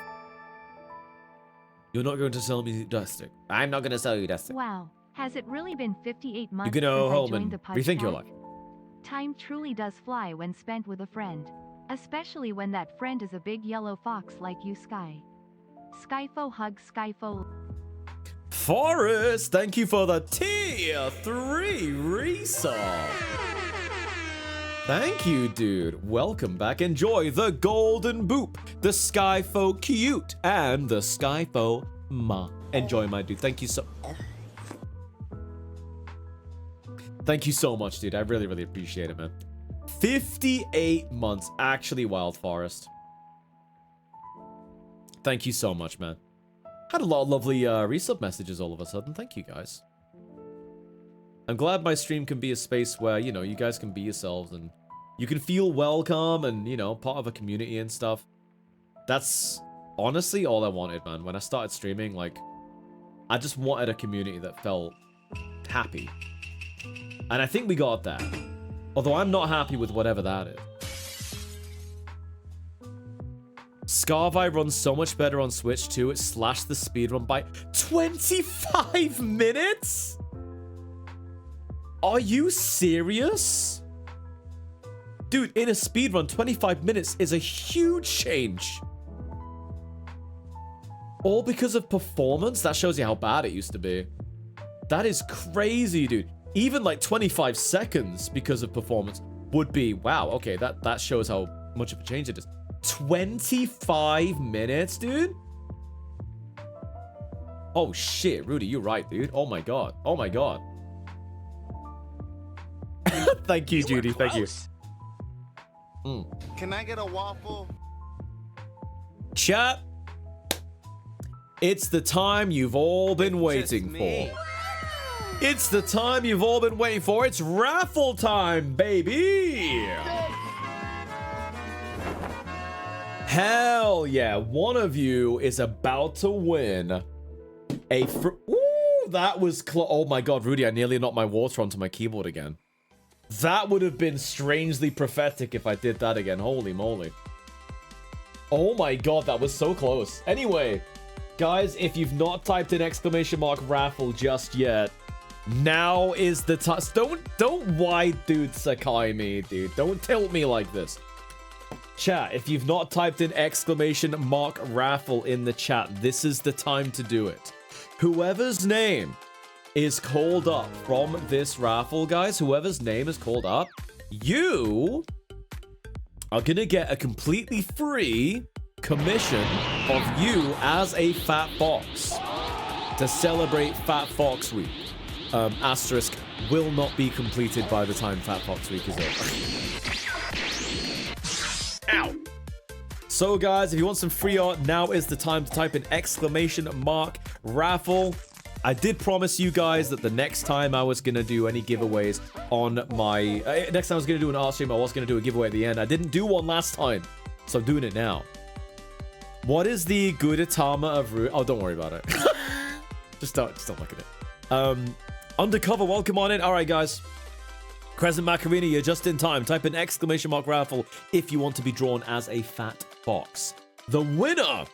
You're not going to sell me death stick. I'm not going to sell you death stick. Wow, has it really been 58 months You can go since I home joined and the rethink your podcast? life. Time truly does fly when spent with a friend. Especially when that friend is a big yellow fox like you, Sky. Skyfo hug Skyfo. Forrest, thank you for the tier 3 resub. Thank you, dude. Welcome back. Enjoy the golden boop, the Skyfo cute, and the Skyfo ma. Enjoy, my dude. Thank you so... Thank you so much, dude. I really, really appreciate it, man. 58 months. Actually, Wild Forest. Thank you so much, man. Had a lot of lovely resub messages all of a sudden. Thank you, guys. I'm glad my stream can be a space where, you know, you guys can be yourselves and you can feel welcome and, you know, part of a community and stuff. That's honestly all I wanted, man. When I started streaming, like, I just wanted a community that felt happy. And I think we got that. Although I'm not happy with whatever that is. Scarvi runs so much better on Switch too. It slashed the speedrun by 25 minutes? Are you serious? Dude, in a speedrun, 25 minutes is a huge change. All because of performance? That shows you how bad it used to be. That is crazy, dude. Even like 25 seconds because of performance would be, wow, okay, that shows how much of a change it is. 25 minutes, dude? Oh shit, Rudy, you're right, dude. Oh my god. Oh my god. Thank you, Judy. Thank you. Can I get a waffle? Chat. It's the time you've all been waiting for. It's the time you've all been waiting for. It's raffle time, baby. Hell yeah. One of you is about to win a... Ooh, that was close. Oh my god, Rudy, I nearly knocked my water onto my keyboard again. That would have been strangely prophetic if I did that again. Holy moly. Oh my god, that was so close. Anyway, guys, if you've not typed in ! raffle just yet, now is the time. Don't wide dude Sakai me, dude. Don't tilt me like this. Chat, if you've not typed in ! raffle in the chat, this is the time to do it. Whoever's name is called up from this raffle, guys, whoever's name is called up, you are gonna get a completely free commission of you as a Fat Fox to celebrate Fat Fox Week. Asterisk will not be completed by the time Fat Fox Week is over. Ow! So guys, if you want some free art, now is the time to type in ! raffle. I did promise you guys that the next time I was going to do any giveaways on my... next time I was going to do an art stream, I was going to do a giveaway at the end. I didn't do one last time, so I'm doing it now. What is the Gudetama of Ru... Oh, don't worry about it. just don't look at it. Undercover, welcome on in. All right, guys. Crescent Macarena, you're just in time. Type in ! raffle if you want to be drawn as a Fat Fox. The winner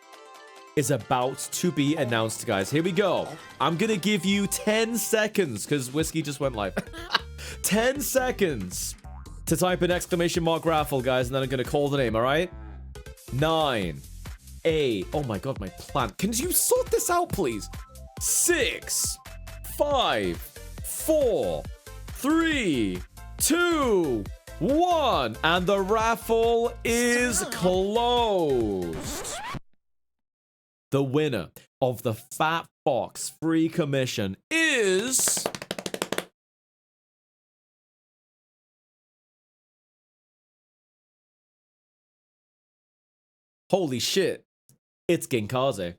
is about to be announced, guys. Here we go. I'm gonna give you 10 seconds because Whiskey just went live. 10 seconds to type in ! raffle, guys, and then I'm gonna call the name, all right? 9, 8. Oh my god, my plan. Can you sort this out, please? 6, 5, 4, 3, 2, 1, and the raffle is closed. The winner of the Fat Fox free commission is Holy shit. It's Ginkaze.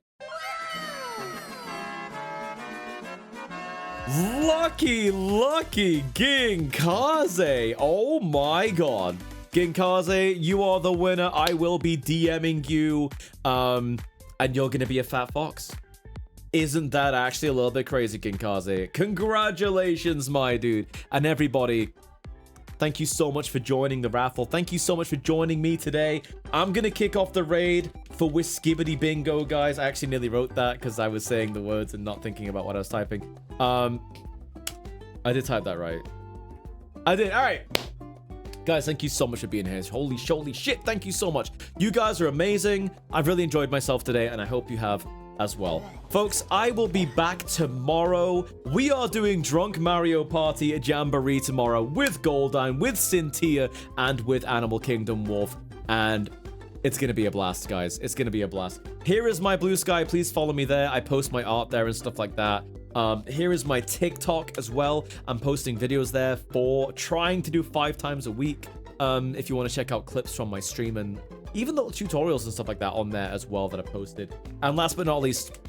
Lucky Ginkaze. Oh my god. Ginkaze, you are the winner. I will be DMing you. And you're going to be a fat fox. Isn't that actually a little bit crazy, Ginkaze? Congratulations, my dude. And everybody, thank you so much for joining the raffle. Thank you so much for joining me today. I'm going to kick off the raid for Whiskibbity Bingo, guys. I actually nearly wrote that because I was saying the words and not thinking about what I was typing. I did type that right. I did. All right. Guys, thank you so much for being here. Holy shit, thank you so much. You guys are amazing. I've really enjoyed myself today, and I hope you have as well. Folks, I will be back tomorrow. We are doing Drunk Mario Party at Jamboree tomorrow with Goldine, with Cynthia, and with Animal Kingdom Wolf. And it's going to be a blast, guys. It's going to be a blast. Here is my Blue Sky. Please follow me there. I post my art there and stuff like that. Here is my TikTok as well. I'm posting videos there for trying to do 5 times a week. If you want to check out clips from my stream and even little tutorials and stuff like that on there as well that I posted. And last but not least,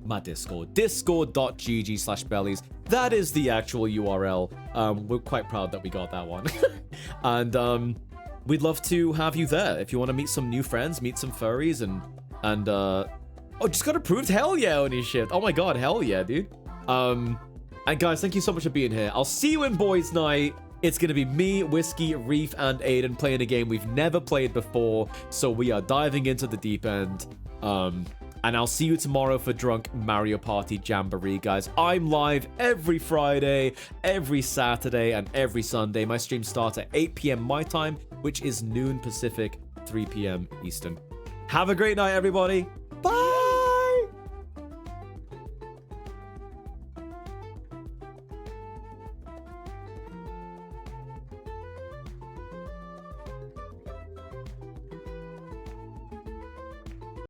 my Discord. Discord.gg/bellies. That is the actual URL. We're quite proud that we got that one. And we'd love to have you there. If you want to meet some new friends, meet some furries, and oh, just got approved. Hell yeah on your shit. Oh my god, hell yeah, dude. And guys, thank you so much for being here. I'll see you in Boys Night. It's going to be me, Whiskey, Reef, and Aiden playing a game we've never played before. So we are diving into the deep end. And I'll see you tomorrow for Drunk Mario Party Jamboree, guys. I'm live every Friday, every Saturday, and every Sunday. My streams start at 8 p.m. my time, which is noon Pacific, 3 p.m. Eastern. Have a great night, everybody.